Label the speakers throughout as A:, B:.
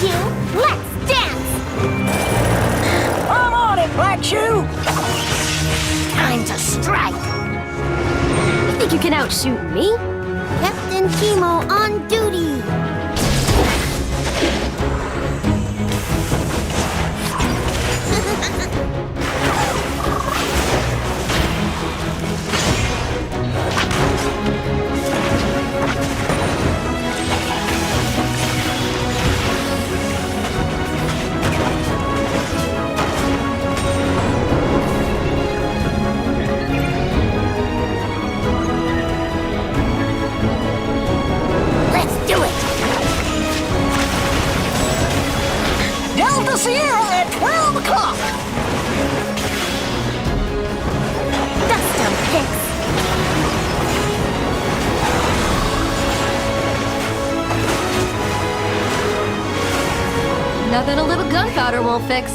A: you. Let's dance!
B: I'm on it, Black Shoe!
A: Time to strike!
C: You think you can outshoot me?
A: Captain Chemo on duty!
B: Sierra at 12 o'clock!
A: Dust 'em, Pix!
C: Nothing a little gunpowder won't fix.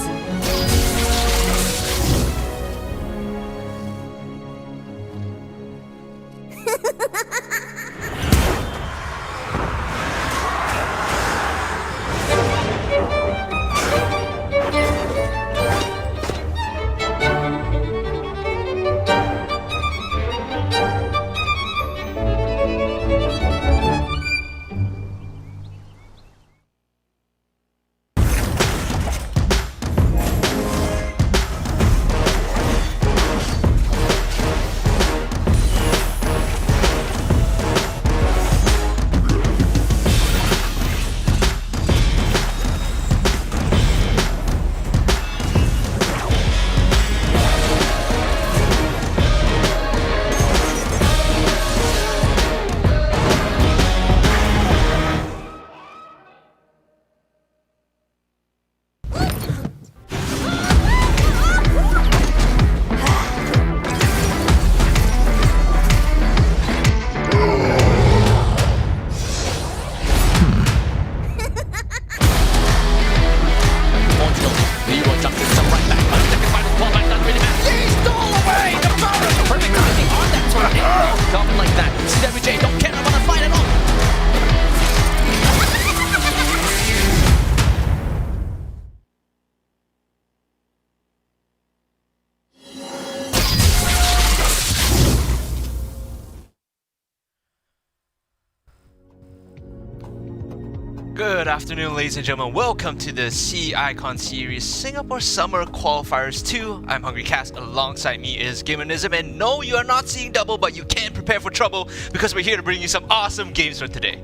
D: Good afternoon, ladies and gentlemen. Welcome to the Sea Icon Series Singapore Summer Qualifiers 2. I'm Hungry Cast. Alongside me is Gamerism, and no, you are not seeing double, but you can prepare for trouble because we're here to bring you some awesome games for today.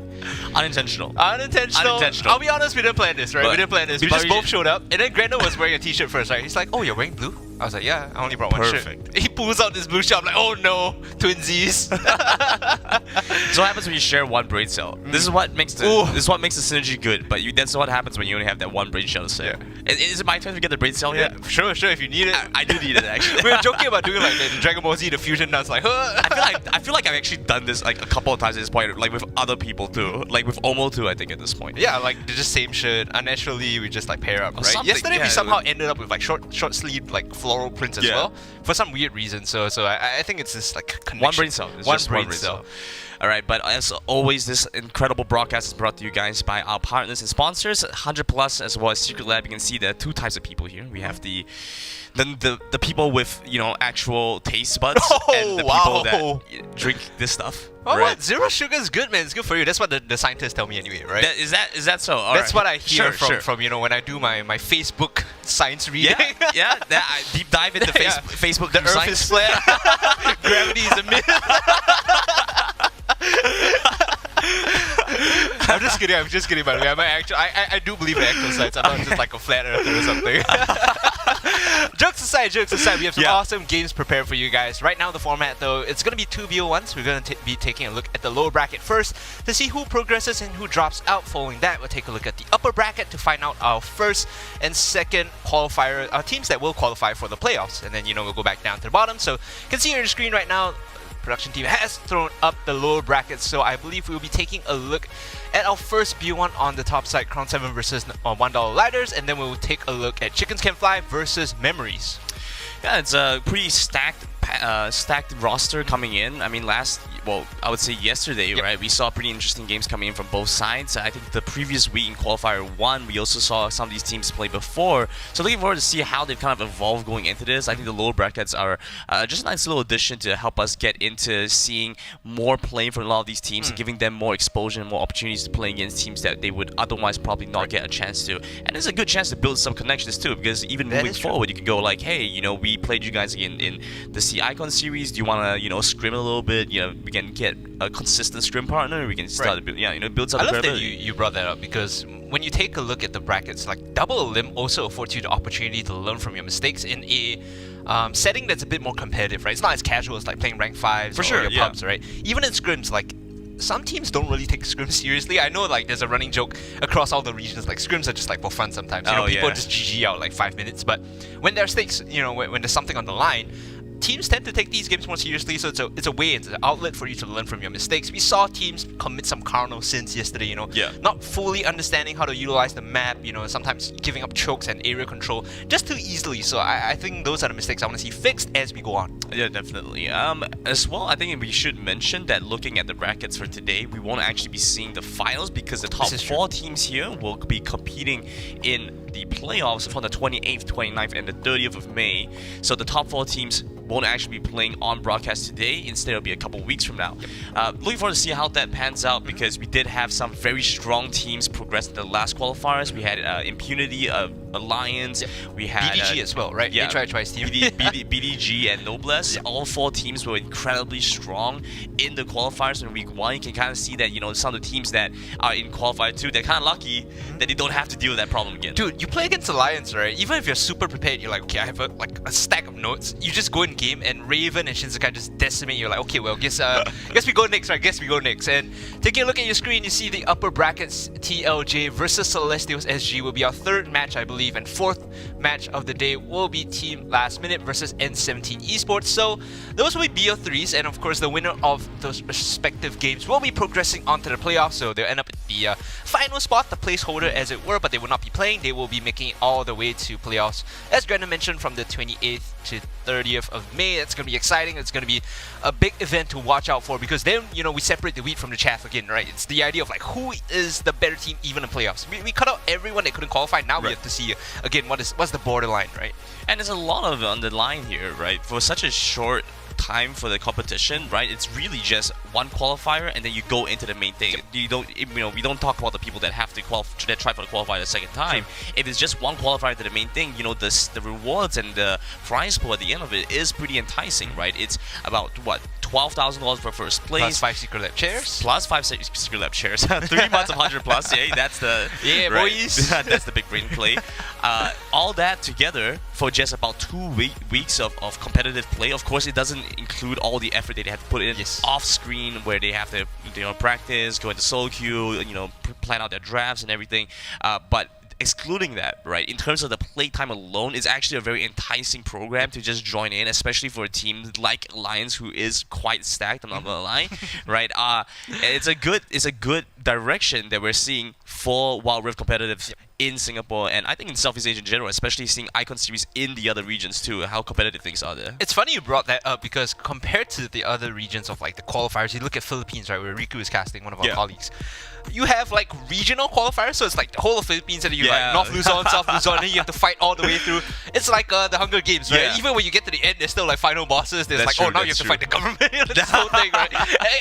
E: Unintentional.
D: I'll be honest, we didn't plan this, right?
E: But
D: we didn't plan this. We just both showed up, and then Grendel was wearing a t-shirt first, right? He's like, "Oh, you're wearing blue?" I was like, "Yeah, I only brought one shirt."
E: Perfect.
D: He pulls out this blue shirt. I'm like, "Oh no, twinsies."
E: So what happens when you share one brain cell? This is what makes the synergy good. But that's what happens when you only have that one brain cell to share.
D: Yeah.
E: Is it my turn to get the brain cell yet?
D: Yeah, sure. If you need it,
E: I do need it actually.
D: we were joking about doing like the Dragon Ball Z, the fusion dance, like, huh?
E: I feel like I've actually done this like a couple of times at this point, like with other people too, like with Omo too. I think at this point.
D: Yeah, like they're just same shirt. Unnaturally, we just like pair up, right? Yesterday we somehow ended up with like short sleeve like floral prints as well for some weird reason. So I think it's just like connection.
E: One brain cell. It's
D: one
E: just
D: brain cell.
E: All right, but as always, this incredible broadcast is brought to you guys by our partners and sponsors, 100 Plus as well as Secretlab. You can see there are two types of people here. We have the people with actual taste buds and the people that drink this stuff.
D: Oh,
E: right?
D: what? Zero sugar is good, man. It's good for you. That's what the scientists tell me anyway, right?
E: Is that so?
D: That's what I hear from when I do my Facebook science reading.
E: Yeah. I deep dive into Facebook.
D: The Earth
E: science.
D: is flat. Gravity is a myth. I'm just kidding, by the way. I do believe in actual science. I'm not just like a flat earther or something. Jokes aside, we have some awesome games prepared for you guys. Right now, the format, though, it's going to be 2v1s. We're going to be taking a look at the lower bracket first to see who progresses and who drops out. Following that, we'll take a look at the upper bracket to find out our first and second qualifier, teams that will qualify for the playoffs. And then, we'll go back down to the bottom. So you can see on your screen right now, production team has thrown up the lower brackets, so I believe we will be taking a look at our first B1 on the top side, Crown 7 versus $1 Lighters, and then we will take a look at Chickens Can Fly versus Memories.
E: Yeah, it's a pretty stacked roster coming in. I mean, well, I would say yesterday, right? We saw pretty interesting games coming in from both sides. I think the previous week in Qualifier 1, we also saw some of these teams play before. So looking forward to see how they've kind of evolved going into this. I think the lower brackets are just a nice little addition to help us get into seeing more playing from a lot of these teams and giving them more exposure and more opportunities to play against teams that they would otherwise probably not get a chance to. And it's a good chance to build some connections too, because even moving forward, you can go like, hey, you know, we played you guys in the C Icon series. Do you want to, you know, scrim a little bit? You know, we can get a consistent scrim partner. We can start to build, you know, build something.
D: I love that you brought that up, because when you take a look at the brackets, like Double Elim also affords you the opportunity to learn from your mistakes in a setting that's a bit more competitive, right? It's not as casual as like playing rank 5s or your pubs, right? Even in scrims, like some teams don't really take scrims seriously. I know like there's a running joke across all the regions, like scrims are just like for fun sometimes. You know, people just GG out like 5 minutes, but when there are stakes, you know, when there's something on the line, teams tend to take these games more seriously, so it's a way, it's an outlet for you to learn from your mistakes. We saw teams commit some cardinal sins yesterday, you know, not fully understanding how to utilize the map, you know, sometimes giving up chokes and area control just too easily. So I think those are the mistakes I want to see fixed as we go on.
E: Yeah, definitely. As well, I think we should mention that looking at the brackets for today, we won't actually be seeing the finals because the top 4 teams here will be competing in the playoffs from the 28th, 29th, and the 30th of May. So the top 4 teams won't actually be playing on broadcast today. Instead, it'll be a couple weeks from now. Looking forward to see how that pans out, because we did have some very strong teams progress in the last qualifiers. We had Impunity, Alliance, we had
D: BDG as well, right?
E: Yeah,
D: HY's team.
E: BDG and Noblesse. All 4 teams were incredibly strong in the qualifiers in week 1. You can kind of see that, you know, some of the teams that are in qualifier 2, they're kind of lucky that they don't have to deal with that problem again.
D: Dude, you play against Alliance, right? Even if you're super prepared, you're like, okay, I have a stack of notes. You just go in game and Raven and Shinsekai just decimate. You're like, okay, well, guess we go next, right? Guess we go next. And taking a look at your screen, you see the upper brackets TLJ versus Celestials SG will be our 3rd match, I believe, and 4th match of the day will be Team Last Minute versus N17 Esports. So those will be BO3s, and of course the winner of those respective games will be progressing onto the playoffs. So they'll end up at the final spot, the placeholder as it were, but they will not be playing. They will be making it all the way to playoffs, as Brandon mentioned, from the 28th to 30th of May. It's going to be exciting. It's going to be a big event to watch out for, because then, you know, we separate the wheat from the chaff again, right? It's the idea of like, who is the better team even in playoffs? We cut out everyone that couldn't qualify. Now we have to see again what's the borderline, right?
E: And there's a lot of on the line here, right? For such a short time for the competition, right? It's really just one qualifier and then you go into the main thing. You don't, you know, we don't talk about the people that have to that try for the qualifier the second time. If it's just one qualifier to the main thing, you know, the rewards and the prize pool at the end of it is pretty enticing, right? It's about what, $12,000 for first place,
D: plus 5 Secretlab chairs,
E: plus 5 Secretlab chairs, 3 months of 100 plus. Yeah, that's the
D: boys.
E: That's the big brain play. All that together for just about 2 weeks of competitive play. Of course, it doesn't include all the effort that they have to put in off screen, where they have to, you know, practice, go into solo queue, you know, plan out their drafts and everything. But excluding that, right, in terms of the playtime alone, it's actually a very enticing program to just join in, especially for a team like Alliance, who is quite stacked, I'm not gonna lie, right? It's a good direction that we're seeing for Wild Rift competitive in Singapore, and I think in Southeast Asia in general, especially seeing Icon series in the other regions too, how competitive things are there.
D: It's funny you brought that up, because compared to the other regions of like the qualifiers, you look at Philippines, right, where Riku is casting, one of our colleagues. You have like regional qualifiers, so it's like the whole of Philippines, and you like North Luzon, South Luzon, and then you have to fight all the way through. It's like the Hunger Games, right? Even when you get to the end, there's still like final bosses. There's like, oh, now you have to fight the government. This whole thing, right?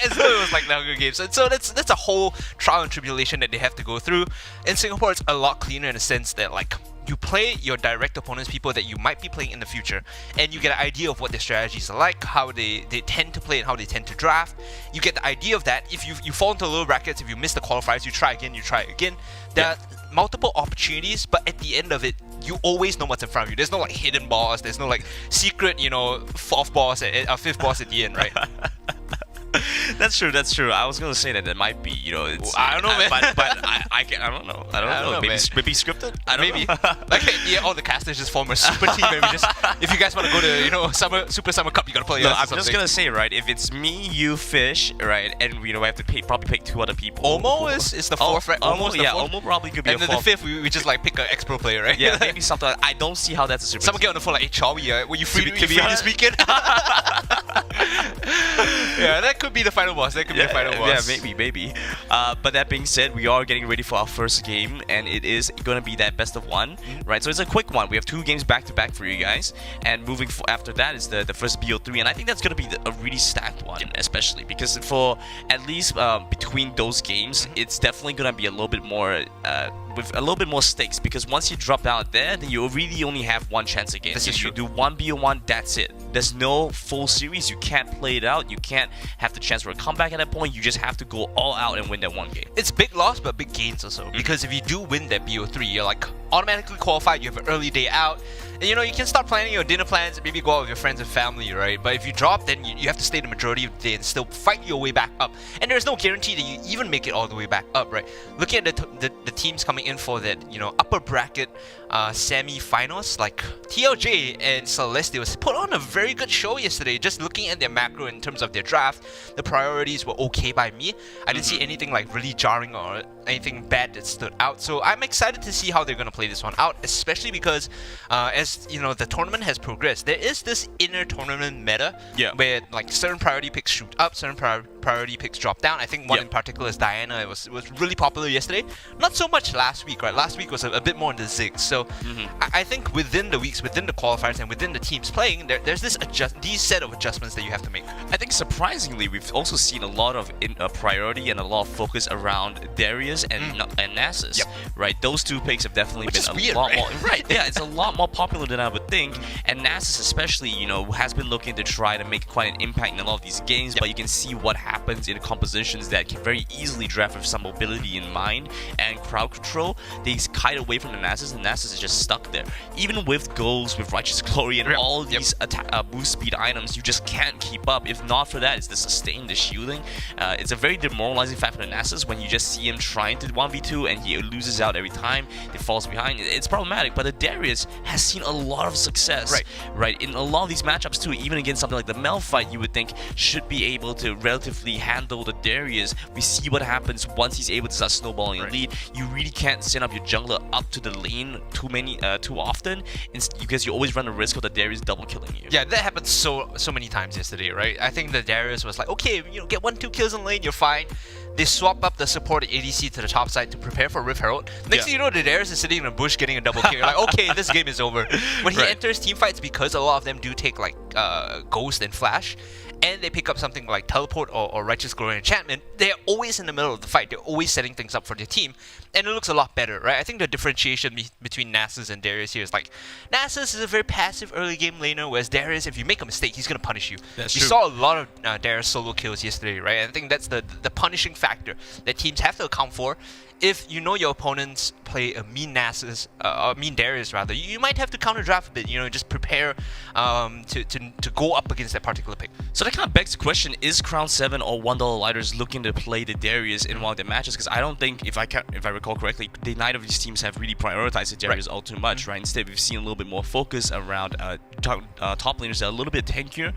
D: As though it was like the Hunger Games. And so that's a whole trial and tribulation that they have to go through. In Singapore, it's a lot cleaner in a sense that like you play your direct opponents, people that you might be playing in the future, and you get an idea of what their strategies are like, how they tend to play and how they tend to draft. You get the idea of that. If you fall into lower brackets, if you miss the qualifiers, you try again. There are multiple opportunities, but at the end of it, you always know what's in front of you. There's no like hidden boss, there's no like secret, you know, fifth boss at the end, right?
E: That's true. I was gonna say that it might be, you know, it's,
D: I don't know, man.
E: But I don't know. Maybe scripted. I don't know.
D: Like, all the casters just form a super team, and we just, if you guys want to go to, you know, Super Summer Cup, you gotta play.
E: No, I'm just gonna say, right, if it's me, you, Fish, right, and you know, we have to probably pick 2 other people.
D: Omo is the 4th, right?
E: Omo probably could be a 4th.
D: And then the 5th, we just like pick an ex-pro player, right?
E: Yeah, maybe something. I don't see how that's a super.
D: Someone get on the phone like, hey, Chawi, were you free this weekend? Yeah, that could be the final boss. That could be the final boss.
E: Yeah, maybe. But that being said, we are getting ready for our first game, and it is going to be that best of one, right? So it's a quick one. We have 2 games back to back for you guys, and moving after that is the first BO3, and I think that's going to be a really stacked one, especially because for at least between those games, it's definitely going to be a little bit more with a little bit more stakes, because once you drop out there, then you really only have one chance again.
D: This is true.
E: You do one BO1, that's it. There's no full series. You can't play it out. You can't have the chance for a comeback at that point. You just have to go all out and win that one game.
D: It's big loss, but big gains also. Because if you do win that BO3, you're like automatically qualified. You have an early day out. And you know, you can start planning your dinner plans, maybe go out with your friends and family, right? But if you drop, then you have to stay the majority of the day and still fight your way back up. And there's no guarantee that you even make it all the way back up, right? Looking at the teams coming in for that, you know, upper bracket semi-finals, like TLJ and Celestials put on a very good show yesterday. Just looking at their macro in terms of their draft, the priorities were okay by me. I didn't see anything like really jarring or anything bad that stood out. So I'm excited to see how they're going to play this one out, especially because as you know, the tournament has progressed. There is this inner tournament meta where like certain priority picks shoot up, certain priority picks drop down. I think one in particular is Diana. It was really popular yesterday. Not so much last week, right? Last week was a bit more in the zig. So I think within the weeks, within the qualifiers, and within the teams playing, there's these set of adjustments that you have to make.
E: I think surprisingly, we've also seen a lot of priority and a lot of focus around Darius and Nasus, right? Those 2 picks have definitely been a lot more. Right, yeah, it's a lot more popular than I would think. And Nasus especially, you know, has been looking to try to make quite an impact in a lot of these games, but you can see what happens in compositions that can very easily draft with some mobility in mind and crowd control. They kite away from the Nasus, and Nasus is just stuck there. Even with goals, with Righteous Glory, and all these boost speed items, you just can't keep up. If not for that, it's the sustain, the shielding. It's a very demoralizing fact for the Nasus when you just see him trying to 1v2 and he loses out every time, he falls behind. It's problematic, but the Darius has seen a lot of success, right? In a lot of these matchups too, even against something like the Mel fight, you would think should be able to relatively handle the Darius. We see what happens once he's able to start snowballing a lead. You really can't send up your jungler up to the lane too often, because you always run the risk of the Darius double killing you.
D: Yeah, that happened so many times yesterday, right? I think the Darius was like, okay, you know, get 1-2 kills in lane, you're fine. They swap up the support ADC to the top side to prepare for Rift Herald. Next thing you know, the Darius is sitting in a bush getting a double kill. You're like, okay, this game is over. When he enters team fights, because a lot of them do take like Ghost and Flash, and they pick up something like Teleport or Righteous Glory Enchantment, they're always in the middle of the fight. They're always setting things up for their team, and it looks a lot better, right? I think the differentiation between Nasus and Darius here is like, Nasus is a very passive early game laner, whereas Darius, if you make a mistake, he's going to punish you. We saw a lot of Darius solo kills yesterday, right? And I think that's the punishing factor that teams have to account for. If you know your opponents play a mean Nasus, or mean Darius rather, you might have to counter draft a bit, you know, just prepare to go up against that particular pick.
E: So that kind of begs the question, is Crown 7 or $1 Lighters looking to play the Darius in one of their matches? Because I don't think, if I recall correctly, neither of these teams have really prioritized the Darius all too much, right? Instead, we've seen a little bit more focus around top laners that are a little bit tankier.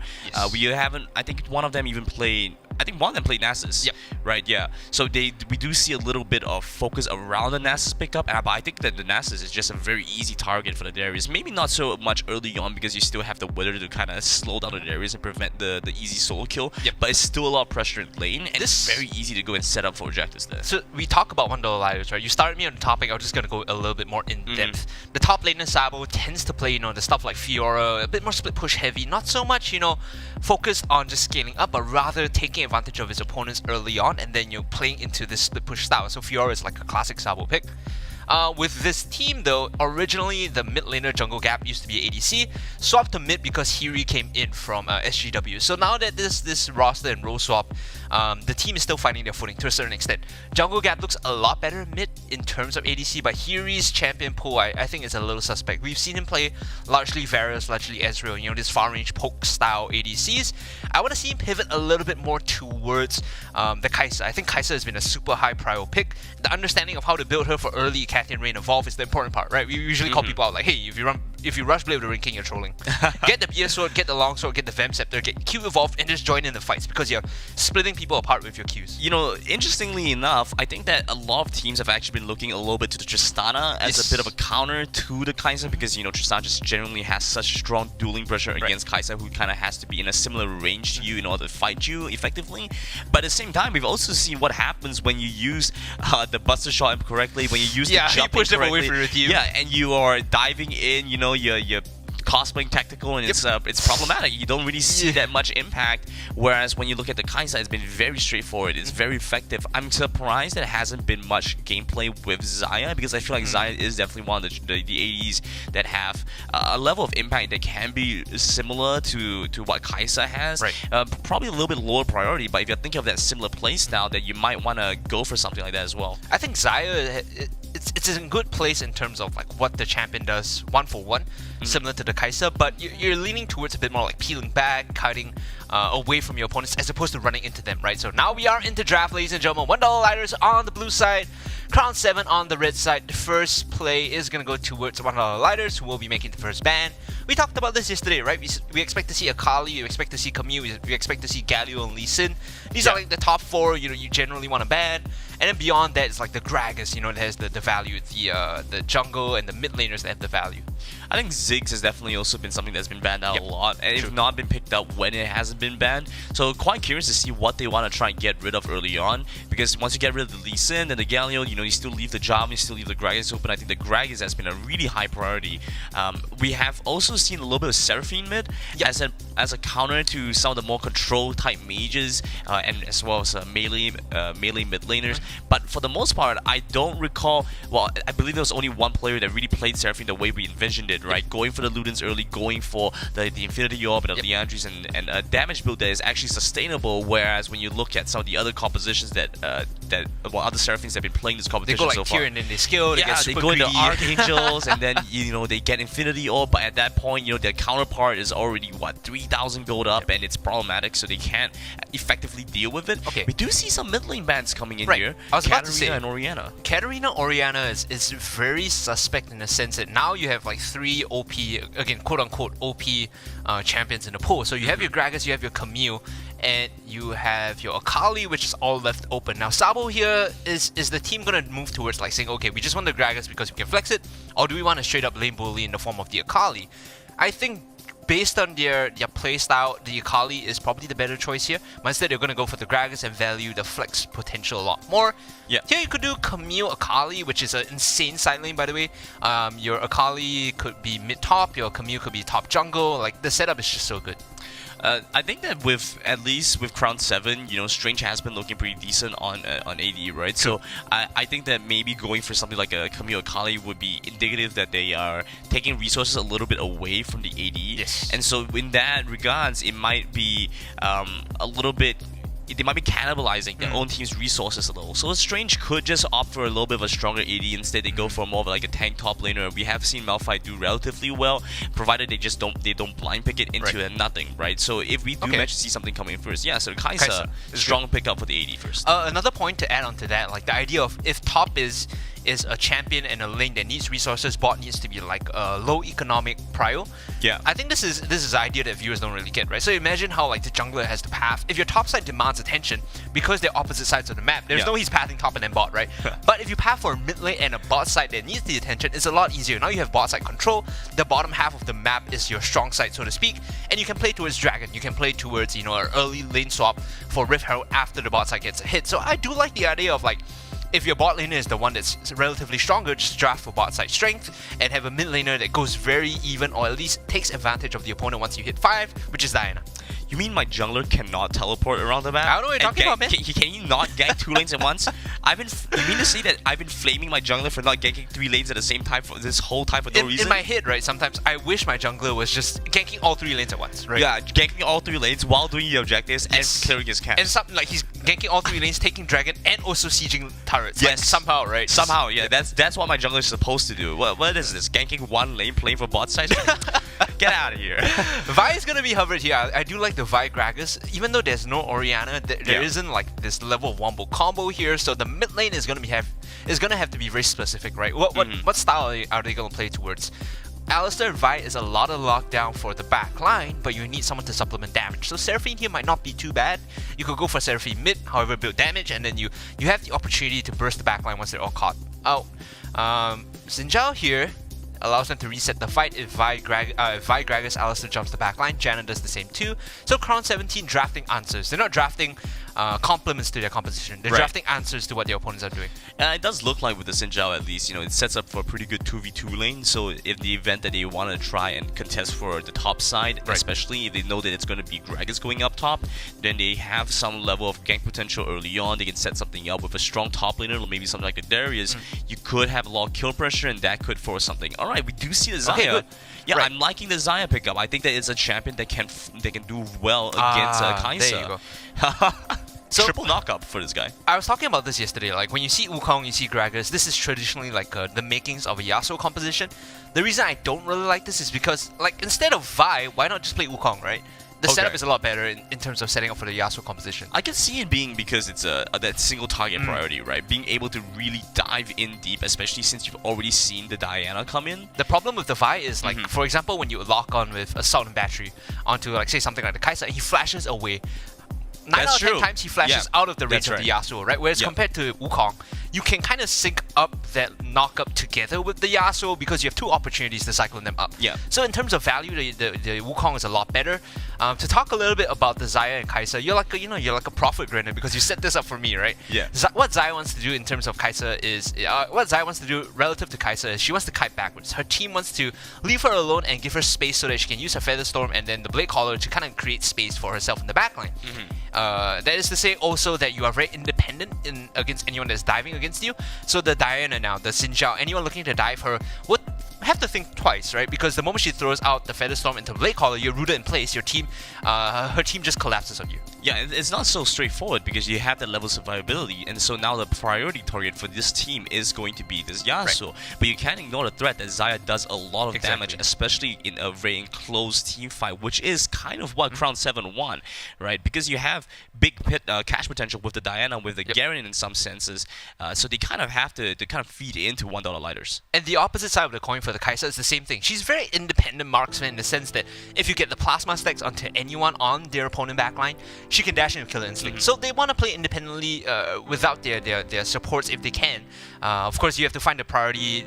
E: We haven't, I think one of them even played, one of them played Nasus, right? Yeah. So we do see a little bit of focus around the Nasus pickup, but I think that the Nasus is just a very easy target for the Darius. Maybe not so much early on because you still have the Wither to kind of slow down the Darius and prevent the easy solo kill, but it's still a lot of pressure in lane, and it's very easy to go and set up for objectives there.
D: So we talk about $1 Lighters, right? You started me on the topic, I'm just going to go a little bit more in depth. The top laner Sabo tends to play, you know, the stuff like Fiora, a bit more split push heavy, not so much, you know, focused on just scaling up, but rather taking advantage of his opponents early on, and then you're playing into this split push style. So Fiora is like a classic Sabo pick. With this team though, originally the mid laner jungle gap used to be ADC, swapped to mid because Hiri came in from SGW. So now that this roster and role swap, the team is still finding their footing to a certain extent. Jungle gap looks a lot better mid in terms of ADC, but Hiri's champion pool I think is a little suspect. We've seen him play largely Varus, largely Ezreal, you know, this far range poke style ADCs. I want to see him pivot a little bit more towards the Kai'Sa. I think Kai'Sa has been a super high prio pick. The understanding of how to build her for early Cathian Reign Evolve is the important part, right? We usually call people out like, hey, if you run if you rush Blade of the Ring King, you're trolling. Get the BS Sword, get the Long Sword, get the Vamp Scepter, get Q evolved, and just join in the fights because you're splitting people apart with your Qs.
E: You know, interestingly enough, I think that a lot of teams have actually been looking a little bit to the Tristana as a bit of a counter to the Kai'Sa, because, you know, Tristana just generally has such strong dueling pressure against Kai'Sa, who kind of has to be in a similar range to you in order to fight you effectively. But at the same time, we've also seen what happens when you use the Buster Shot incorrectly, when you use the jump
D: you push them away
E: incorrectly.
D: from your team.
E: Yeah, and you are diving in, you know, you're cosplaying tactical, and it's problematic. You don't really see that much impact, whereas when you look at the Kai'Sa, it's been very straightforward. It's very effective. I'm surprised that it hasn't been much gameplay with Xayah, because I feel like Xayah is definitely one of the ADs that have a level of impact that can be similar to what Kai'Sa has. Probably a little bit lower priority, but if you're thinking of that similar playstyle, that you might want to go for something like that as well.
D: I think Xayah, it's in a good place in terms of like what the champion does one for one, similar to the Kai'Sa, but you're leaning towards a bit more like peeling back, cutting away from your opponents as opposed to running into them, right? So now we are into draft, ladies and gentlemen. $1 lighters on the blue side, Crown 7 on the red side. The first play is going to go towards $1 lighters, who will be making the first ban. We talked about this yesterday, right? We expect to see Akali, we expect to see Camille, we expect to see Galio and Lee Sin. These are like the top 4, you know, you generally want to ban. And then beyond that, it's like the Gragas, you know, that has the value, the jungle and the mid laners that have the value.
E: I think Ziggs has definitely also been something that's been banned out a lot, and it's not been picked up when it hasn't been banned. So quite curious to see what they want to try and get rid of early on, because once you get rid of the Lee Sin and the Galio, you know, you still leave the Jam, you still leave the Gragas open. I think the Gragas has been a really high priority. We have also seen a little bit of Seraphine mid as a counter to some of the more control type mages, and as well as melee mid laners. But for the most part, I don't recall. Well, I believe there was only one player that really played Seraphine the way we envisioned it, right? Going for the Ludens early, going for the Infinity Orb and the Leandries, and a damage build that is actually sustainable. Whereas when you look at some of the other compositions other Seraphines that have been playing this competition
D: so far, they go
E: so far,
D: Kieran and they skill, they get super
E: go into
D: greedy.
E: Archangels, and then, you know, they get Infinity Orb, but at that point, you know, their counterpart is already, what, 3,000 gold up, and it's problematic, so they can't effectively deal with it.
D: Okay.
E: We do see some mid lane bans coming in here.
D: I was about to say,
E: and Orianna.
D: Katarina Orianna is very suspect in the sense that now you have like 3 OP, again, quote-unquote OP champions in the pool. So you have your Gragas, you have your Camille, and you have your Akali, which is all left open. Now Sabo here, is the team going to move towards like saying, okay, we just want the Gragas because we can flex it, or do we want to straight up lane bully in the form of the Akali? I think based on their playstyle, the Akali is probably the better choice here. But instead, they're going to go for the Gragas and value the flex potential a lot more. Here you could do Camille Akali, which is an insane side lane, by the way. Your Akali could be mid-top, your Camille could be top jungle. Like, the setup is just so good.
E: I think that at least with Crown 7, you know, Strange has been looking pretty decent on AD, right? So I think that maybe going for something like a Camille Akali would be indicative that they are taking resources a little bit away from the AD.
D: Yes.
E: And so in that regards, it might be a little bit... They might be cannibalizing their own team's resources a little. So Strange could just opt for a little bit of a stronger AD. Instead, they go for more of like a tank top laner. We have seen Malphite do relatively well, provided they just don't blind pick it into nothing, right? So if we do manage to see something coming first, so Kai'Sa is strong pickup for the AD first.
D: Another point to add on to that, like the idea of if top is a champion and a lane that needs resources, bot needs to be like a low economic prio. I think this is an idea that viewers don't really get, right? So imagine how like the jungler has the path. If your top side demands attention because they're opposite sides of the map, there's no he's pathing top and then bot, right? But if you path for a mid lane and a bot side that needs the attention, it's a lot easier. Now you have bot side control. The bottom half of the map is your strong side, so to speak, and you can play towards Dragon. You can play towards, you know, an early lane swap for Rift Herald after the bot side gets a hit. So I do like the idea of like, if your bot laner is the one that's relatively stronger, just draft for bot side strength and have a mid laner that goes very even, or at least takes advantage of the opponent once you hit 5, which is Diana.
E: You mean my jungler cannot teleport around the map?
D: I don't know what you're talking about, man.
E: Can you not gank 2 lanes at once? You mean to say that I've been flaming my jungler for not ganking 3 lanes at the same time for this whole time for no reason?
D: In my head, right, sometimes I wish my jungler was just ganking all 3 lanes at once, right?
E: Yeah, ganking all 3 lanes while doing the objectives and clearing his camp.
D: And something like he's ganking all 3 lanes, taking dragon, and also sieging turrets.
E: Yes.
D: Like, somehow, right?
E: Somehow, yeah. That's what my jungler is supposed to do. What is this? Ganking 1 lane, playing for bot side? Get out of here.
D: Vi is gonna be hovered here. I do like the Vi Gragas. Even though there's no Orianna, there isn't like this level of wombo combo here. So the mid lane is gonna have to be very specific, right? What style are they gonna play towards? Alistar and Vi is a lot of lockdown for the back line, but you need someone to supplement damage. So Seraphine here might not be too bad. You could go for Seraphine mid, however build damage, and then you have the opportunity to burst the back line once they're all caught out. Xin Zhao here allows them to reset the fight if Vi Gragas Alistar jumps the backline. Janna does the same too. So Crown 17 drafting answers. They're not drafting complements to their composition. They're drafting answers to what their opponents are doing.
E: And it does look like with the Xin Zhao at least, it sets up for a pretty good 2v2 lane. So if the event that they want to try and contest for the top side, especially if they know that it's going to be Gragas going up top, then they have some level of gank potential early on. They can set something up with a strong top laner, or maybe something like a Darius. You could have a lot of kill pressure, and that could force something. Alright, we do see the Xayah.
D: Okay, good.
E: Yeah, I'm liking the Xayah pickup. I think that it's a champion that can do well against Kai'Sa.
D: There you go. So,
E: triple knockup for this guy.
D: I was talking about this yesterday. Like when you see Wukong, you see Gragas. This is traditionally like the makings of a Yasuo composition. The reason I don't really like this is because, like, instead of Vi, why not just play Wukong, right? The setup is a lot better in terms of setting up for the Yasuo composition.
E: I can see it being because it's that single target priority, right? Being able to really dive in deep, especially since you've already seen the Diana come in.
D: The problem with the Vi is, like, for example, when you lock on with Assault and Battery onto, like, say something like the Kai'Sa, and he flashes away. 9 out of 10 times he flashes out of the range of the Yasuo, right? Whereas compared to Wukong, you can kind of sync up that knock-up together with the Yasuo because you have two opportunities to cycle them up. So in terms of value, the Wukong is a lot better. To talk a little bit about the Xayah and Kai'Sa, you're like a profit grinder because you set this up for me, right? What Xayah wants to do in terms of Kai'Sa is what Xayah wants to do relative to Kai'Sa is she wants to kite backwards. Her team wants to leave her alone and give her space so that she can use her Feather Storm and then the Blade Caller to kind of create space for herself in the backline. That is to say also that you are very independent against anyone that's diving against you. So the Diana now, the Xin Zhao, anyone looking to dive her would have to think twice, right? Because the moment she throws out the Feather Storm into Blade Caller, you're rooted in place. Your team, her team just collapses on you.
E: Yeah, it's not so straightforward because you have that level of survivability, and so now the priority target for this team is going to be this Yasuo. But you can't ignore the threat that Xayah does a lot of damage, especially in a very enclosed team fight, which is kind of what Crown 7 won, right? Because you have big cash potential with the Diana, with the Garen in some senses, so they kind of have to kind of feed into $1 lighters.
D: And the opposite side of the coin for the Kai'Sa is the same thing. She's very independent marksman in the sense that if you get the plasma stacks onto anyone on their opponent backline, she can dash in and kill it instantly. So they want to play independently without their supports if they can. Of course, you have to find the priority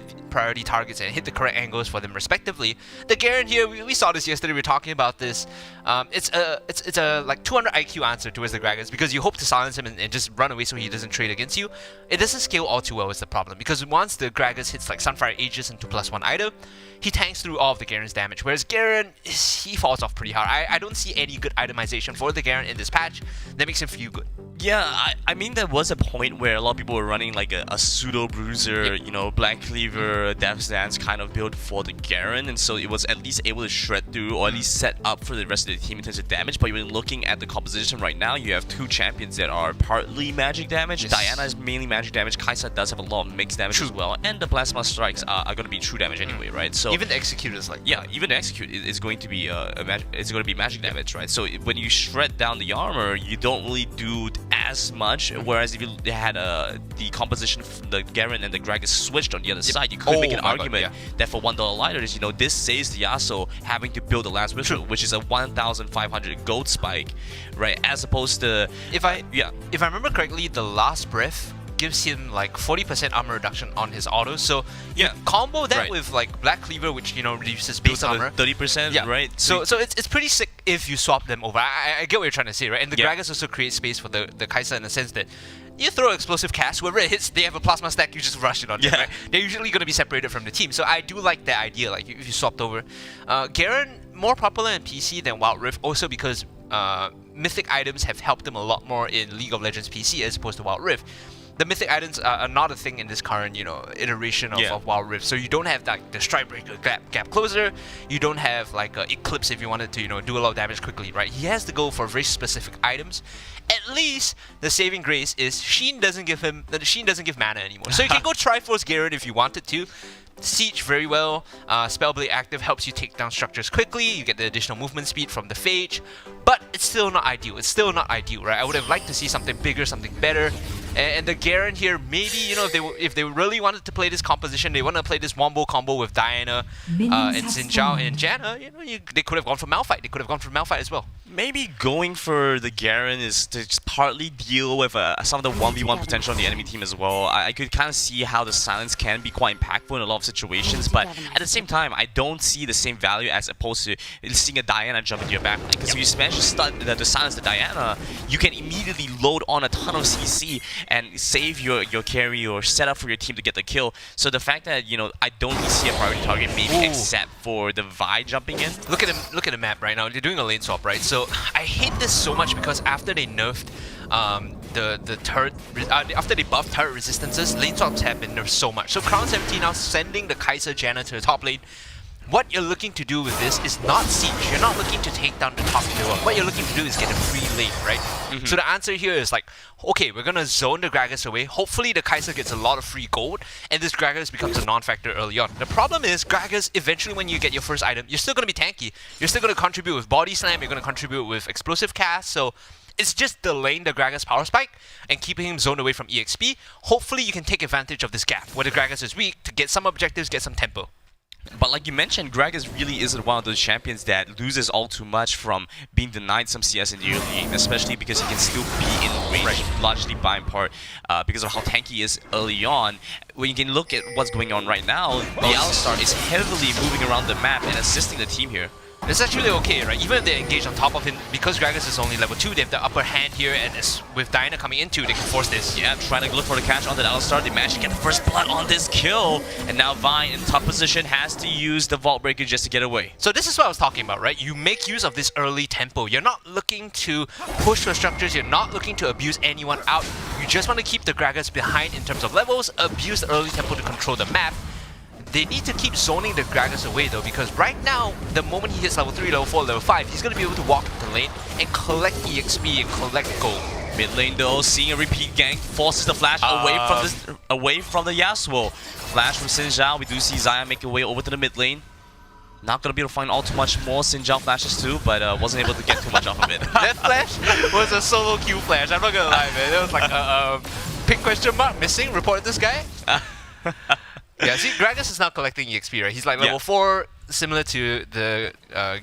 D: targets and hit the correct angles for them respectively. The Garen here, we saw this yesterday. We were talking about this. It's a like 200 IQ answer towards the Gragas because you hope to silence him and just run away so he doesn't trade against you. It doesn't scale all too well is the problem because once the Gragas hits like Sunfire Aegis into +1 item, he tanks through all of the Garen's damage. Whereas Garen, he falls off pretty hard. I don't see any good itemization for the Garen in this patch that makes him feel good.
E: Yeah, I mean there was a point where a lot of people were running like a pseudo bruiser, Black Cleaver, Death's Dance kind of build for the Garen, and so it was at least able to shred through or at least set up for the rest of the team in terms of damage. But when looking at the composition right now, you have two champions that are partly magic damage. Diana is mainly magic damage. Kai'Sa does have a lot of mixed damage as well, and the plasma strikes are going to be true damage anyway, right? So
D: even the Execute is like
E: even the Execute is going to be magic damage, right? So when you shred down the armor, you don't really do as much, whereas if you had the composition of the Garen and the Gragas switched on the other side, you could make an argument that for $1 lighters, this saves the Yasuo having to build a last whistle, which is a 1,500 gold spike, right? As opposed to
D: if I remember correctly, the last breath gives him like 40% armor reduction on his auto. So you combo that with like Black Cleaver, which reduces base armor
E: 30%, right?
D: So it's pretty sick if you swap them over. I get what you're trying to say, right? And the Gragas also create space for the Kai'Sa in the sense that you throw explosive cast, whoever it hits, they have a plasma stack, you just rush it on them, right? They're usually going to be separated from the team. So I do like that idea, like if you swapped over. Garen, more popular in PC than Wild Rift, also because mythic items have helped them a lot more in League of Legends PC as opposed to Wild Rift. The mythic items are not a thing in this current, iteration of Wild Rift. So you don't have like the Strikebreaker gap closer. You don't have like Eclipse if you wanted to, do a lot of damage quickly, right? He has to go for very specific items. At least the saving grace is Sheen doesn't give mana anymore. So you can go Triforce Garen if you wanted to. Siege very well. Spellblade active helps you take down structures quickly. You get the additional movement speed from the Phage, but it's still not ideal. It's still not ideal, right? I would have liked to see something bigger, something better. And the Garen here, maybe, you know, if they really wanted to play this composition, they want to play this wombo combo with Diana and Xin Zhao and Janna, you know, they could have gone for Malphite. They could have gone for Malphite as well.
E: Maybe going for the Garen is to just partly deal with some of the 1v1 potential on the enemy team as well. I could kind of see how the silence can be quite impactful in a lot of situations, but at the same time, I don't see the same value as opposed to seeing a Diana jump into your backline. Because if you manage to silence the Diana, you can immediately load on a ton of CC and save your carry or set up for your team to get the kill. So the fact that, you know, I don't really see a priority target maybe except for the Vi jumping in.
D: Look at the map right now. They're doing a lane swap, right? So I hate this so much because after they nerfed the turret, after they buffed turret resistances, lane swaps have been nerfed so much. So Crown 17 now sending the Kai'Sa Janna to the top lane. What you're looking to do with this is not siege. You're not looking to take down the top tower. What you're looking to do is get a free lane, right? So the answer here is like, okay, we're gonna zone the Gragas away. Hopefully the Kai'Sa gets a lot of free gold, and this Gragas becomes a non-factor early on. The problem is, Gragas, eventually when you get your first item, you're still gonna be tanky. You're still gonna contribute with body slam, you're gonna contribute with explosive cast, so it's just delaying the Gragas power spike and keeping him zoned away from EXP. Hopefully you can take advantage of this gap, where the Gragas is weak, to get some objectives, get some tempo.
E: But like you mentioned, Gragas really isn't one of those champions that loses all too much from being denied some CS in the early game, especially because he can still be in range, largely by in part because of how tanky he is early on. When you can look at what's going on right now, the Alistar is heavily moving around the map and assisting the team here.
D: It's actually okay, right? Even if they engage on top of him, because Gragas is only level 2, they have the upper hand here, and with Diana coming into, they can force this.
E: Yeah, trying to look for the catch on the Alistar. They managed to get the first blood on this kill, and now Vine in top position has to use the Vault Breaker just to get away.
D: So this is what I was talking about, right? You make use of this early tempo. You're not looking to push your structures, you're not looking to abuse anyone out. You just want to keep the Gragas behind in terms of levels, abuse the early tempo to control the map. They need to keep zoning the Gragas away though, because right now, the moment he hits level 3, level 4, level 5, he's going to be able to walk into lane and collect EXP and collect gold.
E: Mid lane though, seeing a repeat gank, forces the flash away from the Yasuo. Flash from Xin Zhao, we do see Xayah make her way over to the mid lane. Not going to be able to find all too much more Xin Zhao flashes too, but wasn't able to get too much off of it.
D: That flash was a solo Q flash, I'm not going to lie, man. It was like, pink question mark, missing, report this guy. Yeah, see, Gragas is now collecting EXP, right? He's like level 4, similar to the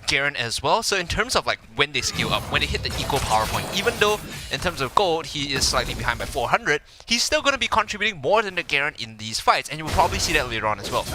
D: Garen as well. So in terms of like when they scale up, when they hit the equal power point, even though in terms of gold, he is slightly behind by 400, he's still going to be contributing more than the Garen in these fights. And you will probably see that later on as well.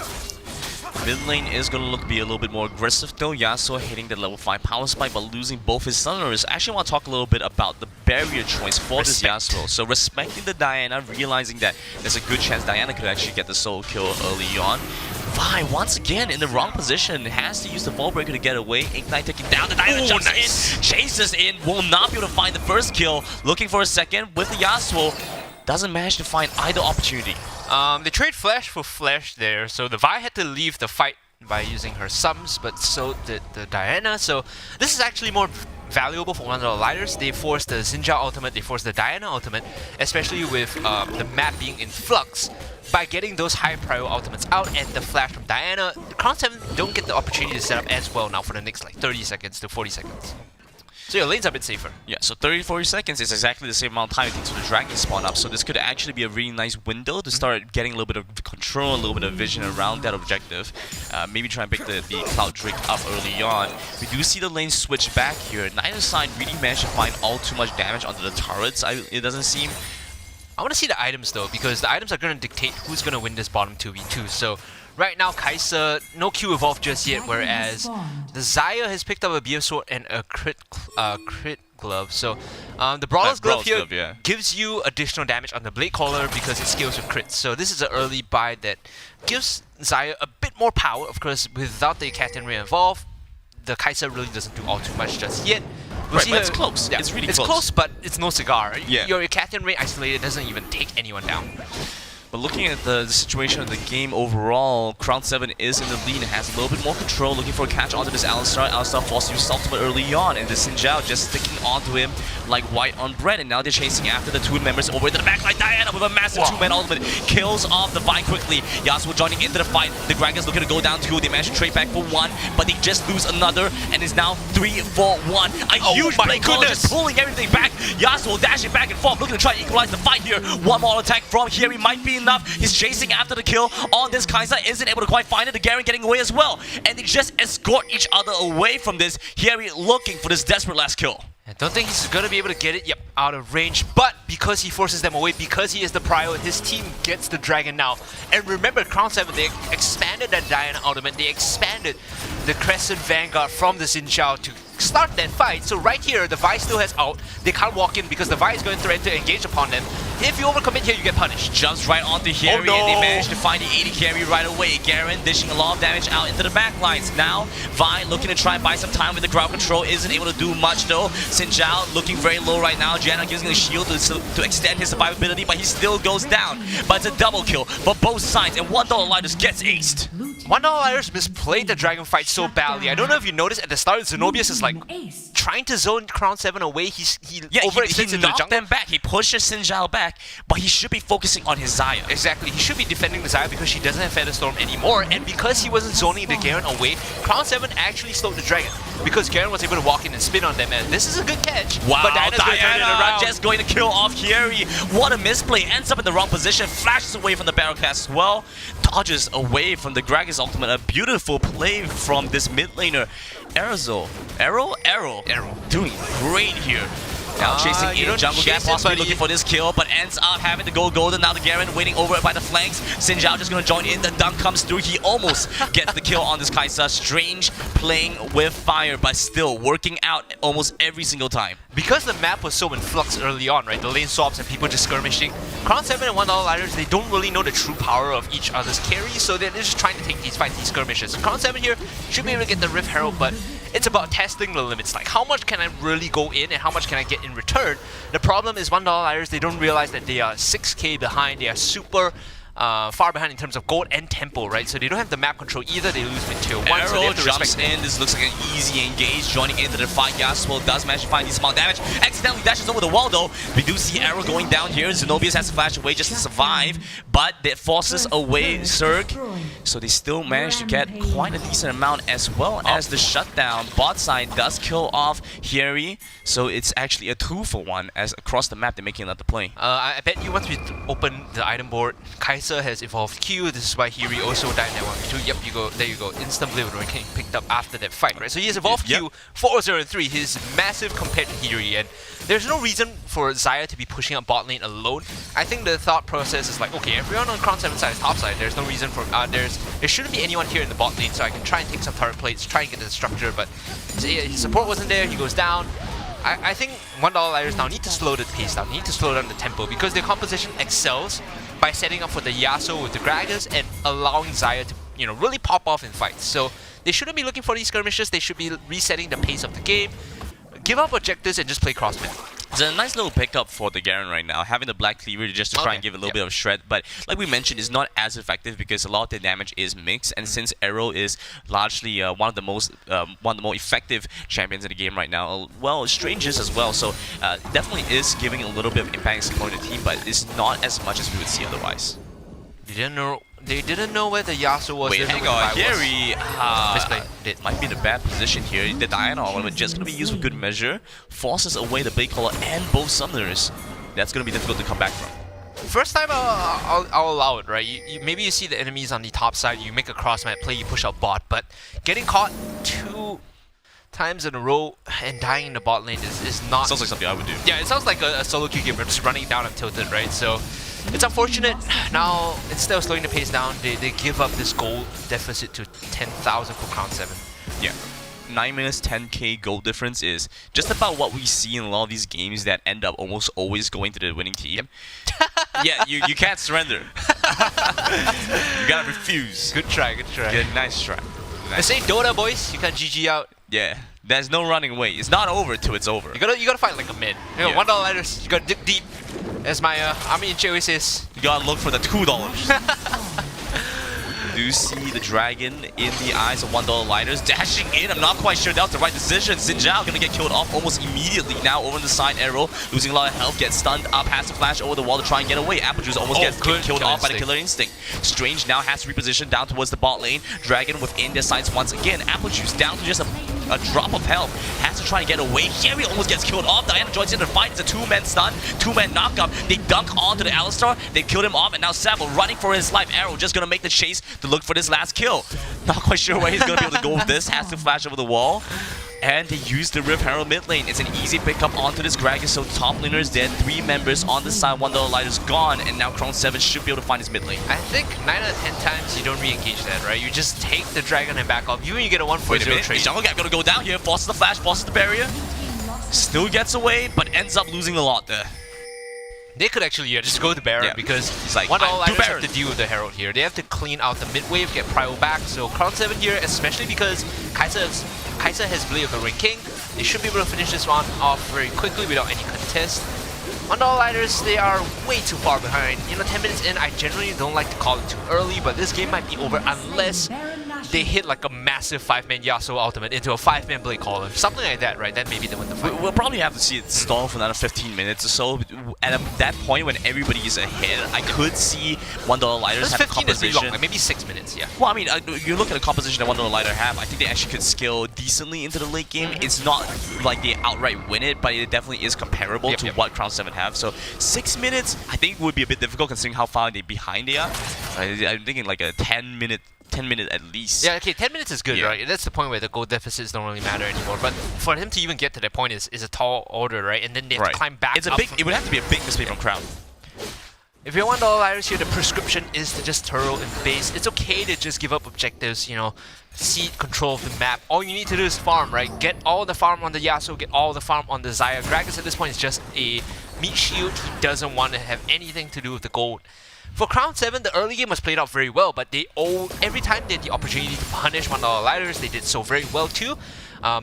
E: Mid lane is going to look to be a little bit more aggressive though. Yasuo hitting the level 5 power spike but losing both his Summoners. I actually want to talk a little bit about the barrier choice for this Yasuo. So respecting the Diana, realizing that there's a good chance Diana could actually get the solo kill early on. Vi, once again, in the wrong position, has to use the Vault Breaker to get away. Ignite taking down, the Diana jumps in, chases in, will not be able to find the first kill. Looking for a second with the Yasuo. Doesn't manage to find either opportunity.
D: They trade Flash for Flash there, so the Vi had to leave the fight by using her sums, but so did the Diana. So this is actually more valuable for one of the lighters. They forced the Xin Zhao ultimate, they forced the Diana ultimate, especially with the map being in flux. By getting those high prio ultimates out and the flash from Diana, the Crown 7 don't get the opportunity to set up as well now for the next like 30 seconds to 40 seconds. So your lane's a bit safer.
E: Yeah, so 30-40 seconds is exactly the same amount of time it takes for the dragon spawn up. So this could actually be a really nice window to start getting a little bit of control, a little bit of vision around that objective. Maybe try and pick the Cloud Drake up early on. We do see the lane switch back here. Neither side really managed to find all too much damage onto the turrets, it doesn't seem.
D: I want to see the items though, because the items are going to dictate who's going to win this bottom 2v2. So right now, Kai'Sa, no Q evolved just yet, whereas the Xayah has picked up a BF Sword and a crit glove. So the Brawler's Glove here gives you additional damage on the Blade Caller because it scales with crits. So this is an early buy that gives Xayah a bit more power. Of course, without the Captain Ray involved, the Kai'Sa really doesn't do all too much just yet.
E: Right, but it's close. Yeah, it's really close.
D: It's close, but it's no cigar.
E: Yeah.
D: Your Captain Ray isolated doesn't even take anyone down.
E: But looking at the situation of the game overall, Crown 7 is in the lead and has a little bit more control, looking for a catch onto this Alistar. Alistar forced to use ultimate early on, and the Xin Zhao just sticking onto him like white on bread. And now they're chasing after the two members over to the backline. Diana with a massive two-man ultimate kills off the Vi quickly. Yasuo joining into the fight. The Dragons looking to go down 2. They managed to trade back for 1, but they just lose another, and it's now 3-4-1. A huge play call, just pulling everything back. Yasuo dashing back and forth, looking to try to equalize the fight here. One more attack from here, he might be enough. He's chasing after the kill on this Kai'Sa, isn't able to quite find it. The Garen getting away as well, and they just escort each other away from this. Here looking for this desperate last kill.
D: I don't think he's going to be able to get it, out of range, but because he forces them away, because he is the prio, his team gets the dragon now. And remember, Crown 7, they expanded that Diana ultimate, they expanded the Crescent Vanguard from the Xin Zhao to start that fight. So right here, the Vi still has out. They can't walk in because the Vi is going to threaten to engage upon them. If you overcommit here, you get punished.
E: Jumps right onto Harry, and they manage to find the 80 carry right away. Garen dishing a lot of damage out into the back lines. Now, Vi looking to try and buy some time with the crowd control. Isn't able to do much though. Xin Zhao looking very low right now. Janna using the shield to extend his survivability, but he still goes down. But it's a double kill for both sides, and $1 Lighters gets aced.
D: $1 Lighters misplayed the dragon fight so badly. I don't know if you noticed at the start, Xenobius is like trying to zone Crown 7 away. He overextends into the jungle.
E: Them back. He pushes Xin Zhao back, but he should be focusing on his Xayah.
D: Exactly. He should be defending the Xayah because she doesn't have Featherstorm anymore, and because he wasn't zoning the Garen away, Crown 7 actually slowed the dragon because Garen was able to walk in and spin on them, and this is a good catch.
E: Wow,
D: but Diana's going to turn it around.
E: Just going to kill off Hyeri. What a misplay. Ends up in the wrong position. Flashes away from the barrel cast as well. Dodges away from the Gragas ultimate. A beautiful play from this mid laner. Arrow doing great here. Now chasing in, jungle gap, possibly looking for this kill, but ends up having to go golden. Now the Garen waiting over by the flanks. Xin Zhao just gonna join in, the dunk comes through. He almost gets the kill on this Kai'Sa. Strange playing with fire, but still working out almost every single time.
D: Because the map was so in flux early on, right? The lane swaps and people just skirmishing. Crown 7 and $1 Lighters, they don't really know the true power of each other's carries, so they're just trying to take these fights, these skirmishes. Crown 7 here should be able to get the Rift Herald, but it's about testing the limits. Like, how much can I really go in and how much can I get in return? The problem is $1 Lighters, they don't realize that they are 6k behind. They are super far behind in terms of gold and tempo, right? So they don't have the map control either. They lose mid tier 1,
E: Arrow
D: so they have to
E: jumps
D: respect
E: in. This looks like an easy engage. Joining into the fight, Yasuo does manage to find decent amount of damage. Accidentally dashes over the wall though. We do see Arrow going down here. Xenobius has to flash away just to survive, but that forces away Zerg. So they still manage to get quite a decent amount, as well as the shutdown. Bot side does kill off Hyeri, so it's actually a 2-for-1 as across the map they're making another play.
D: I bet you once we open the item board, Kai'Sa has evolved Q. This is why Hyeri also died in that 1v2. Yep, you go. There you go. Instant Oblivion getting picked up after that fight, right? So he has evolved Q 4-0 and 3. He's massive compared to Hyeri, and there's no reason for Xayah to be pushing up bot lane alone. I think the thought process is like, okay, everyone on Crown 7 side is top side. There's no reason for there shouldn't be anyone here in the bot lane, so I can try and take some turret plates, try and get the structure. But so yeah, his support wasn't there. He goes down. I think $1 Lighters now need to slow the pace down, need to slow down the tempo, because their composition excels by setting up for the Yasuo with the Gragas and allowing Xayah to, really pop off in fights. So they shouldn't be looking for these skirmishes. They should be resetting the pace of the game, give up objectives, and just play cross-mid.
E: It's a nice little pickup for the Garen right now, having the Black Cleaver just to try and give a little bit of shred, but like we mentioned, it's not as effective because a lot of the damage is mixed, and since Arrow is largely one of the more effective champions in the game right now, well, Strangers as well, so definitely is giving a little bit of impact and supporting the team, but it's not as much as we would see otherwise.
D: They didn't know where the Yasuo was.
E: Wait, hang on. Hyeri might be in a bad position here. The Diana ultimate just going to be used for good measure. Forces away the Blade Caller and both Summoners. That's going to be difficult to come back from.
D: First time I'll allow it, right? Maybe you see the enemies on the top side, you make a cross-map play, you push out bot, but getting caught 2 times in a row and dying in the bot lane is not...
E: Sounds like something I would do.
D: Yeah, it sounds like a solo queue game where I'm just running down and tilted, right? So it's unfortunate. Now, instead of slowing the pace down, they give up this gold deficit to 10,000 for Crown 7.
E: Yeah. 9 minus 10k gold difference is just about what we see in a lot of these games that end up almost always going to the winning team. Yeah, you can't surrender. You gotta refuse.
D: Good try, good try.
E: Yeah, nice try.
D: Nice. They say Dota, boys. You can't GG out.
E: Yeah, there's no running away. It's not over till it's over.
D: You gotta fight like a mid. $1 Lighters, you gotta dig deep. As my army in always says.
E: You gotta look for the $2. do see the dragon in the eyes of $1 lighters. Dashing in, I'm not quite sure that was the right decision. Xin Zhao gonna get killed off almost immediately. Now over the side arrow, losing a lot of health, gets stunned up, has to flash over the wall to try and get away. Apple Juice almost gets killed off by the Killer Instinct. Strange now has to reposition down towards the bot lane. Dragon within their sights once again. Apple Juice down to just a drop of health. Has to try and get away. Harry almost gets killed off. Diana joins in the fight. It's a two-man stun, two-man knockup. They dunk onto the Alistar. They killed him off, and now Sabo running for his life. Arrow just gonna make the chase to look for this last kill. Not quite sure where he's gonna be able to go with this. Has to flash over the wall. And they use the Rift Herald mid lane. It's an easy pickup onto this Gragas, so top laner's dead. 3 members on the side, $1 lighter's gone, and now Crown 7 should be able to find his mid lane.
D: I think 9 out of 10 times you don't re-engage that, right? You just take the dragon and back off. You get a 1-4-0 trade.
E: The jungle gap gonna go down here, forces the flash, forces the barrier. Still gets away, but ends up losing a lot there.
D: They could actually just go to Baron because
E: he's like,
D: $1 lighters have to deal with the Herald here. They have to clean out the mid wave, get Prio back. So Crown 7 here, especially because Kai'Sa has Blade of the Ring King. They should be able to finish this one off very quickly without any contest. $1 lighters, they are way too far behind. 10 minutes in, I generally don't like to call it too early, but this game might be over unless they hit like a massive 5-man Yasuo ultimate into a 5-man Blade column. Something like that, right? Then maybe they win the fight.
E: We'll probably have to see it stall for another 15 minutes or so. At that point when everybody is ahead, I could see $1 lighters have a composition.
D: Long, like maybe 6 minutes, yeah.
E: Well, I mean, you look at the composition that $1 lighter have, I think they actually could scale decently into the late game. It's not like they outright win it, but it definitely is comparable to what Crown 7 have. So 6 minutes, I think would be a bit difficult considering how far behind they are. I'm thinking like a 10 minute at least.
D: Yeah, okay, 10 minutes is good, right? That's the point where the goal deficits don't really matter anymore. But for him to even get to that point is a tall order, right? And then they have to climb back.
E: It would have to be a big mistake from Crown.
D: If you're $1 lighters here, the prescription is to just turtle and base. It's okay to just give up objectives, cede control of the map. All you need to do is farm, right? Get all the farm on the Yasuo, get all the farm on the Xayah. Gragas at this point is just a meat shield. He doesn't want to have anything to do with the gold. For Crown 7, the early game was played out very well, but every time they had the opportunity to punish $1 lighters, they did so very well too.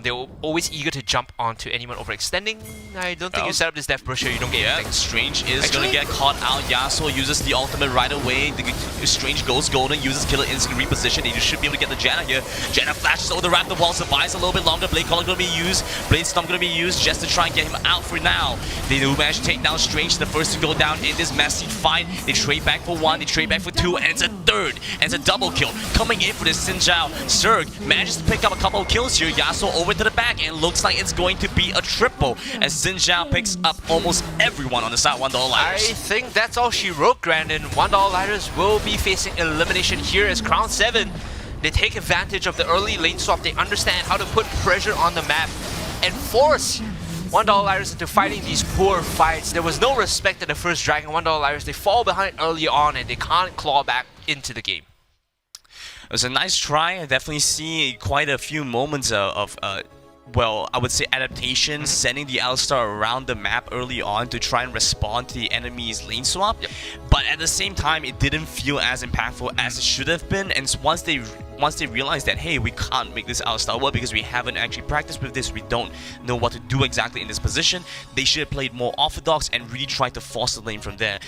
D: They were always eager to jump onto anyone overextending. I don't think you set up this Death Bush here, you don't get anything.
E: Strange is going to get caught out. Yasuo uses the ultimate right away. Strange goes golden, uses Killer Instinct reposition. They should be able to get the Janna here. Janna flashes over the raptor wall, survives a little bit longer. Blade Caller going to be used. Blade Stomp going to be used just to try and get him out for now. They do manage to take down Strange, the first to go down in this messy fight. They trade back for 1, they trade back for 2, and it's a third. And it's a double kill. Coming in for this Xin Zhao. Zerg manages to pick up a couple of kills here. Yasuo over to the back, and looks like it's going to be a triple as Xin Zhao picks up almost everyone on the side $1 lighters.
D: I think that's all she wrote, Grandin. $1 lighters will be facing elimination here as Crown 7. They take advantage of the early lane swap. They understand how to put pressure on the map and force $1 lighters into fighting these poor fights. There was no respect at the first dragon. $1 lighters, they fall behind early on and they can't claw back into the game.
E: It was a nice try. I definitely see quite a few moments of well, I would say adaptation, sending the Alistar around the map early on to try and respond to the enemy's lane swap. But at the same time, it didn't feel as impactful as it should have been. And once they realized that, hey, we can't make this Alistar work because we haven't actually practiced with this, we don't know what to do exactly in this position, they should have played more orthodox and really tried to force the lane from there.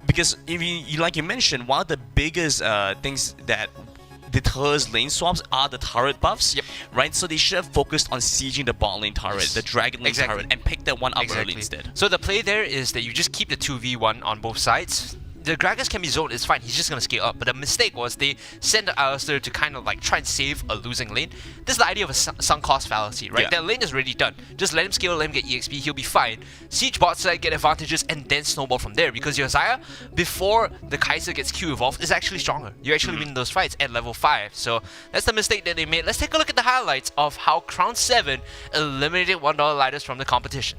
E: Because if like you mentioned, one of the biggest things that deters lane swaps are the turret buffs, right? So they should have focused on sieging the bot lane turret, the dragon lane turret, and pick that one up early instead.
D: So the play there is that you just keep the 2v1 on both sides. The Gragas can be zoned, it's fine, he's just gonna scale up. But the mistake was they sent the Alistar to kind of like try and save a losing lane. This is the idea of a sunk cost fallacy, right? That lane is already done. Just let him scale, let him get EXP, he'll be fine. Siege bot side, get advantages, and then snowball from there. Because your Xayah, before the Kai'Sa gets Q evolved, is actually stronger. You actually win those fights at level 5. So that's the mistake that they made. Let's take a look at the highlights of how Crown 7 eliminated $1 lighters from the competition.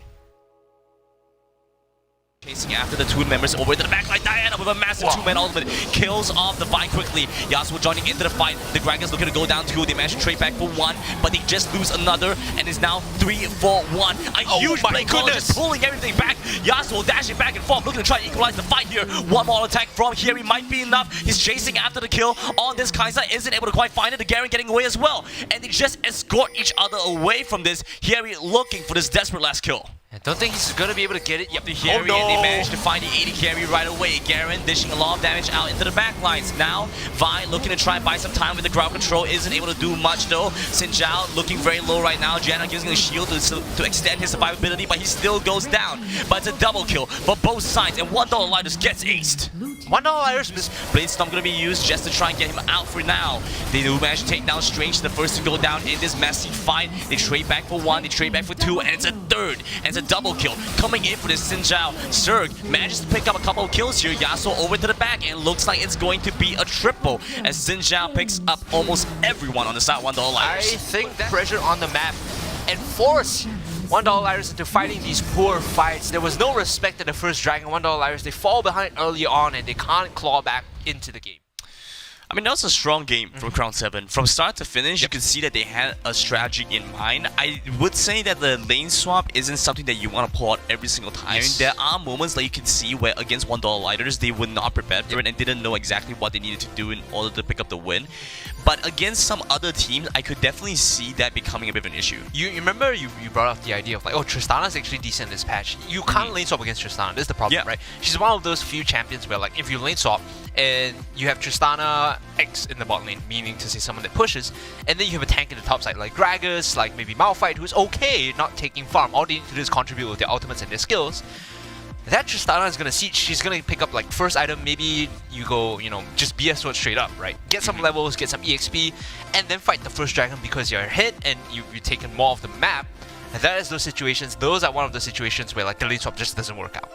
E: Chasing after the two members over to the backline. Diana with a massive two-man ultimate kills off the fight quickly. Yasuo joining into the fight. The Gragas looking to go down 2. They managed to trade back for 1, but they just lose another, and it's now 3-4-1. A huge Blade Caller just pulling everything back. Yasuo dashing back and forth, looking to try and equalize the fight here. One more attack from here, he might be enough. He's chasing after the kill on this Kai'Sa, isn't able to quite find it. The Garen getting away as well, and they just escort each other away from this. Here looking for this desperate last kill.
D: I don't think he's gonna be able to get it. Yep,
E: The carry,
D: no.
E: and they managed to find the 80 carry right away. Garen dishing a lot of damage out into the back lines. Now, Vi looking to try and buy some time with the ground control. Isn't able to do much though. Xin Zhao looking very low right now. Janna using the shield to extend his survivability, but he still goes down. But it's a double kill for both sides, and $1 Lighters gets aced.
D: $1 Lighters.
E: Blade Storm gonna be used just to try and get him out for now. They do manage to take down Strange, the first to go down in this messy fight. They trade back for 1, they trade back for 2, and it's a third, and it's a double kill. Coming in for this Xin Zhao. Zerg manages to pick up a couple of kills here. Yasuo over to the back, and looks like it's going to be a triple as Xin Zhao picks up almost everyone on the side $1
D: I
E: Lighters.
D: think that pressure on the map and force $1 Lighters into fighting these poor fights. There was no respect in the first Dragon. $1 Lighters, they fall behind early on and they can't claw back into the game.
E: I mean, that was a strong game from Crown 7. From start to finish, you could see that they had a strategy in mind. I would say that the lane swap isn't something that you want to pull out every single time.
D: Yes.
E: There are moments that you can see where against $1 Lighters, they were not prepared for it and didn't know exactly what they needed to do in order to pick up the win. But against some other teams, I could definitely see that becoming a bit of an issue.
D: You remember you brought up the idea of like, oh, Tristana's actually decent this patch. You can't lane swap against Tristana. This is the problem, right? She's one of those few champions where like if you lane swap and you have Tristana X in the bot lane, meaning to say someone that pushes, and then you have a tank in the top side like Gragas, like maybe Malphite, who's okay not taking farm. All they need to do is contribute with their ultimates and their skills. That Tristana is gonna siege. She's gonna pick up like first item. Maybe you go, you know, just BS sword straight up, right? Get some levels, get some EXP, and then fight the first dragon because you're hit and you've taken more of the map. And that is those situations. Those are one of the situations where like the lane swap just doesn't work out.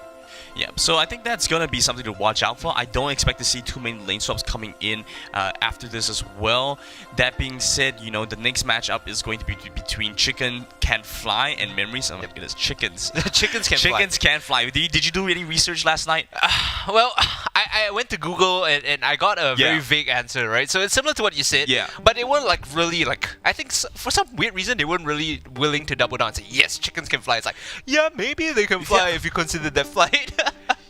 E: Yeah, so I think that's going to be something to watch out for. I don't expect to see too many lane swaps coming in after this as well. That being said, you know, the next matchup is going to be between Chicken Can Fly and Memories. Oh my goodness, chickens.
D: Chickens can fly.
E: Chickens can fly. Did you do any research last night?
D: Well, I went to Google and I got a very vague answer, right? So it's similar to what you said.
E: Yeah.
D: But they weren't like really like, I think for some weird reason they weren't really willing to double down and say, yes, chickens can fly. It's like, yeah, maybe they can fly if you consider that flight.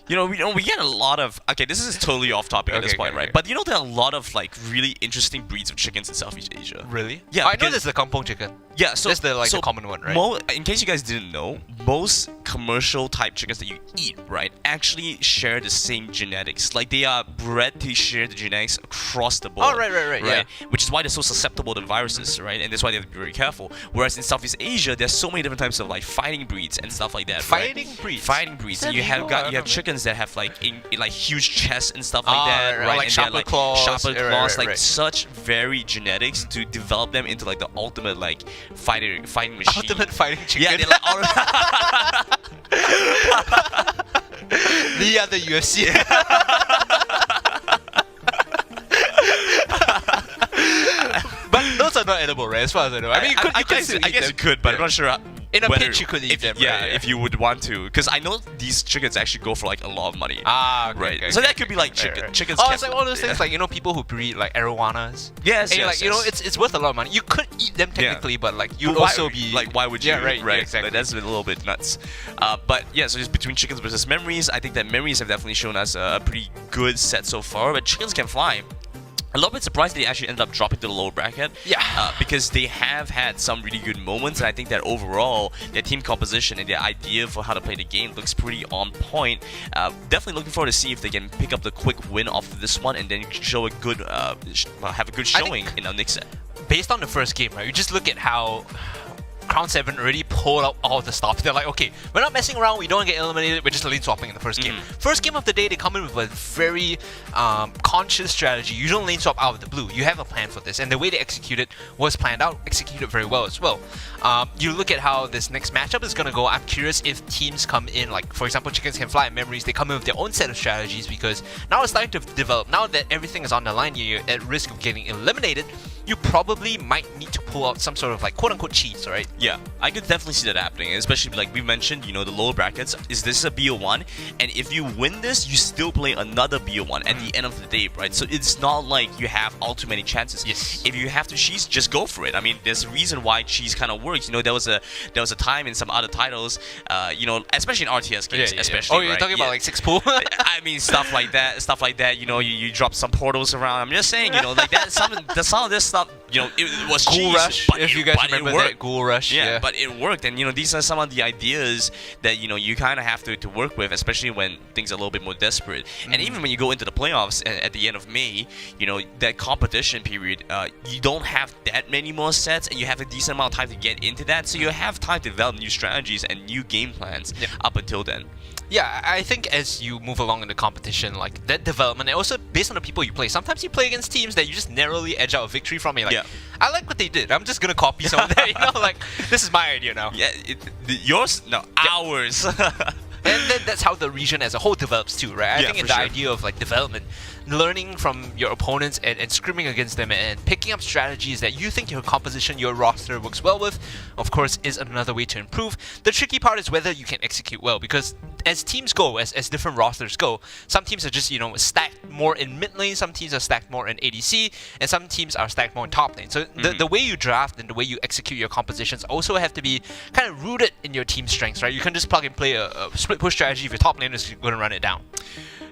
E: You know, we get a lot of... Okay, this is totally off topic at this point, right? But you know there are a lot of, like, really interesting breeds of chickens in Southeast Asia.
D: Really?
E: Yeah,
D: I know there's the kampong chicken.
E: Yeah, so...
D: That's the common one, right?
E: In case you guys didn't know, most commercial type chickens that you eat, right, actually share the same genetics. Like, they are bred to share the genetics across the board.
D: Oh, right, yeah.
E: Which is why they're so susceptible to viruses, right? And that's why they have to be very careful. Whereas in Southeast Asia, there's so many different types of, like, fighting breeds and stuff like that,
D: Fighting breeds?
E: Fighting breeds. And you have chickens that have like like huge chests and stuff like that,
D: right?
E: right?
D: Like
E: and
D: sharper claws,
E: sharper claws, like
D: right.
E: such varied genetics to develop them into like the ultimate like fighting machine.
D: Ultimate fighting chicken.
E: Yeah, they're like
D: the other UFC. But those are not edible, right? As far as I know. I mean,
E: I guess you could, but I'm not sure.
D: In a pinch, you could eat them.
E: Yeah,
D: right?
E: if you would want to, because I know these chickens actually go for like a lot of money.
D: Okay,
E: right.
D: Okay,
E: so that could be like chickens.
D: Oh, it's like all those things, like, you know, people who breed like arowanas.
E: Yes,
D: and like, you know, it's worth a lot of money. You could eat them technically, but like you'd also be
E: like, why would you?
D: Yeah, right.
E: Right.
D: Yeah, exactly.
E: Like, that's a little bit nuts. But yeah, so just between chickens versus memories, I think that memories have definitely shown us a pretty good set so far. But chickens can fly. A little bit surprised they actually ended up dropping to the lower bracket.
D: Yeah.
E: Because they have had some really good moments, and I think that overall, their team composition and their idea for how to play the game looks pretty on point. Definitely looking forward to see if they can pick up the quick win off of this one and then show a good, have a good showing in our next set.
D: Based on the first game, right? You just look at how Crown 7 already pulled out all the stops. They're like, okay, we're not messing around, we don't get eliminated, we're just lane swapping in the first game. First game of the day, they come in with a very conscious strategy. You don't lane swap out of the blue. You have a plan for this, and the way they execute it was planned out, executed very well as well. You look at how this next matchup is going to go. I'm curious if teams come in, like, for example, Chickens Can Fly and Memories, they come in with their own set of strategies, because now it's starting to develop. Now that everything is on the line, you're at risk of getting eliminated, you probably might need to pull out some sort of like quote-unquote cheats, right?
E: Yeah, I could definitely see that happening, especially like we mentioned, you know, the lower brackets. This is a BO1, and if you win this, you still play another BO1 at the end of the day, right? So it's not like you have all too many chances.
D: Yes.
E: If you have to cheese, just go for it. I mean, there's a reason why cheese kind of works. You know, there was a time in some other titles, you know, especially in RTS games, especially.
D: Oh, you're
E: right?
D: talking about like 6 pool?
E: I mean, stuff like that. You know, you drop some portals around. I'm just saying, you know, like that. Some of this stuff you know, it was
D: Ghoul
E: cheese,
D: Rush,
E: but
D: if
E: it,
D: you guys
E: but it
D: remember
E: worked.
D: that Ghoul Rush.
E: Yeah, but it worked, and you know, these are some of the ideas that you know you kind of have to work with, especially when things are a little bit more desperate. And even when you go into the playoffs at the end of May, you know, that competition period, you don't have that many more sets, and you have a decent amount of time to get into that, so you have time to develop new strategies and new game plans up until then.
D: Yeah, I think as you move along in the competition, like that development, and also based on the people you play, sometimes you play against teams that you just narrowly edge out a victory from. You're like, I like what they did. I'm just gonna copy some of that. You know, like this is my idea now.
E: Yeah, yours? No, ours.
D: And then that's how the region as a whole develops too, right? I think
E: for
D: the
E: sure.
D: idea of like development, learning from your opponents and scrimming against them and picking up strategies that you think your composition, your roster works well with, of course, is another way to improve. The tricky part is whether you can execute well, because as teams go, as different rosters go, some teams are just, you know, stacked more in mid lane, some teams are stacked more in ADC, and some teams are stacked more in top lane. So the way you draft and the way you execute your compositions also have to be kind of rooted in your team strengths, right? You can just plug and play a split push strategy if your top laner is going to run it down.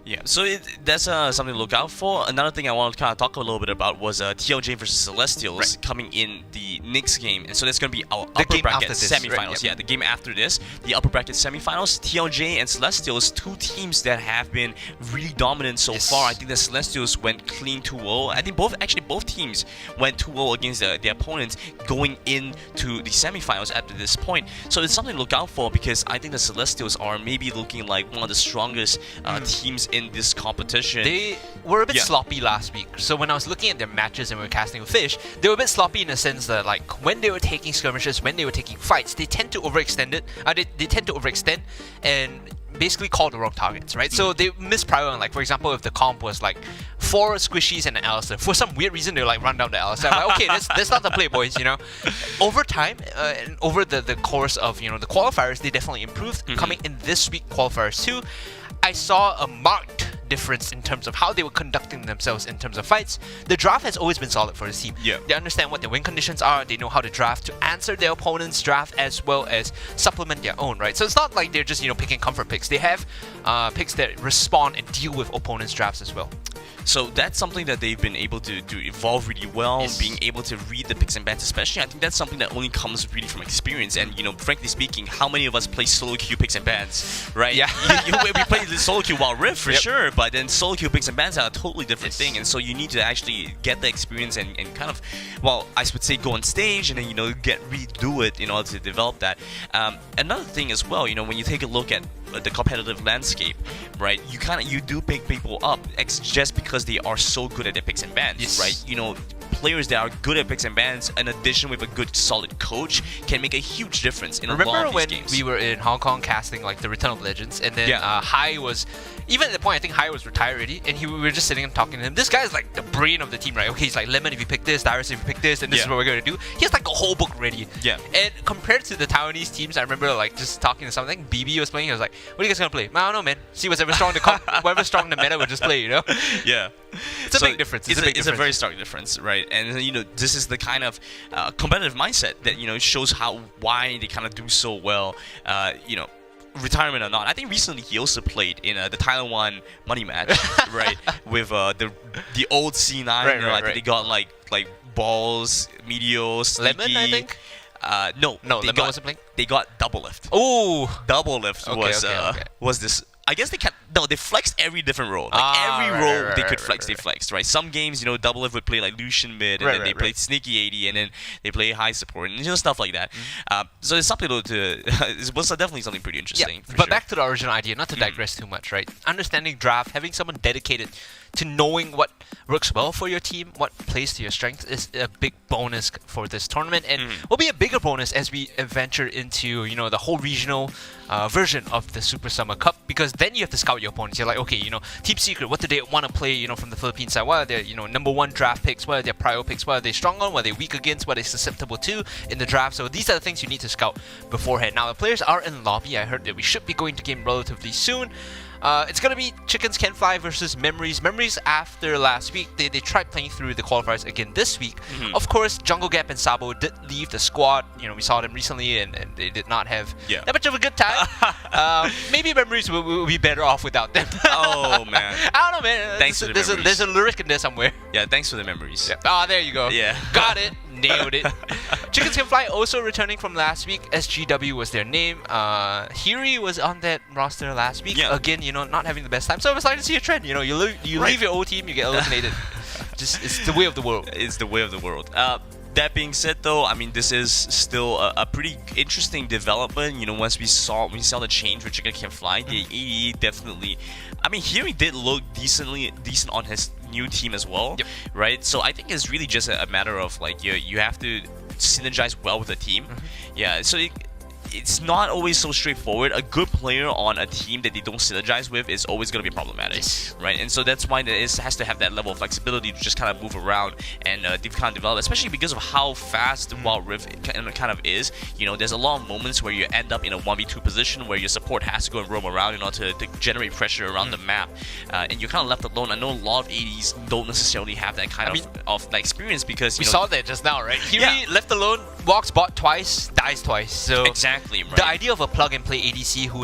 E: Yeah, so that's something to look out for. Another thing I want to kind of talk a little bit about was TLJ versus Celestials coming in the next game. And so that's going to be our upper bracket semifinals. Yeah, the game after this, the upper bracket semifinals. TLJ and Celestials, two teams that have been really dominant so far. I think the Celestials went clean 2-0. I think both teams went 2-0 against their opponents going into the semifinals at this point. So it's something to look out for, because I think the Celestials are maybe looking like one of the strongest teams in this competition.
D: They were a bit sloppy last week. So when I was looking at their matches and we were casting with Fish, they were a bit sloppy in the sense that like when they were taking skirmishes, when they were taking fights, they tend to overextend it. They tend to overextend and basically call the wrong targets, right? So they miss prior on, like, for example, if the comp was like 4 squishies and an Alistair, for some weird reason they'll like run down the Alistair. I'm like, okay, that's not the play, boys, you know. Over time, and over the course of, you know, the qualifiers, they definitely improved. Coming in this week qualifiers too, I saw a marked difference in terms of how they were conducting themselves in terms of fights. The draft has always been solid for the team. They understand what their win conditions are, they know how to draft to answer their opponent's draft as well as supplement their own, right? So it's not like they're just, you know, picking comfort picks. They have picks that respond and deal with opponents' drafts as well.
E: So that's something that they've been able to evolve really well, being able to read the picks and bans especially. I think that's something that only comes really from experience. And, you know, frankly speaking, how many of us play solo queue picks and bans, right? Yeah. We play the solo queue Wild Rift for sure, but then solo queue picks and bans are a totally different thing. And so you need to actually get the experience and kind of, well, I would say go on stage and then, you know, redo it in order to develop that. Another thing as well, you know, when you take a look at the competitive landscape, right? You do pick people up just because they are so good at their picks and bans, right? You know, players that are good at picks and bans, in addition with a good solid coach, can make a huge difference in a lot of these games.
D: Remember when we were in Hong Kong casting like the Return of Legends, and then Hai was, even at the point I think Hai was retired already, and we were just sitting and talking to him. This guy is like the brain of the team, right? Okay, he's like, Lemon if you pick this, Dyrus if you pick this, and this is what we're gonna do. He has like a whole book ready. And compared to the Taiwanese teams, I remember like just talking to something. BB was playing. I was like, "What are you guys gonna play?" I don't know, man. See whatever's strong. Whatever's strong in the meta, we'll just play. You know? It's a big difference.
E: It's a very stark difference, right? And you know, this is the kind of competitive mindset that, you know, shows why they kind of do so well. You know, retirement or not. I think recently he also played in the Taiwan money match, right? With the old C9. I think they got like balls, meteors, sneaky.
D: Lemon, I think.
E: No,
D: Lemon wasn't playing.
E: They got double lift.
D: Oh,
E: double lift was this. I guess they flexed every different role. Like every role they could flex, they flexed, right? Some games, you know, double lift would play like Lucian mid, and then they played sneaky AD, and then they play high support, and you know, stuff like that. So it's something it was definitely something pretty interesting.
D: But back to the original idea, not to digress too much, right? Understanding draft, having someone dedicated to knowing what works well for your team, what plays to your strengths, is a big bonus for this tournament, and will be a bigger bonus as we venture into, you know, the whole regional version of the Super Summer Cup, because then you have to scout your opponents. You're like, okay, you know, Team Secret, what do they want to play, you know, from the Philippine side? What are their, you know, #1 draft picks? What are their prio picks? What are they strong on? What are they weak against? What are they susceptible to in the draft? So these are the things you need to scout beforehand. Now, the players are in lobby. I heard that we should be going to game relatively soon. It's going to be Chickens Can Fly versus Memories. Memories, after last week, they tried playing through the qualifiers again this week. Of course, Jungle Gap and Sabo did leave the squad. You know, we saw them recently, and they did not have that much of a good time. Maybe Memories will be better off without them.
E: Oh, man.
D: I don't know, man.
E: Thanks to the Memories.
D: There's a lyric in there somewhere.
E: Yeah, thanks for the memories.
D: Yeah. Ah, there you go.
E: Yeah.
D: Got it. Nailed it. Chickens Can Fly also returning from last week. SGW was their name. Hiri was on that roster last week.
E: Yeah.
D: Again, not having the best time. So I was starting to see a trend. You leave your old team, you get eliminated. Just it's the way of the world.
E: It's the way of the world. That being said, though, I mean, this is still a pretty interesting development. Once we saw the change with Chicken Can Fly, the AE definitely. I mean, here he did look decent on his new team as well, right? So I think it's really just a matter of like you have to synergize well with the team. Yeah, so it's not always so straightforward. A good player on a team that they don't synergize with is always going to be problematic, right? And so that's why it has to have that level of flexibility to just kind of move around and kind of develop, especially because of how fast the Wild Rift kind of is. There's a lot of moments where you end up in a 1v2 position where your support has to go and roam around in order to generate pressure around the map, and you're kind of left alone. I know a lot of ADs don't necessarily have that kind of like experience because
D: we saw that just now, right? Hiri left alone, walks bot twice, dies twice. So
E: exactly. Right.
D: The idea of a plug-and-play ADC who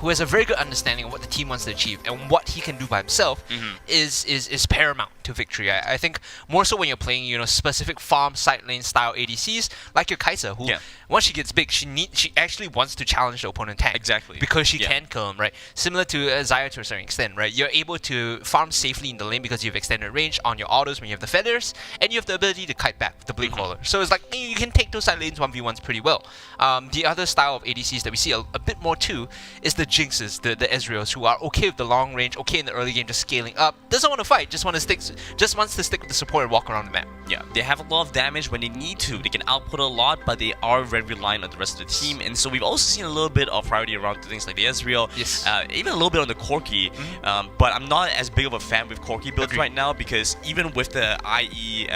D: has a very good understanding of what the team wants to achieve and what he can do by himself is paramount to victory. I think more so when you're playing specific farm side lane style ADCs like your Kai'Sa, who once she gets big, she actually wants to challenge the opponent tank.
E: Exactly.
D: Because she can kill him, right? Similar to Xayah to a certain extent, right? You're able to farm safely in the lane because you have extended range on your autos when you have the feathers, and you have the ability to kite back with the blade caller. So it's like you can take those side lanes 1v1s pretty well. The other style of ADCs that we see a bit more too is the Jinxes, the Ezreals, who are okay with the long range, okay in the early game, just scaling up, doesn't want to fight, just wants to stick with the support and walk around the map.
E: Yeah, they have a lot of damage when they need to. They can output a lot, but they are very reliant on the rest of the team. And so we've also seen a little bit of priority around things like the Ezreal, even a little bit on the Corki. But I'm not as big of a fan with Corki builds right now because even with the IE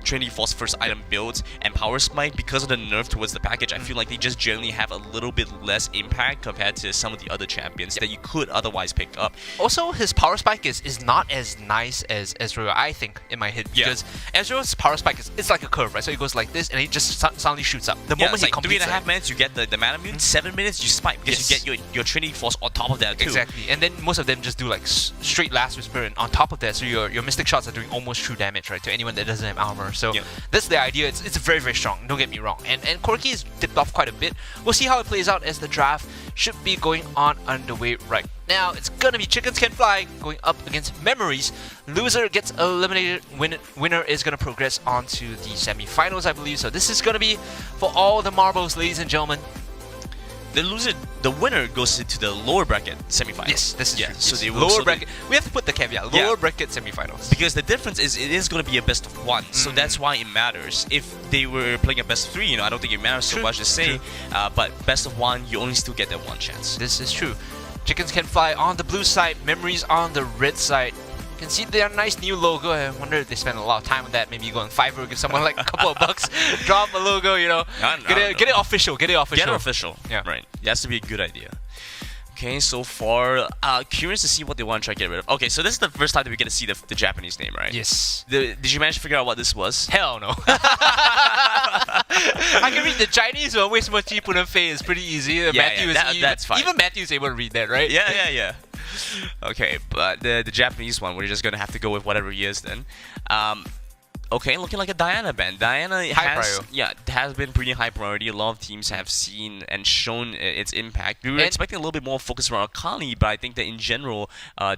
E: Trinity Force first item builds and Power Smite, because of the nerf towards the package, I feel like they just generally have a little bit less impact compared to some of the other champions that you could otherwise pick up.
D: Also, his Power Spike is not as nice as Ezreal, I think, in my head, because Ezreal's Power Spike it's like a curve, right? So it goes like this and it just suddenly shoots up. The moment he
E: like
D: completes
E: 3.5 minutes, you get the mana mute. 7 minutes, you spike because you get your Trinity Force on top of that too.
D: Exactly, and then most of them just do like straight Last Whisper, and on top of that, so your Mystic Shots are doing almost true damage, right, to anyone that doesn't have armor. So that's the idea. It's very, very strong, don't get me wrong. And Corki is dipped off quite a bit. We'll see how it plays out as the draft should be going on underway right now. It's gonna be Chickens Can Fly going up against Memories. Loser gets eliminated. Winner is gonna progress on to the semi-finals, I believe. So this is gonna be for all the marbles, ladies and gentlemen.
E: The winner goes into the lower bracket semifinals.
D: Yes, this is true.
E: So
D: yes.
E: they will
D: lower bracket. We have to put the caveat. Lower bracket semifinals.
E: Because the difference is it is going to be a best of one, so that's why it matters. If they were playing a best of three, I don't think it matters so much to say. But best of one, you only still get that one chance.
D: This is true. Chickens Can Fly on the blue side, Memories on the red side. You can see their nice new logo. I wonder if they spend a lot of time on that. Maybe you go on Fiverr, give someone like a couple of bucks, drop a logo, Get it official. Get it official.
E: Yeah. Right. It has to be a good idea. Okay, so far, curious to see what they want to try to get rid of. Okay, so this is the first time that we get to see the Japanese name, right?
D: Yes.
E: Did you manage to figure out what this was?
D: Hell no. I can read the Chinese one. 为什么鸡不能飞 is pretty easy.
E: That's fine.
D: Even Matthew's able to read that, right?
E: Yeah. Okay, but the Japanese one, we're just gonna have to go with whatever he is then. Okay, looking like a Diana ban. Diana has been pretty high priority. A lot of teams have seen and shown its impact. We were expecting a little bit more focus around Akali, but I think that in general,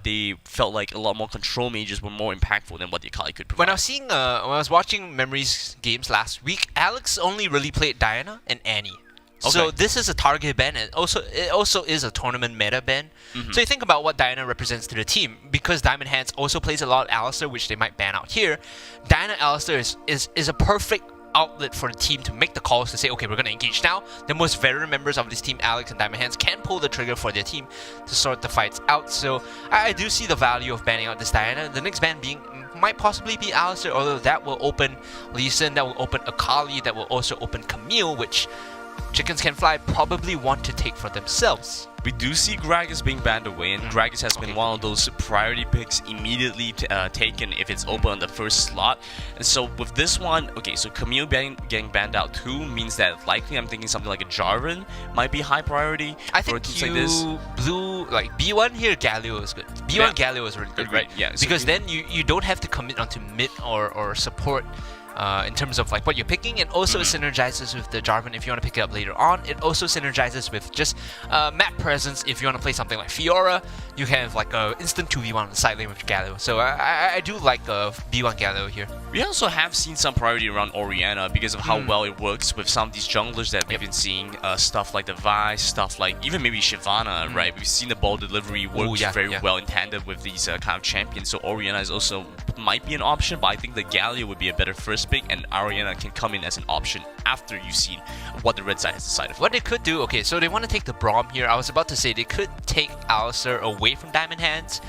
E: they felt like a lot more control mages were more impactful than what the Akali could provide.
D: When I was watching Memories games last week, Alex only really played Diana and Annie. So this is a target ban, and it also is a tournament meta ban. So you think about what Diana represents to the team. Because Diamond Hands also plays a lot of Alistar, which they might ban out here, Diana Alistar is a perfect outlet for the team to make the calls to say, okay, we're going to engage now. The most veteran members of this team, Alex and Diamond Hands, can pull the trigger for their team to sort the fights out. So I do see the value of banning out this Diana. The next ban might possibly be Alistar, although that will open Lee Sin, that will open Akali, that will also open Camille, which Chickens Can Fly probably want to take for themselves.
E: We do see Gragas being banned away, and Gragas has been one of those priority picks immediately taken if it's open on the first slot. And so with this one, okay, so Camille getting banned out too means that likely I'm thinking something like a Jarvan might be high priority.
D: I think
E: like this.
D: blue, like B1 here, Galio is good. B1 Galio is really good, right?
E: Yeah. So
D: because then you don't have to commit onto mid or support. In terms of like what you're picking, and also it synergizes with the Jarvan if you want to pick it up later on. It also synergizes with just map presence. If you want to play something like Fiora, you have like a instant 2v1 on the side lane with Galio. So I do like B1 Galio here.
E: We also have seen some priority around Orianna because of how well it works with some of these junglers that we've been seeing. Stuff like the Vi, stuff like even maybe Shyvana, right? We've seen the ball delivery works very well in tandem with these kind of champions. So Orianna is also might be an option, but I think the Galio would be a better first pick, and Orianna can come in as an option after you've seen what the red side has decided for.
D: What they could do, okay, so they want to take the Braum here. I was about to say they could take Alistar away from Diamond Hands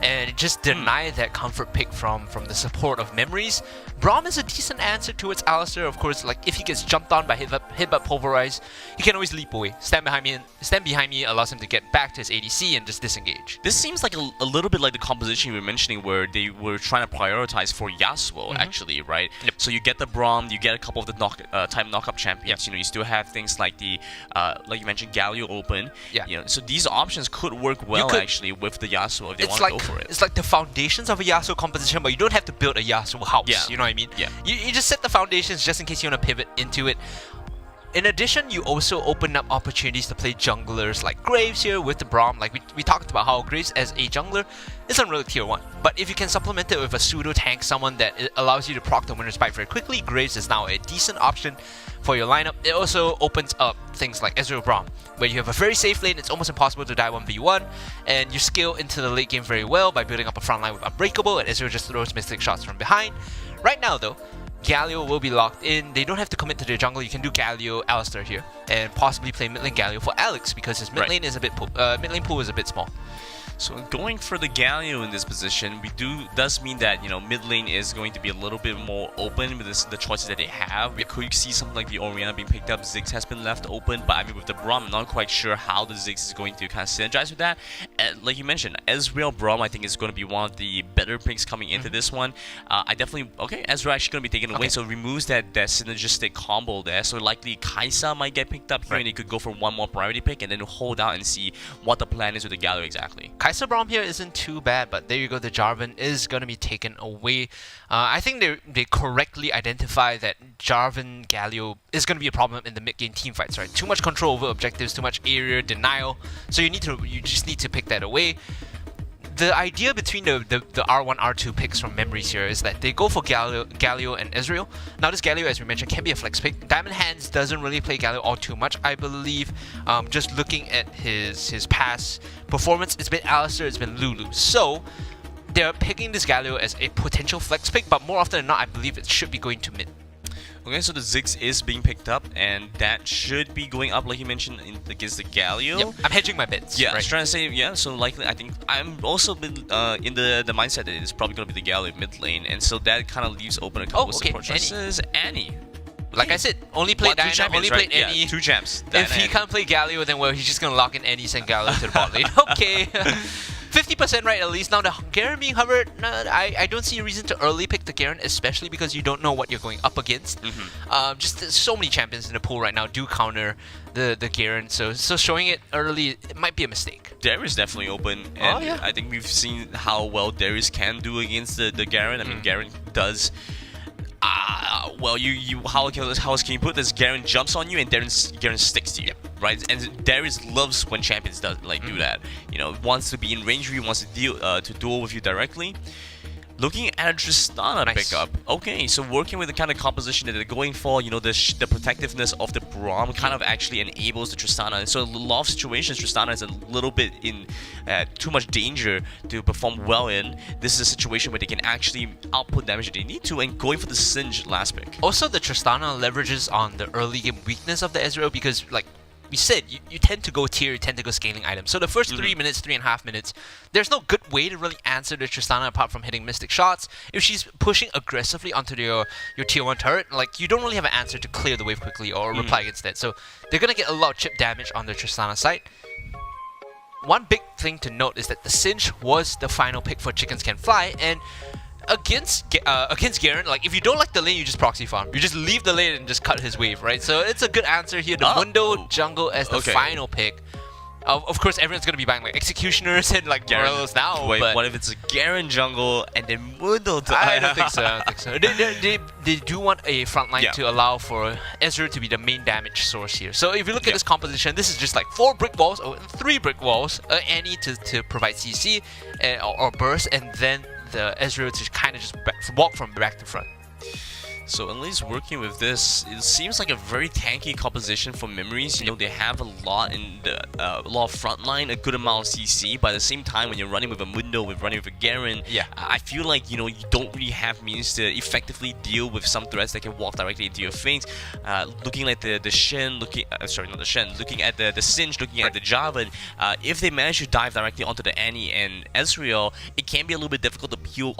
D: and just deny that comfort pick from the support of Memories. Braum is a decent answer towards Alistar. Of course, like if he gets jumped on by hit up Pulverize, he can always leap away. Stand behind me allows him to get back to his ADC and just disengage.
E: This seems like a little bit like the composition you were mentioning where they were trying to prioritize for Yasuo, actually, right?
D: Yep.
E: So you get the Braum, you get a couple of the time knockup champions. You know, you still have things like the like you mentioned, Galio open.
D: Yeah.
E: You know, so these options could work well actually with the Yasuo if they want to go for it.
D: It's like the foundations of a Yasuo composition, but you don't have to build a Yasuo house.
E: Yeah.
D: You know what I mean?
E: Yeah.
D: You just set the foundations just in case you want to pivot into it. In addition, you also open up opportunities to play junglers like Graves here with the Braum. Like we talked about how Graves as a jungler isn't really tier 1. But if you can supplement it with a pseudo tank, someone that allows you to proc the winner's bite very quickly, Graves is now a decent option for your lineup. It also opens up things like Ezreal Braum, where you have a very safe lane. It's almost impossible to die 1v1, and you scale into the late game very well by building up a front line with Unbreakable, and Ezreal just throws mystic shots from behind. Right now though, Galio will be locked in. They don't have to commit to their jungle. You can do Galio, Alistar here, and possibly play mid lane Galio for Alex because his mid lane is a bit mid lane pool is a bit small.
E: So going for the Galio in this position, does mean that, you know, mid lane is going to be a little bit more open with the choices that they have. We could see something like the Orianna being picked up. Ziggs has been left open, but I mean with the Braum, I'm not quite sure how the Ziggs is going to kind of synergize with that. And like you mentioned, Ezreal Braum I think is going to be one of the better picks coming into this one. I definitely Ezreal actually going to be taken away, so it removes that synergistic combo there. So likely Kai'Sa might get picked up here, and he could go for one more priority pick and then hold out and see what the plan is with the Galio exactly.
D: Kai'Sa Braum here isn't too bad, but there you go, the Jarvan is going to be taken away. I think they correctly identify that Jarvan Galio is going to be a problem in the mid-game teamfights, right? Too much control over objectives, too much area denial, so you just need to pick that away. The idea between the R1, R2 picks from Memories here is that they go for Galio and Ezreal. Now this Galio, as we mentioned, can be a flex pick. Diamond Hands doesn't really play Galio all too much, I believe. Just looking at his past performance, it's been Alistar, it's been Lulu. So they're picking this Galio as a potential flex pick, but more often than not, I believe it should be going to mid.
E: Okay, so the Ziggs is being picked up, and that should be going up, like you mentioned, against the Galio.
D: Yep, I'm hedging my bets.
E: Yeah,
D: right?
E: I was trying to say, yeah, so likely, I think I'm also been in the mindset that it's probably going to be the Galio mid lane, and so that kind of leaves open a couple of support choices. Annie.
D: Like I said, only play Diana, only play Annie.
E: Yeah, 2 champs.
D: If he can't play Galio, then well, he's just going to lock in Annie, send Galio to the bot lane. Okay. 50% right at least. Now the Garen being hovered, I don't see a reason to early pick the Garen, especially because you don't know what you're going up against. Just so many champions in the pool right now do counter the Garen, so showing it early, it might be a mistake.
E: Darius definitely open, and I think we've seen how well Darius can do against the Garen. I mean, Garen does... well, how can you put this? Garen jumps on you and Garen sticks to you, right? And Darius loves when champions do that. You know, wants to be in range of you, wants to duel with you directly. Looking at a Tristana pickup. Okay, so working with the kind of composition that they're going for, you know, the protectiveness of the Braum kind of actually enables the Tristana. And so in a lot of situations, Tristana is a little bit in too much danger to perform well in. This is a situation where they can actually output damage if they need to, and going for the Singe last pick.
D: Also, the Tristana leverages on the early game weakness of the Ezreal because, like, we said, you tend to go tier, you tend to go scaling items. So the first 3 minutes, 3.5 minutes, there's no good way to really answer the Tristana apart from hitting Mystic shots. If she's pushing aggressively onto your tier 1 turret, like, you don't really have an answer to clear the wave quickly or reply against that. So they're gonna get a lot of chip damage on the Tristana side. One big thing to note is that the Singe was the final pick for Chickens Can Fly, and against Garen, like, if you don't like the lane, you just proxy farm. You just leave the lane and just cut his wave, right? So it's a good answer here. The Mundo jungle as the final pick. Of course, everyone's gonna be buying like Executioners and like Morellos now.
E: Wait,
D: but
E: what if it's a Garen jungle and then Mundo?
D: I don't think so. I don't think so. They do want a front line to allow for Ezreal to be the main damage source here. So if you look at this composition, this is just like 4 brick walls or 3 brick walls, Annie to provide CC or burst, and then the Ezreal to kind of just walk from back to front.
E: So at least working with this, it seems like a very tanky composition for Memories. You know, they have a lot in the a lot of frontline, a good amount of CC. But at the same time, when you're running with a Mundo, running with a Garen, I feel like, you know, you don't really have means to effectively deal with some threats that can walk directly into your face. Looking like the Shen, looking looking at the Singe, looking at the Java. If they manage to dive directly onto the Annie and Ezreal, it can be a little bit difficult to peel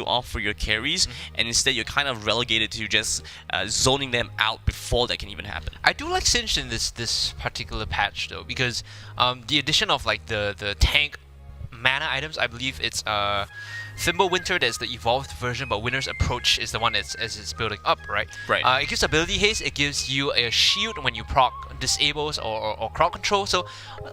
E: off for your carries, and instead you're kind of relegated to just zoning them out before that can even happen.
D: I do like Singe in this particular patch though, because the addition of like the tank mana items, I believe it's Thimble Winter, that's the evolved version, but Winter's Approach is the one that's as it's building up, right?
E: Right.
D: It gives ability haste, it gives you a shield when you proc disables or crowd control. So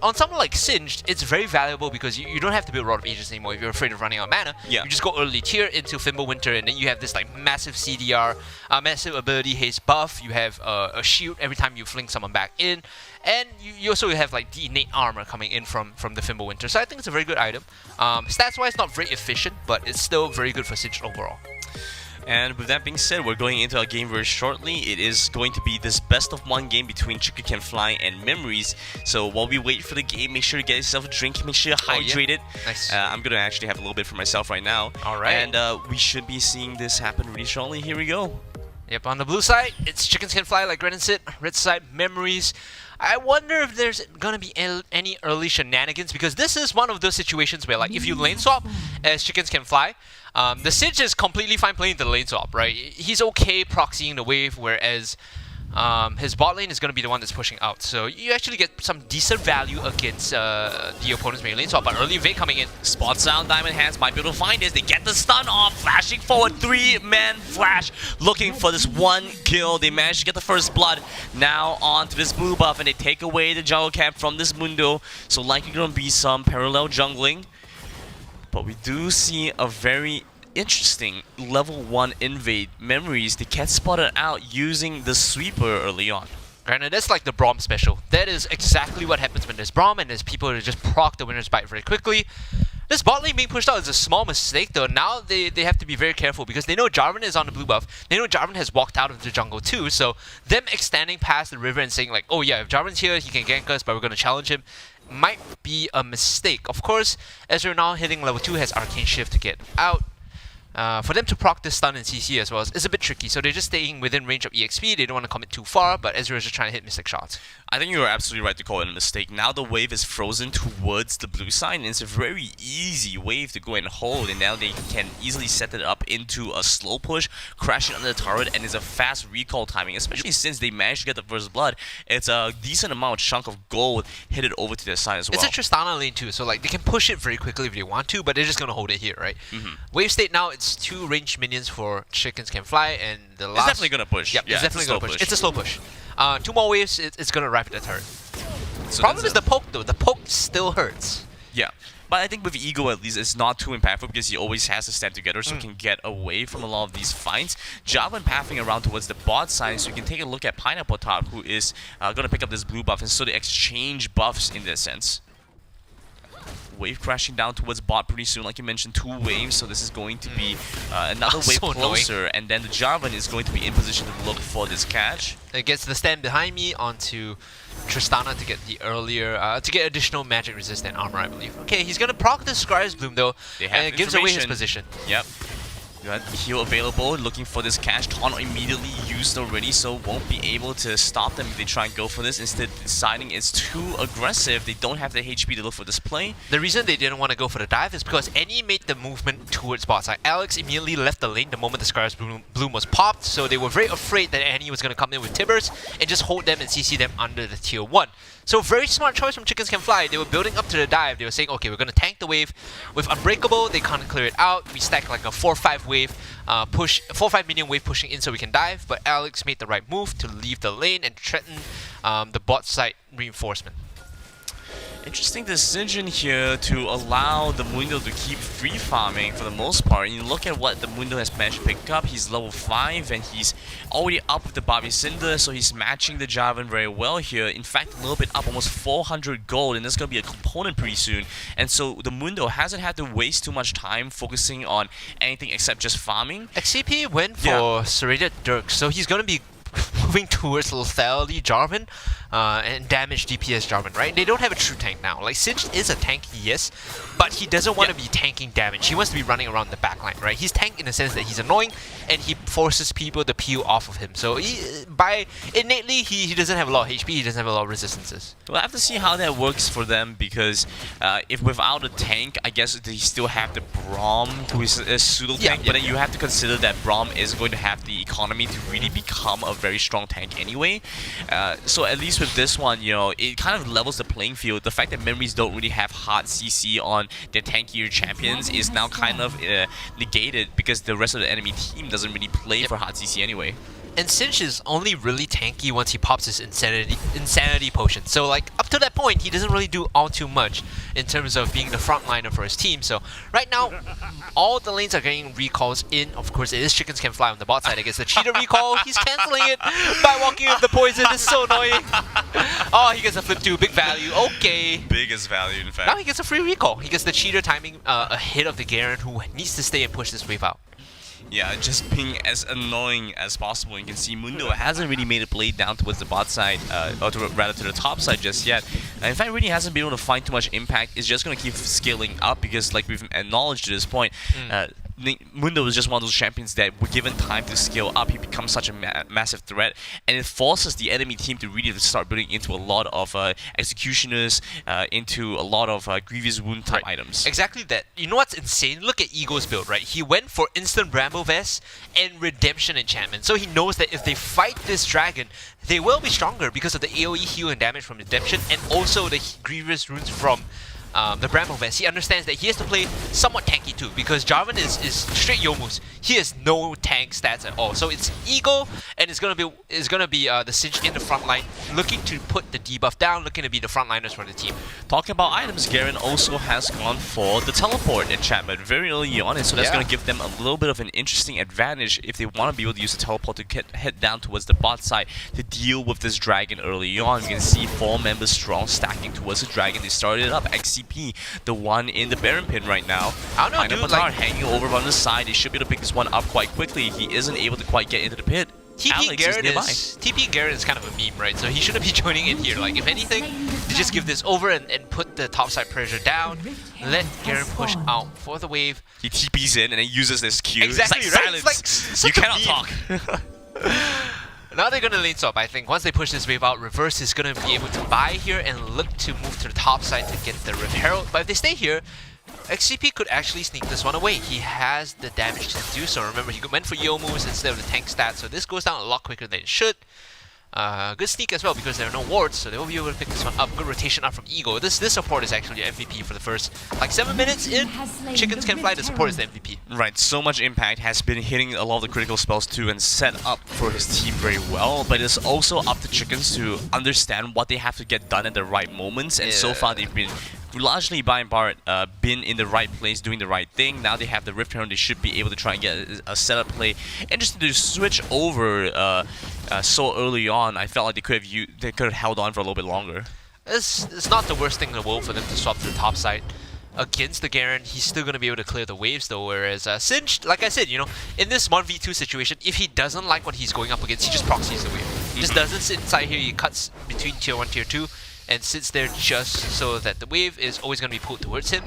D: on something like Singed, it's very valuable because you don't have to build Rod of Ages anymore if you're afraid of running out of mana. You just go early tier into Thimble Winter, and then you have this like massive CDR, massive ability haste buff. You have a shield every time you fling someone back in. And you also have like the innate armor coming in from the Thimble Winter. So I think it's a very good item. Stats-wise, not very efficient, but it's still very good for Singed overall.
E: And with that being said, we're going into our game very shortly. It is going to be this best of 1 game between Chicken Can Fly and Memories. So while we wait for the game, make sure to get yourself a drink, make sure you're hydrated.
D: Nice.
E: I'm going to actually have a little bit for myself right now.
D: Alright.
E: And we should be seeing this happen really shortly. Here we go.
D: Yep, on the blue side, it's Chickens Can Fly like Gren and Sid. Red side, Memories. I wonder if there's gonna be any early shenanigans, because this is one of those situations where, like, if you lane swap as Chickens Can Fly, the Singe is completely fine playing the lane swap, right? He's okay proxying the wave, whereas his bot lane is going to be the one that's pushing out. So you actually get some decent value against the opponent's main lane swap, but early Vayne coming in.
E: Spot sound, Diamond Hands might be able to find this. They get the stun off, flashing forward, 3-man flash, looking for this 1 kill. They managed to get the first blood. Now onto this blue buff, and they take away the jungle camp from this Mundo. So likely going to be some parallel jungling. But we do see a very interesting level 1 invade. Memories, they get spotted out using the sweeper early on.
D: Granted, that's like the Braum special. That is exactly what happens when there's Braum and there's people who just proc the winner's bite very quickly. This bot lane being pushed out is a small mistake though. Now they have to be very careful because they know Jarvan is on the blue buff. They know Jarvan has walked out of the jungle too, so them extending past the river and saying like, oh yeah, if Jarvan's here, he can gank us, but we're going to challenge him, might be a mistake. Of course, Ezreal now hitting level 2 has Arcane Shift to get out. For them to proc this stun and CC as well is a bit tricky, so they're just staying within range of EXP. They don't want to commit too far, but Ezreal is just trying to hit Mystic shots.
E: I think you're absolutely right to call it a mistake. Now the wave is frozen towards the blue side, and it's a very easy wave to go and hold, and now they can easily set it up into a slow push, crash it under the turret, and it's a fast recall timing, especially since they managed to get the first blood. It's a decent amount of chunk of gold hit it over to their side as well.
D: It's a Tristana lane too, so like they can push it very quickly if they want to, but they're just going to hold it here, right? Wave state now, it's 2 ranged minions for Chickens Can Fly, and the last...
E: It's definitely going to push.
D: Yep, it's definitely going to push. It's a slow push. 2 more waves, it's going to arrive at the turret.
E: So
D: Problem is the poke though. The poke still hurts.
E: Yeah. But I think with Ego at least, it's not too impactful because he always has to stand together so he can get away from a lot of these fights. Javelin pathing around towards the bot side, so you can take a look at Pineapple Top, who is going to pick up this blue buff, and so they exchange buffs in this sense. Wave crashing down towards bot pretty soon, like you mentioned, 2 waves, so this is going to be another wave
D: so
E: closer, and then the Jarvan is going to be in position to look for this catch.
D: It gets the stand behind me onto Tristana to get the earlier, to get additional magic resistant armor, I believe. Okay, he's gonna proc the Scry's Bloom though, and it gives away his position.
E: Yep. You got heal available, looking for this cash. Taunt immediately used already, so won't be able to stop them if they try and go for this. Instead, deciding it's too aggressive. They don't have the HP to look for this play.
D: The reason they didn't want to go for the dive is because Annie made the movement towards bot side. Alex immediately left the lane the moment the Scar's Bloom was popped, so they were very afraid that Annie was going to come in with Tibbers and just hold them and CC them under the tier 1. So very smart choice from Chickens Can Fly. They were building up to the dive. They were saying, okay, we're going to tank the wave. With Unbreakable, they can't clear it out. We stack like a 4-5 wave, 4-5 minion wave pushing in so we can dive. But Alex made the right move to leave the lane and threaten the bot side reinforcement.
E: Interesting decision here to allow the Mundo to keep free farming for the most part. And you look at what the Mundo has managed to pick up. He's level 5 and he's already up with the Bobby Cinder, so he's matching the Jarvan very well here. In fact, a little bit up, almost 400 gold, and there's going to be a component pretty soon. And so the Mundo hasn't had to waste too much time focusing on anything except just farming.
D: XCP went for Serrated Dirk, so he's going to be moving towards lethality Jarvan and damage DPS Jarvan, right? They don't have a true tank now. Like, Singed is a tank, yes, but he doesn't want to be tanking damage. He wants to be running around the backline, right? He's tank in the sense that he's annoying and he forces people to peel off of him. So innately, he doesn't have a lot of HP, he doesn't have a lot of resistances.
E: We'll have to see how that works for them because if without a tank, I guess they still have the Braum, who is a pseudo tank, but then you have to consider that Braum is going to have the economy to really become a very strong tank anyway. So at least with this one, you know, it kind of levels the playing field. The fact that Memories don't really have hard CC on their tankier champions is now kind of negated because the rest of the enemy team doesn't really play for hard CC anyway.
D: And Sinch is only really tanky once he pops his insanity potion. So like up to that point, he doesn't really do all too much in terms of being the frontliner for his team. So right now, all the lanes are getting recalls in. Of course, it is Chickens Can Fly on the bot side against the cheater recall. He's cancelling it by walking with the poison. It's so annoying. Oh, he gets a flip 2, big value. Okay.
E: Biggest value, in fact.
D: Now he gets a free recall. He gets the cheater timing ahead of the Garen, who needs to stay and push this wave out.
E: Yeah, just being as annoying as possible. You can see Mundo hasn't really made a play down towards the bot side, or rather to the top side just yet. In fact, really hasn't been able to find too much impact. It's just going to keep scaling up because, like we've acknowledged to this point, Mundo is just one of those champions that, given time to scale up, he becomes such a massive threat, and it forces the enemy team to really start building into a lot of executioners, into a lot of grievous wound type items.
D: Exactly that. You know what's insane? Look at Ego's build, right? He went for instant Bramble Vest and Redemption Enchantment, so he knows that if they fight this dragon, they will be stronger because of the AoE heal and damage from Redemption, and also the grievous runes from the Bramble Vest. He understands that he has to play somewhat tanky too because Jarvan is straight Yomus. He has no tank stats at all. So it's Ego, and it's gonna be the Sinch in the front line, looking to put the debuff down, looking to be the frontliners for the team.
E: Talking about items, Garen also has gone for the teleport enchantment very early on, and so that's gonna give them a little bit of an interesting advantage if they want to be able to use the teleport to head down towards the bot side to deal with this dragon early on. You can see 4 members strong stacking towards the dragon. They started it up. XCP, the one in the Baron pin right now.
D: I don't know, dude, like,
E: hanging over on the side. They should be able to pick this one up quite quickly. He isn't able to quite get into the pit.
D: TP Garrett is kind of a meme, right? So he shouldn't be joining in here. Like, if anything, they just give this over and put the topside pressure down. Let Garrett push out for the wave.
E: He TPs in and then uses this Q.
D: Exactly,
E: it's like
D: right?
E: silence.
D: It's like
E: you cannot talk.
D: Now they're gonna lane swap, I think. Once they push this wave out, Reverse is gonna be able to buy here and look to move to the top side to get the Rift Herald. But if they stay here, XCP could actually sneak this one away. He has the damage to do so. Remember, he went for Yomus instead of the tank stats, so this goes down a lot quicker than it should. Good sneak as well because there are no wards, so they will be able to pick this one up. Good rotation up from Ego. This support is actually MVP for the first like 7 minutes in. Chickens Can Fly, the support is the MVP.
E: Right, so much impact, has been hitting a lot of the critical spells too and set up for his team very well, but it's also up to Chickens to understand what they have to get done at the right moments, and so far they've been largely by and part been in the right place, doing the right thing. Now they have the Rift Herald, they should be able to try and get a setup play. Interesting to switch over so early on. I felt like they could have held on for a little bit longer.
D: It's not the worst thing in the world for them to swap to the top side. Against the Garen, he's still going to be able to clear the waves though, whereas Sinch, like I said, you know, in this 1v2 situation, if he doesn't like what he's going up against, he just proxies the wave. Just doesn't sit inside here, he cuts between tier 1, tier 2, and sits there just so that the wave is always going to be pulled towards him.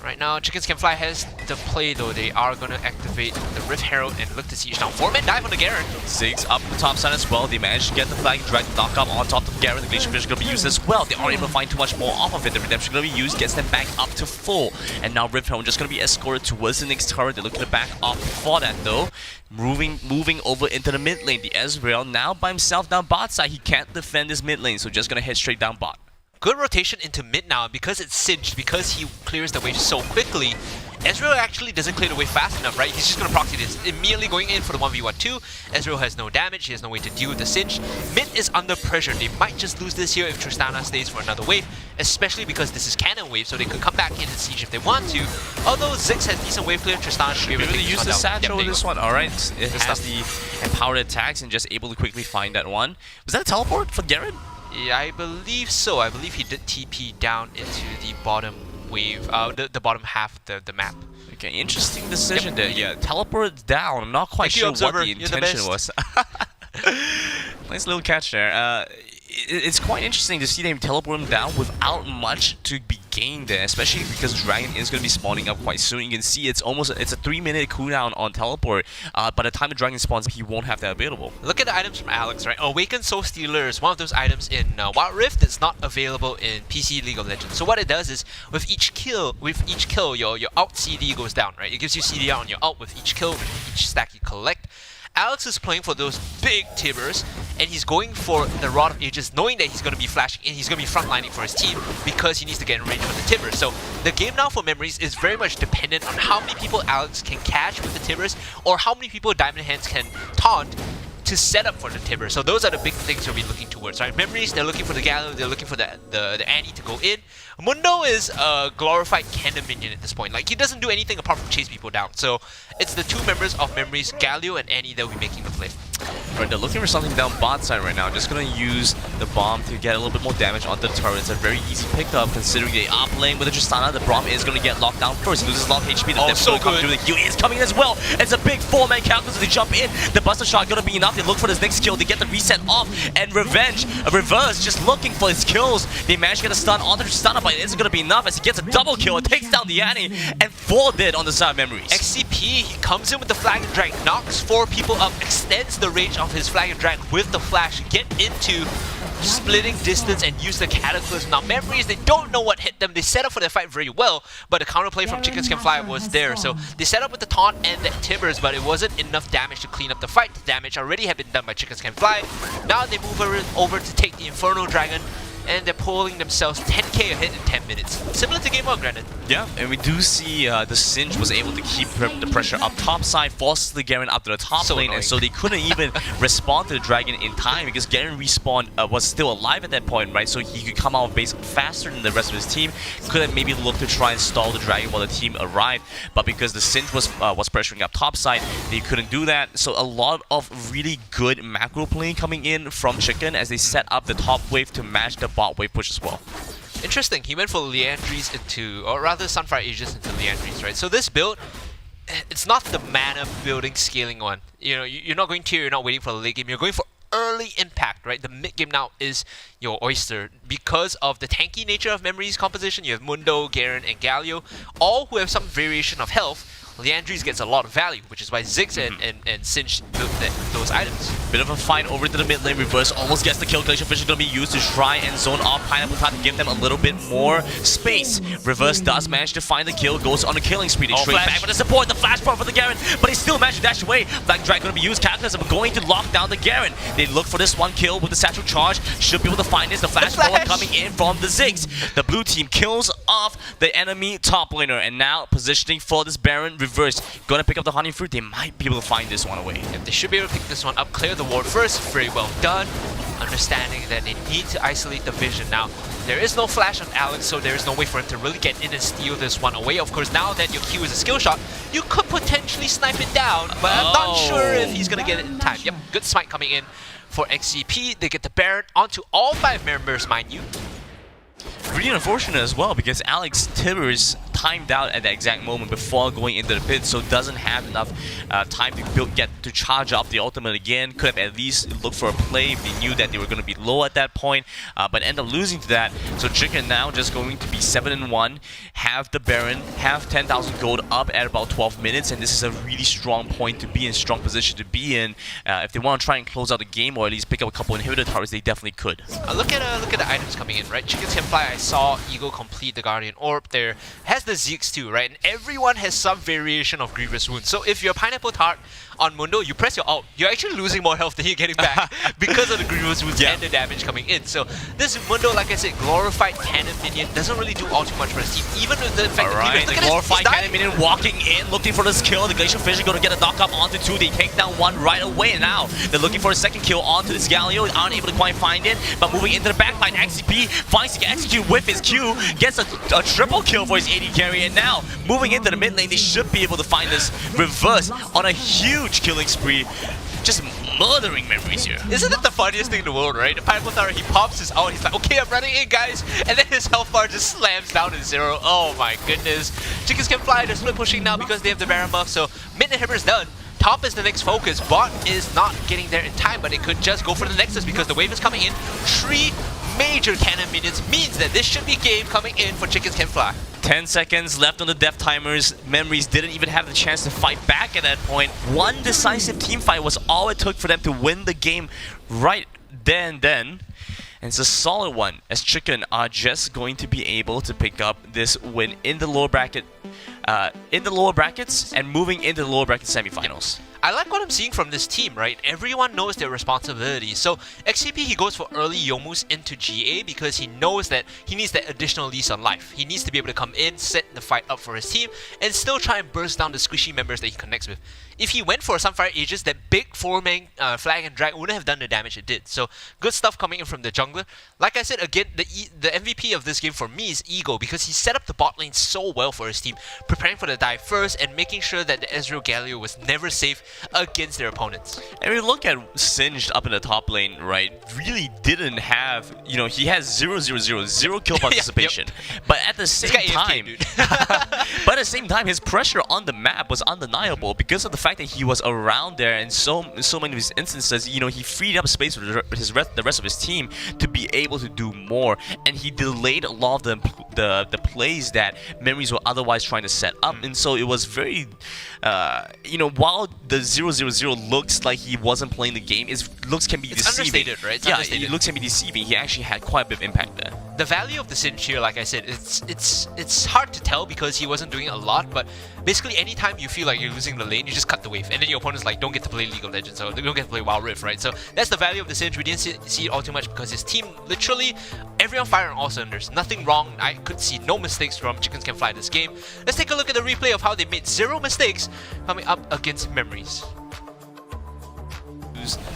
D: Right now, Chickens Can Fly has the play though. They are going to activate the Rift Herald and look to siege down. 4-man dive on the Garen.
E: Ziggs up the top side as well. They managed to get the flag drag knock up on top of Garen. The Glacier Fish is going to be used as well. They aren't able to find too much more off of it. The Redemption going to be used, gets them back up to full. And now Rift Herald just going to be escorted towards the next turret. They're looking to back off for that though. Moving over into the mid lane. The Ezreal now by himself down bot side. He can't defend his mid lane, so just going to head straight down bot.
D: Good rotation into mid now, because it's singed, because he clears the wave so quickly. Ezreal actually doesn't clear the wave fast enough, right? He's just going to proxy this. Immediately going in for the 1v1-2. Ezreal has no damage, he has no way to deal with the singe. Mid is under pressure. They might just lose this here if Tristana stays for another wave, especially because this is cannon wave, so they could come back in and siege if they want to. Although Ziggs has decent wave clear, Tristana should be able to
E: use the satchel with this one. Alright, it has the empowered attacks and just able to quickly find that one. Was that a teleport for Garen?
D: Yeah, I believe so. I believe he did TP down into the bottom wave, the bottom half of the map.
E: Okay, interesting decision there. Yeah, teleport down. I'm not quite sure what the intention was. Nice little catch there. It's quite interesting to see them teleport him down without much to be gained there, especially because Dragon is going to be spawning up quite soon. You can see it's a 3-minute cooldown on teleport. By the time the Dragon spawns, he won't have that available.
D: Look at the items from Alex, right? Awakened Soul Stealer is one of those items in Wild Rift that's not available in PC League of Legends. So what it does is, with each kill, your ult CD goes down, right? It gives you CDR on your ult with each kill, with each stack you collect. Alex is playing for those big Tibbers, and he's going for the Rod of Ages, knowing that he's going to be flashing in, he's going to be frontlining for his team because he needs to get in range with the Tibbers. So the game now for Memories is very much dependent on how many people Alex can catch with the Tibbers, or how many people Diamond Hands can taunt to set up for the Tibber. So those are the big things you'll be looking towards, right? Memories, they're looking for the Gallo, they're looking for the Annie to go in. Mundo is a glorified cannon minion at this point. Like, he doesn't do anything apart from chase people down. So it's the two members of Memories, Galio and Annie, that will be making the play.
E: Right, they're looking for something down bot side right now. Just gonna use the bomb to get a little bit more damage onto the turret. It's a very easy pickup considering they are playing with the Tristana. The bomb is gonna get locked down first. He loses a lot of HP.
D: Oh, so good.
E: The Q is coming in as well. It's a big 4-man calculus. They jump in. The Buster Shot gonna be enough. They look for this next kill. They get the reset off. And Revenge, Reverse, just looking for his kills. They manage to get a stun onto Tristana, but it isn't gonna be enough as he gets a double kill. It takes down the Annie and 4 dead on the side of Memories.
D: XCP, he comes in with the Flag and Drag, knocks 4 people up, extends the range of his Flag and Drag with the flash, get into splitting distance and use the Cataclysm. Now Memories, they don't know what hit them. They set up for the fight very well, but the counterplay from Chickens Can Fly was there. So they set up with the taunt and the Tibbers, but it wasn't enough damage to clean up the fight. The damage already had been done by Chickens Can Fly. Now they move over to take the Inferno Dragon, and they're pulling themselves 10k ahead in 10 minutes. Similar to Game 1, granted.
E: Yeah, and we do see the Singe was able to keep the pressure up top side, forces the Garen up to the top lane, and so they couldn't even respond to the Dragon in time because Garen respawn was still alive at that point, right? So he could come out of base faster than the rest of his team. Could have maybe looked to try and stall the Dragon while the team arrived, but because the Singe was pressuring up top side, they couldn't do that. So a lot of really good macro playing coming in from Chicken as they set up the top wave to match the bot wave push as well.
D: Interesting, he went for Liandry's into, or rather Sunfire Aegis into Liandry's, right? So this build, it's not the mana building scaling one. You know, you're not going tier, you're not waiting for the late game, you're going for early impact, right? The mid game now is your oyster. Because of the tanky nature of Memories composition, you have Mundo, Garen, and Galio, all who have some variation of health. Liandry's gets a lot of value, which is why Ziggs and Singe built those items.
E: Bit of a fight over to the mid lane. Reverse almost gets the kill. Glacier Fish is going to be used to try and zone off Pineapple Top to give them a little bit more space. Reverse does manage to find the kill, goes on a killing spree. They trade back with the support, the flash point for the Garen, but he still managed to dash away. Black Drag going to be used. Cataclysm going to lock down the Garen. They look for this one kill with the satchel charge. Should be able to find this. The flash forward coming in from the Ziggs. The blue team kills off the enemy top laner, and now positioning for this Baron. Reverse gonna pick up the honey fruit. They might be able to find this one away.
D: If they should be able to pick this one up, clear the ward first. Very well done. Understanding that they need to isolate the vision. Now, there is no flash on Alex, so there is no way for him to really get in and steal this one away. Of course, now that your Q is a skill shot, you could potentially snipe it down, but I'm not sure if he's gonna get it in time. Yep, good smite coming in for XCP. They get the Baron onto all 5 members, mind you.
E: really unfortunate as well because Alex Tibbers timed out at the exact moment before going into the pit, so doesn't have enough time to get to charge up the ultimate again. Could have at least looked for a play if they knew that they were going to be low at that point, but end up losing to that. So Chicken now just going to be 7-1, have the Baron, have 10,000 gold up at about 12 minutes, and this is a really strong point to be in, strong position to be in. If they want to try and close out the game or at least pick up a couple inhibitor towers, they definitely could.
D: Look at the items coming in, right? Chickens can fly. I saw Eagle complete the Guardian Orb there. Has the Zeeks too, right? And everyone has some variation of Grievous Wounds. So if you're Pineapple Tart on Mundo, you press your ult, you're actually losing more health than you're getting back because of the Grievous Wounds and the damage coming in. So this Mundo, like I said, glorified cannon minion doesn't really do all too much for his team, even with the fact that
E: the glorified cannon minion walking in, looking for this kill. The Glacial Fisher going to get a knock up onto 2. They take down 1 right away. And now they're looking for a second kill onto this Galio. Aren't able to quite find it, but moving into the backline, XCP finds to execute with his Q, gets a triple kill for his AD carry, and now moving into the mid lane, they should be able to find this reverse on a huge killing spree. Just murdering Memories here.
D: Isn't it the funniest thing in the world, right? The Pineapple Tower, he pops his ult, he's like, okay, I'm running in, guys, and then his health bar just slams down to 0. Oh my goodness. Chickens can fly, they're split pushing now because they have the Baron buff, so mid inhibitor's done. Top is the next focus. Bot is not getting there in time, but it could just go for the Nexus because the wave is coming in. 3 major cannon minions means that this should be game coming in for Chickens Can Fly.
E: 10 seconds left on the death timers. Memories didn't even have the chance to fight back at that point. One decisive team fight was all it took for them to win the game right then. And it's a solid one, as Chicken are just going to be able to pick up this win in the lower bracket, and moving into the lower bracket semifinals.
D: I like what I'm seeing from this team, right? Everyone knows their responsibilities. So XCP, he goes for early Yomus into GA because he knows that he needs that additional lease on life. He needs to be able to come in, set the fight up for his team, and still try and burst down the squishy members that he connects with. If he went for Sunfire Aegis, that big 4-man flag and drag wouldn't have done the damage it did. So good stuff coming in from the jungler. Like I said, again, the MVP of this game for me is Ego because he set up the bot lane so well for his team, preparing for the dive first and making sure that the Ezreal Galio was never safe against their opponents.
E: And we look at Singed up in the top lane, right? Really didn't have, you know, he has 0 kill participation. But at the same time, but at the same time, his pressure on the map was undeniable because of the fact that he was around there, and so many of his instances, you know, he freed up space for the rest of his team to be able to do more, and he delayed a lot of the plays that Memories were otherwise trying to set up. And so it was very, you know, while the 0 looks like he wasn't playing the game, his looks can be deceiving.
D: Understated, right?
E: It looks can be deceiving. He actually had quite a bit of impact there.
D: The value of the Singe here, like I said, it's hard to tell because he wasn't doing a lot, but basically anytime you feel like you're losing the lane, you just cut the wave, and then your opponent's like, don't get to play League of Legends, or don't get to play Wild Rift, right? So that's the value of the Singe. We didn't see it all too much because his team, literally, everyone firing all cylinders. Nothing wrong. I could see no mistakes from Chickens Can Fly this game. Let's take a look at the replay of how they made 0 mistakes coming up against Memories.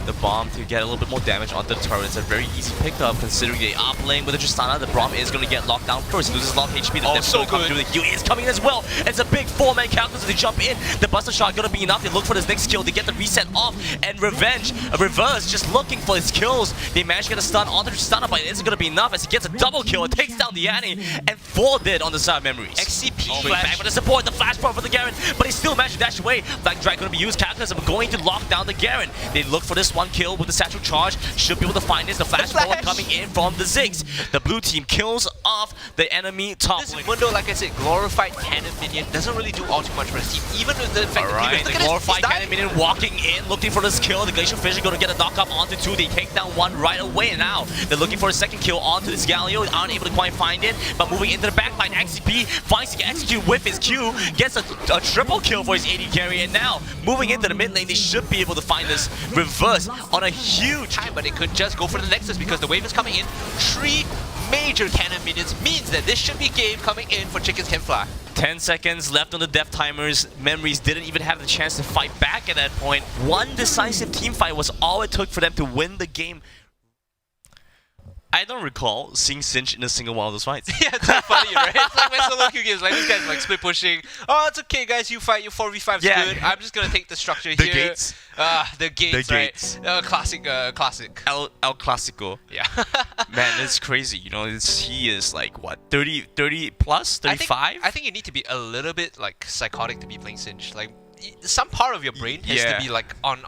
E: The bomb to get a little bit more damage on the turret. It's a very easy pickup considering they are playing with the Tristana. The Braum is going to get locked down first. He loses a lot of HP. The
D: so good.
E: The heal is coming in as well. It's a big 4-man calculus. They jump in. The Buster Shot going to be enough. They look for this next kill. They get the reset off. And Revenge, a reverse, just looking for his kills. They manage to get a stun on the Tristana, but it isn't going to be enough as he gets a double kill. It takes down the Annie and 4 dead on the side of Memories.
D: XCP.
E: Back with the support, the flash part for the Garen, but he still managed to dash away. Black Drag going to be used. Calculus are going to lock down the Garen. They look for this one kill with the satchel charge. Should be able to find this. The flash forward coming in from the Ziggs. The blue team kills off the enemy top lane.
D: This Mundo, like I said, glorified cannon minion doesn't really do all too much for his team, even with the fact that
E: the glorified cannon minion walking in, looking for this kill. The Glacial Fisher going to get a knock up onto 2. They take down 1 right away, and now they're looking for a second kill onto this Galio. Aren't able to quite find it, but moving into the backline, XCP finds to execute with his Q, gets a triple kill for his AD carry, and now moving into the mid lane, they should be able to find this reverse on a huge
D: time, but it could just go for the Nexus because the wave is coming in. 3 major cannon minions means that this should be game coming in for Chickens Can Fly.
E: 10 seconds left on the death timers. Memories didn't even have the chance to fight back at that point. One decisive team fight was all it took for them to win the game I don't recall seeing Cinch in a single one of those fights.
D: Yeah, it's so funny, right? It's like when solo queue games, like these guys like split pushing. Oh, it's okay, guys. You fight. Your 4v5's
E: Yeah.
D: good. I'm just gonna take the structure
E: The
D: here.
E: gates.
D: The gates.
E: The
D: Right?
E: gates.
D: Classic. Classic.
E: El Clasico.
D: Yeah.
E: Man, it's crazy. You know, he is like what 30 plus, 35.
D: I think you need to be a little bit like psychotic to be playing Cinch. Like some part of your brain has
E: Yeah.
D: to be like on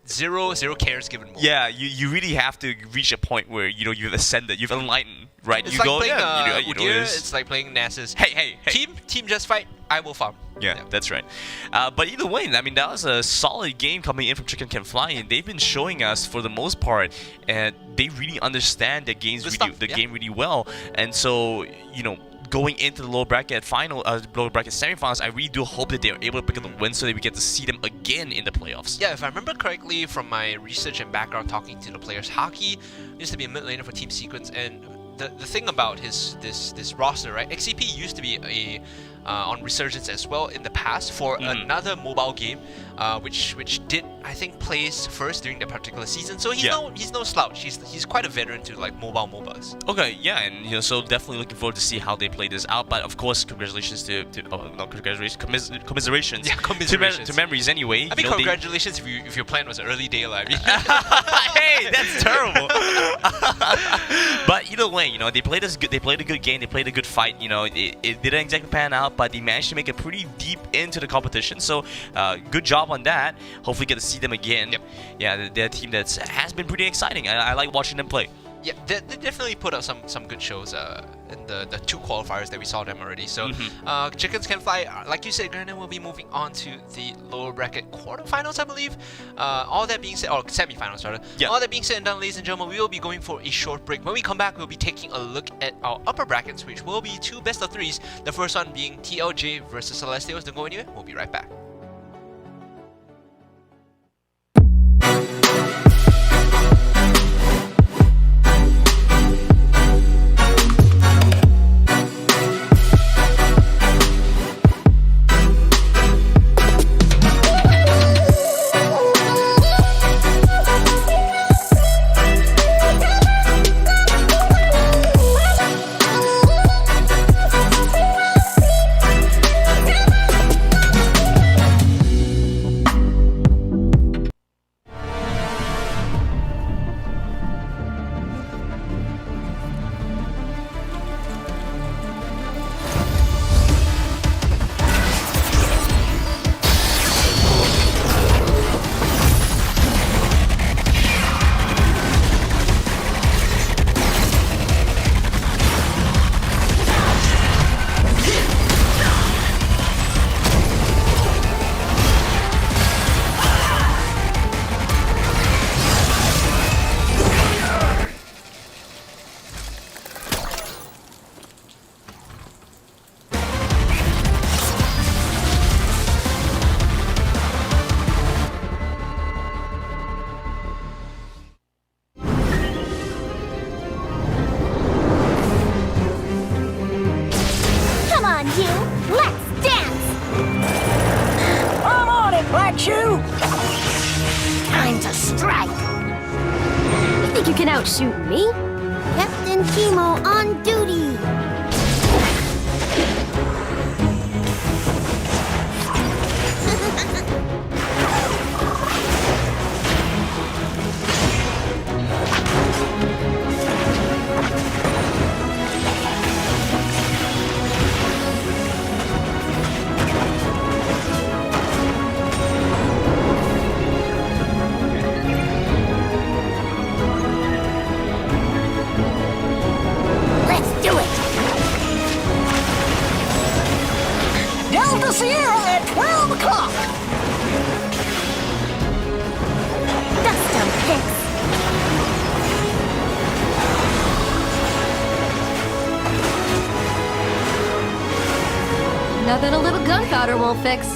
D: zero cares given mode.
E: Yeah, you really have to reach a point where you've ascended, you've enlightened, right?
D: It's
E: you
D: like
E: go,
D: playing Udyr,
E: this-
D: it's like playing Nasus.
E: hey.
D: Team just fight. I will farm.
E: Yeah, that's right. But either way, I mean, that was a solid game coming in from Chicken Can Fly, and they've been showing us for the most part, and they really understand the game really well. And so, going into the lower bracket semifinals, I really do hope that they're able to pick up the win so that we get to see them again in the playoffs.
D: Yeah, if I remember correctly from my research and background talking to the players, Haki used to be a mid laner for Team Sequence, and the thing about this roster, right? XCP used to be on Resurgence as well in the past for another mobile game, which did I think place first during that particular season. So he's no slouch. He's quite a veteran to like mobile MOBAs.
E: Okay, yeah, and so definitely looking forward to see how they play this out. But of course, congratulations commiserations.
D: Yeah, commiserations.
E: To memories anyway.
D: I mean, congratulations if your plan was early daylight.
E: Hey, that's terrible. But either way, they played a good game. They played a good fight. It didn't exactly pan out, but they managed to make it pretty deep into the competition. So good job on that. Hopefully get to see them again. Yep. Yeah, they're a team that has been pretty exciting. I like watching them play.
D: Yeah, they definitely put out some good shows in the 2 qualifiers that we saw them already. So Chickens Can Fly, like you said, Granite will be moving on to the lower bracket quarterfinals, I believe. All that being said, or semifinals rather. Yeah. All that being said and done, ladies and gentlemen, we will be going for a short break. When we come back, we'll be taking a look at our upper brackets, which will be 2 best of 3s. The first one being TLJ versus Celestials. Don't go anywhere. We'll be right back.
C: You can outshoot me?
A: Captain Chemo on duty!
B: Sierra at 12 o'clock.
A: Custom picks.
C: Nothing a little gunpowder won't fix.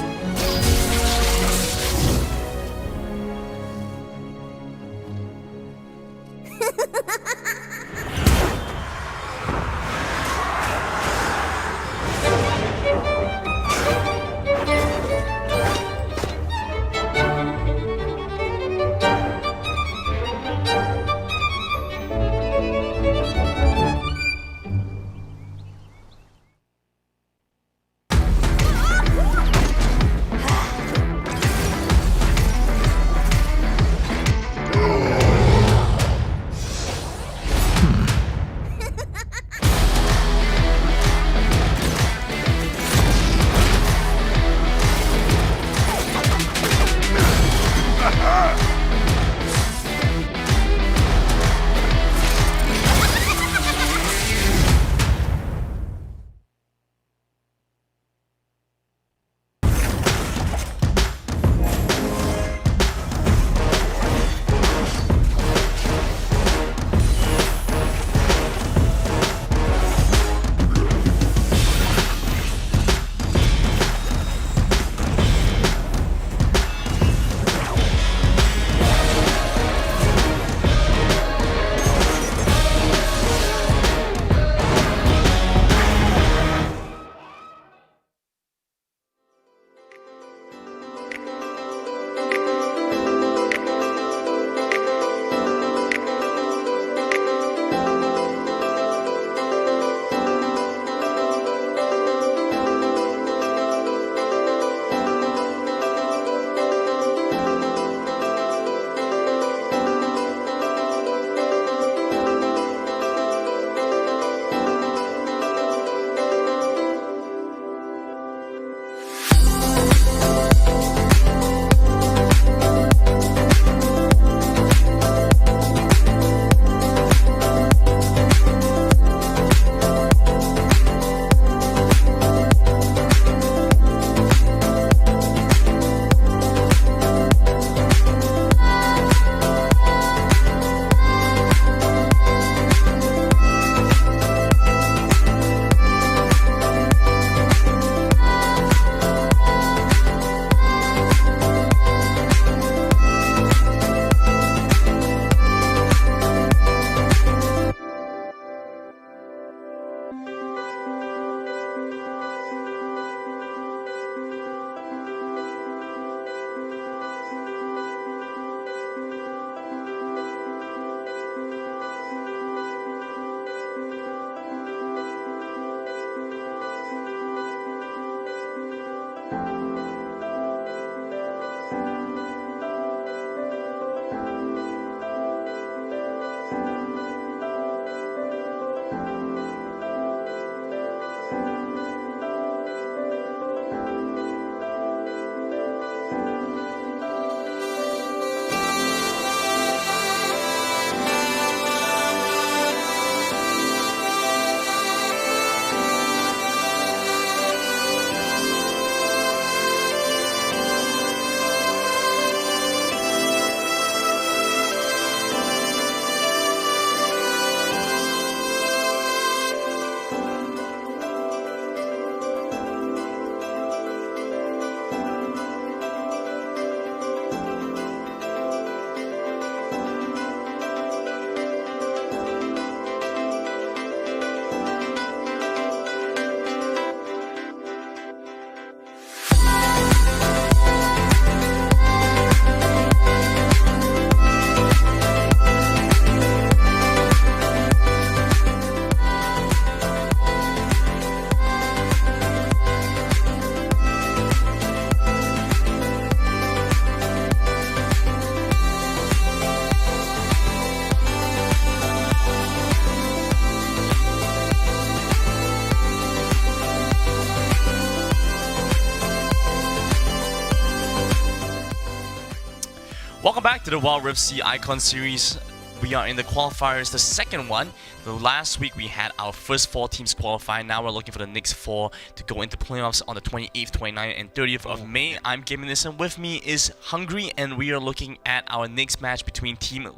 E: back to the Wild Rift Sea Icon Series. We are in the qualifiers, the second one. The last week we had our first 4 teams qualify. Now we're looking for the next 4 to go into playoffs on the 28th, 29th, and 30th of May. I'm Gaming This, and with me is Hungry, and we are looking at our next match between Team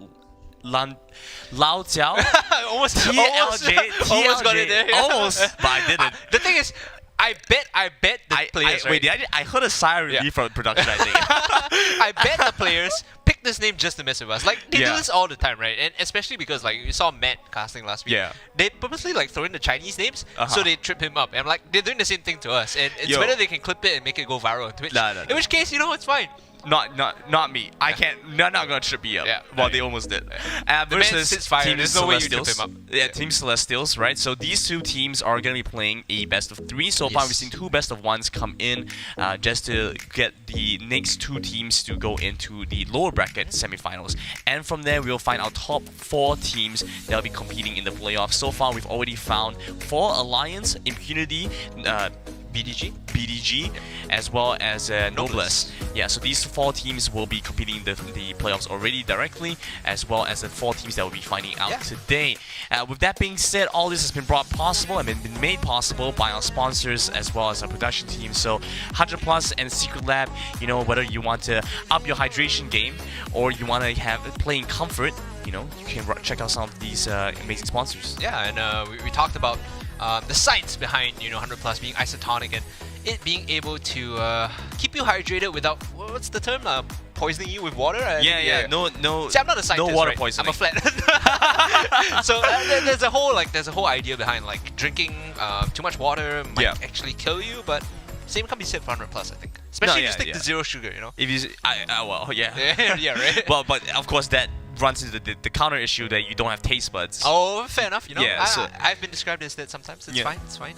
E: Lao Jiao,
D: almost
E: TLJ,
D: got it there.
E: almost, but I didn't.
D: The thing is, I bet the players.
E: Wait, I heard a sigh of relief from production, I think.
D: I bet the players picked this name just to mess with us. Like, they do
E: Yeah.
D: this all the time, right? And especially because, like, you saw Matt casting last week.
E: Yeah.
D: They purposely, like, throw in the Chinese names so they trip him up. And I'm like, they're doing the same thing to us. And it's
E: Yo.
D: better they can clip it and make it go viral on Twitch.
E: No.
D: In which case, you know, it's fine.
E: Not me. I can't. Not gonna trip me up.
D: Yeah.
E: Well, they almost did.
D: The man
E: Versus
D: sits fire.
E: Team
D: There's no way you trip
E: Celestials.
D: him up.
E: Yeah, Team Celestials, right? So these two teams are gonna be playing a best of 3. So far,
D: Yes.
E: we've seen 2 best of 1s come in, just to get the next 2 teams to go into the lower bracket semifinals. And from there, we'll find our top 4 teams that'll be competing in the playoffs. So far, we've already found 4 Alliance, Impunity, BDG, as well as Noblesse. Yeah, so these 4 teams will be competing in the playoffs already directly, as well as the 4 teams that will be finding out today. With that being said, all this has been brought possible and been made possible by our sponsors as well as our production team. So 100+ and Secretlab, you know, whether you want to up your hydration game or you want to have playing comfort, you know, you can check out some of these amazing sponsors.
D: Yeah, and we talked about the science behind, you know, 100+ being isotonic and it being able to keep you hydrated without, what's the term? Poisoning you with water?
E: Yeah. No.
D: See, I'm not a scientist.
E: No water
D: right?
E: poisoning.
D: I'm a flat. So there's a whole idea behind, like, drinking too much water might actually kill you, but same can be said for 100+, I think. Especially if you stick to 0 sugar, you know.
E: If you, well,
D: yeah, right.
E: Well, but of course that runs into the counter issue that you don't have taste buds.
D: Oh, fair enough. You know,
E: Yeah, so-
D: I've been described as that sometimes. It's fine. It's fine.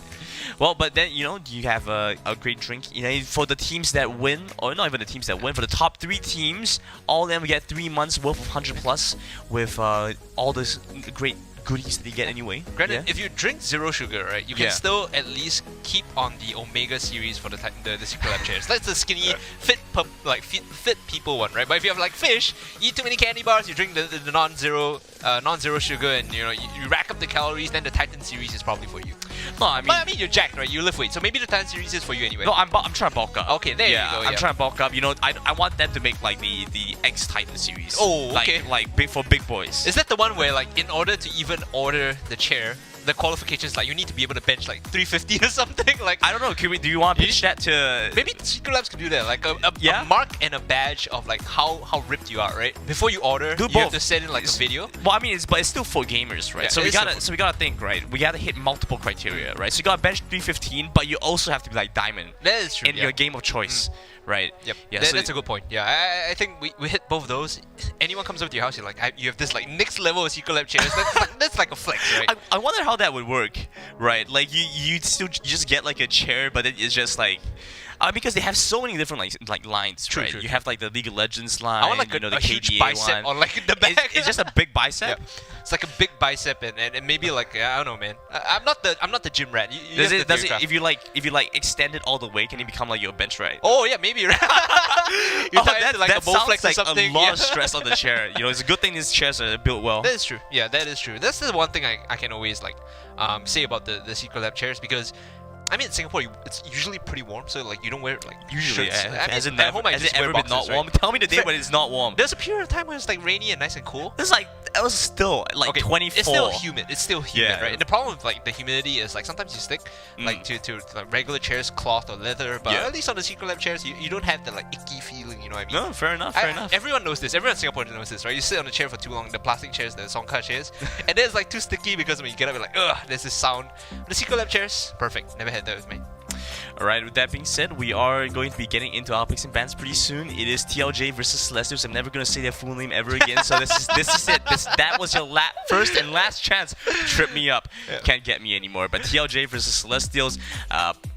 E: Well, but then, you know, you have a great drink. You know, for the teams that win, or not even the teams that win, for the top 3 teams, all of them get 3 months worth of 100+ with all this great goodies that you get anyway.
D: Granted, if you drink 0 sugar, right, you can still at least keep on the Omega series for the Secretlab chairs. That's the skinny, fit people one, right? But if you have like fish, you eat too many candy bars, you drink the non-zero sugar, and you know you rack up the calories, then the Titan series is probably for you.
E: No, I mean,
D: you're jacked, right? You lift weight, so maybe the Titan series is for you anyway.
E: no, I'm trying to bulk up.
D: Okay, there you go.
E: I'm trying to bulk up. You know, I want them to make like the X Titan series.
D: Oh, okay.
E: Like big for big boys.
D: Is that the one where, like, in order to even order the chair, the qualifications, like, you need to be able to bench like 350 or something? Like,
E: I don't know. Do you want to pitch that to?
D: maybe Secretlabs could do that, like a mark and a badge of like how ripped you are, right? Before you order,
E: Do
D: you
E: both.
D: have to send in like a video.
E: Well, I mean, it's still for gamers, right?
D: Yeah,
E: so
D: it
E: we gotta think, right? We gotta hit multiple criteria, right? So you gotta bench 315, but you also have to be like diamond
D: That is true.
E: in your game of choice, right?
D: Yep.
E: Yeah.
D: That's a good point. Yeah, I think we hit both those. Anyone comes over to your house, you're like, you have this like next level of Secretlab chairs. That's like a flex, right?
E: I wonder how that would work, right? Like you just get like a chair, but it's just like. Because they have so many different like lines,
D: True,
E: right?
D: true,
E: You have like the League of Legends line,
D: I want like
E: you know, the
D: a huge
E: KDA
D: bicep
E: line.
D: on like the back.
E: It's just a big bicep.
D: Yeah. It's like a big bicep and maybe like, I don't know, man. I'm not the gym rat. You
E: Does
D: have
E: it,
D: to
E: does it,
D: choreograph.
E: if you like extend it all the way, can it become like your bench, right?
D: Oh yeah, maybe, right? You tie it to like a bow
E: sounds
D: flex
E: like
D: or something.
E: a lot
D: Yeah.
E: of stress on the chair. You know, it's a good thing these chairs are built well.
D: That is true. Yeah, that is true. That's the one thing I can always like say about the Secretlab chairs, because I mean, in Singapore, it's usually pretty warm, so like you don't wear like
E: Usually,
D: shirts.
E: yeah.
D: I mean,
E: Has it
D: at
E: never,
D: home I
E: has
D: just
E: it ever
D: wear
E: been not
D: boxers,
E: warm?
D: right?
E: Tell me the day when it's not warm.
D: There's a period of time when it's like rainy and nice and cool.
E: It's like it was still like 24.
D: It's still humid. It's still humid,
E: Yeah.
D: right? And the problem with like the humidity is like sometimes you stick like to like regular chairs, cloth or leather, but at least on the Secretlab chairs, you don't have that like icky feeling. You know what I mean?
E: No, fair enough. Fair enough.
D: Everyone knows this. Everyone in Singapore knows this, right? You sit on the chair for too long, the plastic chairs, the Songka chairs, and then it's like too sticky because when you get up, you're like, ugh, there's this sound. The Secretlab chairs, perfect. Never had that with me.
E: Alright, with that being said, we are going to be getting into our picks and bans pretty soon. It is TLJ versus Celestials. I'm never going to say their full name ever again, so this is it. That was your first and last chance to trip me up. Can't get me anymore. But TLJ versus Celestials,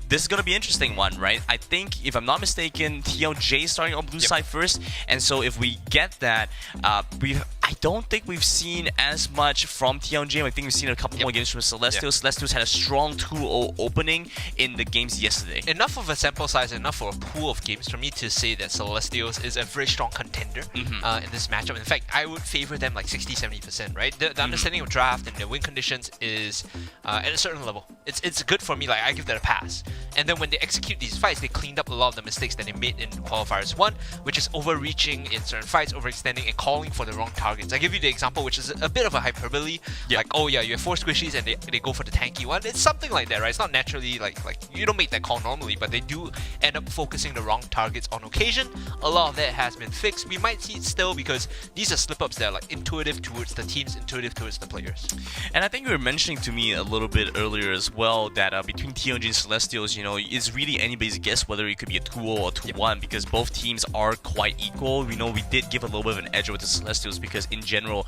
E: this is going to be an interesting one, right? I think, if I'm not mistaken, TLJ is starting on blue side first, and so if we get that, I I don't think we've seen as much from TLG. I think we've seen a couple more games from Celestials. Celestials had a strong 2-0 opening in the games yesterday.
D: Enough of a sample size, enough for a pool of games for me to say that Celestials is a very strong contender in this matchup. In fact, I would favor them like 60-70%, right? The understanding of draft and the win conditions is at a certain level. It's good for me, like I give that a pass. And then when they execute these fights, they cleaned up a lot of the mistakes that they made in Qualifiers 1, which is overreaching in certain fights, overextending and calling for the wrong targets. I give you the example, which is a bit of a hyperbole, like, oh yeah, you have 4 squishies and they go for the tanky one. It's something like that, right? It's not naturally like you don't make that call normally, but they do end up focusing the wrong targets on occasion. A lot of that has been fixed. We might see it still because these are slip-ups that are like intuitive towards the teams, intuitive towards the players.
E: And I think you were mentioning to me a little bit earlier as well that between TLG and Celestials, you know, it's really anybody's guess whether it could be a 2-0 or 2-1 because both teams are quite equal. We know we did give a little bit of an edge with the Celestials because in general,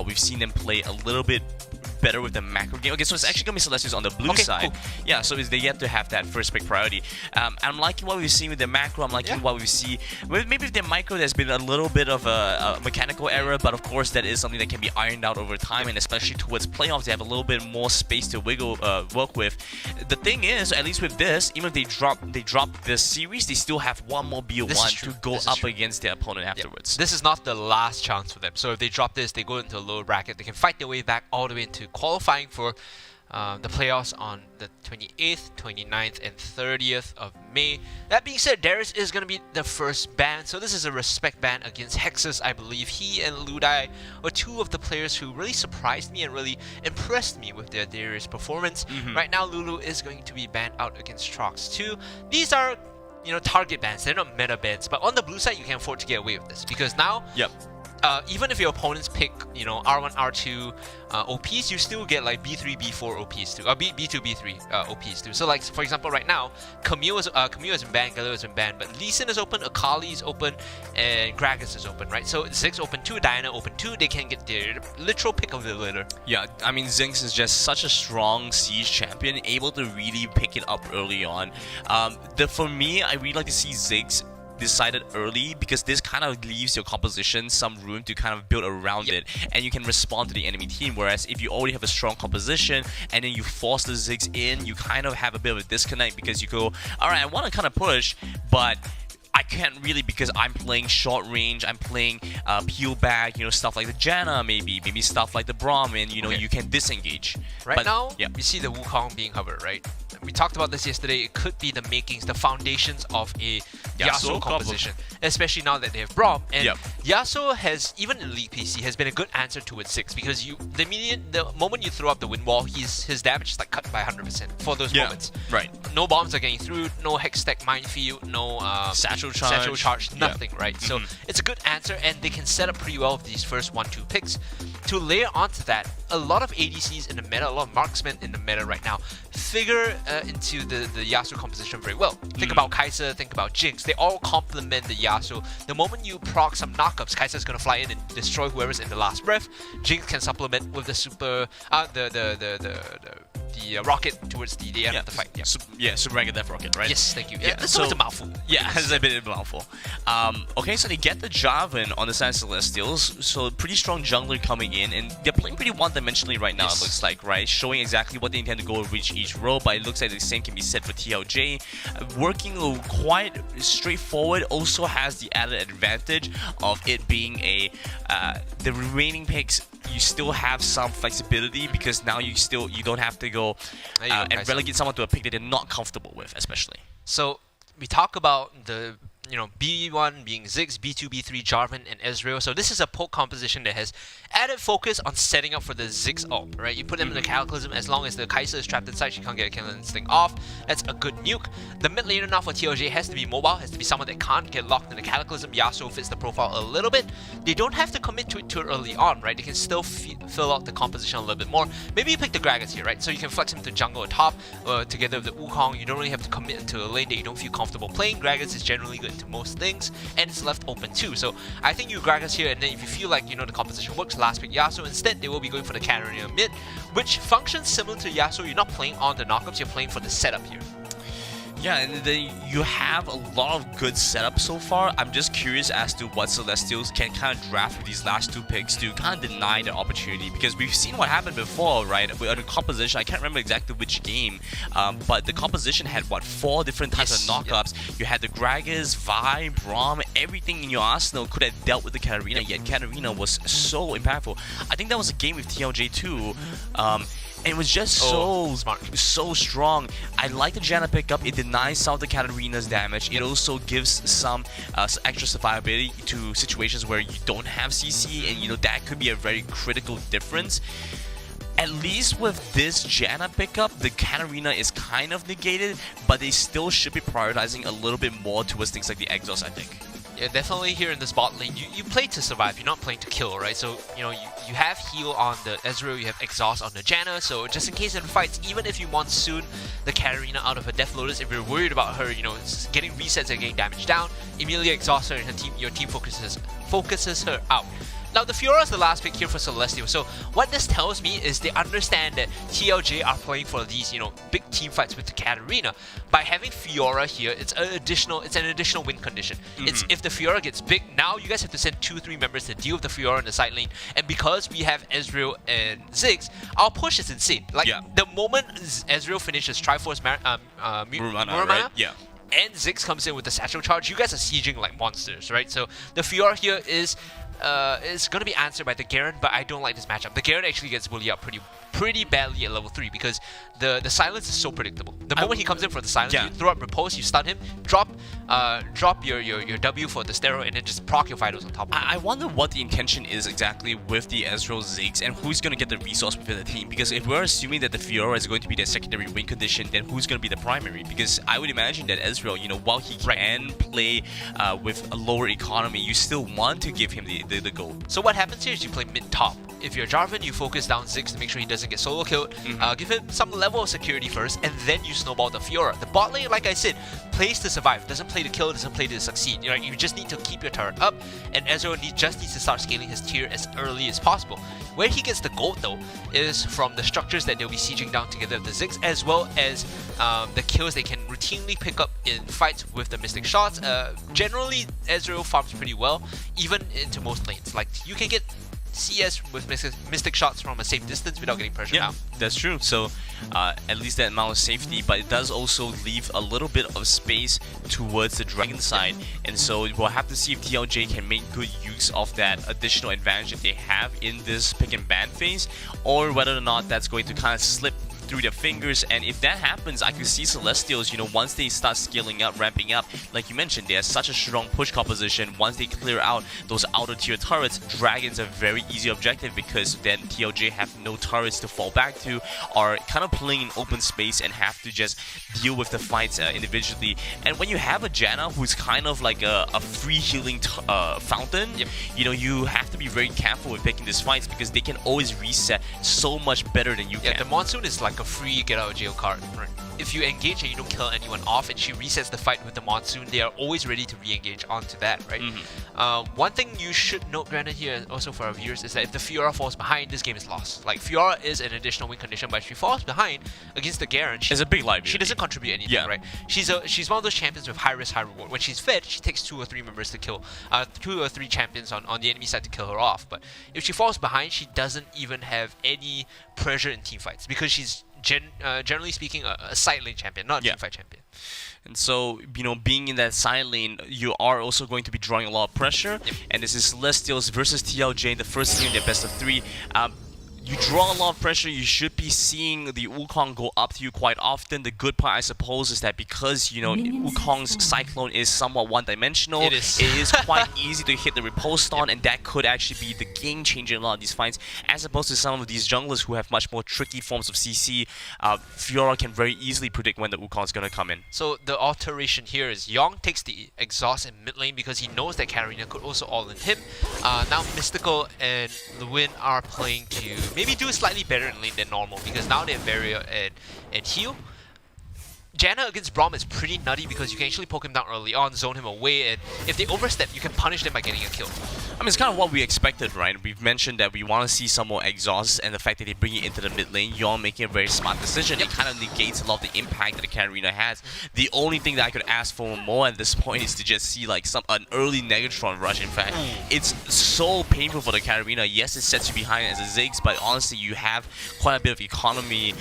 E: we've seen them play a little bit better with the macro game. Okay, so it's actually going to be Celestials on the blue side. Cool. Yeah, so they yet to have that first pick priority. I'm liking what we've seen with the macro. I'm liking what we see. Maybe with the micro, there's been a little bit of a mechanical error, but of course that is something that can be ironed out over time, and especially towards playoffs, they have a little bit more space to work with. The thing is, at least with this, even if they drop this series, they still have one more BO1 to go up against their opponent afterwards.
D: This is not the last chance for them. So if they drop this, they go into a lower bracket. They can fight their way back all the way into qualifying for the playoffs on the 28th, 29th, and 30th of May. That being said, Darius is going to be the first ban. So this is a respect ban against Hexus, I believe. He and Ludai are two of the players who really surprised me and really impressed me with their Darius performance. Right now, Lulu is going to be banned out against Trox too. These are, you know, target bans. They're not meta bans. But on the blue side, you can afford to get away with this because now, even if your opponents pick, you know, R1, R2 OPs, you still get like B3, B4 OPs too, B2, B3 OPs too. So like, for example, right now, Camille has been banned, Galileo has been banned, but Lee Sin is open, Akali is open, and Gragas is open, right? So Ziggs open 2, Diana open 2, they can get their literal pick of the litter. Yeah,
E: I mean, Ziggs is just such a strong siege champion, able to really pick it up early on. For me, I really like to see Ziggs decided early because this kind of leaves your composition some room to kind of build around it, and you can respond to the enemy team. Whereas if you already have a strong composition and then you force the Ziggs in, you kind of have a bit of a disconnect because you go, alright, I want to kind of push, but I can't really because I'm playing short range, I'm playing peel back, you know, stuff like the Janna maybe stuff like the Braum, and you know, you can disengage.
D: Right now, we see the Wukong being covered, right? We talked about this yesterday. It could be the makings, the foundations of a Yasuo composition, especially now that they have Braum. And Yasuo has, even in League PC, has been a good answer to its 6 because the moment you throw up the wind wall, his damage is like cut by 100% for those moments.
E: Right.
D: No bombs are getting through, no hex stack minefield, no satchel charge, nothing, right? So it's a good answer, and they can set up pretty well with these first 1-2 picks. To layer onto that, a lot of ADCs in the meta, a lot of marksmen in the meta right now figure into the Yasuo composition very well. Think about Kai'Sa, think about Jinx. They all complement the Yasuo. The moment you proc some knockups, Kai'Sa's gonna fly in and destroy whoever's in the last breath. Jinx can supplement with the super, the rocket towards the end of the fight.
E: Super Mega Death Rocket, right?
D: Yes, thank you. That's always a mouthful.
E: Yeah, it's a bit of a mouthful. Okay, so they get the Jarvan on the side of Celestials, so pretty strong jungler coming in, and they're playing pretty one-dimensionally right now, it looks like, right? Showing exactly what they intend to go reach each row, but it looks like the same can be said for TLJ. Working quite straightforward, also has the added advantage of it being the remaining picks, you still have some flexibility because now you don't have to go and relegate someone to a pick that they're not comfortable with, especially.
D: So we talk about the B1 being Ziggs, B2, B3, Jarvan, and Ezreal. So this is a poke composition that has added focus on setting up for the Ziggs ult, right? You put them in the Cataclysm, as long as the Kai'Sa is trapped inside, she can't get a Killer Instinct off. That's a good nuke. The mid laner now for TLJ has to be mobile, has to be someone that can't get locked in the Cataclysm. Yasuo fits the profile a little bit. They don't have to commit to it too early on, right? They can still fill out the composition a little bit more. Maybe you pick the Gragas here, right? So you can flex him to jungle at top, together with the Wukong. You don't really have to commit into a lane that you don't feel comfortable playing. Gragas is generally good to most things, and it's left open too. So I think you Gragas here, and then if you feel like, the composition works, last pick Yasuo. Instead, they will be going for the Cannoneer mid, which functions similar to Yasuo. You're not playing on the knockups, you're playing for the setup here.
E: Yeah, and then you have a lot of good setups so far. I'm just curious as to what Celestials can kind of draft with these last 2 picks to kind of deny the opportunity, because we've seen what happened before, right? With the composition, I can't remember exactly which game, but the composition had what, 4 different types of knockups. You had the Gragas, Vi, Braum, everything in your arsenal could have dealt with the Katarina, yet Katarina was so impactful. I think that was a game with TLJ too. And it was just so strong. I like the Janna pickup. It denies some of the Katarina's damage. It also gives some extra survivability to situations where you don't have CC, and that could be a very critical difference. At least with this Janna pickup, the Katarina is kind of negated, but they still should be prioritizing a little bit more towards things like the exhaust, I think.
D: Yeah, definitely here in this bot lane, you play to survive, you're not playing to kill, right? So, you have heal on the Ezreal, you have exhaust on the Janna, so just in case in fights, even if you monsoon the Katarina out of her Death Lotus, if you're worried about her, getting resets and getting damage down, immediately exhaust her and your team focuses her out. Now, the Fiora is the last pick here for Celestial, so what this tells me is they understand that TLJ are playing for these, big team fights with the Katarina. By having Fiora here, it's an additional win condition. It's if the Fiora gets big, now you guys have to send 2-3 members to deal with the Fiora in the side lane, and because we have Ezreal and Ziggs, our push is insane. The moment Ezreal finishes Triforce Muramana,
E: right? Yeah.
D: And Ziggs comes in with the Satchel Charge, you guys are sieging like monsters, right? So the Fiora here is going to be answered by the Garen, but I don't like this matchup. The Garen actually gets bullied up pretty badly at level 3 because the silence is so predictable. The moment he comes in for the silence, you throw up Repose, you stun him, drop your W for the steroid, and then just proc your Fidos on top of it.
E: I wonder what the intention is exactly with the Ezreal Ziggs and who's going to get the resource within the team, because if we're assuming that the Fiora is going to be the secondary win condition, then who's going to be the primary? Because I would imagine that Ezreal, while he can play with a lower economy, you still want to give him the gold.
D: So what happens here is you play mid-top. If you're Jarvan, you focus down Ziggs to make sure he doesn't get solo killed. Give him some level of security first, and then you snowball the Fiora. The bot lane, like I said, plays to survive. Doesn't play to kill, doesn't play to succeed. You just need to keep your turret up, and Ezreal just needs to start scaling his tier as early as possible. Where he gets the gold, though, is from the structures that they'll be sieging down together with the Ziggs, as well as the kills they can routinely pick up in fights with the Mystic Shots. Generally, Ezreal farms pretty well, even into most lanes. Like, you can get CS with Mystic Shots from a safe distance without getting pressure down.
E: That's true. So at least that amount of safety, but it does also leave a little bit of space towards the Dragon side, and so we'll have to see if TLJ can make good use of that additional advantage that they have in this pick and ban phase, or whether or not that's going to kind of slip through their fingers. And if that happens, I could see Celestials, once they start scaling up, ramping up, like you mentioned, they have such a strong push composition. Once they clear out those outer tier turrets, Dragon's a very easy objective, because then TLJ have no turrets to fall back to, are kind of playing in open space and have to just deal with the fights individually. And when you have a Janna who's kind of like a free healing fountain, you have to be very careful with picking these fights, because they can always reset so much better than you can.
D: The Monsoon is like a free get out of jail card. Right? If you engage and you don't kill anyone off, and she resets the fight with the Monsoon, they are always ready to re-engage onto that, right? One thing you should note, granted here, also for our viewers, is that if the Fiora falls behind, this game is lost. Like, Fiora is an additional win condition, but if she falls behind against the Garen,
E: it's a big liability.
D: She doesn't contribute anything, right? She's one of those champions with high risk, high reward. When she's fed, she takes 2 or 3 members to kill, 2 or 3 champions on the enemy side to kill her off. But if she falls behind, she doesn't even have any pressure in team fights, because she's generally speaking a side lane champion, not a team fight champion.
E: And so, being in that side lane, you are also going to be drawing a lot of pressure. And this is Celestials versus TLJ, the first game in their best of 3. You draw a lot of pressure. You should be seeing the Wukong go up to you quite often. The good part, I suppose, is that because, Wukong's Cyclone is somewhat one-dimensional, it is quite easy to hit the Repulse on, and that could actually be the game changer in a lot of these fights, as opposed to some of these junglers who have much more tricky forms of CC. Fiora can very easily predict when the Wukong's going to come in.
D: So the alteration here is Yong takes the exhaust in mid lane because he knows that Katarina could also all-in him. Now Mystical and Lewin are playing to maybe do slightly better in lane than normal, because now they have barrier and heal. Janna against Braum is pretty nutty because you can actually poke him down early on, zone him away, and if they overstep, you can punish them by getting a kill.
E: I mean, it's kind of what we expected, right? We've mentioned that we want to see some more exhaust, and the fact that they bring it into the mid lane, Yon making a very smart decision. It kind of negates a lot of the impact that the Katarina has. The only thing that I could ask for more at this point is to just see like an early Negatron rush. In fact, it's so painful for the Katarina. Yes, it sets you behind as a Ziggs, but honestly, you have quite a bit of economy,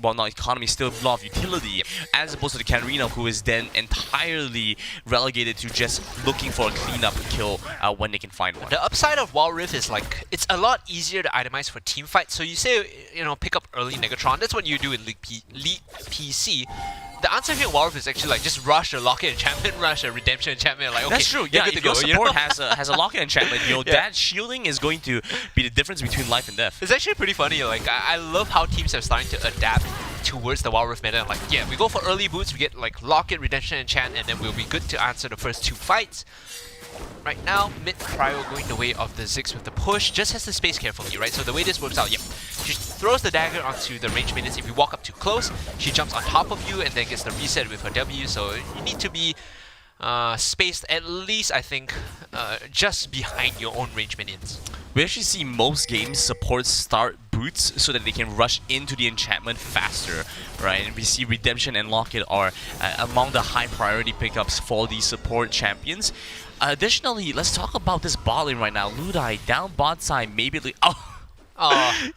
E: well, not economy, still a lot of utility, as opposed to the Katarina, who is then entirely relegated to just looking for a cleanup kill when they can find one.
D: The upside of Wild Rift is like, it's a lot easier to itemize for team fights. So you say, you know, pick up early Negatron. That's what you do in League PC. The answer here in Wild Rift is actually like just rush a Locket Enchantment, rush a Redemption Enchantment. Like, okay,
E: that's true. Yeah, if your support has a Locket Enchantment, you know,
D: Yeah.
E: that shielding is going to be the difference between life and death.
D: It's actually pretty funny. Like, I love how teams are starting to adapt towards the Wild Rift meta. Like, yeah, we go for early boots, we get like Locket, Redemption, Enchant, and then we'll be good to answer the first 2 fights. Right now, mid Cryo going the way of the Ziggs with the push, just has to space carefully, right? So the way this works out, yep. She throws the dagger onto the range minions. If you walk up too close, she jumps on top of you and then gets the reset with her W. So you need to be spaced at least, I think, just behind your own range minions.
E: We actually see most games supports start boots so that they can rush into the enchantment faster, right? And we see Redemption and Locket are among the high priority pickups for these support champions. Additionally, let's talk about this bot lane right now. Ludai down bot side, maybe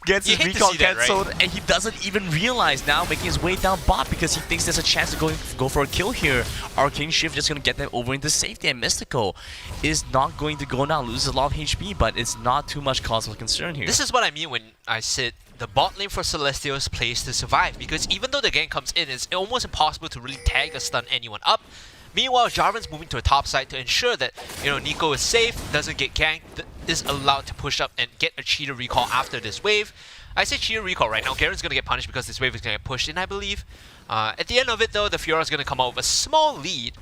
E: gets his recall cancelled, right? And he doesn't even realize now, making his way down bot because he thinks there's a chance to go for a kill here. Arcane Shift just gonna get them over into safety, and Mystical is not going to go now, loses a lot of HP, but it's not too much cause for concern here.
D: This is what I mean when I said the bot lane for Celestials plays to survive, because even though the gank comes in, it's almost impossible to really tag or stun anyone up. Meanwhile, Jarvan's moving to a top side to ensure that, you know, Nico is safe, doesn't get ganked, is allowed to push up and get a cheater recall after this wave. I say cheater recall right now. Garen's gonna get punished because this wave is gonna get pushed in, I believe. At the end of it though, the Fiora's gonna come out with a small lead.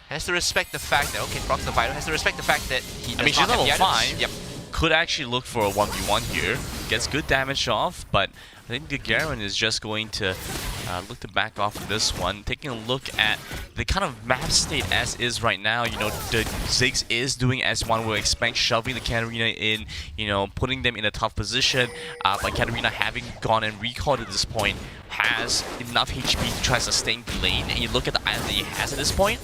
D: Has to respect the fact that, okay, Brock's the Vital, has to respect the fact that he does
E: she's
D: not have
E: level
D: the items.
E: 5.
D: Yep.
E: Could actually look for a 1v1 here. Gets good damage off, but I think the Garen is just going to look to back off of this one. Taking a look at the kind of map state as is right now, you know, the Ziggs is doing as one would expect, shoving the Katarina in, you know, putting them in a tough position. But Katarina, having gone and recalled at this point, has enough HP to try to sustain the lane. And you look at the item that he has at this point,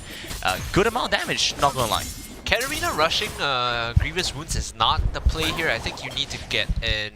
E: good amount of damage, not gonna lie.
D: Katarina rushing Grievous Wounds is not the play here. I think you need to get an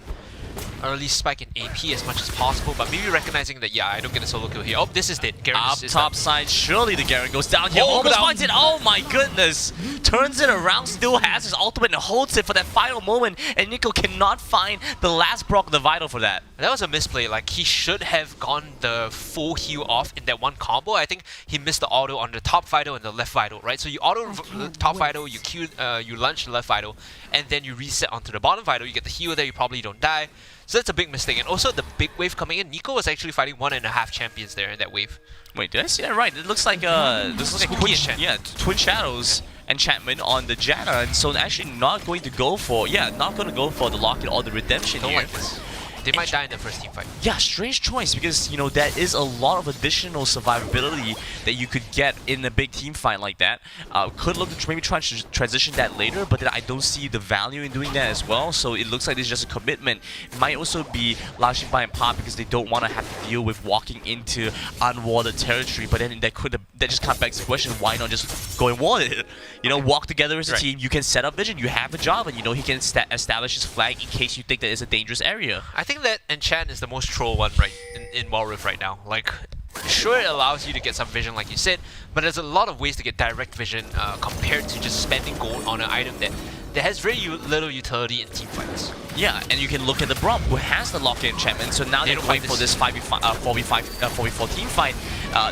D: early spike in AP as much as possible, but maybe recognizing that, yeah, I don't get a solo kill here. Oh, this is dead. Garen
E: Up
D: is
E: top
D: done.
E: side, surely the Garen goes down here.
D: Oh,
E: Almost
D: down.
E: finds it. Oh my goodness. Turns it around, still has his ultimate and holds it for that final moment, and Nico cannot find the last proc of the Vital for that.
D: That was a misplay. Like, he should have gone the full heal off in that one combo. I think he missed the auto on the top Vital and the left Vital, right? So you auto the top Vital, you Q, you launch the left Vital, and then you reset onto the bottom Vital. You get the heal there, you probably don't die. So that's a big mistake. And also the big wave coming in, Nico was actually fighting 1.5 champions there in that wave.
E: Wait, did I see that right? It looks like
D: Spooky enchant.
E: yeah, Twin Shadows enchantment on the Janna, and so actually not going to go for the Locket or the Redemption
D: Don't
E: here.
D: like this. They might die in the first team fight.
E: Yeah, strange choice, because, you know, that is a lot of additional survivability that you could get in a big team fight like that. Could look to maybe try to transition that later, but then I don't see the value in doing that as well. So it looks like it's just a commitment. It might also be largely by and part because they don't want to have to deal with walking into unwalled territory. But then that just kind of begs the question: why not just go and wall it? You know, walk together as a team. You can set up vision. You have a job, and you know he can establish his flag in case you think that it's a dangerous area.
D: I think that enchant is the most troll one right in Wild Rift right now. Like, sure, it allows you to get some vision like you said, but there's a lot of ways to get direct vision compared to just spending gold on an item that has very little utility in team fights.
E: Yeah, and you can look at the Braum, who has the Locket enchantment, so now they're going for this 4v4 team fight.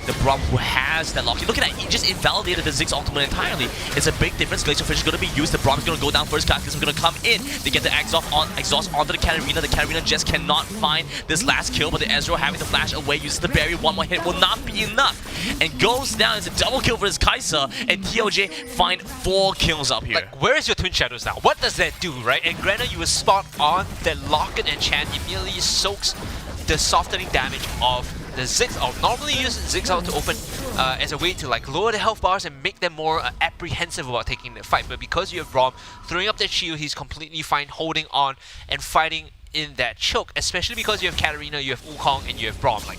E: The Braum, who has that Locket. Look at that, he just invalidated the Ziggs ultimate entirely. It's a big difference. Glacier Fish is going to be used. The Braum is going to go down first. Cactus is going to come in. They get the exhaust onto the Katarina. The Katarina just cannot find this last kill, but the Ezreal having to flash away, uses the barrier. One more hit will not be enough. And goes down. It's a double kill for his Kai'Sa, and TOJ find 4 kills up here.
D: Like, where is your Twin Shadows now? What does that do, right? And granted, you were spot on. That Locket enchant immediately soaks the softening damage of the Ziggs out. Normally use Ziggs out to open as a way to like lower the health bars and make them more apprehensive about taking the fight. But because you have Braum throwing up that shield, he's completely fine holding on and fighting in that choke, especially because you have Katarina, you have Wukong, and you have Braum. Like,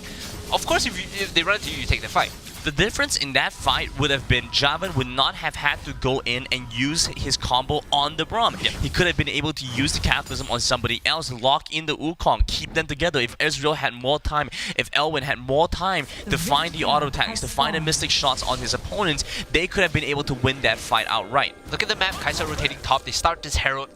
D: of course, if they run into you, you take the fight.
E: The difference in that fight would have been Javan would not have had to go in and use his combo on the Braum.
D: Yeah.
E: He could have been able to use the Cataclysm on somebody else, lock in the Wukong, keep them together. If Ezreal had more time, if Elwyn had more time to find the auto attacks, to find the mystic shots on his opponents, they could have been able to win that fight outright.
D: Look at the map, Kai'Sa rotating top, they start this Herald.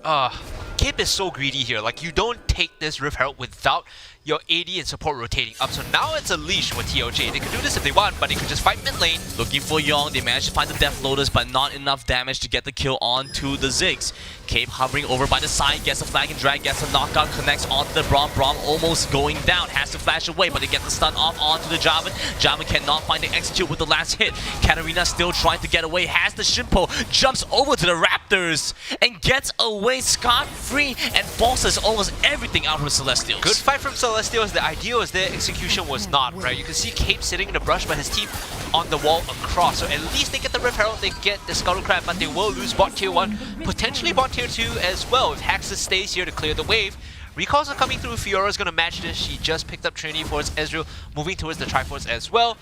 D: Kip is so greedy here, like you don't take this Rift Herald without your AD and support rotating up. So now it's a leash with TOJ. They could do this if they want, but they could just fight mid lane.
E: Looking for Yong, they managed to find the Death Lotus, but not enough damage to get the kill onto the Ziggs. Cape hovering over by the side, gets a flag and drag, gets a knockout, connects onto the Braum. Braum almost going down, has to flash away, but they get the stun off onto the Javan. Javan cannot find the execute with the last hit. Katarina still trying to get away, has the Shimpo, jumps over to the Raptors, and gets away scot-free and forces almost everything out from Celestials.
D: Good fight from Celestials. The idea was their execution was not, right? You can see Cape sitting in the brush, but his team on the wall across. So at least they get the Rift Herald, they get the Scuttle Crab, but they will lose bot tier 1, potentially bot tier 2 as well if Haxus stays here to clear the wave. Recalls are coming through, Fiora's gonna match this. She just picked up Trinity Force, Ezreal moving towards the Triforce as well.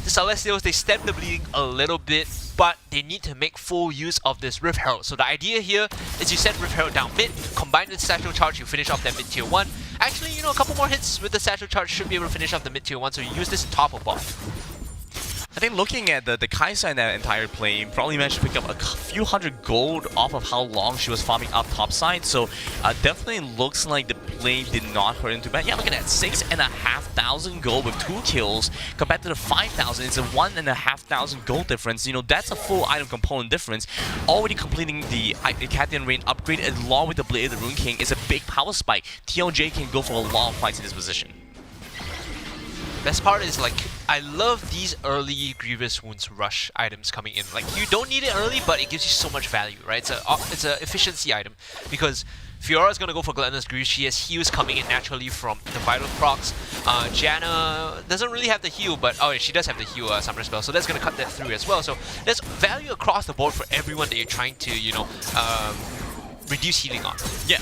D: The Celestials, they stem the bleeding a little bit, but they need to make full use of this Rift Herald. So the idea here is you send Rift Herald down mid, combine with Satchel Charge, you finish off that mid tier 1. Actually, you know, a couple more hits with the Satchel Charge should be able to finish off the mid tier 1, so you use this top of bot.
E: I think looking at the Kai'Sa in that entire play, probably managed to pick up a few hundred gold off of how long she was farming up top side. So definitely looks like the play did not hurt him too bad. Yeah, look at that, 6,500 gold with 2 kills compared to the 5,000. It's a 1,500 gold difference. You know, that's a full item component difference. Already completing the Cathian Rain upgrade along with the Blade of the Rune King is a big power spike. TLJ can go for a long fight in this position.
D: Best part is, like, I love these early Grievous Wounds Rush items coming in. Like, you don't need it early, but it gives you so much value, right? It's a efficiency item because Fiora's gonna go for Glenda's Greaves. She has heals coming in naturally from the Vital procs. Janna doesn't really have the heal, but oh, she does have the heal Summoner spell, so that's gonna cut that through as well. So there's value across the board for everyone that you're trying to, you know, reduce healing on.
E: Yeah.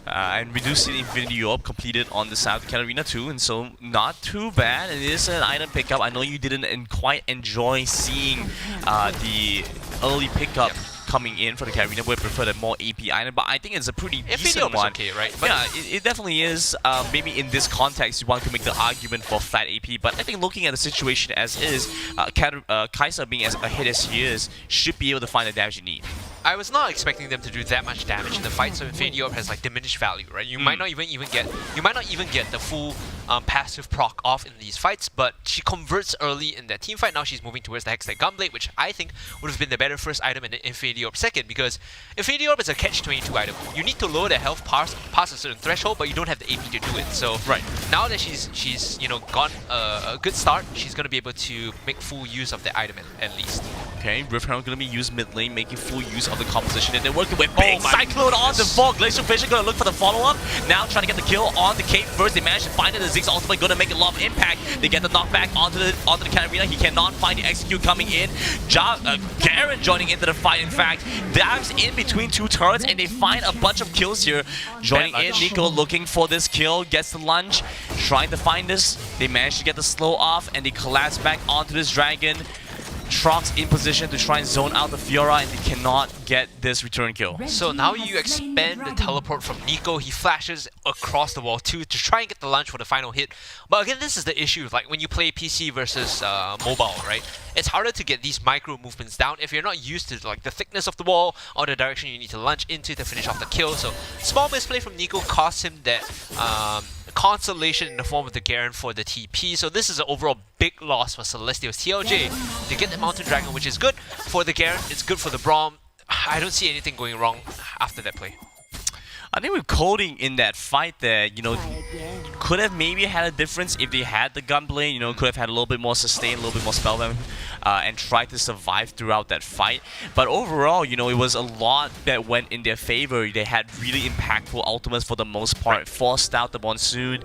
E: And reduced Infinity Orb completed on the side of Katarina too, and so not too bad. It is an item pickup. I know you didn't quite enjoy seeing the early pickup coming in for the Katarina. We prefer the more AP item, but I think it's a pretty decent one.
D: Okay, right? But
E: yeah, it definitely is. Maybe in this context, you want to make the argument for flat AP, but I think looking at the situation as is, Kai'Sa being as a hit as she is, should be able to find the damage you need.
D: I was not expecting them to do that much damage in the fight, so Infinity Orb has like diminished value, right? You might not even get the full passive proc off in these fights, but she converts early in that team fight. Now she's moving towards the Hextech Gunblade, which I think would have been the better first item, and Infinity Orb second, because Infinity Orb is a catch-22 item. You need to lower the health past a certain threshold, but you don't have the AP to do it. So
E: right
D: now that she's you know got a good start, she's gonna be able to make full use of the item at least.
E: Okay, Rift Herald gonna be used mid lane, making full use of the composition, and they're working with big Cyclone on the Fog. Glacial Vision gonna look for the follow-up. Now trying to get the kill on the Cape first. They managed to find it. The Ziggs ultimately gonna make a lot of impact. They get the knockback onto the Katarina. He cannot find the execute coming in. Garen joining into the fight. In fact, dives in between 2 turrets, and they find a bunch of kills here. Joining in, Nico looking for this kill, gets the lunge, trying to find this. They manage to get the slow off, and they collapse back onto this dragon. Trox in position to try and zone out the Fiora, and they cannot get this return kill.
D: So now you expand the teleport from Nico. He flashes across the wall too to try and get the lunge for the final hit. But again, this is the issue, like when you play PC versus mobile, right? It's harder to get these micro movements down if you're not used to like the thickness of the wall or the direction you need to lunge into to finish off the kill. So small misplay from Nico cost him that consolation in the form of the Garen for the TP. So this is an overall big loss for Celestials. TLJ, they get the Mountain Dragon, which is good for the Garen, it's good for the Braum. I don't see anything going wrong after that play.
E: I think with Coding in that fight there, you know, could have maybe had a difference if they had the Gunblade, you know, could have had a little bit more sustain, a little bit more spell damage. and try to survive throughout that fight. But overall, you know, it was a lot that went in their favor. They had really impactful ultimates for the most part, forced out the Monsoon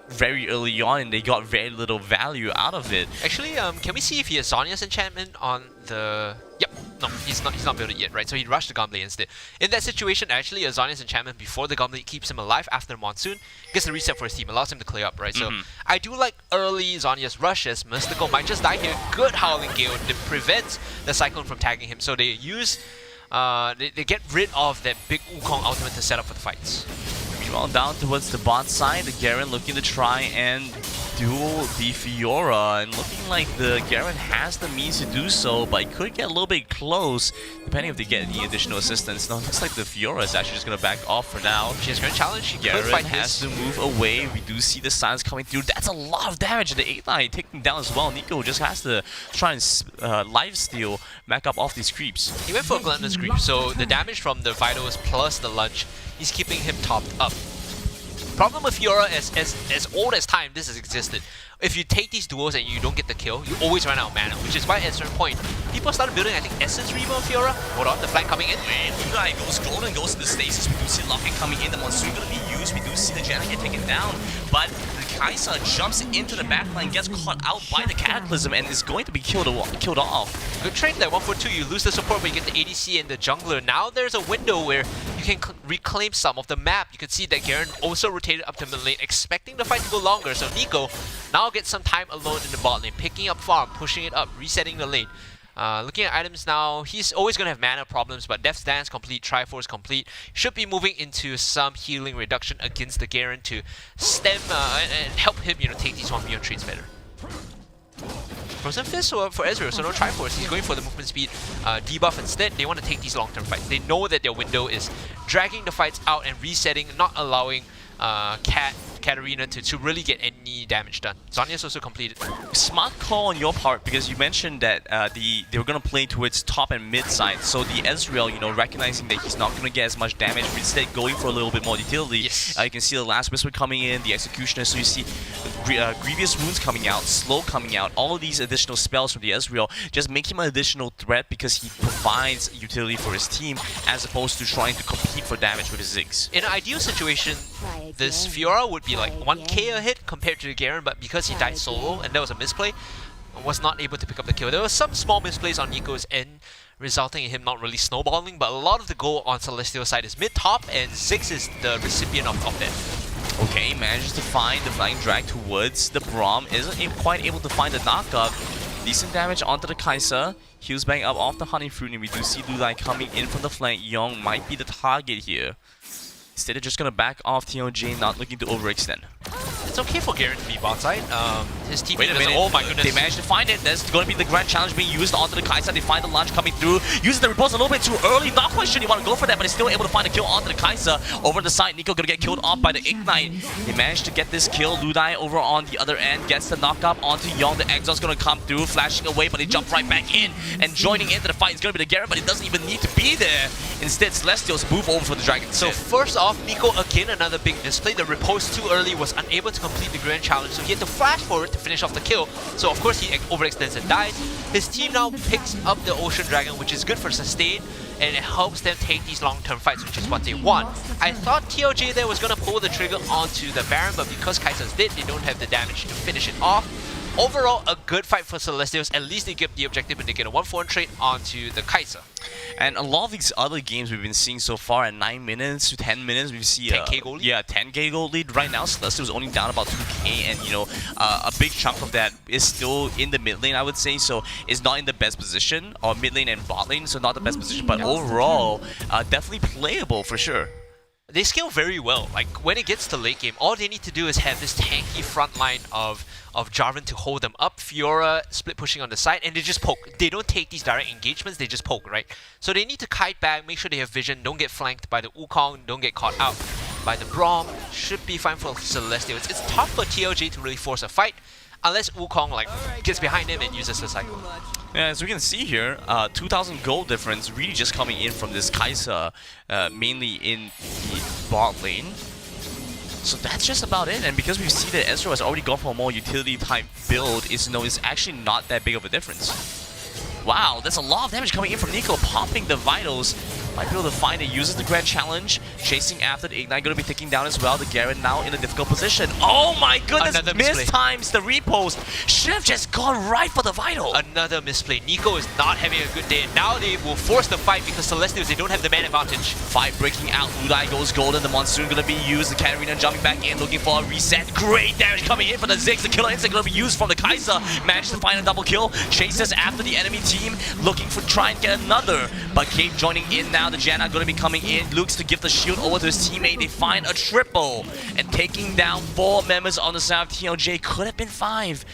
E: very early on, and they got very little value out of it.
D: Actually, can we see if he has Zhonya's enchantment on the... Yep, no, he's not built it yet, right? So he rushed the Gunblade instead. In that situation, actually, a Zhonya's enchantment before the Gunblade keeps him alive after Monsoon, gets the reset for his team, allows him to clear up, right? So I do like early Zhonya's rushes. Mystical might just die here. Good Howling Gale that prevents the Cyclone from tagging him. So they use... they get rid of that big Wukong ultimate to set up for the fights.
E: Well, down towards the bot side, the Garen looking to try and duel the Fiora, and looking like the Garen has the means to do so, but it could get a little bit close, depending if they get any additional assistance. Now, it looks like the Fiora is actually just going to back off for now.
D: She has Grand Challenge, she
E: Garen
D: could fight
E: has to move away. We do see the silence coming through. That's a lot of damage, and the 8-9 taking down as well. Nico just has to try and lifesteal back up off these creeps.
D: He went for a Gluttonous Creep, so the damage from the Vitals plus the Lunge, he's keeping him topped up. Problem with Fiora, as old as time this has existed, if you take these duels and you don't get the kill, you always run out of mana, which is why at a certain point, people started building, I think, Essence Reaver on Fiora. Hold on, the flank coming in.
E: And Udai goes golden, goes to the stasis. We do see Locket coming in, the Monsoon gonna be used. We do see the Janna get taken down, but the Kai'Sa jumps into the backline, gets caught out by the Cataclysm, and is going to be killed off.
D: Good trade there, 1-4-2. You lose the support, but you get the ADC and the jungler. Now there's a window where you can reclaim some of the map. You can see that Garen also rotated up to mid lane, expecting the fight to go longer. So Nico now gets some time alone in the bot lane, picking up farm, pushing it up, resetting the lane. Looking at items now, he's always going to have mana problems, but Death's Dance complete, Triforce complete. Should be moving into some healing reduction against the Garen to stem and help him, you know, take these 1v1 trades better. Frozen Fist for Ezreal, so no Triforce. He's going for the movement speed debuff instead. They want to take these long-term fights. They know that their window is dragging the fights out and resetting, not allowing Katarina to really get any damage done. Zhonya's also completed.
E: Smart call on your part, because you mentioned that they were going to play towards top and mid side. So the Ezreal, you know, recognizing that he's not going to get as much damage, but instead going for a little bit more utility.
D: Yes.
E: You can see the Last Whisper coming in, the Executioner, so you see Grievous Wounds coming out, Slow coming out, all of these additional spells from the Ezreal just make him an additional threat because he provides utility for his team as opposed to trying to compete for damage with his Ziggs.
D: In an ideal situation, this Fiora would be like 1k a hit compared to the Garen, but because he died solo and that was a misplay, was not able to pick up the kill. There was some small misplays on Nico's end, resulting in him not really snowballing, but a lot of the goal on Celestial's side is mid-top, and Ziggs is the recipient of that.
E: Okay, manages to find the Flying Drag towards the Braum, isn't quite able to find the knockup. Decent damage onto the Kai'Sa. Heals bang up off the Honey Fruit, and we do see Ludai coming in from the flank. Young might be the target here. Instead, they're just gonna back off TLJ, not looking to overextend.
D: It's okay for Garen to be bot side. His team
E: Wait a minute.
D: Oh my goodness.
E: They managed to find it. That's going to be the grand challenge being used onto the Kai'Sa. They find the launch coming through. Using the repulse a little bit too early. Not quite sure you want to go for that, but he's still able to find a kill onto the Kai'Sa. Over the side, Nico going to get killed off by the Ignite. They managed to get this kill. Ludai over on the other end gets the knock up onto Young. The Exhaust going to come through, flashing away, but he jump right back in. And joining into the fight is going to be the Garen, but he doesn't even need to be there. Instead, Celestials move over for the Dragon.
D: So first off, Nico again another big misplay. The repulse too early, was unable to complete the grand challenge, so he had to flash forward to finish off the kill. So of course he overextends and dies. His team now picks up the Ocean Dragon, which is good for sustain, and it helps them take these long-term fights, which is what they want. I thought TLJ there was going to pull the trigger onto the Baron, but because Kai'Sa's dead, they don't have the damage to finish it off. Overall, a good fight for Celestials. At least they get the objective and they get a 1-4 trade onto the Kai'Sa.
E: And a lot of these other games we've been seeing so far at 9 minutes to 10 minutes, we see
D: 10k gold lead?
E: Yeah, 10k gold lead. Right now, Celestial is only down about 2k, and you know, a big chunk of that is still in the mid lane, I would say. So it's not in the best position, or mid lane and bot lane, so not the best position. But overall, definitely playable for sure.
D: They scale very well. Like when it gets to late game, all they need to do is have this tanky front line of Jarvan to hold them up, Fiora split pushing on the side, and they just poke. They don't take these direct engagements, they just poke, right? So they need to kite back, make sure they have vision, don't get flanked by the Wukong, don't get caught out by the Braum. Should be fine for Celestial. It's tough for TLJ to really force a fight, unless Wukong like gets behind him and uses the cycle.
E: Yeah, as we can see here, 2,000 gold difference really just coming in from this Kai'Sa, mainly in the bot lane. So that's just about it, and because we see that Ezreal has already gone for a more utility type build, it's actually not that big of a difference. Wow, there's a lot of damage coming in from Nico, popping the vitals. Might be able to find it, uses the Grand Challenge, chasing after the Ignite, going to be taking down as well. The Garen now in a difficult position. Oh my goodness,
D: Another misplay.
E: mistimes the repost. Should have just gone right for the vital.
D: Another misplay. Nico is not having a good day. Now they will force the fight because Celestials, they don't have the man advantage.
E: Fight breaking out, Ludai goes golden, the Monsoon going to be used, the Katarina jumping back in, looking for a reset. Great damage coming in for the Ziggs, the killer instinct going to be used from the Kai'Sa. Managed to find a double kill, chases after the enemy team, looking for try and get another. But Cave joining in now, the Janna going to be coming in, looks to give the shield over to his teammate. They find a triple, and taking down 4 members on the side of TLJ. Could have been 5.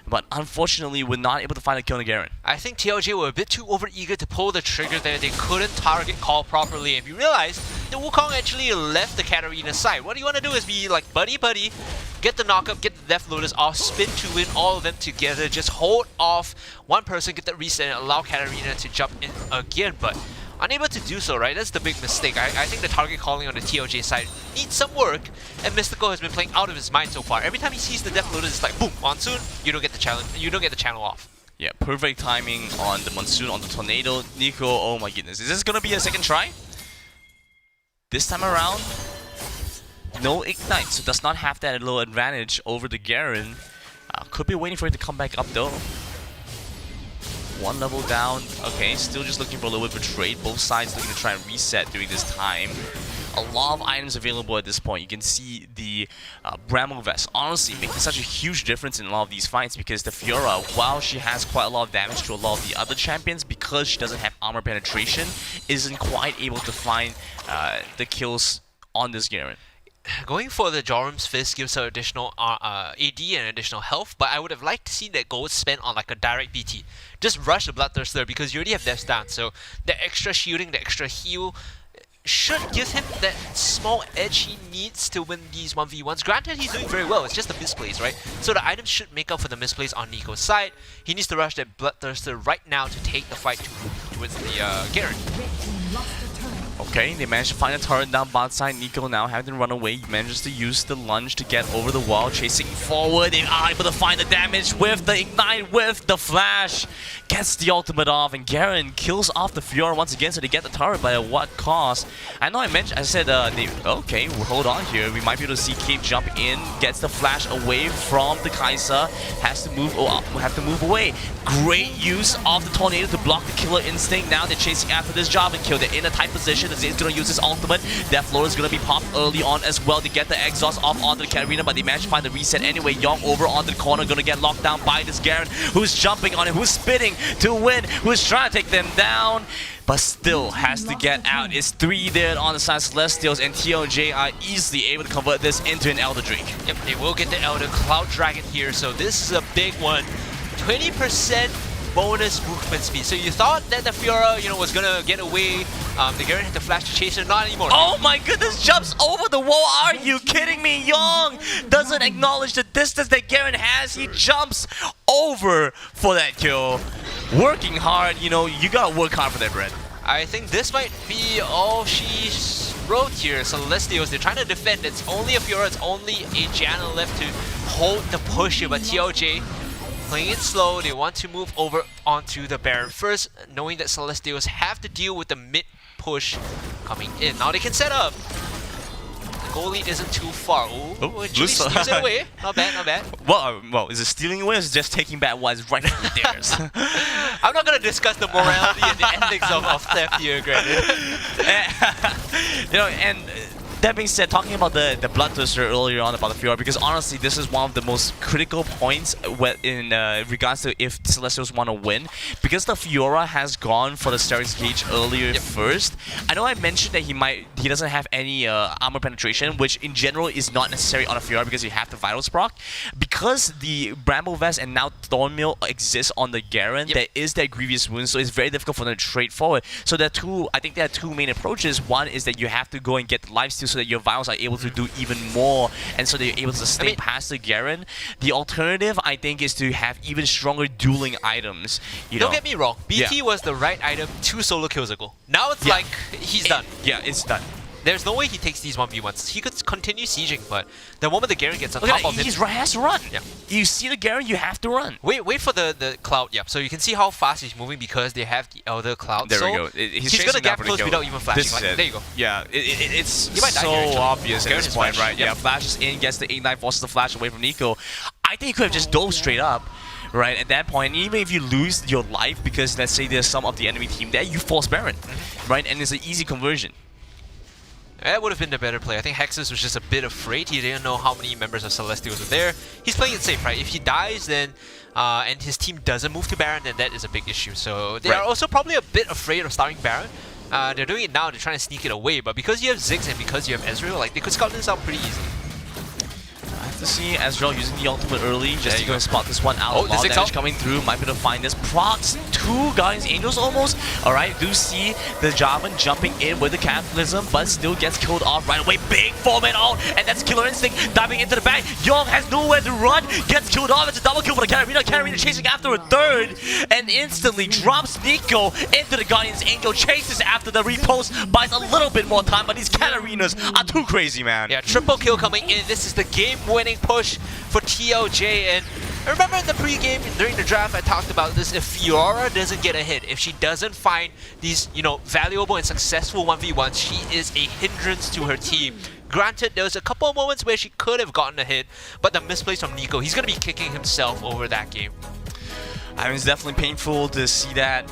E: But unfortunately, we're not able to find a kill on Garen.
D: I think TLJ were a bit too overeager to pull the trigger there. They couldn't target call properly. If you realize, the Wukong actually left the Katarina side. What you want to do is be like buddy-buddy, get the knockup, get the Death Lotus off, spin to win all of them together, just hold off one person, get the reset, and allow Katarina to jump in again. But unable to do so, right? That's the big mistake. I think the target calling on the TLJ side needs some work, and Mystical has been playing out of his mind so far. Every time he sees the Death Lotus, it's like boom, Monsoon, you don't get the challenge, you don't get the channel off.
E: Yeah, perfect timing on the Monsoon, on the Tornado. Nico, oh my goodness. Is this gonna be a second try? This time around, no Ignite, so does not have that little advantage over the Garen. Could be waiting for it to come back up though. 1 level down. Okay, still just looking for a little bit of a trade. Both sides looking to try and reset during this time. A lot of items available at this point. You can see the Bramble Vest honestly making such a huge difference in a lot of these fights, because the Fiora, while she has quite a lot of damage to a lot of the other champions, because she doesn't have armor penetration, isn't quite able to find the kills on this Garen.
D: Going for the Jorum's Fist gives her additional AD and additional health, but I would have liked to see that gold spent on like a direct BT. Just rush the Bloodthirster because you already have Death's Dance, so the extra shielding, the extra heal should give him that small edge he needs to win these 1v1s. Granted, he's doing very well, it's just the misplays, right? So the items should make up for the misplays on Nico's side. He needs to rush that Bloodthirster right now to take the fight towards the Garen.
E: Okay, they managed to find a turret down bot side. Nico now having to run away. He manages to use the lunge to get over the wall, chasing forward. They are able to find the damage with the Ignite, with the flash. Gets the ultimate off, and Garen kills off the Fiora once again, so they get the turret, but at what cost? I know I said, okay, we'll hold on here. We might be able to see Cave jump in, gets the flash away from the Kai'Sa, has to move, have to move away. Great use of the Tornado to block the Killer Instinct. Now they're chasing after this job and kill. They're in a tight position. Zay's gonna use his ultimate. Death Lord is gonna be popped early on as well to get the exhaust off onto the Katarina, but they managed to find the reset anyway. Young over onto the corner, gonna get locked down by this Garen, who's jumping on him, who's spinning to win, who's trying to take them down, but still has to get out. It's 3 there on the side of Celestials, and TLJ are easily able to convert this into an Elder Drake.
D: Yep, they will get the Elder Cloud Dragon here, so this is a big one. 20% bonus movement speed. So you thought that the Fiora, was gonna get away. The Garen had to flash to chase her, not anymore.
E: Oh my goodness, jumps over the wall. Are you kidding me? Young doesn't acknowledge the distance that Garen has. He jumps over for that kill. Working hard, you gotta work hard for that, Brett.
D: I think this might be all she wrote here. Celestials, they're trying to defend. It's only a Fiora, it's only a Janna left to hold the push here, but TLJ playing it slow. They want to move over onto the Baron first, knowing that Celestials have to deal with the mid push coming in. Now they can set up. The goal lead isn't too far. Ooh, actually steals it away. Not bad, not bad.
E: Well, is it stealing away or is it just taking back what is rightfully theirs?
D: I'm not going to discuss the morality and the ethics of theft here, granted.
E: And that being said, talking about the Bloodthirster earlier on about the Fiora, because honestly, this is one of the most critical points in regards to if Celestials want to win. Because the Fiora has gone for the Steris Gauge earlier first. I know I mentioned that he doesn't have any armor penetration, which in general is not necessary on a Fiora because you have the Vitals proc. Because the Bramble Vest and now Thornmill exists on the Garen, there is that Grievous Wound, so it's very difficult for them to trade forward. So I think there are 2 main approaches. One is that you have to go and get the lifesteal so that your Vitals are able to do even more, and so they're able to stay past the Garen. The alternative, I think, is to have even stronger dueling items.
D: Don't get me wrong, BT was the right item 2 solo kills ago. Now it's like, he's done.
E: Yeah, it's done.
D: There's no way he takes these 1v1s. He could continue sieging, but the moment the Garen gets on top of him...
E: He has to run.
D: Yeah.
E: You see the Garen, you have to run.
D: Wait for the Cloud, yep. So you can see how fast he's moving because they have the Elder Cloud.
E: There
D: so
E: we go. He's
D: going to gap close without even flashing. Like, there you go.
E: Yeah, it's so
D: here,
E: obvious at this point, right?
D: Yep.
E: Yeah, flashes in, gets the 8-9, forces the flash away from Nico. I think he could have just dove straight up. Right, at that point, even if you lose your life because let's say there's some of the enemy team there, you force Baron, right? And it's an easy conversion.
D: That would have been the better play. I think Hexus was just a bit afraid. He didn't know how many members of Celestials were there. He's playing it safe, right? If he dies, then and his team doesn't move to Baron, then that is a big issue. So they are also probably a bit afraid of starting Baron. They're doing it now. They're trying to sneak it away. But because you have Ziggs and because you have Ezreal, like they could scout this out pretty easily.
E: To see Ezreal using the ultimate early, just to go and spot this one out.
D: Oh, the Ziggs
E: damage coming through, might be able to find this. Procs, 2 Guardians Angels almost. Alright, do see the Jarvan jumping in with the Cataclysm, but still gets killed off right away. Big 4-man ult, and that's Killer Instinct diving into the back. Young has nowhere to run, gets killed off. It's a double kill for the Katarina. Katarina chasing after a third, and instantly drops Nico into the Guardians Angel. Chases after the repost, buys a little bit more time, but these Katarinas are too crazy, man.
D: Yeah, triple kill coming in. This is the game-winning push for TLJ, and remember in the pre-game during the draft I talked about this. If Fiora doesn't get a hit, if she doesn't find these valuable and successful 1v1s, she is a hindrance to her team. Granted, there was a couple of moments where she could have gotten a hit, but the misplays from Nico, he's gonna be kicking himself over that game.
E: I mean, it's definitely painful to see that.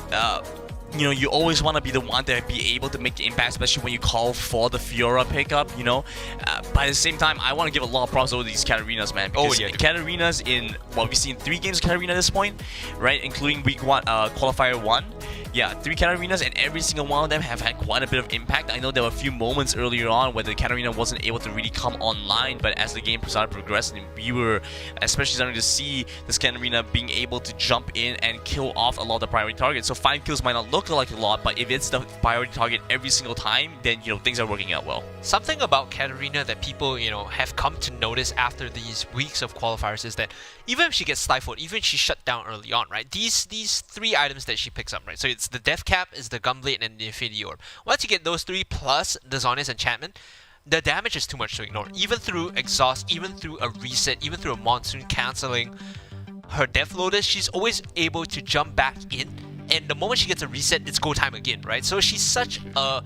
E: You always want to be the one to be able to make the impact, especially when you call for the Fiora pickup, But at the same time, I want to give a lot of props over these Katarinas, man. Because Katarinas in, we've seen 3 games of Katarina at this point, right? Including week 1, qualifier 1. Yeah, 3 Katarinas, and every single one of them have had quite a bit of impact. I know there were a few moments earlier on where the Katarina wasn't able to really come online, but as the game started progressing, we were especially starting to see this Katarina being able to jump in and kill off a lot of the priority targets. So 5 kills might not look like a lot, but if it's the priority target every single time, then things are working out well.
D: Something about Katarina that people have come to notice after these weeks of qualifiers is that even if she gets stifled, even if she's shut down early on, right? These 3 items that she picks up, right? So it's the Death Cap, is the Gunblade, and the Infinity Orb. Once you get those 3 plus the Zhonya's enchantment, the damage is too much to ignore. Even through exhaust, even through a reset, even through a monsoon cancelling her Death Lotus, she's always able to jump back in. And the moment she gets a reset, it's go time again, right? So she's such a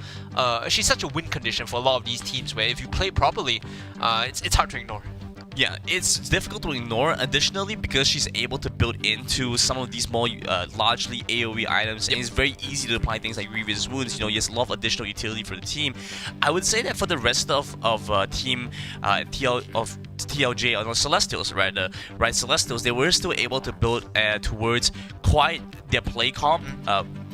D: win condition for a lot of these teams where if you play properly, it's hard to ignore.
E: Yeah, it's difficult to ignore, additionally, because she's able to build into some of these more largely AoE items, and it's very easy to apply things like Grievous Wounds. Yes, a lot of additional utility for the team. I would say that for the rest of team TLJ on Celestials, right, Celestials, they were still able to build towards quite their play comp.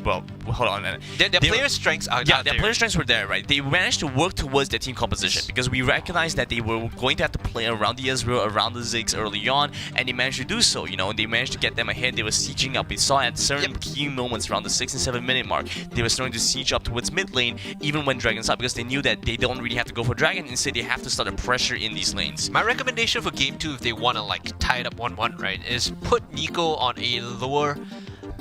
E: Well, hold on a minute.
D: Their player strengths are
E: their player strengths were there, right? They managed to work towards their team composition because we recognized that they were going to have to play around the Ezreal, around the Ziggs early on, and they managed to do so. They managed to get them ahead. They were sieging up. We saw at certain key moments around the 6 and 7 minute mark, they were starting to siege up towards mid lane, even when Dragon's up, because they knew that they don't really have to go for Dragon. Instead, they have to start a pressure in these lanes.
D: My recommendation for game 2, if they want to tie it up 1-1, right, is put Nico on a lower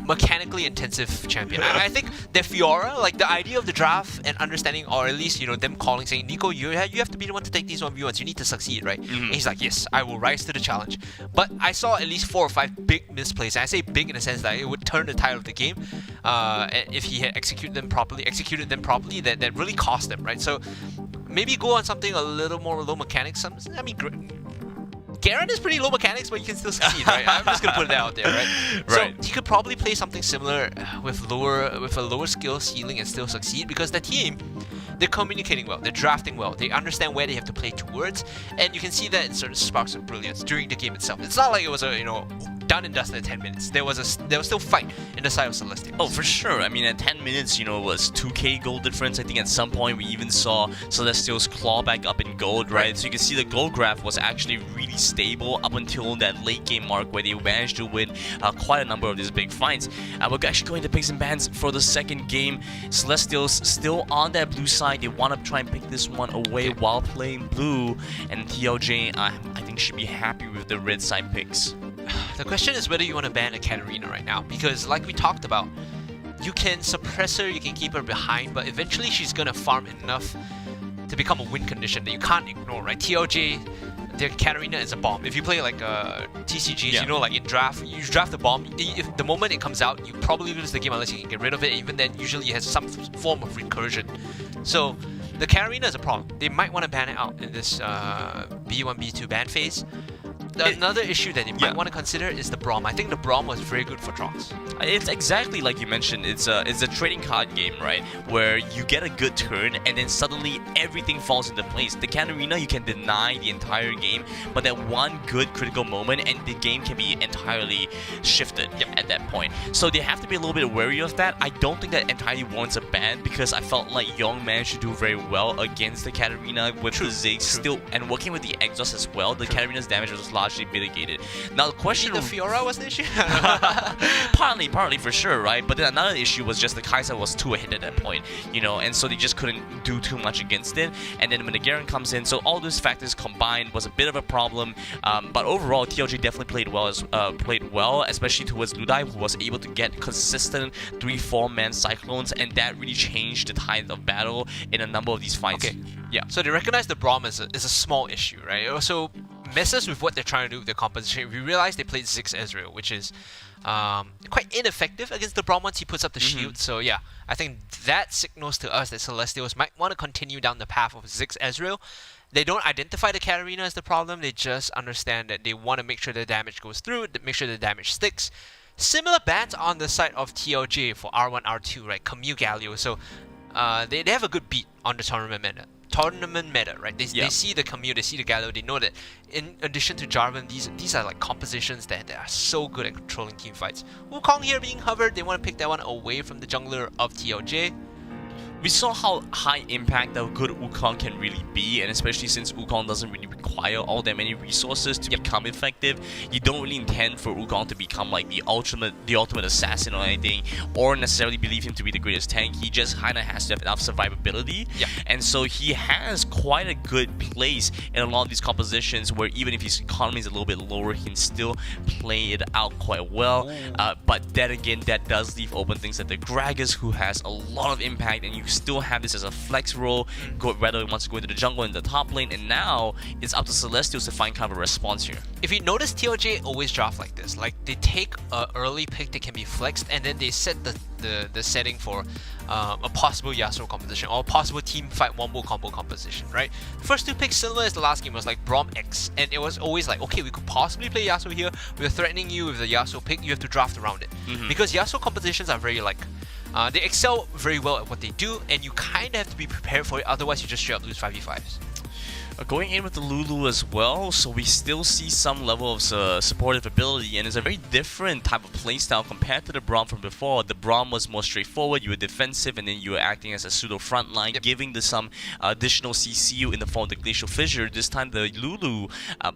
D: mechanically intensive champion. I think that Fiora, the idea of the draft and understanding, or at least them calling, saying, Nico, you have to be the one to take these 1v1s. You need to succeed, right? And he's like, yes, I will rise to the challenge. But I saw at least 4 or 5 big misplays. And I say big in the sense that it would turn the tide of the game if he had executed them properly. That really cost them, right? So maybe go on something a little more low mechanics. I mean, Garen is pretty low mechanics, but you can still succeed, right? I'm just gonna put it out there, right? So he could probably play something similar with a lower skill ceiling and still succeed, because the team, they're communicating well, they're drafting well, they understand where they have to play towards, and you can see that in certain sparks of brilliance during the game itself. It's not like it was a done and dusted in 10 minutes. There was still fight in the side of Celestials.
E: Oh, for sure. I mean, at 10 minutes, it was 2k gold difference. I think at some point we even saw Celestials claw back up in gold, right? So you can see the gold graph was actually really stable up until that late game mark where they managed to win quite a number of these big fights. We're actually going to picks and bans for the second game. Celestials still on that blue side. They want to try and pick this one away while playing blue, and TLJ, I think, should be happy with the red side picks.
D: The question is whether you want to ban a Katarina right now, because like we talked about, you can suppress her, you can keep her behind, but eventually she's gonna farm enough to become a win condition that you can't ignore, right? TLJ, their Katarina is a bomb. If you play like TCGs, you know, like in draft, you draft the bomb. If the moment it comes out, you probably lose the game unless you can get rid of it. And even then, usually it has some form of recursion. So the Katarina is a problem. They might want to ban it out in this B1, B2 ban phase. Another issue that you might want to consider is the Braum. I think the Braum was very good for Trox.
E: It's exactly like you mentioned. It's a trading card game, right? Where you get a good turn and then suddenly everything falls into place. The Katarina, you can deny the entire game, but that one good critical moment and the game can be entirely shifted at that point. So they have to be a little bit wary of that. I don't think that entirely warrants a ban because I felt like Young managed to do very well against the Katarina with the Ziggs still and working with the exhaust as well. The Katarina's damage was largely mitigated. Now the question,
D: the Fiora was the issue.
E: partly for sure, right? But then another issue was just the Kai'Sa was too ahead at that point, you know, and so they just couldn't do too much against it. And then when the Garen comes in, so all those factors combined was a bit of a problem. But overall, TLJ definitely played well, especially towards Ludai, who was able to get consistent 3-4 man cyclones, and that really changed the tide of battle in a number of these fights.
D: Okay. Yeah. So they recognize the Braum as a small issue, right? It also messes with what they're trying to do with their composition. We realize they played Ziggs Ezreal, which is quite ineffective against the Braum once he puts up the shield. So yeah, I think that signals to us that Celestials might want to continue down the path of Ziggs Ezreal. They don't identify the Katarina as the problem. They just understand that they want to make sure the damage goes through, make sure the damage sticks. Similar bans on the side of TLJ for R1, R2, right? Camille Galio. So they have a good beat on the tournament meta, right? They see the Camille, they see the Galio, they know that in addition to Jarvan, these are like compositions that are so good at controlling team fights. Wukong here being hovered, they want to pick that one away from the jungler of TLJ.
E: We saw how high impact a good Wukong can really be, and especially since Wukong doesn't really require all that many resources to become effective, you don't really intend for Wukong to become like the ultimate assassin or anything, or necessarily believe him to be the greatest tank. He just kind of has to have enough survivability, and so he has quite a good place in a lot of these compositions where even if his economy is a little bit lower, he can still play it out quite well. But then again, that does leave open things like the Gragas, who has a lot of impact, and you still have this as a flex role, whether he wants to go into the jungle in the top lane, and now it's up to Celestials to find kind of a response here.
D: If you notice, TLJ always draft like this. Like, they take an early pick that can be flexed, and then they set the setting for a possible Yasuo composition, or a possible team fight wombo combo composition, right? The first two picks, similar as the last game, was like Braum X, and it was always like, okay, we could possibly play Yasuo here, we're threatening you with the Yasuo pick, you have to draft around it. Because Yasuo compositions are very like, they excel very well at what they do, and you kind of have to be prepared for it, otherwise you just straight up lose 5v5s.
E: Going in with the Lulu as well, so we still see some level of supportive ability, and it's a very different type of playstyle compared to the Braum from before. The Braum was more straightforward, you were defensive, and then you were acting as a pseudo frontline, giving the some additional CCU in the form of the Glacial Fissure. This time the Lulu,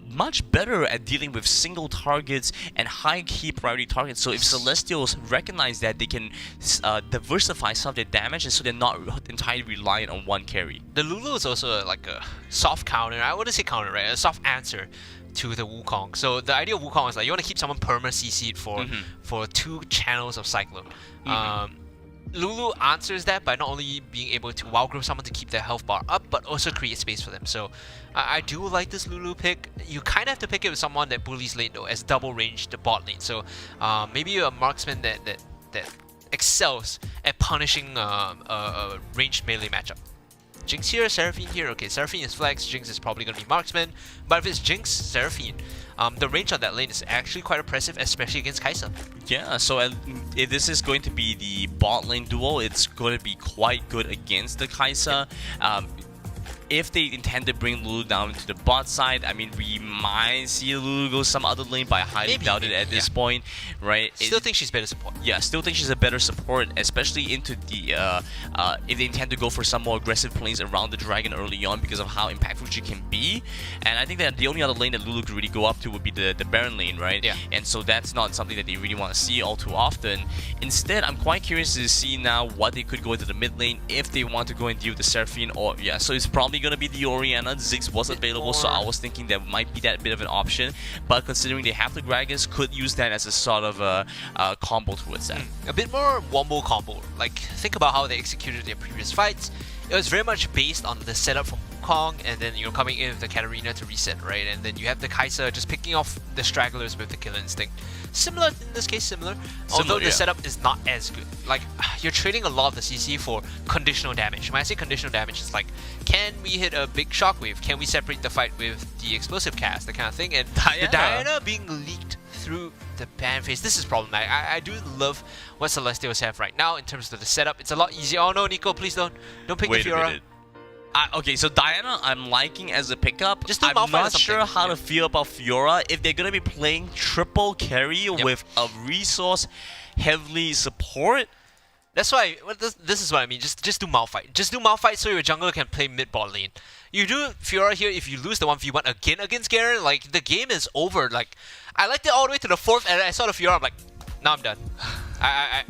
E: much better at dealing with single targets and high key priority targets, so if Celestials recognize that, they can diversify some of their damage, and so they're not entirely reliant on one carry.
D: The Lulu is also like a soft counter, I wouldn't say counter, right? A soft answer to the Wukong. So the idea of Wukong is like you want to keep someone perma CC'd for 2 channels of Cyclone. Lulu answers that by not only being able to wild growth someone to keep their health bar up, but also create space for them. So I do like this Lulu pick. You kind of have to pick it with someone that bullies lane though, as double range the bot lane. So maybe a marksman that excels at punishing a ranged melee matchup. Jinx here, Seraphine here. Okay, Seraphine is flex, Jinx is probably going to be marksman. But if it's Jinx, Seraphine, the range on that lane is actually quite oppressive, especially against Kai'Sa.
E: Yeah, so if this is going to be the bot lane duel, it's going to be quite good against the Kai'Sa. If they intend to bring Lulu down to the bot side, I mean, we might see Lulu go some other lane, but I highly doubt it at this point, right?
D: Still think she's better support.
E: Yeah, still think she's a better support, especially into the if they intend to go for some more aggressive plays around the dragon early on because of how impactful she can be. And I think that the only other lane that Lulu could really go up to would be the Baron lane, right?
D: Yeah.
E: And so that's not something that they really want to see all too often. Instead, I'm quite curious to see now what they could go into the mid lane if they want to go and deal with the Seraphine, or so it's probably gonna be the Orianna. Ziggs was available, so I was thinking that might be that bit of an option, but considering they have the Gragas, could use that as a sort of a combo towards that.
D: A bit more wombo combo. Like, think about how they executed their previous fights. it was very much based on the setup from Wukong, and then coming in with the Katarina to reset, right? And then you have the Kai'Sa just picking off the stragglers with the Killer Instinct. Similar in this case, although the setup is not as good. Like, you're trading a lot of the CC for conditional damage. When I say conditional damage, it's like, can we hit a big shockwave? Can we separate the fight with the explosive cast, that kind of thing? And the Diana being leaked through the ban phase, this is problematic. I do love what Celestials have right now in terms of the setup. It's a lot easier. Oh no, Nico, please don't pick the Fiora.
E: Okay, so Diana, I'm liking as a pickup.
D: Just do
E: I'm not sure how to feel about Fiora if they're gonna be playing triple carry with a resource heavily support.
D: That's why this is what I mean. Just do Malphite. Just do Malphite so your jungler can play mid bot lane. You do Fiora here if you lose the 1v1 again against Garen, like the game is over. Like I liked it all the way to the 4th, and I saw the Fiora. I'm like, nah, I'm done. I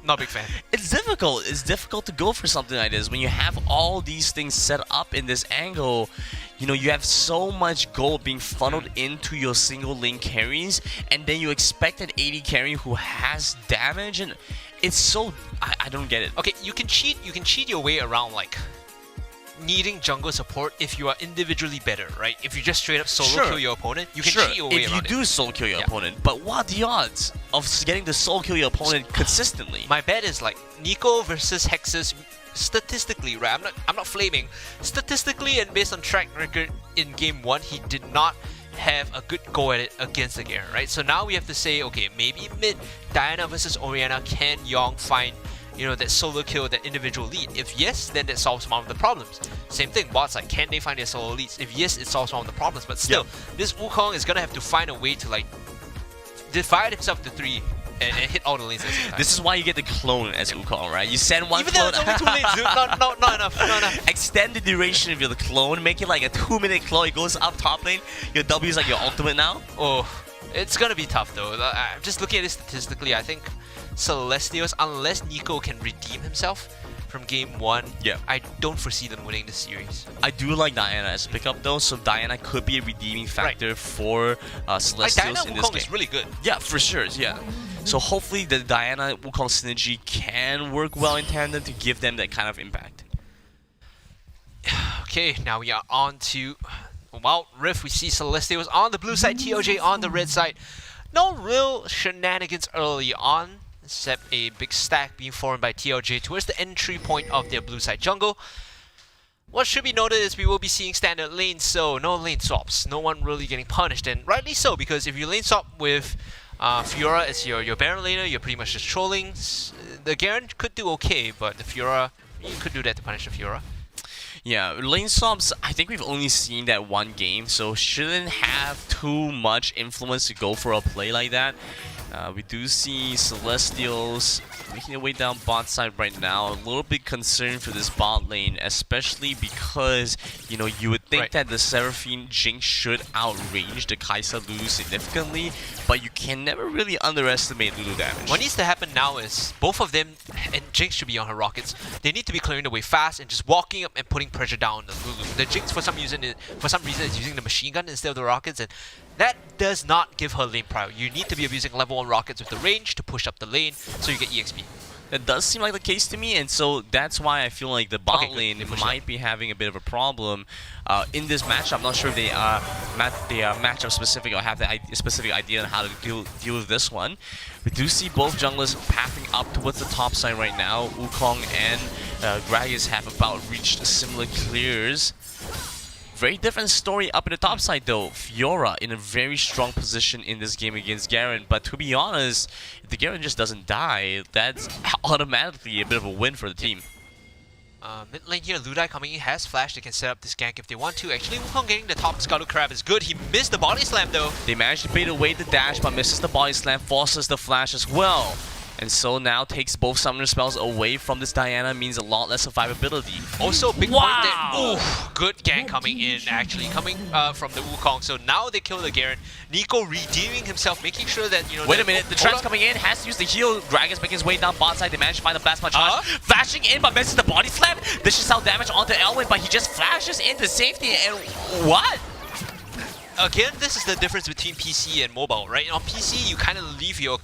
D: not a big fan.
E: It's difficult. It's difficult to go for something like this when you have all these things set up in this angle. You have so much gold being funneled into your single lane carries, and then you expect an AD carry who has damage, and it's so I don't get it.
D: Okay, you can cheat your way around like needing jungle support if you are individually better, right? If you just straight up solo kill your opponent, you can cheat your way around it.
E: If you do solo kill your opponent, but what are the odds of getting to solo kill your opponent consistently?
D: My bet is like Nico versus Hexus. Statistically, right? I'm not flaming. Statistically and based on track record in game 1, he did not have a good go at it against the Garen, right? So now we have to say, okay, maybe mid Diana versus Orianna, can Yong find that solo kill, that individual lead? If yes, then that solves one of the problems. Same thing, bots, like, can they find their solo leads? If yes, it solves one of the problems. But still, this Wukong is gonna have to find a way to like divide himself to 3 and hit all the lanes at the same time.
E: This is why you get the clone as Wukong, right? You send one
D: even
E: clone.
D: Even though it's only 2 lanes, dude. Not enough.
E: Extend the duration of your clone, make it like a 2-minute clone. It goes up top lane. Your W is like your ultimate now.
D: Oh, it's gonna be tough though. I'm just looking at this statistically. I think Celestials, unless Nico can redeem himself from game 1, I don't foresee them winning the series.
E: I do like Diana as a pickup though, so Diana could be a redeeming factor for Celestials
D: Diana
E: in this
D: Wukong
E: game.
D: is really good.
E: Yeah, for sure. Yeah. So hopefully the Diana Wukong synergy can work well in tandem to give them that kind of impact.
D: Okay, now we are on to Wild Rift. We see Celestials on the blue side, TOJ on the red side. No real shenanigans early on, except a big stack being formed by TOJ towards the entry point of their blue side jungle. What should be noted is we will be seeing standard lanes, so no lane swaps. No one really getting punished, and rightly so, because if you lane swap with Fiora as your Baron laner, you're pretty much just trolling. The Garen could do okay, but the Fiora, you could do that to punish the Fiora.
E: Yeah, lane swaps, I think we've only seen that one game, so shouldn't have too much influence to go for a play like that. We do see Celestials making their way down bot side right now. A little bit concerned for this bot lane, especially because, you would think that the Seraphine Jinx should outrange the Kai'Sa Lulu significantly, but you can never really underestimate Lulu damage.
D: What needs to happen now is both of them, and Jinx should be on her rockets, they need to be clearing the way fast and just walking up and putting pressure down on the Lulu. The Jinx, for some reason, is using the machine gun instead of the rockets, and that does not give her lane priority. You need to be abusing level 1 rockets with the range to push up the lane so you get EXP.
E: That does seem like the case to me, and so that's why I feel like the bot lane might be having a bit of a problem in this match. I'm not sure if they are matchup specific or have the specific idea on how to deal with this one. We do see both junglers pathing up towards the top side right now. Wukong and Gragas have about reached similar clears. Very different story up in the top side though. Fiora in a very strong position in this game against Garen, but to be honest, if the Garen just doesn't die, that's automatically a bit of a win for the team.
D: Mid lane here, Ludai coming in, has flash, they can set up this gank if they want to. Actually, Wukong getting the top Scuttle Crab is good. He missed the body slam though.
E: They managed to bait away the dash, but misses the body slam, forces the flash as well. And so now takes both summoner spells away from this Diana, means a lot less survivability.
D: Also, big point there. Ooh, good gank coming in, actually, coming from the Wukong. So now they kill the Garen. Nico redeeming himself, making sure that,
E: Wait a minute, the trap's coming in, has to use the heal. Dragon's making his way down bot side, they manage to find the plasma charge. Flashing in, but misses the body slam. Dishes out damage onto Elwin, but he just flashes into safety, and what?
D: again, this is the difference between PC and mobile, right? On PC, you kind of leave your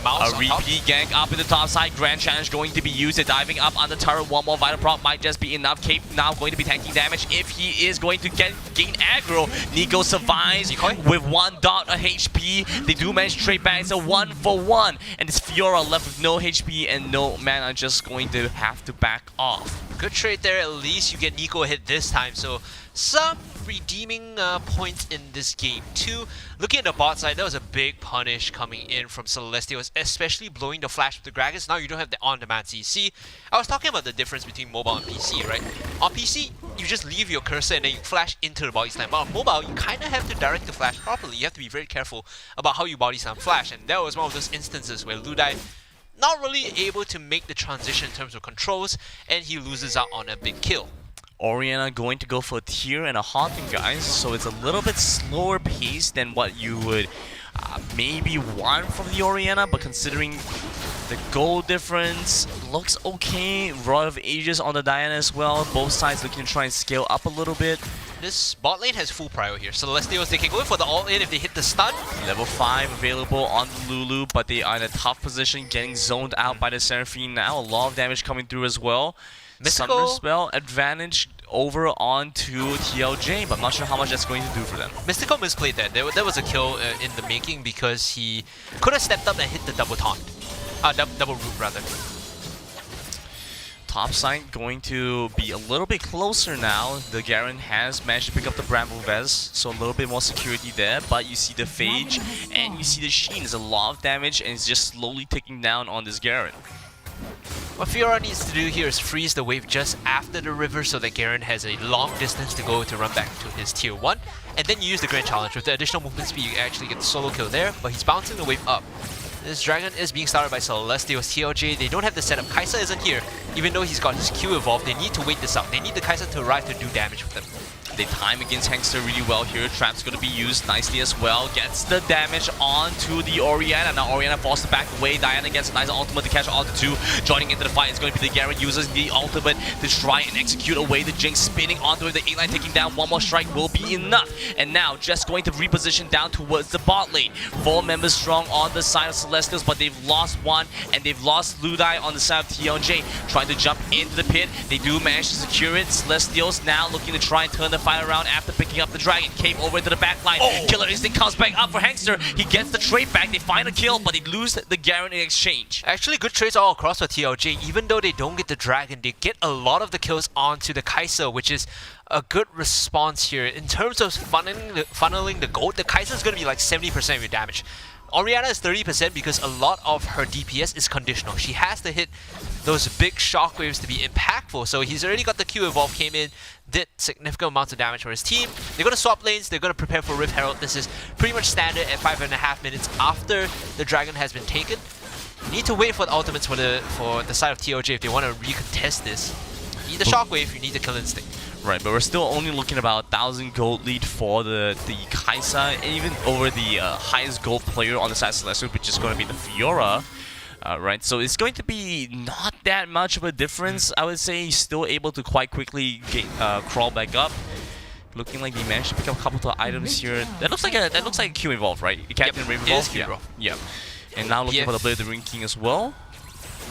D: mouse
E: A
D: on top.
E: repeat gank up in the top side. Grand Challenge going to be used. They're diving up on the turret. One more Vital Prop might just be enough. Cape now going to be tanking damage if he is going to gain aggro. Nico survives with 1 dot of HP. They do manage to trade back. It's a 1-for-1. And this Fiora left with no HP and no mana, just going to have to back off.
D: Good trade there. At least you get Nico a hit this time. So some redeeming points in this game too. Looking at the bot side, there was a big punish coming in from Celestials, especially blowing the flash with the Gragas. Now you don't have the on-demand CC. I was talking about the difference between mobile and PC, right? On PC, you just leave your cursor and then you flash into the body slam. But on mobile, you kind of have to direct the flash properly. You have to be very careful about how you body slam flash. And that was one of those instances where Ludai not really able to make the transition in terms of controls, and he loses out on a big kill.
E: Orianna going to go for a tier and a haunting, guys, so it's a little bit slower pace than what you would maybe want from the Orianna, but considering the gold difference, looks okay. Rod of Ages on the Diana as well. Both sides looking to try and scale up a little bit.
D: This bot lane has full prio here. Celestials, they can go in for the all-in if they hit the stun.
E: Level 5 available on Lulu, but they are in a tough position, getting zoned out by the Seraphine now. A lot of damage coming through as well.
D: Mystical
E: Thunder Spell advantage over onto TLJ, but I'm not sure how much that's going to do for them.
D: Mystical misplayed that. There was a kill in the making because he could have stepped up and hit the double taunt. Double root rather.
E: Top side going to be a little bit closer now. The Garen has managed to pick up the Bramble Vest, so a little bit more security there. But you see the Phage and you see the Sheen. There's a lot of damage and it's just slowly ticking down on this Garen.
D: What Fiora needs to do here is freeze the wave just after the river so that Garen has a long distance to go to run back to his tier 1. And then you use the Grand Challenge. With the additional movement speed, you actually get the solo kill there, but he's bouncing the wave up. This dragon is being started by Celestials. TLJ, they don't have the setup. Kaisa isn't here. Even though he's got his Q evolved, they need to wait this out. They need the Kaisa to arrive to do damage with them.
E: They time against Hengster really well here. Trap's going to be used nicely as well. Gets the damage onto the Orianna. Now Orianna forced to back away. Diana gets a nice ultimate to catch onto 2. Joining into the fight is going to be the Garen. Uses the ultimate to try and execute away the Jinx. Spinning onto it. The A-line taking down. One more strike will be enough. And now just going to reposition down towards the bot lane. 4 members strong on the side of Celestials, but they've lost one. And they've lost Ludai on the side of TLJ. Trying to jump into the pit. They do manage to secure it. Celestials now looking to try and turn the fight around after picking up the dragon. Came over into the back line. Killer Instinct comes back up for Hengster. He gets the trade back. They find a kill, but they lose the Garen in exchange.
D: Actually, good trades all across for TLJ. Even though they don't get the dragon, they get a lot of the kills onto the Kaisa, which is a good response here. In terms of funneling the gold, the Kaisa is going to be like 70% of your damage. Orianna is 30% because a lot of her DPS is conditional. She has to hit those big shockwaves to be impactful. So he's already got the Q evolve, came in, did significant amounts of damage for his team. They're going to swap lanes, they're going to prepare for Rift Herald. This is pretty much standard at 5.5 minutes after the dragon has been taken. You need to wait for the ultimates for the side of TLJ if they want to recontest this. You need the shockwave, you need the kill instinct.
E: Right, but we're still only looking about 1,000 gold lead for the Kaisa, and even over the highest gold player on the side of Celestial, which is going to be the Fiora. Right, so it's going to be not that much of a difference. I would say he's still able to quite quickly crawl back up. Looking like they managed to pick up a couple of items here. That looks like a Q evolve, right? Captain Rave evolve. Yeah. And now looking for the Blade of the Ring King as well.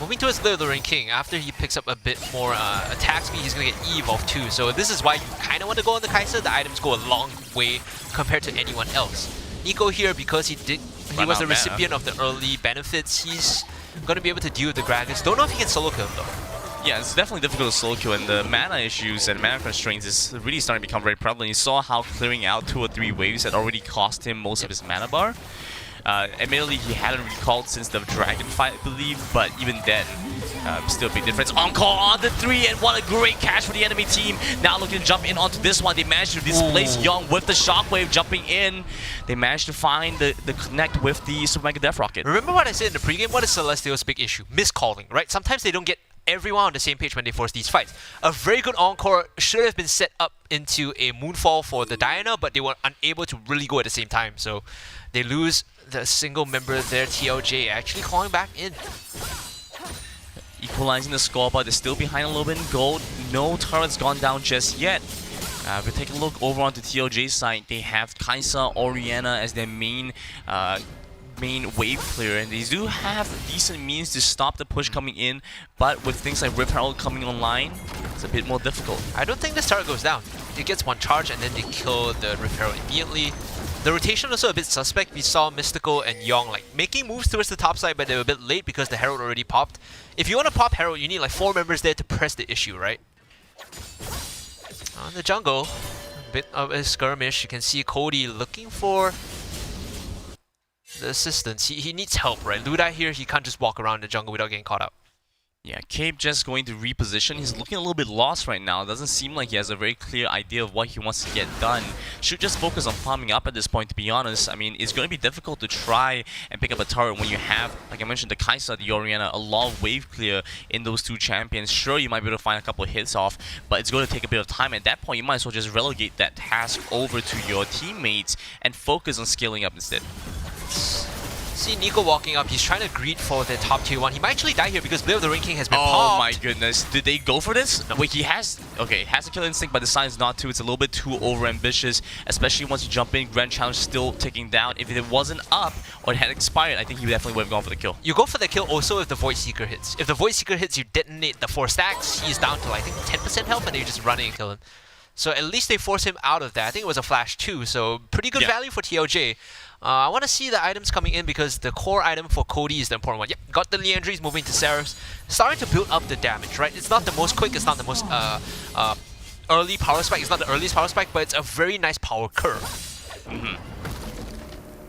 D: Moving towards Blade of the Ring King, after he picks up a bit more attack speed, he's going to get E-Evolve too. So this is why you kind of want to go on the Kaisa. The items go a long way compared to anyone else. Nico here, because he was the recipient of the early benefits, he's going to be able to deal with the Gragas. Don't know if he can solo kill him though.
E: Yeah, it's definitely difficult to solo kill, and the mana issues and mana constraints is really starting to become very prevalent. You saw how clearing out 2 or 3 waves had already cost him most of his mana bar. Admittedly, he hadn't recalled since the dragon fight, I believe, but even then, still a big difference. Encore on the 3, and what a great catch for the enemy team. Now looking to jump in onto this one. They managed to displace Young with the shockwave jumping in. They managed to find the connect with the Super Mega Death Rocket.
D: Remember what I said in the pregame? What is Celestial's big issue? Miscalling, right? Sometimes they don't get everyone on the same page when they force these fights. A very good Encore should have been set up into a Moonfall for the Diana, but they were unable to really go at the same time. So they lose the single member there, TLJ, actually calling back in.
E: Equalizing the score, but they're still behind a little bit in gold. No turrets gone down just yet. If we take a look over onto TLJ's side, they have Kai'Sa, Orianna as their main wave clear, and they do have decent means to stop the push coming in, but with things like Rift Herald coming online, it's a bit more difficult.
D: I don't think this turret goes down. It gets one charge and then they kill the Rift Herald immediately. The rotation also a bit suspect. We saw Mystical and Yong like making moves towards the top side, but they were a bit late because the Herald already popped. If you want to pop Herald, you need like 4 members there to press the issue, right? On the jungle, a bit of a skirmish. You can see Cody looking for the assistance. He needs help, right? Ludai here, he can't just walk around the jungle without getting caught out.
E: Yeah, Cape just going to reposition. He's looking a little bit lost right now. Doesn't seem like he has a very clear idea of what he wants to get done. Should just focus on farming up at this point, to be honest. I mean, it's going to be difficult to try and pick up a turret when you have, like I mentioned, the Kai'Sa, the Orianna, a lot of wave clear in those 2 champions. Sure, you might be able to find a couple of hits off, but it's going to take a bit of time. At that point, you might as well just relegate that task over to your teammates and focus on scaling up instead.
D: See Nico walking up, he's trying to greet for the top tier 1. He might actually die here because Blade of the Ring King has been popped.
E: Oh my goodness, did they go for this? No. Wait, he has a kill instinct, but decides not to. It's a little bit too over-ambitious, especially once you jump in. Grand Challenge still ticking down. If it wasn't up or it had expired, I think he definitely would have gone for the kill.
D: You go for the kill also if the Void Seeker hits. If the Void Seeker hits, you detonate the 4 stacks, he's down to I think 10% health and then you just run in and kill him. So at least they force him out of that. I think it was a flash too, so pretty good value for TLJ. I want to see the items coming in because the core item for Cody is the important one. Yep, got the Liandry's moving to Seraphs. Starting to build up the damage, right? It's not the most quick, it's not the most early power spike, it's not the earliest power spike, but it's a very nice power curve.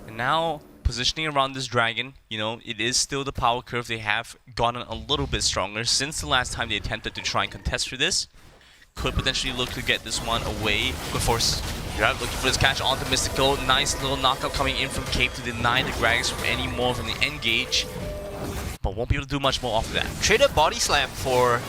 E: And now, positioning around this dragon, you know, it is still the power curve. They have gotten a little bit stronger since the last time they attempted to try and contest through this. Could potentially look to get this one away.
D: Good force.
E: Yeah, looking for this catch onto Mystical. Nice little knockup coming in from Cape to deny the Gragas from any more from the engage. But won't be able to do much more off of that.
D: Traded body slam for,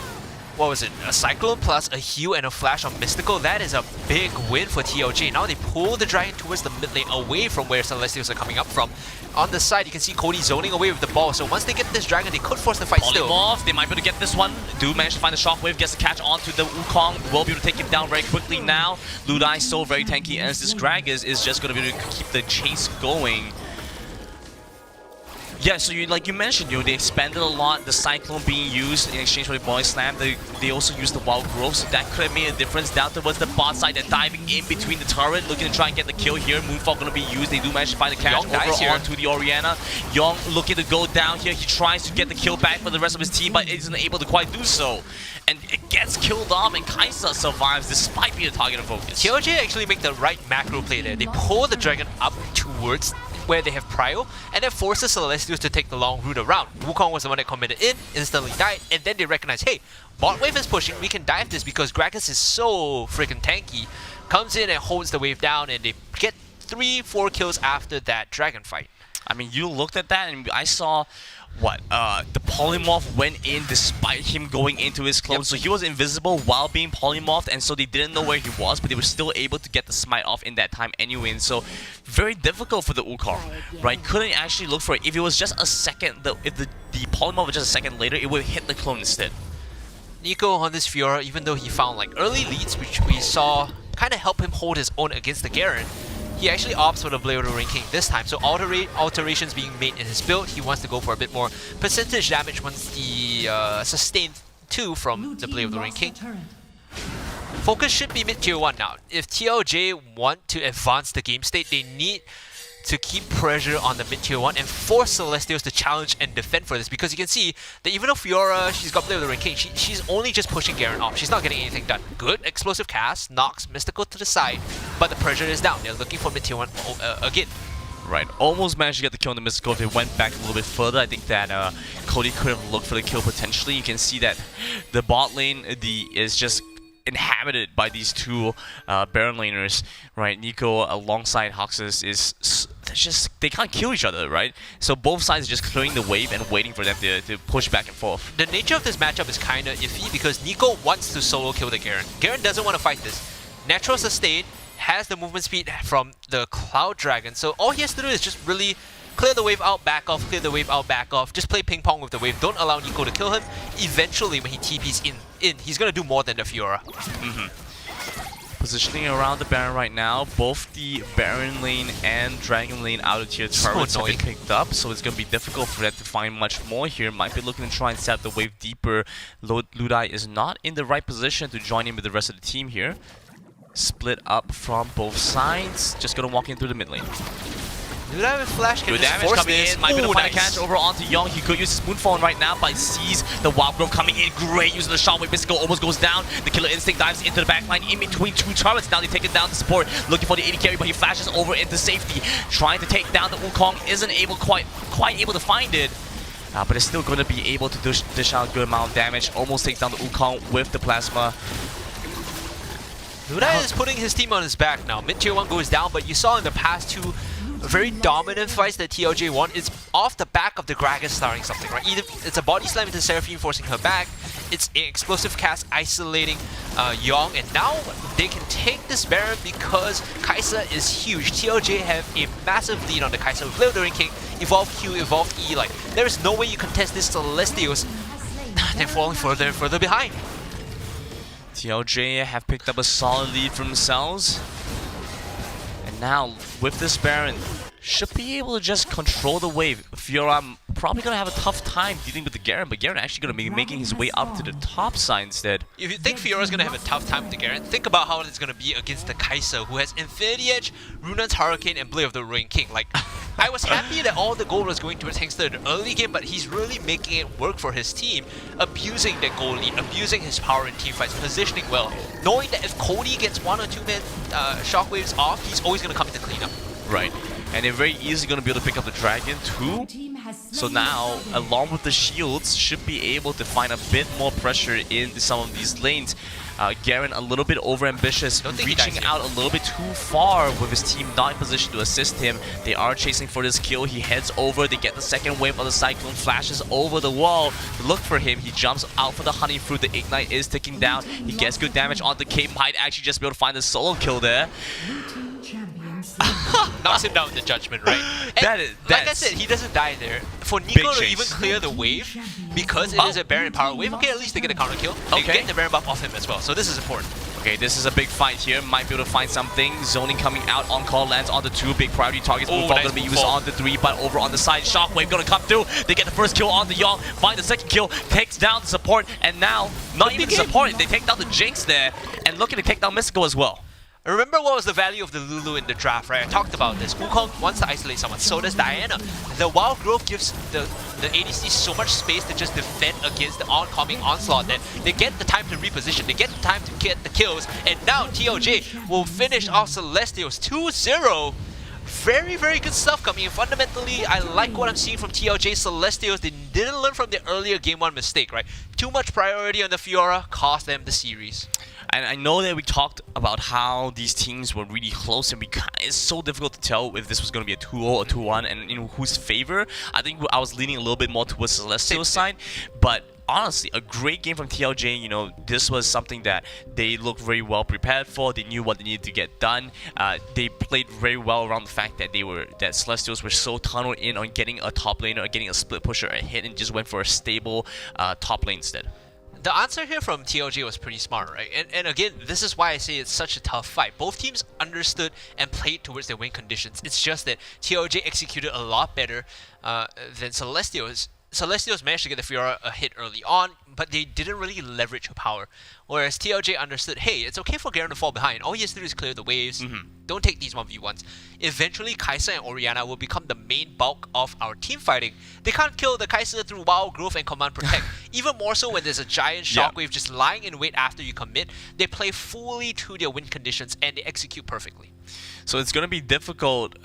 D: what was it, a Cyclone plus a heal and a flash on Mystical. That is a big win for TLJ. Now they pull the dragon towards the mid lane away from where Celestials are coming up from. On the side, you can see Cody zoning away with the ball. So once they get this dragon, they could force the fight still.
E: Polymorph, they might be able to get this one. Do manage to find the shockwave, gets the catch onto the Wukong. Will be able to take him down very quickly now. Ludai still very tanky as this Gragas is just going to be able to keep the chase going. Yeah, so like you mentioned, they expanded a lot, the Cyclone being used in exchange for the Body Slam. They also used the Wild Growth, so that could have made a difference. Down towards the bot side, they're diving in between the turret, looking to try and get the kill here. Moonfall going to be used. They do manage to find the catch over onto the Orianna. Yong looking to go down here. He tries to get the kill back for the rest of his team, but isn't able to quite do so. And it gets killed off, and Kai'Sa survives despite being a target of focus.
D: TLJ actually make the right macro play there. They pull the dragon up towards where they have prio, and then forces Celestials to take the long route around. Wukong was the one that committed in, instantly died, and then they recognize, hey, bot wave is pushing, we can dive this because Gragas is so freaking tanky. Comes in and holds the wave down, and they get 3-4 kills after that dragon fight.
E: I mean, you looked at that, and I saw the polymorph went in despite him going into his clone. So he was invisible while being polymorphed, and so they didn't know where he was, but they were still able to get the smite off in that time anyway. And so very difficult for the Wukong, right? Couldn't actually look for it. If it was just a second, if the polymorph was just a second later, it would hit the clone instead.
D: Nico on this Fiora, even though he found like early leads, which we saw kind of help him hold his own against the Garen, he actually opts for the Blade of the Ring King this time. So alterations being made in his build. He wants to go for a bit more percentage damage once he sustained 2 from the Blade of the Ring King. Focus should be mid tier 1 now. If TLJ want to advance the game state, they need to keep pressure on the mid tier 1 and force Celestials to challenge and defend for this, because you can see that even though Fiora, she's got Blade of the Ring King, she's only just pushing Garen off. She's not getting anything done. Good explosive cast, knocks Mystical to the side, but the pressure is down. They're looking for mid tier 1 again.
E: Right, almost managed to get the kill on the Mystical. If they went back a little bit further, I think that Cody could have looked for the kill potentially. You can see that the bot lane is just inhabited by these 2 Baron laners, right? Nico alongside Hoxus is just, they can't kill each other, right? So both sides are just clearing the wave and waiting for them to push back and forth.
D: The nature of this matchup is kind of iffy because Nico wants to solo kill the Garen. Garen doesn't want to fight this. Natural sustain, has the movement speed from the Cloud Dragon, so all he has to do is just really clear the wave out, back off, clear the wave out, back off. Just play ping pong with the wave. Don't allow Nico to kill him. Eventually, when he TPs in, he's going to do more than the Fiora.
E: Positioning around the Baron right now, both the Baron lane and Dragon lane out of tier turrets have been picked up, so it's going to be difficult for them to find much more here. Might be looking to try and set up the wave deeper. Ludai is not in the right position to join in with the rest of the team here. Split up from both sides, just going to walk in through the mid lane.
D: Ludai with flash can
E: Good
D: just
E: damage
D: force
E: coming
D: this.
E: in. Might be able to find a
D: nice.
E: catch over onto Young. He could use his Moonfall right now, but sees the Wild Growth coming in. Great using the shockwave. Mystical almost goes down. The Killer Instinct dives into the backline in between two turrets. Now they take it down to support. Looking for the 80 carry, but he flashes over into safety. Trying to take down the Wukong. Isn't able quite able to find it. But it's still going to be able to dish out a good amount of damage. Almost takes down the Wukong with the Plasma.
D: Ludai is putting his team on his back now. Mid tier 1 goes down, but you saw in the past two very dominant fights that TLJ won. It's off the back of the Gragas starting something, right? Either it's a body slam into Seraphine forcing her back, it's an explosive cast isolating Yong, and now they can take this Baron because Kai'Sa is huge. TLJ have a massive lead on the Kai'Sa with Glittering King, Evolve Q, Evolve E. Like, there is no way you contest this Celestials. They're falling further and further behind.
E: TLJ have picked up a solid lead for themselves. And now, with this Baron, should be able to just control the wave. Fiora probably going to have a tough time dealing with the Garen, but Garen actually going to be making his way up to the top side instead.
D: If you think Fiora's going to have a tough time with the Garen, think about how it's going to be against the Kai'Sa, who has Infinity Edge, Runan's Hurricane, and Blade of the Ruined King. Like, I was happy that all the gold was going towards Hengster in the early game, but he's really making it work for his team, abusing that gold lead, abusing his power in teamfights, positioning well, knowing that if Cody gets 1 or 2 man shockwaves off, he's always going to come into cleanup.
E: Right. And they're very easily going to be able to pick up the Dragon too. So now, along with the shields, should be able to find a bit more pressure into some of these lanes. Garen a little bit overambitious, reaching out a little bit too far with his team not in position to assist him. They are chasing for this kill. He heads over. They get the second wave of the Cyclone, flashes over the wall to look for him. He jumps out for the Honey Fruit. The Ignite is ticking down. He gets good damage on the Cape. Might actually just be able to find the solo kill there.
D: Knocks him down with the Judgment, right? Like I said, he doesn't die there. For Nico to even clear the wave, because it is a Baron power wave, okay, at least they get a counter kill. They get the Baron buff off him as well, so this is important.
E: Okay, this is a big fight here. Might be able to find something. Zoning coming out. On call lands on the 2. Big priority targets. Nice going to be used on the 3, but over on the side. Shockwave going to come through. They get the first kill on the Yong. Find the second kill. Takes down the support. And now, not even support. They take down the Jinx there. And looking to take down Mystical as well.
D: Remember what was the value of the Lulu in the draft, right? I talked about this. Wukong wants to isolate someone, so does Diana. The Wild Growth gives the ADC so much space to just defend against the oncoming onslaught that they get the time to reposition, they get the time to get the kills, and now TLJ will finish off Celestials 2-0. Very, very good stuff coming in. Fundamentally, I like what I'm seeing from TLJ. Celestials, they didn't learn from their earlier Game 1 mistake, right? Too much priority on the Fiora cost them the series.
E: And I know that we talked about how these teams were really close, and it's so difficult to tell if this was going to be a 2-0 or 2-1 and in whose favor. I think I was leaning a little bit more towards Celestial's side, but honestly, a great game from TLJ. You know, this was something that they looked very well prepared for. They knew what they needed to get done. They played very well around the fact that that Celestials were so tunneled in on getting a top laner or getting a split pusher a hit, and just went for a stable top lane instead.
D: The answer here from TLJ was pretty smart, right? And again, this is why I say it's such a tough fight. Both teams understood and played towards their win conditions. It's just that TLJ executed a lot better than Celestials. Celestials managed to get the Fiora a hit early on, but they didn't really leverage her power. Whereas TLJ understood, hey, it's okay for Garen to fall behind. All he has to do is clear the waves. Don't take these 1v1s. Eventually, Kai'Sa and Orianna will become the main bulk of our team fighting. They can't kill the Kai'Sa through Wild Growth and Command Protect. Even more so when there's a giant shockwave just lying in wait after you commit. They play fully to their win conditions and they execute perfectly.
E: So it's going to be difficult.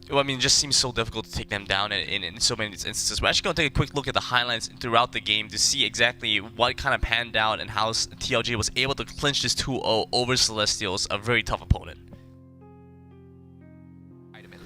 E: Well, I mean, it just seems so difficult to take them down in so many instances. We're actually going to take a quick look at the highlights throughout the game to see exactly what kind of panned out and how TLJ was able to clinch this 2-0 over Celestials, a very tough opponent.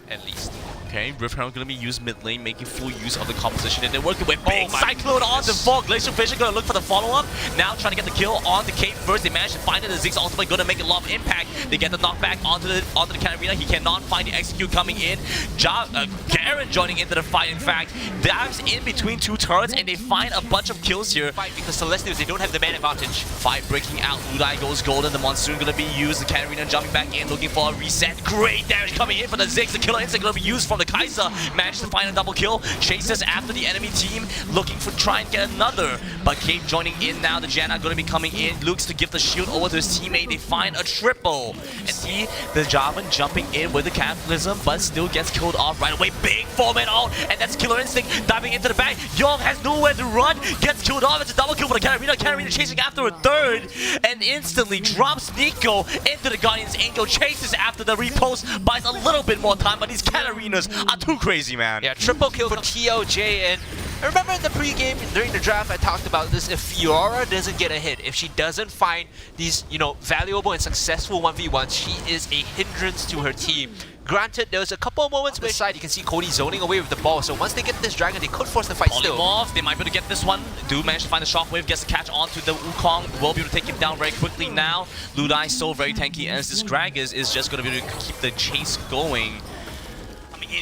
D: at least.
E: Okay, Rift Herald gonna be used mid lane, making full use of the composition, and they're working with big
D: my
E: Cyclone on the Fog. Glacial Vision gonna look for the follow-up. Now trying to get the kill on the Cape first. They managed to find it. The Ziggs ultimately gonna make a lot of impact. They get the knockback onto the Katarina. He cannot find the execute coming in. Garen joining into the fight. In fact, dives in between two turrets, and they find a bunch of kills here.
D: Fight because Celestials, they don't have the man advantage.
E: Fight breaking out. Ludai goes golden. The Monsoon gonna be used. The Katarina jumping back in, looking for a reset. Great damage coming in for the Ziggs. The killer instinct gonna be used from the Kai'Sa. Managed to find a double kill. Chases after the enemy team, looking for try and get another. But Cape joining in now. The Janna gonna be coming in. Looks to give the shield over to his teammate. They find a triple. And see the Jarvan jumping in with the Cataclysm, but still gets killed off right away. Big 4-man ult, and that's Killer Instinct diving into the back. Young has nowhere to run. Gets killed off. It's a double kill for the Katarina. Katarina chasing after a third, and instantly drops Nico into the Guardian's Angel. Chases after the repost. Buys a little bit more time, but these Katarinas are too crazy, man.
D: Yeah, triple kill for TLJ, and I remember in the pregame, during the draft, I talked about this. If Fiora doesn't get a hit, if she doesn't find these, valuable and successful 1v1s, she is a hindrance to her team. Granted, there was a couple of moments where side you can see Cody zoning away with the ball, so once they get this dragon, they could force the fight still.
E: Polymorph, they might be able to get this one. Do manage to find the shockwave, gets the catch onto the Wukong. Will be able to take him down very quickly now. Ludai so very tanky, as this Gragas is just going to be able to keep the chase going.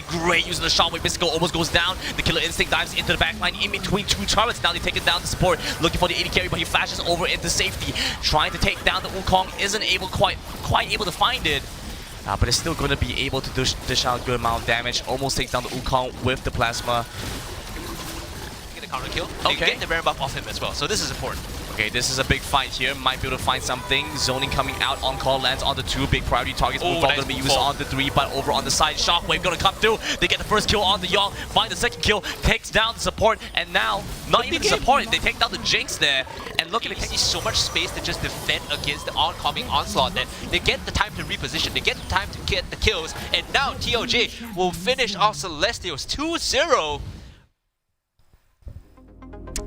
E: Great using the shockwave. Mystical almost goes down. The Killer Instinct dives into the backline in between two turrets. Now they take it down to support. Looking for the AD carry, but he flashes over into safety. Trying to take down the Wukong. Isn't able quite able to find it. But it's still going to be able to dish out a good amount of damage. Almost takes down the Wukong with the plasma.
D: Get a counter kill.
E: Okay.
D: Get the rare buff off him as well. So this is important.
E: Okay, this is a big fight here. Might be able to find something. Zoning coming out on call, lands on the 2 big priority targets. Nice gonna be used on the 3, but over on the side, Shockwave gonna come through. They get the first kill on the Yong, find the second kill, takes down the support, and now not even the support. They take down the Jinx there, and look at it.
D: They see so much space to just defend against the oncoming onslaught. That they get the time to reposition, they get the time to get the kills, and now TLJ will finish off Celestials 2-0.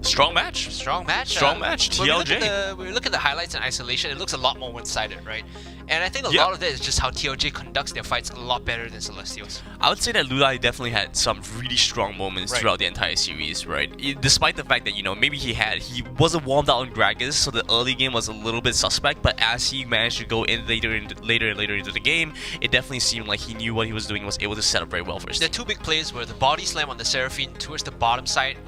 E: Strong match.
D: Strong match.
E: Strong match. TLJ.
D: When we look at the highlights in isolation, it looks a lot more one-sided, right? And I think a lot of that is just how TLJ conducts their fights a lot better than Celestials.
E: I would say that Ludai definitely had some really strong moments throughout the entire series, right? Despite the fact that, maybe he wasn't warmed out on Gragas, so the early game was a little bit suspect, but as he managed to go in later into the game, it definitely seemed like he knew what he was doing and was able to set up very well for his team.
D: The two big plays were the body slam on the Seraphine towards the bottom side,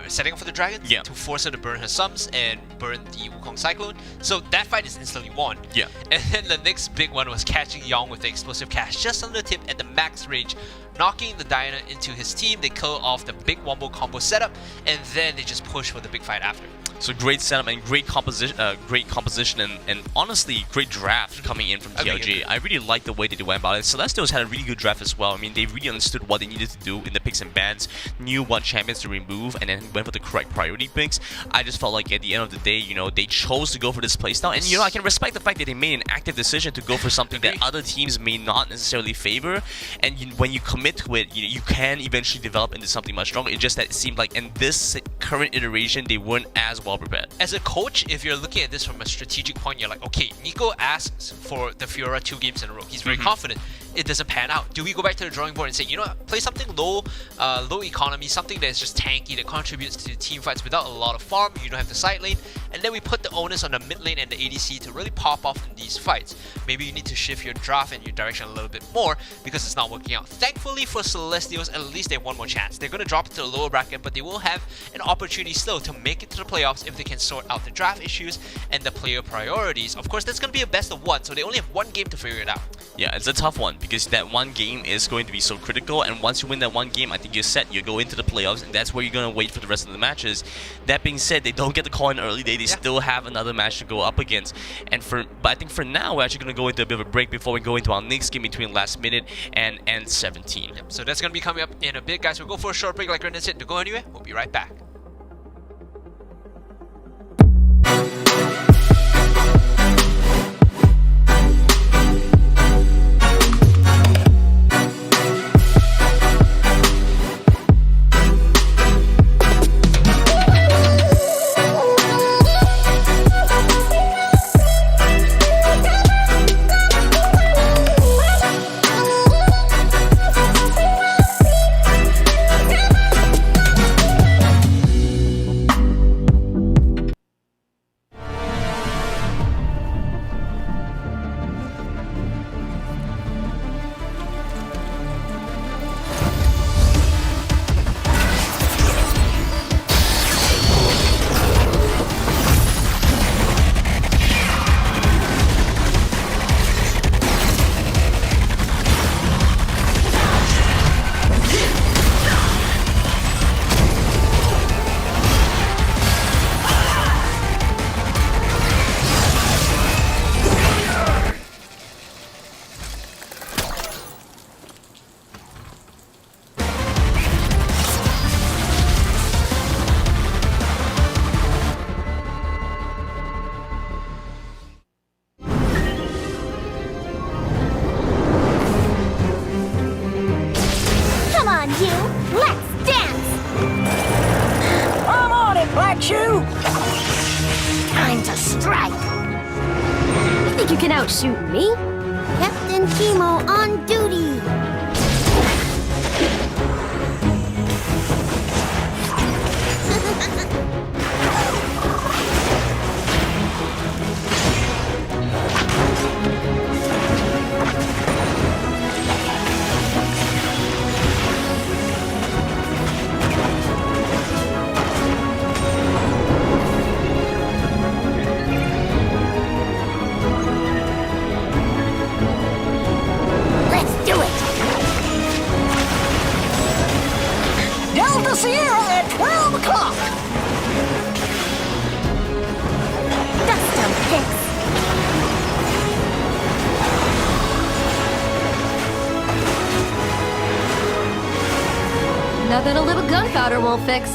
D: setting up for the dragon to force her to burn her sums and burn the Wukong Cyclone. So that fight is instantly won.
E: Yeah.
D: And then the next big one was catching Yong with the explosive cast just on the tip at the max range, knocking the Diana into his team. They kill off the big wombo combo setup, and then they just push for the big fight after.
E: So great setup and great composition, and honestly great draft coming in from TLJ. I really like the way that they went about it. Celestials had a really good draft as well. I mean, they really understood what they needed to do in the picks and bans, knew what champions to remove, and then went for the correct priority picks. I just felt like at the end of the day, they chose to go for this playstyle, and I can respect the fact that they made an active decision to go for something that other teams may not necessarily favor. And when you commit to it, you can eventually develop into something much stronger. It's just that it seemed like in this current iteration, they weren't as well prepared.
D: As a coach, if you're looking at this from a strategic point, you're like, okay, Nico asks for the Fiora 2 games in a row. He's very confident. It doesn't pan out. Do we go back to the drawing board and say, play something low economy, something that's just tanky, that contributes to team fights without a lot of farm, you don't have the side lane, and then we put the onus on the mid lane and the ADC to really pop off in these fights. Maybe you need to shift your draft and your direction a little bit more because it's not working out. Thankfully for Celestials, at least they have one more chance. They're going to drop it to the lower bracket, but they will have an opportunity still to make it to the playoffs if they can sort out the draft issues and the player priorities. Of course, that's going to be a best of 1, so they only have one game to figure it out.
E: Yeah, it's a tough one because that one game is going to be so critical, and once you win that one game, I think you're set. You go into the playoffs, and that's where you're going to wait for the rest of the matches. That being said, they don't get the call in early. They still have another match to go up against, but I think for now, we're actually going to go into a bit of a break before we go into our next game between Last Minute and N17.
D: Yep, so that's going to be coming up in a bit, guys. We'll go for a short break like Brendan said. Don't go anywhere. We'll be right back.
C: think you can outshoot me?
A: Captain Chemo on duty. Let's do it.
B: Delta Sierra at 12 o'clock.
A: Dust 'em, Pix.
C: Nothing a little gunpowder won't fix.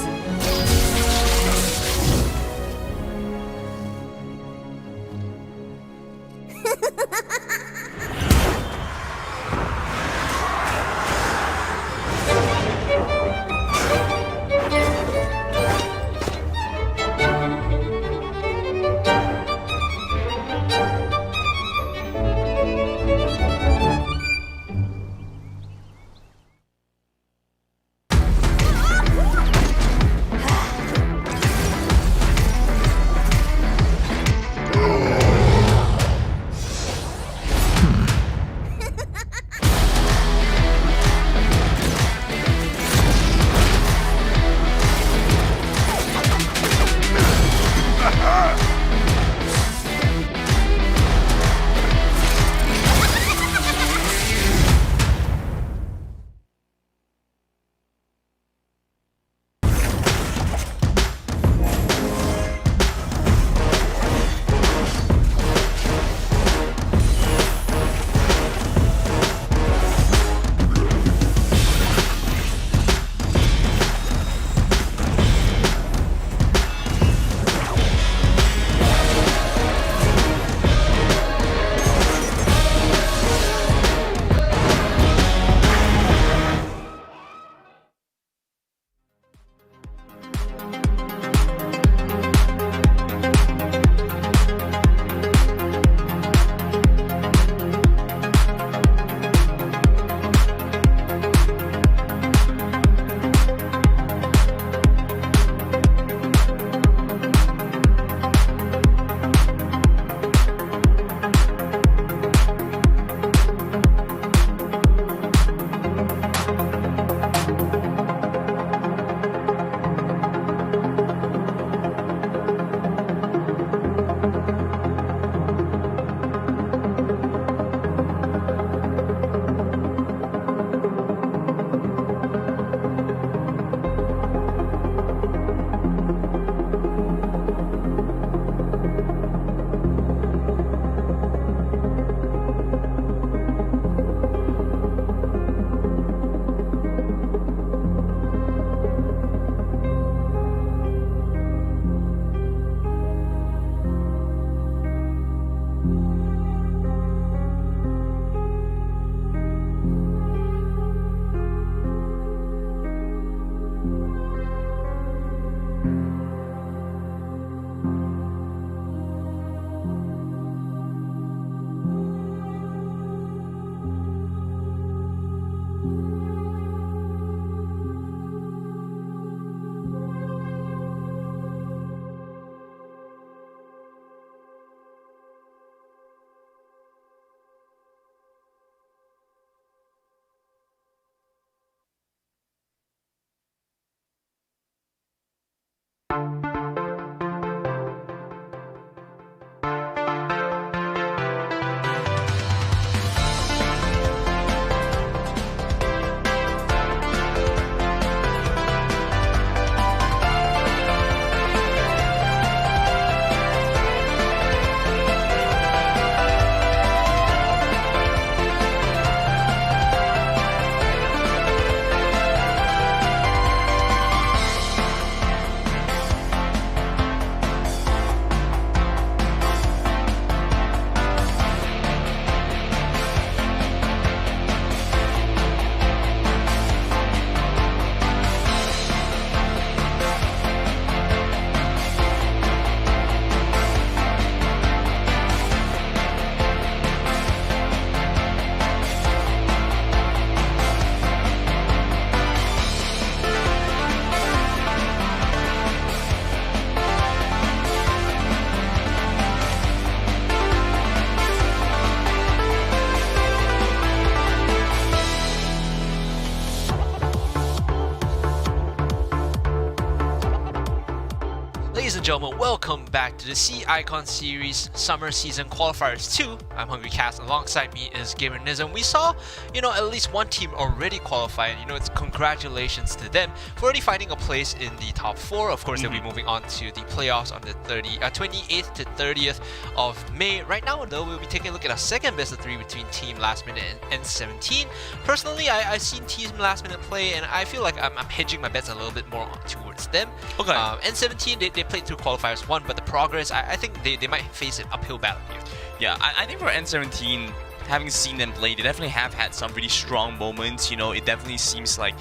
D: Ladies and gentlemen, welcome back to the Sea Icon Series Summer Season Qualifiers 2. I'm Hungry Cast. Alongside me is Gamer Nism. We saw, at least one team already qualify, and it's congratulations to them for already finding a place in the top 4. Of course, they'll be moving on to the playoffs on the 28th to 30th of May. Right now, though, we'll be taking a look at a second best of 3 between Team Last Minute and N17. Personally, I've seen Team Last Minute play, and I feel like I'm hedging my bets a little bit more towards them.
E: Okay.
D: N17, they played through qualifiers 1, but the progress, I think they might face an uphill battle here.
E: Yeah, I think for N17, having seen them play, they definitely have had some really strong moments. It definitely seems like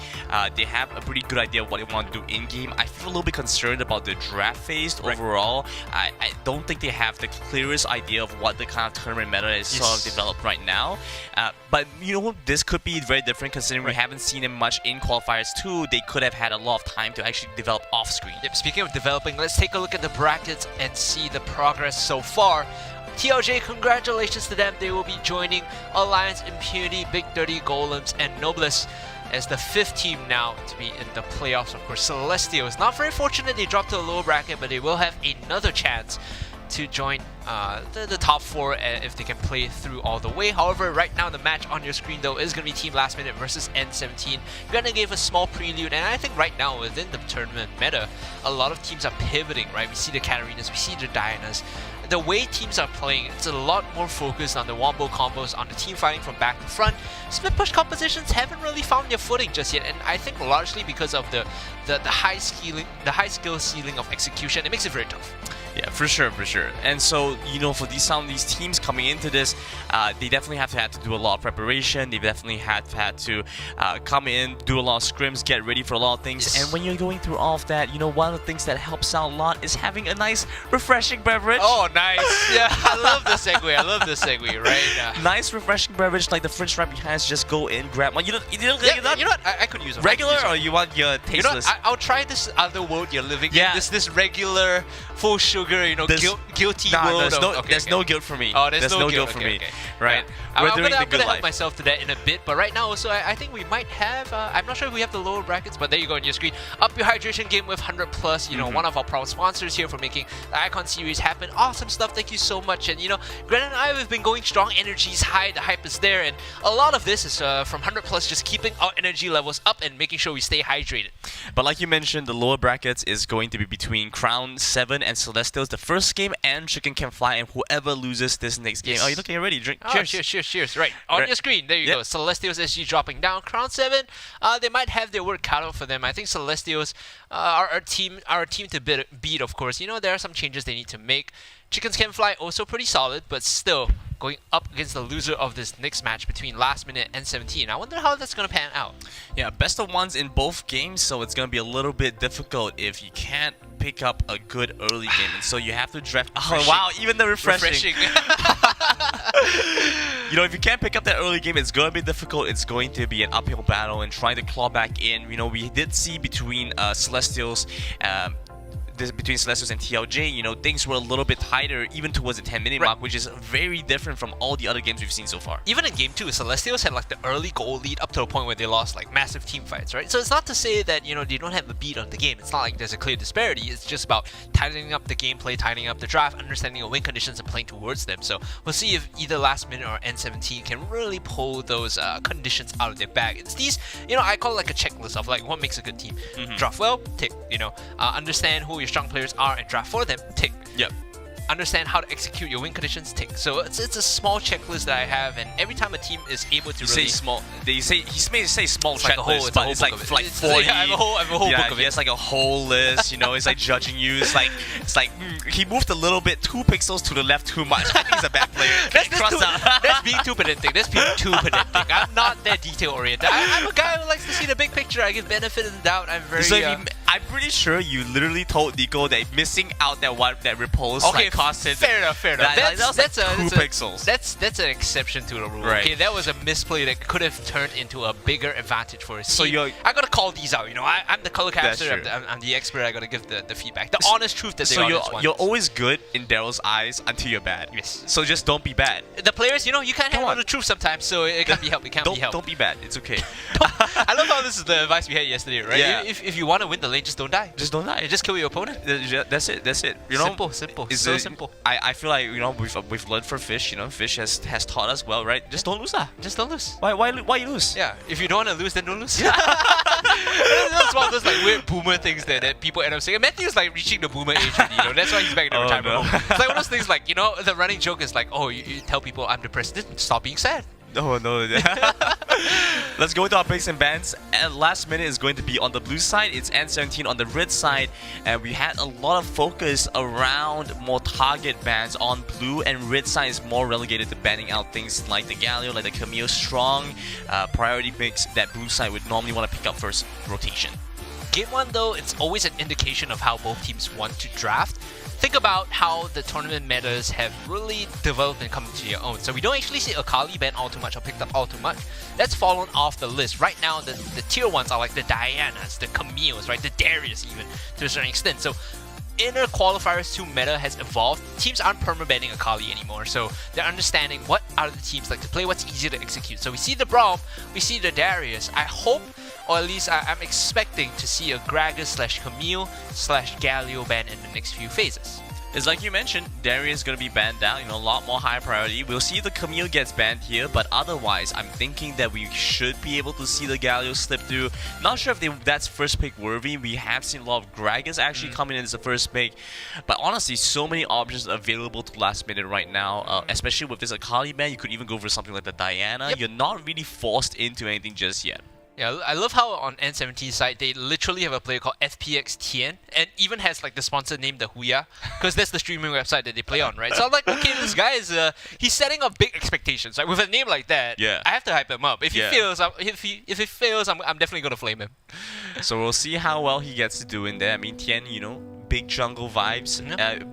E: they have a pretty good idea of what they want to do in-game. I feel a little bit concerned about the draft phase overall. I don't think they have the clearest idea of what the kind of tournament meta is sort of developed right now. But this could be very different considering we haven't seen them much in qualifiers too. They could have had a lot of time to actually develop off-screen.
D: Yep, speaking of developing, let's take a look at the brackets and see the progress so far. TLJ, congratulations to them. They will be joining Alliance, Impunity, Big Dirty Golems, and Noblesse as the 5th team now to be in the playoffs. Of course, Celestial is not very fortunate. They dropped to the lower bracket, but they will have another chance to join the top 4 if they can play through all the way. However, right now the match on your screen though is going to be Team Last Minute versus N17. Gonna give a small prelude, and I think right now within the tournament meta, a lot of teams are pivoting, right? We see the Katarinas, we see the Dianas. The way teams are playing, it's a lot more focused on the wombo combos, on the team fighting from back to front. Split push compositions haven't really found their footing just yet, and I think largely because of the high skill ceiling of execution, it makes it very tough.
E: Yeah, for sure. And so, for some of these teams coming into this, they definitely have to do a lot of preparation. They definitely had to come in, do a lot of scrims, get ready for a lot of things. And when you're going through all of that, one of the things that helps out a lot is having a nice, refreshing beverage.
D: Oh, nice. Yeah, I love the segue, right?
E: Nice, refreshing beverage like the fridge right behind us. Just go in, grab one. You know
D: what? I could use a
E: regular, or you want your tasteless?
D: I'll try this other world you're living in. This regular, full sugar, guilty world.
E: There's no guilt for me.
D: Oh, there's no guilt
E: for me. Right?
D: Yeah.
E: We're
D: I'm
E: doing
D: gonna
E: the good
D: help
E: life.
D: myself to that in a bit, but right now also I think we might have, I'm not sure if we have the lower brackets, but there you go on your screen. Up your hydration game with 100 plus, one of our proud sponsors here for making the Icon series happen. Awesome stuff, thank you so much. And Gren and I have been going strong, energy's high, the hype is there, and a lot of this is from 100 plus just keeping our energy levels up and making sure we stay hydrated.
E: But like you mentioned, the lower brackets is going to be between Crown 7 and Celestials, the first game, and Chicken Can Fly, and whoever loses this next game. Oh, you're looking already. Drink.
D: Cheers. Right, on your screen, there you go. Celestials SG dropping down. Crown 7, they might have their work cut out for them. I think Celestials are a team to beat, of course. There are some changes they need to make. Chickens Can Fly also pretty solid, but still going up against the loser of this next match between Last Minute and 17. I wonder how that's going to pan out.
E: Yeah, best of ones in both games, so it's going to be a little bit difficult if you can't pick up a good early game, and so you have to draft. Oh wow, even the refreshing. If you can't pick up that early game, it's going to be difficult. It's going to be an uphill battle and trying to claw back in. We did see between Celestials. Between Celestials and TLJ, things were a little bit tighter even towards the 10-minute mark, which is very different from all the other games we've seen so far.
D: Even in Game 2, Celestials had the early goal lead up to a point where they lost massive team fights, right? So it's not to say that, they don't have a beat on the game. It's not like there's a clear disparity. It's just about tightening up the gameplay, tightening up the draft, understanding the win conditions and playing towards them. So we'll see if either Last Minute or N17 can really pull those conditions out of their bag. It's these, I call it a checklist of what makes a good team. Draft well, tick. Understand who your strong players are and draft for them, tick.
E: Yep.
D: Understand how to execute your win conditions, tick. So it's a small checklist that I have, and every time a team is able to
E: say small, he may say small checklist,
D: but
E: it's like 40.
D: I have a whole book of it.
E: He has a whole list. It's judging you. It's like he moved a little bit, 2 pixels to the left too much. I think he's a bad player.
D: That's being too pedantic. I'm not that detail oriented. I'm a guy who likes to see the big picture. I give benefit of the doubt. I'm very.
E: So I'm pretty sure you literally told Nico that missing out that repulse costed.
D: Fair enough. That's
E: 2 pixels.
D: That's an exception to the rule.
E: Right.
D: Okay, that was a misplay that could have turned into a bigger advantage for us. So I gotta call these out. I'm the color caster. I'm the expert. I gotta give the feedback, the honest truth that they are.
E: So you're always good in Daryl's eyes until you're bad.
D: Yes.
E: So just don't be bad.
D: The players, you can't handle the truth sometimes, so it can't be helped.
E: Don't be bad. It's okay.
D: I love how this is the advice we had yesterday, right?
E: Yeah.
D: If you want to win the lane, just don't die.
E: Just don't die.
D: You just kill your opponent.
E: That's it. That's it. You know,
D: Simple.
E: It's
D: So simple.
E: I feel like, you know, we've learned from Fish. You know, Fish has taught us well, right? Just don't lose lah.
D: Just don't lose.
E: Why you lose?
D: Yeah, if you don't want to lose, then don't lose. That's one of those like weird boomer things that people end up saying. Matthew's like reaching the boomer age already, you know. That's why he's back in the retirement home. It's like one of those things like, you know, the running joke is like, oh, you tell people I'm depressed, then stop being sad.
E: Oh no. Let's go into our picks and bans. And last minute is going to be on the blue side. It's N17 on the red side. And we had a lot of focus around more target bans on blue, and red side is more relegated to banning out things like the Galio, like the Camille. Strong priority mix that blue side would normally want to pick up first rotation.
D: Game 1 though, it's always an indication of how both teams want to draft. Think about how the tournament metas have really developed and come into their own. So we don't actually see Akali banned all too much or picked up all too much. That's fallen off the list. Right now, the tier 1s are like the Dianas, the Camille's, right? The Darius even, to a certain extent. So inner qualifiers 2 meta has evolved. Teams aren't perma-banning Akali anymore, so they're understanding what other teams like to play, what's easier to execute. So we see the Braum, we see the Darius. I hope, or at least I'm expecting to see a Gragas / Camille / Galio ban in the next few phases.
E: It's like you mentioned, Darius is going to be banned down, you know, a lot more high priority. We'll see if the Camille gets banned here, but otherwise, I'm thinking that we should be able to see the Galio slip through. Not sure if that's first pick worthy. We have seen a lot of Gragas actually coming in as the first pick, but honestly, so many options available to last minute right now, especially with this Akali ban. You could even go for something like the Diana. You're not really forced into anything just yet.
D: Yeah, I love how on N17 side, they literally have a player called FPX Tien, and even has like the sponsor name the Huya, because that's the streaming website that they play on, right? So I'm like, okay, this guy is, he's setting up big expectations, right? With a name like that,
E: yeah,
D: I have to hype him up. If he fails, if he fails, I'm definitely gonna flame him.
E: So we'll see how well he gets to do in there. I mean, Tien, you know, big jungle vibes,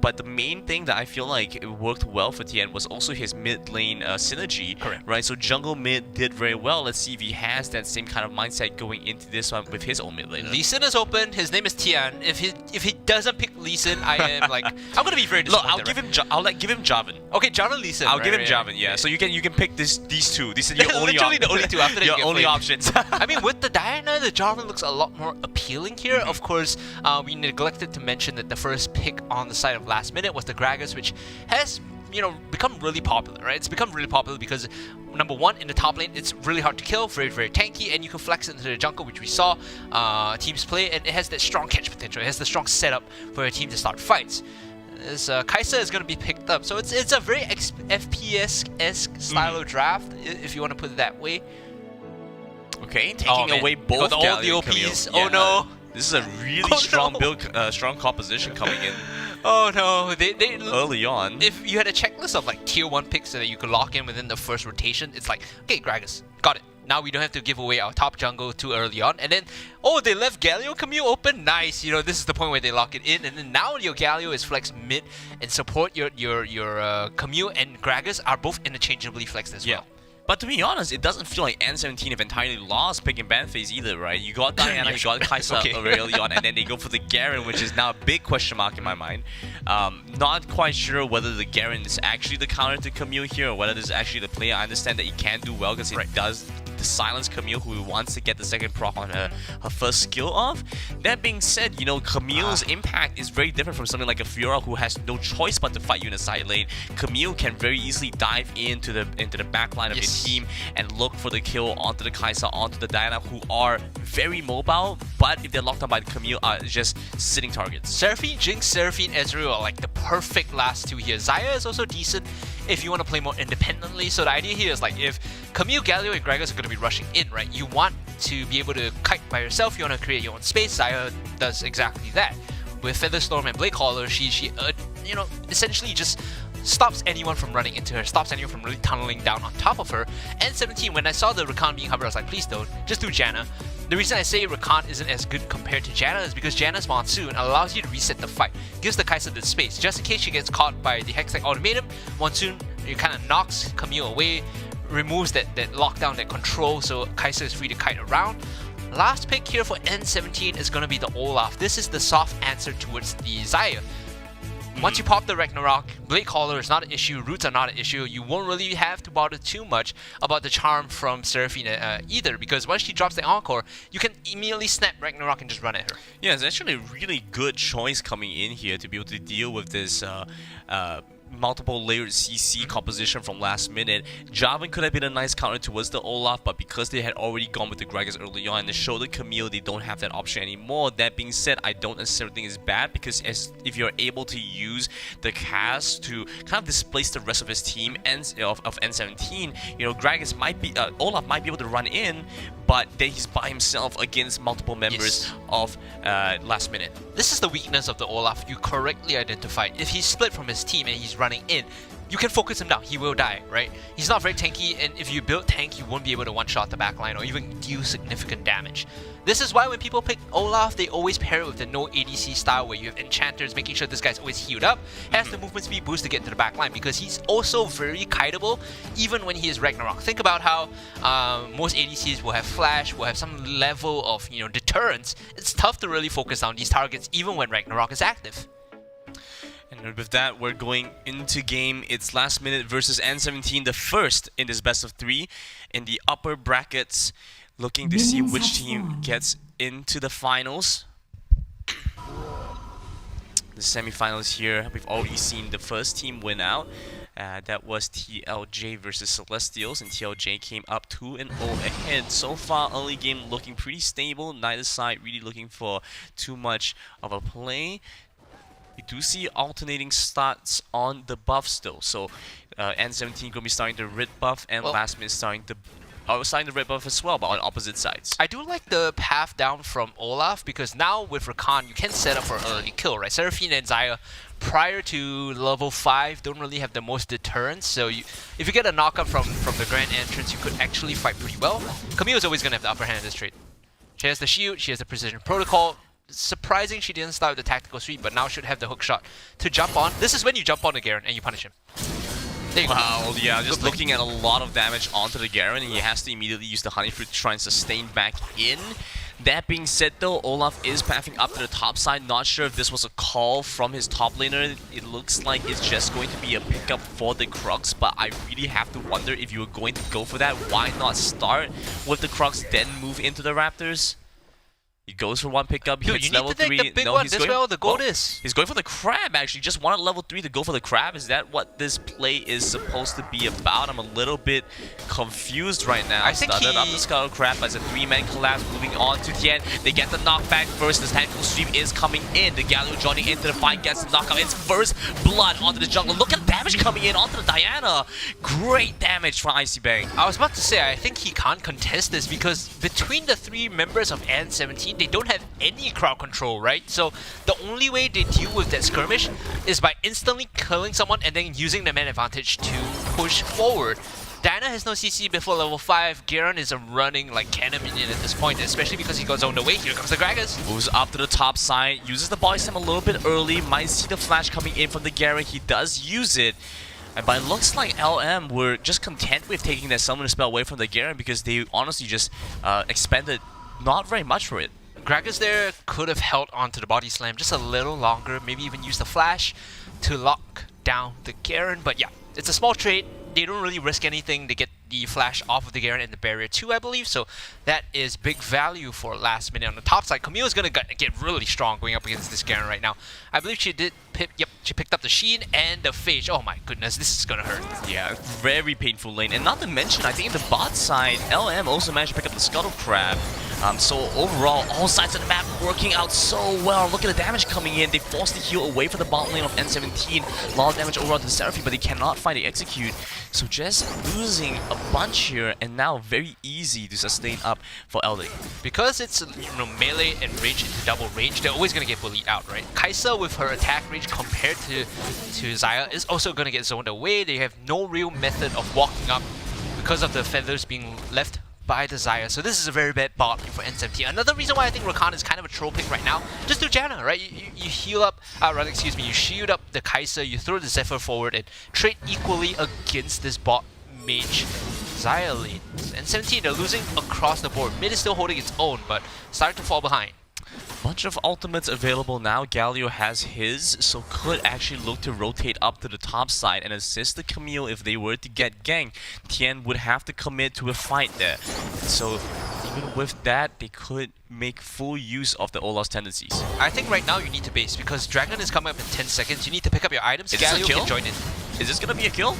E: but the main thing that I feel like it worked well for Tien was also his mid lane synergy.
D: Correct.
E: Right? So jungle mid did very well. Let's see if he has that same kind of mindset going into this one with his own mid lane.
D: Lee Sin is open. His name is Tien. If he doesn't pick Lee Sin, I am like, I'm gonna be very disappointed.
E: Look, I'll give him Jarvan.
D: Okay, Jarvan, Lee Sin.
E: I'll give him Jarvan. Yeah. So you can pick these two. These are your only
D: literally the only two. After that,
E: your
D: you get
E: only
D: flamed.
E: options.
D: I mean, with the Diana, the Jarvan looks a lot more appealing here. Of course, we neglected to mention that the first pick on the side of last minute was the Gragas, which has, you know, become really popular, right? It's become really popular because number one, in the top lane, it's really hard to kill, very, very tanky, and you can flex it into the jungle, which we saw teams play, and it has that strong catch potential. It has the strong setup for a team to start fights. This Kai'Sa is going to be picked up, so it's a very FPS-esque style of draft, if you want to put it that way.
E: Okay, taking away both
D: all the OPs. Oh no!
E: This is a really strong build, strong composition coming in.
D: Oh no! They
E: early on.
D: If you had a checklist of like tier 1 picks so that you could lock in within the first rotation, it's like, okay, Gragas, got it. Now we don't have to give away our top jungle too early on. And then, oh, they left Galio Camille open. Nice. You know, this is the point where they lock it in. And then now your Galio is flex mid and support your Camille and Gragas are both interchangeably flexed as well.
E: But to be honest, it doesn't feel like N17 have entirely lost pick and ban phase either, right? You got Diana, you got Kai'Sa very early on, and then they go for the Garen, which is now a big question mark in my mind. Not quite sure whether the Garen is actually the counter to Camille here, or whether this is actually the player. I understand that he can do well because it does silence Camille, who wants to get the second proc on her first skill off. That being said, you know, Camille's impact is very different from something like a Fiora, who has no choice but to fight you in the side lane. Camille can very easily dive into the back line of your team and look for the kill onto the Kai'Sa, onto the Diana, who are very mobile, but if they're locked on by the Camille, are just sitting targets.
D: Seraphine, Jinx, Seraphine, Ezreal are like the perfect last two here. Xayah is also decent if you want to play more independently. So the idea here is like, if Camille, Galio, and Gragas are going to be rushing in, right? You want to be able to kite by yourself. You want to create your own space. Xayah does exactly that. With Featherstorm and Bladecaller, she you know, essentially just stops anyone from running into her, stops anyone from really tunneling down on top of her. And 17, when I saw the Rakan being hovered, I was like, please don't, just do Janna. The reason I say Rakan isn't as good compared to Janna is because Janna's Monsoon allows you to reset the fight, gives the Kai'Sa the space, just in case she gets caught by the Hextech Ultimatum. Monsoon, it kind of knocks Camille away, removes that lockdown, that control, so Kai'Sa is free to kite around. Last pick here for N17 is going to be the Olaf. This is the soft answer towards the Xayah. Once you pop the Ragnarok, Blade Caller is not an issue, roots are not an issue. You won't really have to bother too much about the charm from Seraphina either, because once she drops the Encore, you can immediately snap Ragnarok and just run at her.
E: Yeah, it's actually a really good choice coming in here to be able to deal with this multiple layered CC composition from last minute. Jarvan could have been a nice counter towards the Olaf, but because they had already gone with the Gragas early on and they showed the Camille, they don't have that option anymore. That being said, I don't necessarily think it's bad, because if you're able to use the cast to kind of displace the rest of his team and of N17, you know, Gragas might be Olaf might be able to run in, but then he's by himself against multiple members of last minute.
D: This is the weakness of the Olaf. You correctly identified. If he's split from his team and he's running in, you can focus him down. He will die, right? He's not very tanky, and if you build tank, you won't be able to one-shot the backline or even deal significant damage. This is why when people pick Olaf, they always pair it with the no ADC style, where you have enchanters, making sure this guy's always healed up, has the movement speed boost to get into the backline, because he's also very kiteable even when he is Ragnarok. Think about how most ADCs will have flash, will have some level of, you know, deterrence. It's tough to really focus on these targets even when Ragnarok is active.
E: And with that, we're going into game. It's last minute versus N17, the first in this best of 3 in the upper brackets, looking to see which team gets into the finals. The semifinals here, we've already seen the first team win out. That was TLJ versus Celestials, and TLJ came up 2-0 ahead. So far, early game looking pretty stable. Neither side really looking for too much of a play. You do see alternating stats on the buff still. So N17 going to be starting the red buff, and last minute starting the red buff as well, but on opposite sides.
D: I do like the path down from Olaf, because now with Rakan, you can set up for an early kill, right? Seraphina and Xayah, prior to level 5, don't really have the most deterrence. So if you get a knockup from the grand entrance, you could actually fight pretty well. Camille's always going to have the upper hand in this trade. She has the shield, she has the precision protocol. Surprising she didn't start with the tactical suite, but now should have the hook shot to jump on. This is when you jump on the Garen and you punish him. There you
E: go. Yeah, just looking at a lot of damage onto the Garen, and he has to immediately use the Honey Fruit to try and sustain back in. That being said though, Olaf is pathing up to the top side. Not sure if this was a call from his top laner. It looks like it's just going to be a pickup for the Crux, but I really have to wonder, if you were going to go for that, why not start with the Crux, then move into the Raptors? He goes for one pickup, he hits level 3.
D: The big one. This way the gold is.
E: He's going for the crab, actually. Just wanted level 3 to go for the crab. Is that what this play is supposed to be about? I'm a little bit confused right now.
D: I think
E: Started up the Skull Crab as a 3-man collapse, moving on to Tien. They get the knockback first. The tactical sweep is coming in. The Galio joining into the fight, gets the knockout. It's first blood onto the jungle. Look at the damage coming in onto the Diana. Great damage from Icy Bang.
D: I was about to say, I think he can't contest this, because between the 3 members of N17, they don't have any crowd control, right? So the only way they deal with that skirmish is by instantly killing someone and then using the man advantage to push forward. Diana has no CC before level 5. Garen is running like cannon minion at this point, especially because he got zoned away. Here comes the Gragas.
E: Moves up to the top side, uses the body slam a little bit early, might see the flash coming in from the Garen. He does use it. But it looks like LM were just content with taking that summon spell away from the Garen, because they honestly just expended not very much for it.
D: Gragas there could have held onto the body slam just a little longer, maybe even use the flash to lock down the Garen. But yeah, it's a small trade. They don't really risk anything. They get the flash off of the Garen and the barrier too, I believe. So that is big value for last minute on the top side. Camille is going to get really strong going up against this Garen right now. I believe she did she picked up the Sheen and the Phage. Oh my goodness, this is going to hurt.
E: Yeah, very painful lane. And not to mention, I think in the bot side, LM also managed to pick up the Scuttle Crab. So overall, all sides of the map working out so well. Look at the damage coming in. They forced the heal away from the bot lane of N17. A lot of damage overall to the Seraphine, but they cannot find the execute. So just losing a bunch here, and now very easy to sustain up for LD.
D: Because it's melee and range into double range, they're always going to get bullied out, right? Kai'Sa with her attack range compared to Xayah is also going to get zoned away. They have no real method of walking up because of the feathers being left by the Xayah. So this is a very bad bot for N17. Another reason why I think Rakan is kind of a troll pick right now, just do Janna, right? You heal up, you shield up the Kai'Sa, you throw the Zephyr forward and trade equally against this bot mage Xayah lane. N17, they're losing across the board. Mid is still holding its own, but starting to fall behind.
E: Bunch of ultimates available now. Galio has his, so could actually look to rotate up to the top side and assist the Camille if they were to get ganked. Tien would have to commit to a fight there. So even with that, they could make full use of the Olaf's tendencies.
D: I think right now you need to base because Dragon is coming up in 10 seconds. You need to pick up your items.
E: Is this a
D: Galio
E: kill?
D: can join in.
E: Is this gonna be a kill?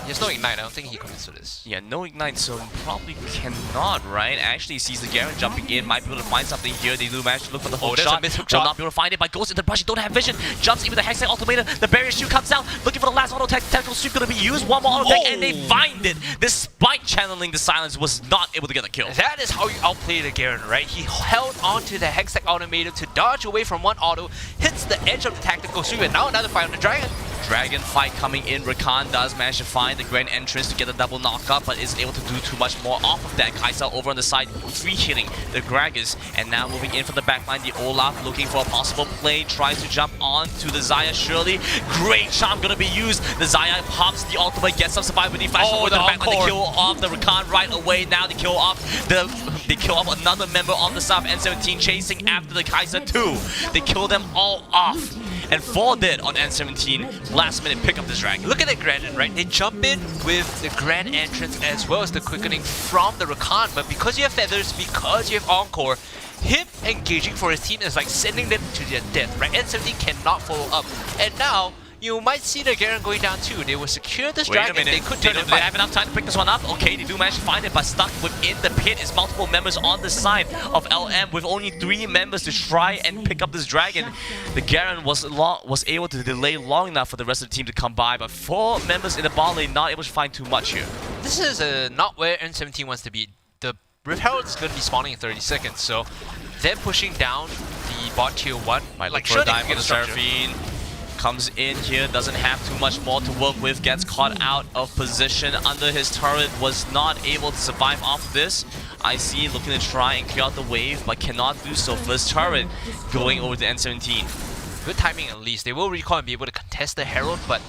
D: There's no ignite. I don't think he commits to this.
E: Yeah, no ignite, so probably cannot, right? Actually sees the Garen jumping in, might be able to find something here. They do manage to look for the whole
D: there's a
E: shot.
D: missed hook
E: Will
D: shot.
E: not be able to find it, but goes into the brush. Don't have vision. Jumps even the Hextech Ultimator. The barrier shoot comes down, looking for the last auto tactical sweep gonna be used. One more auto tech, and they find it. Despite channeling the silence, was not able to get the kill.
D: That is how you outplay the Garen, right? He held onto the Hextech Automator to dodge away from one auto, hits the edge of the tactical sweep, and now another fight on the Dragon.
E: Dragon fight coming in. Rakan does manage to find the grand entrance to get a double knockup, but isn't able to do too much more off of that. Kaisa over on the side, free hitting the Gragas, and now moving in from the backline. The Olaf looking for a possible play, tries to jump on to the Xayah Shirley. Great charm gonna be used. The Xayah pops the ultimate, gets some survivability, flash over the backline. They kill off the Rakan right away. Now they kill off another member of the South N17 chasing after the Kaisa too. They kill them all off. And 4 did on N17. Last minute pick up this Dragon.
D: Look at that Granite, right? They jump in with the Grand Entrance as well as the quickening from the Rakan, but because you have Feathers, because you have Encore, him engaging for his team is like sending them to their death, right? N17 cannot follow up. And now, you might see the Garen going down too. They will secure this Dragon. They could turn it.
E: They have enough time to pick this one up. Okay, they do manage to find it, but stuck within the pit is multiple members on the side of LM with only 3 members to try and pick up this Dragon. The Garen was able to delay long enough for the rest of the team to come by, but 4 members in the bot lane not able to find too much here.
D: This is not where N17 wants to be. The Rift Herald is going to be spawning in 30 seconds, so them pushing down the bot tier 1.
E: Might
D: like,
E: look for a dive on the Seraphine. Comes in here, doesn't have too much more to work with, gets caught out of position under his turret, was not able to survive off this. IC looking to try and clear out the wave, but cannot do so. First turret going over to N17.
D: Good timing at least. They will recall and be able to contest the Herald, but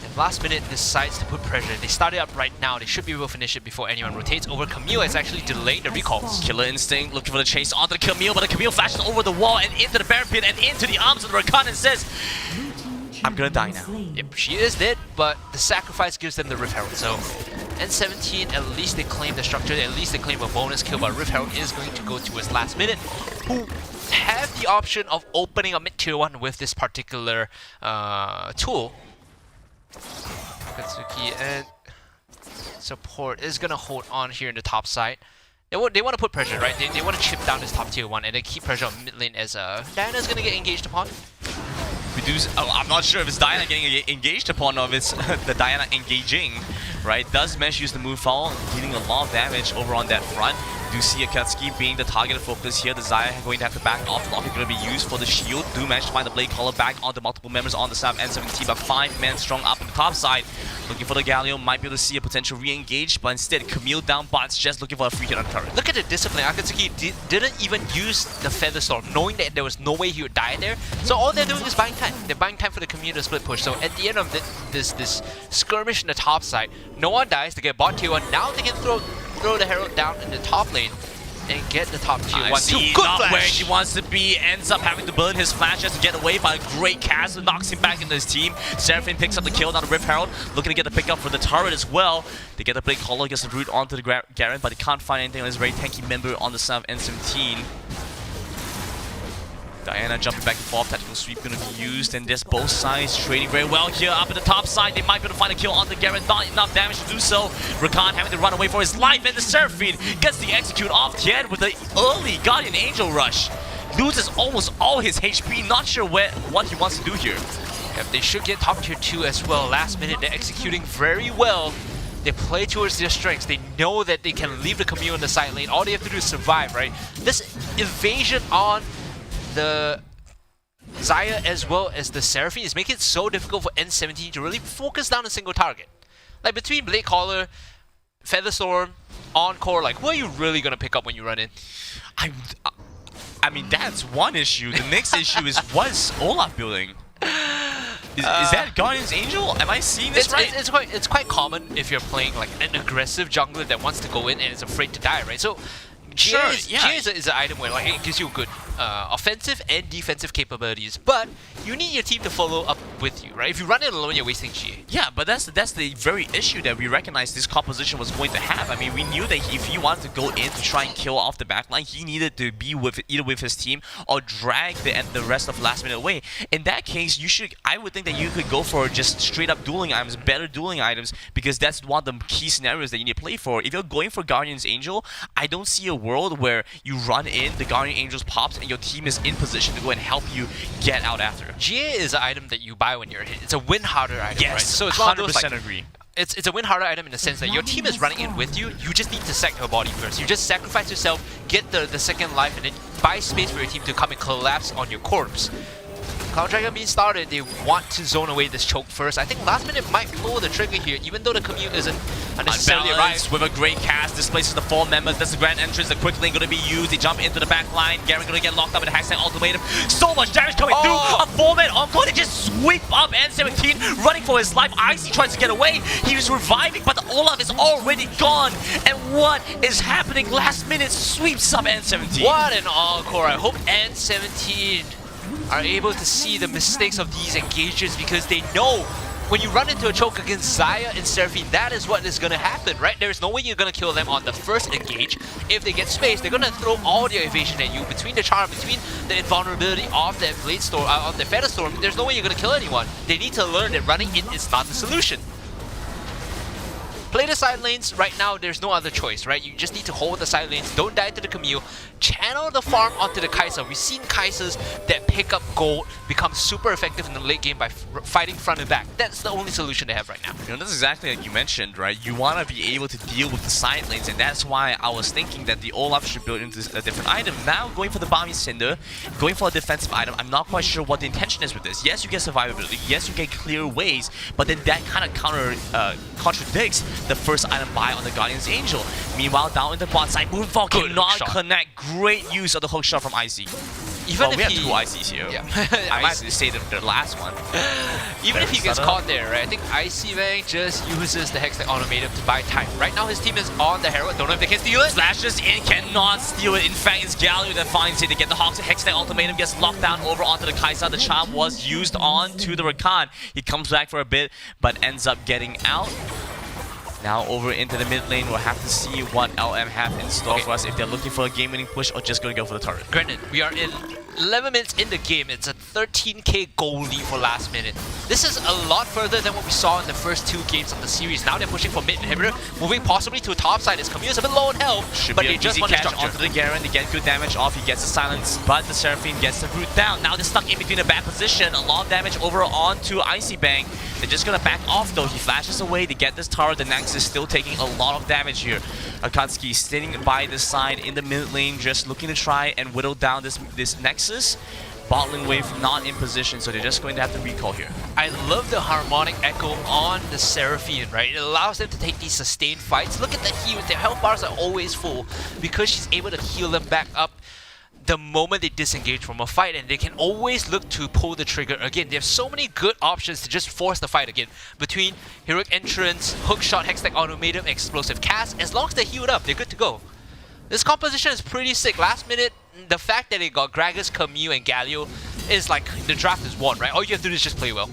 D: at last minute decides to put pressure. They start it up right now. They should be able to finish it before anyone rotates over. Camille has actually delayed the recalls.
E: Killer Instinct looking for the chase onto the Camille, but the Camille flashes over the wall and into the Baron Pit and into the arms of the Rakan and says, I'm gonna die now.
D: Yep, she is dead, but the sacrifice gives them the Rift Herald. So N17, at least they claim the structure, at least they claim a bonus kill, but Rift Herald is going to go to his last minute, who have the option of opening a mid-tier 1 with this particular tool. Katsuki and support is gonna hold on here in the top side. They want to put pressure, right? They want to chip down this top tier 1 and then keep pressure on mid lane as Diana's gonna get engaged upon.
E: I'm not sure if it's Diana getting engaged upon or if it's the Diana engaging, right? Does Mesh use the move fall, dealing a lot of damage over on that front. Do see Akatsuki being the targeted focus here. The Xayah going to have to back off. The lock is going to be used for the shield. Do manage to find the Blade Caller back onto multiple members on the side of N17, but 5 men strong up on the top side. Looking for the Galio, might be able to see a potential re-engage, but instead Camille down bots just looking for a free hit on the turret.
D: Look at the discipline. Akatsuki didn't even use the Feather Storm, knowing that there was no way he would die there. So all they're doing is buying time. They're buying time for the Camille to split push. So at the end of this skirmish in the top side, no one dies. They get bot tier 1. Now they can throw the Herald down in the top lane and get the top tier 1.
E: Good not flash. Where he wants to be, ends up having to burn his flash just to get away, but a great cast knocks him back into his team. Seraphine picks up the kill, now the Rift Herald, looking to get the pick up for the turret as well. They get the Blade Caller, gets the root onto the Garen, but they can't find anything on this very tanky member on the side of N17. Diana jumping back and forth, tactical sweep going to be used, and there's both sides trading very well here. Up at the top side, they might be able to find a kill on the Garen, not enough damage to do so. Rakan having to run away for his life, and the Seraphine gets the execute off Tien with the early Guardian Angel rush. Loses almost all his HP, not sure what he wants to do here.
D: Yep, they should get top tier 2 as well. Last minute, they're executing very well. They play towards their strengths. They know that they can leave the Camille in the side lane. All they have to do is survive, right? This evasion on the Xayah as well as the Seraphine is making it so difficult for N17 to really focus down a single target. Like between Blade Caller, Featherstorm, Encore, like who are you really gonna pick up when you run in?
E: I mean that's one issue. The next issue is what's Olaf building? Is that Guardian's Angel? Am I seeing this right?
D: It's quite common if you're playing like an aggressive jungler that wants to go in and is afraid to die, right? So
E: Sure,
D: GA is an item where like it gives you good offensive and defensive capabilities, but you need your team to follow up with you, right? If you run it alone, you're wasting GA.
E: Yeah, but that's the very issue that we recognized this composition was going to have. I mean, we knew that if he wanted to go in to try and kill off the backline, he needed to be with either with his team or drag the rest of last minute away. In that case, I would think that you could go for just straight up dueling items, better dueling items, because that's one of the key scenarios that you need to play for. If you're going for Guardian's Angel, I don't see a world where you run in, the Guardian Angels pops, and your team is in position to go and help you get out after.
D: GA is an item that you buy when you're hit. It's a win harder item,
E: Yes,
D: right? So it's one of those,
E: 100%
D: like,
E: agree.
D: It's a win harder item in the sense that your team is running in with you. You just need to sack her body first. You just sacrifice yourself, get the second life, and then buy space for your team to come and collapse on your corpse. Cloud Dragon being started, they want to zone away this choke first. I think last minute might pull the trigger here, even though the commute isn't unnecessarily
E: Unbalanced
D: arrived.
E: with a great cast, displaces the 4 members. That's the grand entrance. The quick lane going to be used. They jump into the back line. Garen going to get locked up in the hashtag ultimatum. So much damage coming through. A 4-man encore. They just sweep up N17, running for his life. Icy tries to get away. He was reviving, but the Olaf is already gone. And what is happening? Last minute sweeps up N17.
D: What an encore. I hope N17 are able to see the mistakes of these engages, because they know when you run into a choke against Xayah and Seraphine, that is what is going to happen, right? There is no way you're going to kill them on the first engage. If they get space, they're going to throw all their evasion at you. Between the charm, between the invulnerability of that Blade Storm, of the Feather Storm, there's no way you're going to kill anyone. They need to learn that running in is not the solution. Play the side lanes. Right now, there's no other choice, right? You just need to hold the side lanes, don't die to the Camille, channel the farm onto the Kai'Sa. We've seen Kaisas that pick up gold become super effective in the late game by fighting front and back. That's the only solution they have right now.
E: You know, that's exactly like you mentioned, right? You want to be able to deal with the side lanes, and that's why I was thinking that the Olaf should build into a different item. Now, going for the Balmy Cinder, going for a defensive item, I'm not quite sure what the intention is with this. Yes, you get survivability, yes, you get clear ways, but then that kind of contradicts the first item buy on the Guardian's Angel. Meanwhile, down in the bot side, Moonfall cannot connect. Great use of the hook shot from Icy.
D: Even if
E: we have
D: he,
E: 2 ICs here.
D: Yeah.
E: I might say the last one.
D: Even if he gets caught there, right? I think Icy Bang just uses the Hextech Automatum to buy time. Right now, his team is on the Herald. Don't know if they can steal it.
E: Slashes in, cannot steal it. In fact, it's Galio that finds it. They get the Hawks. Hextech Ultimatum gets locked down over onto the Kai'Sa. The charm was used on to the Rakan. He comes back for a bit, but ends up getting out. Now over into the mid lane, we'll have to see what LM have in store for us, if they're looking for a game-winning push or just going to go for the turret.
D: Granted, we are in 11 minutes in the game. It's a 13k goal lead for last minute. This is a lot further than what we saw in the first 2 games of the series. Now they're pushing for mid inhibitor, moving possibly to a top side. His Camille's a bit low on health, but they just want to structure
E: onto the Garen. They get good damage off. He gets the silence, but the Seraphine gets the root down. Now they're stuck in between a bad position. A lot of damage over onto Icy Bang. They're just gonna back off though. He flashes away. They get this tower. The Nexus is still taking a lot of damage here. Akatsuki sitting by the side in the mid lane, just looking to try and whittle down this Nexus. Bot lane wave not in position, so they're just going to have to recall here.
D: I love the harmonic echo on the Seraphine, right? It allows them to take these sustained fights. Look at the heal. Their health bars are always full because she's able to heal them back up the moment they disengage from a fight, and they can always look to pull the trigger again. They have so many good options to just force the fight again. Between Heroic Entrance, Hookshot, Hextech Automatum, Explosive Cast, as long as they're healed up, they're good to go. This composition is pretty sick. Last minute, the fact that they got Gragas, Camille, and Galio is like, the draft is won, right? All you have to do is just play well.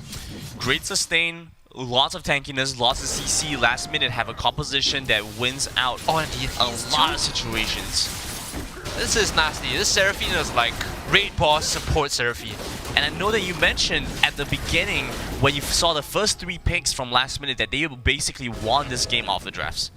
E: Great sustain, lots of tankiness, lots of CC. Last minute have a composition that wins out a lot of situations.
D: This is nasty. This Seraphine is like raid boss support Seraphine.
E: And I know that you mentioned at the beginning when you saw the first 3 picks from last minute that they basically won this game off the drafts.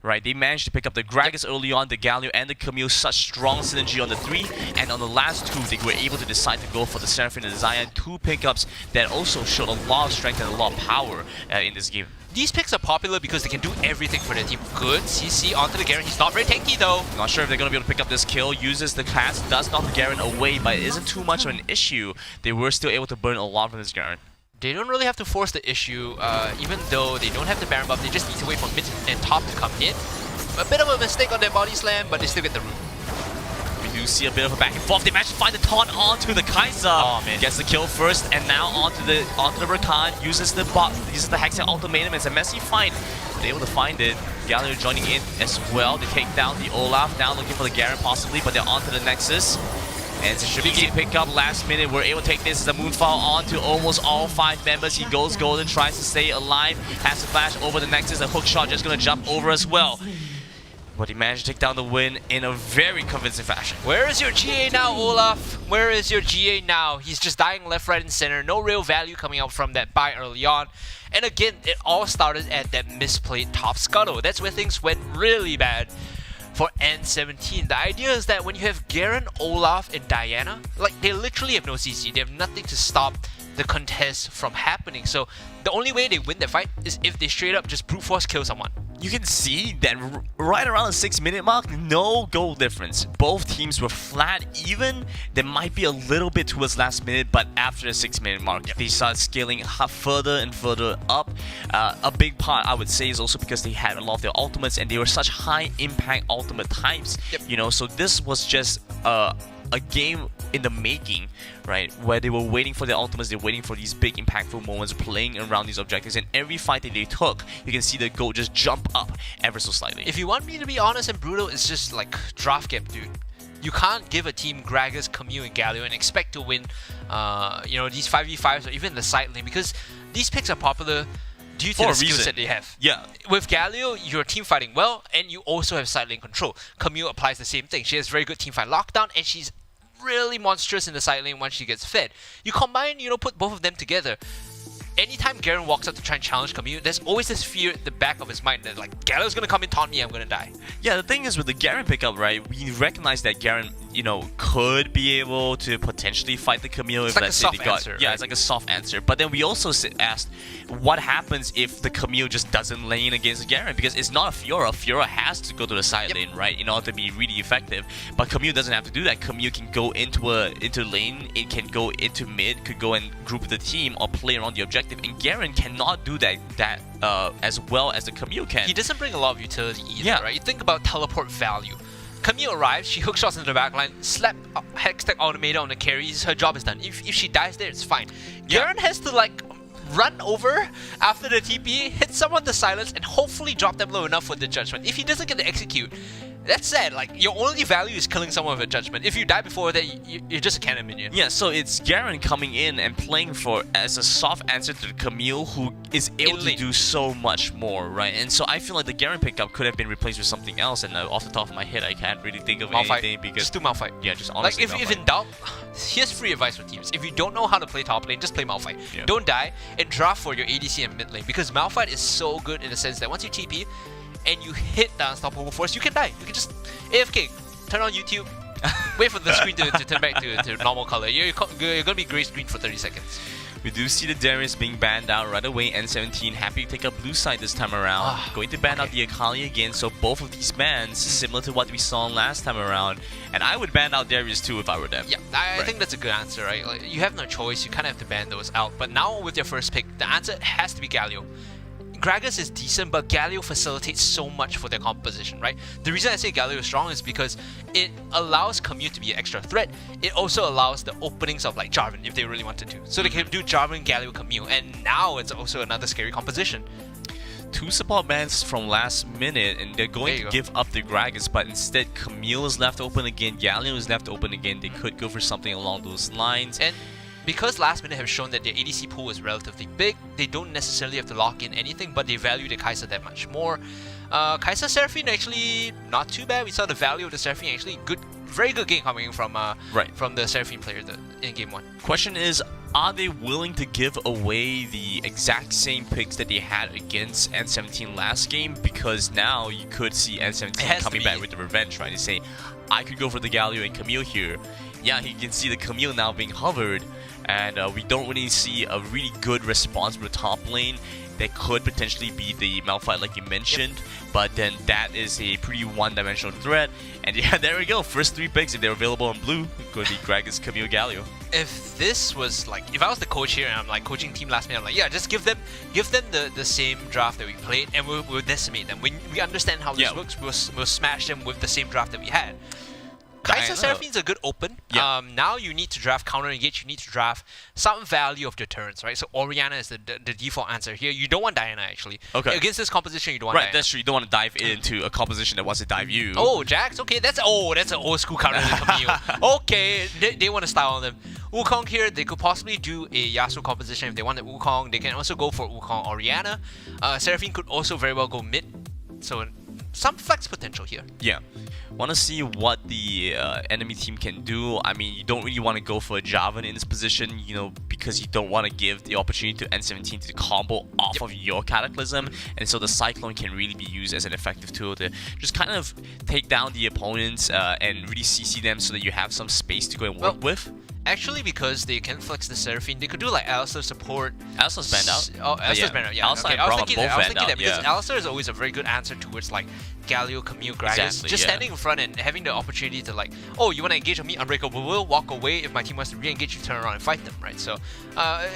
E: Right, they managed to pick up the Gragas early on, the Galio and the Camille, such strong synergy on the 3, and on the last 2, they were able to decide to go for the Seraphine and the Xayah, 2 pickups that also showed a lot of strength and a lot of power in this game.
D: These picks are popular because they can do everything for their team. Good CC onto the Garen. He's not very tanky though.
E: Not sure if they're going to be able to pick up this kill. Uses the cast, does knock the Garen away, but it isn't too much of an issue. They were still able to burn a lot from this Garen.
D: They don't really have to force the issue, even though they don't have the Baron buff. They just need to wait for mid and top to come in. A bit of a mistake on their body slam, but they still get the root.
E: We do see a bit of a back and forth. They managed to find the taunt onto the Kai'Sa.
D: Oh, man.
E: Gets the kill first, and now onto the Rakan. Uses the Hextech Ultimatum. It's a messy fight. They're able to find it. Galio joining in as well. They take down the Olaf. Now looking for the Garen possibly, but they're onto the Nexus. And it's a tricky pick up last minute. We're able to take this as a Moonfall onto almost all 5 members. He goes golden, tries to stay alive, has to flash over the Nexus. A hook shot just gonna jump over as well. But he managed to take down the win in a very convincing fashion.
D: Where is your GA now, Olaf? Where is your GA now? He's just dying left, right, and center. No real value coming out from that buy early on. And again, it all started at that misplayed top scuttle. That's where things went really bad for N17. The idea is that when you have Garen, Olaf, and Diana, like, they literally have no CC. They have nothing to stop the contest from happening. So the only way they win that fight is if they straight up just brute force kill someone.
E: You can see that right around the 6-minute mark, no goal difference. Both teams were flat even. There might be a little bit towards last minute, but after the 6-minute mark, they started scaling further and further up. A big part, I would say, is also because they had a lot of their ultimates, and they were such high impact ultimate types. You know, so this was just a game in the making, right? Where they were waiting for their ultimates, they're waiting for these big impactful moments, playing around these objectives, and every fight that they took, you can see the goal just jump up ever so slightly.
D: If you want me to be honest and brutal, it's just like draft gap, dude. You can't give a team Gragas, Camille, and Galio and expect to win, you know, these 5v5s or even the side lane, because these picks are popular due to the skills that they have.
E: Yeah.
D: With Galio, you're team fighting well, and you also have side lane control. Camille applies the same thing. She has very good team fight lockdown, and she's really monstrous in the side lane once she gets fed. You combine, you know, put both of them together. Anytime Garen walks up to try and challenge Camille, there's always this fear at the back of his mind that, like, Galio's gonna come and taunt me, I'm gonna die.
E: Yeah, the thing is with the Garen pickup, right, we recognize that Garen, you know, could be able to potentially fight the Camille if,
D: like,
E: let's say, they got...
D: answer,
E: yeah,
D: right?
E: It's like a soft answer. But then we also asked, what happens if the Camille just doesn't lane against Garen? Because it's not a Fiora. Fiora has to go to the side lane, right, in order to be really effective. But Camille doesn't have to do that. Camille can go into lane, it can go into mid, could go and group the team or play around the objective. And Garen cannot do that as well as the Camille can.
D: He doesn't bring a lot of utility either, right? You think about teleport value. Camille arrives, she hook shots into the backline, slap Hextech Automator on the carries, her job is done. If she dies there, it's fine. Garen has to, like, run over after the TP, hit someone to silence, and hopefully drop them low enough for the judgment. If he doesn't get to execute, that's sad. Like, your only value is killing someone with a judgment. If you die before that, you're just a cannon minion.
E: Yeah, so it's Garen coming in and playing as a soft answer to the Camille, who is able to do so much more, right? And so I feel like the Garen pickup could have been replaced with something else, and off the top of my head, I can't really think of anything because...
D: Just do Malphite.
E: Yeah, just honestly
D: like, if in doubt, here's free advice for teams. If you don't know how to play top lane, just play Malphite.
E: Yeah.
D: Don't die, and draft for your ADC and mid lane, because Malphite is so good in the sense that once you TP, and you hit the Unstoppable Force, you can die. You can just AFK, turn on YouTube, wait for the screen to turn back to normal color. You're gonna be gray screen for 30 seconds.
E: We do see the Darius being banned out right away. N17 happy to take up blue side this time around. Going to ban out the Akali again, so both of these bans, similar to what we saw last time around. And I would ban out Darius too if I were them.
D: Yeah, I think that's a good answer, right? Like, you have no choice, you kind of have to ban those out. But now with your first pick, the answer has to be Galio. Gragas is decent, but Galio facilitates so much for their composition, right? The reason I say Galio is strong is because it allows Camille to be an extra threat. It also allows the openings of, like, Jarvan if they really wanted to. So they can do Jarvan, Galio, Camille, and now it's also another scary composition.
E: 2 support bans from last minute, and they're going to give up the Gragas, but instead Camille is left open again, Galio is left open again. They could go for something along those lines.
D: And because last minute have shown that their ADC pool is relatively big, they don't necessarily have to lock in anything, but they value the Kai'Sa that much more. Kai'Sa Seraphine actually not too bad. We saw the value of the Seraphine actually good, very good game coming from from the Seraphine player in game 1.
E: Question is, are they willing to give away the exact same picks that they had against N17 last game? Because now you could see N17 coming back with the revenge, right? They say, I could go for the Galio and Camille here. Yeah, you can see the Camille now being hovered, and we don't really see a really good response from the top lane. That could potentially be the Malphite like you mentioned, but then that is a pretty one-dimensional threat. And yeah, there we go. First 3 picks, if they're available in blue, it could be Gragas, Camille, Galio.
D: If this was like, if I was the coach here and I'm like coaching team last minute, I'm like, yeah, just give them the same draft that we played, and we'll decimate them. We understand how this works. We'll smash them with the same draft that we had. Kaisa
E: Diana.
D: Seraphine's a good open.
E: Yeah.
D: Now you need to draft counter engage. You need to draft some value of deterrence, right? So Orianna is the default answer here. You don't want Diana actually.
E: Okay.
D: Against this composition, you don't want
E: Right,
D: Diana.
E: that's true. You don't want to dive into a composition that wants to dive you.
D: Oh, Jax. Okay, that's an old school counter to Camille. Okay, they want to style on them. Wukong here, they could possibly do a Yasuo composition if they wanted Wukong. They can also go for Wukong Orianna. Seraphine could also very well go mid. So some flex potential here.
E: Yeah. Want to see what the enemy team can do. I mean, you don't really want to go for a Javan in this position, you know, because you don't want to give the opportunity to N17 to combo off of your Cataclysm. And so the Cyclone can really be used as an effective tool to just kind of take down the opponents and really CC them so that you have some space to go and work with.
D: Actually, because they can flex the Seraphine, they could do like Alistar support.
E: Alistar's banned out.
D: Oh, Alistar's banned out, yeah.
E: Alistar
D: Okay.
E: and
D: I was
E: Braum
D: thinking
E: both banned
D: that
E: out,
D: because
E: yeah.
D: Alistar is always a very good answer towards like Galio, Camille, Gragas.
E: Exactly,
D: just
E: yeah.
D: standing in front and having the opportunity to like, oh, you want to engage on me, Unbreakable will walk away. If my team wants to re-engage, you turn around and fight them, right? So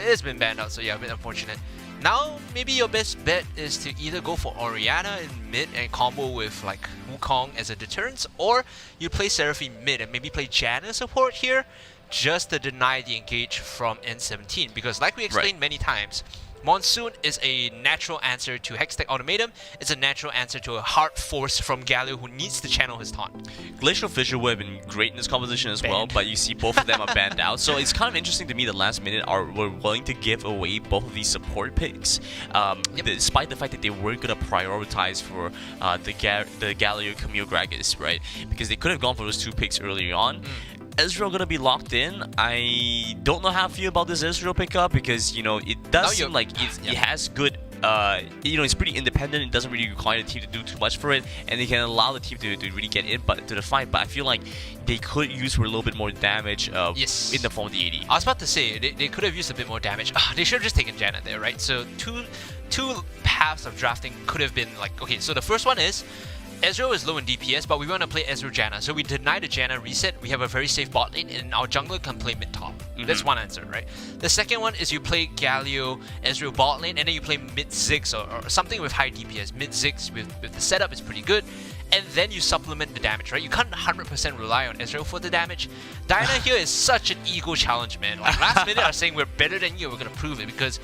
D: it's been banned out, so yeah, a bit unfortunate. Now, maybe your best bet is to either go for Orianna in mid and combo with like Wukong as a deterrence, or you play Seraphine mid and maybe play Janna support here, just to deny the engage from N17. Because like we explained many times, Monsoon is a natural answer to Hextech Ultimatum. It's a natural answer to a hard force from Galio who needs to channel his taunt.
E: Glacial Fissure would have been great in this composition as well, but you see both of them are banned out. So it's kind of interesting to me that last minute we're willing to give away both of these support picks, despite the fact that they weren't going to prioritize for the Galio Camille Gragas, right? Because they could have gone for those two picks earlier on. Ezreal gonna be locked in. I don't know how I feel about this Ezreal pickup because, you know, it does seem like it has good, you know, it's pretty independent. It doesn't really require the team to do too much for it, and they can allow the team to really get in to the fight. But I feel like they could use for a little bit more damage in the form of the AD.
D: I was about to say, they could have used a bit more damage. They should have just taken Janna there, right? So two paths of drafting could have been like, okay, so the first one is, Ezreal is low in DPS, but we want to play Ezreal Janna. So we deny the Janna reset, we have a very safe bot lane, and our jungler can play mid-top. That's one answer, right? The second one is you play Galio, Ezreal bot lane, and then you play mid-Ziggs or something with high DPS. Mid-Ziggs with the setup is pretty good, and then you supplement the damage, right? You can't 100% rely on Ezreal for the damage. Diana here is such an ego challenge, man. Like last minute are saying we're better than you, we're going to prove it, because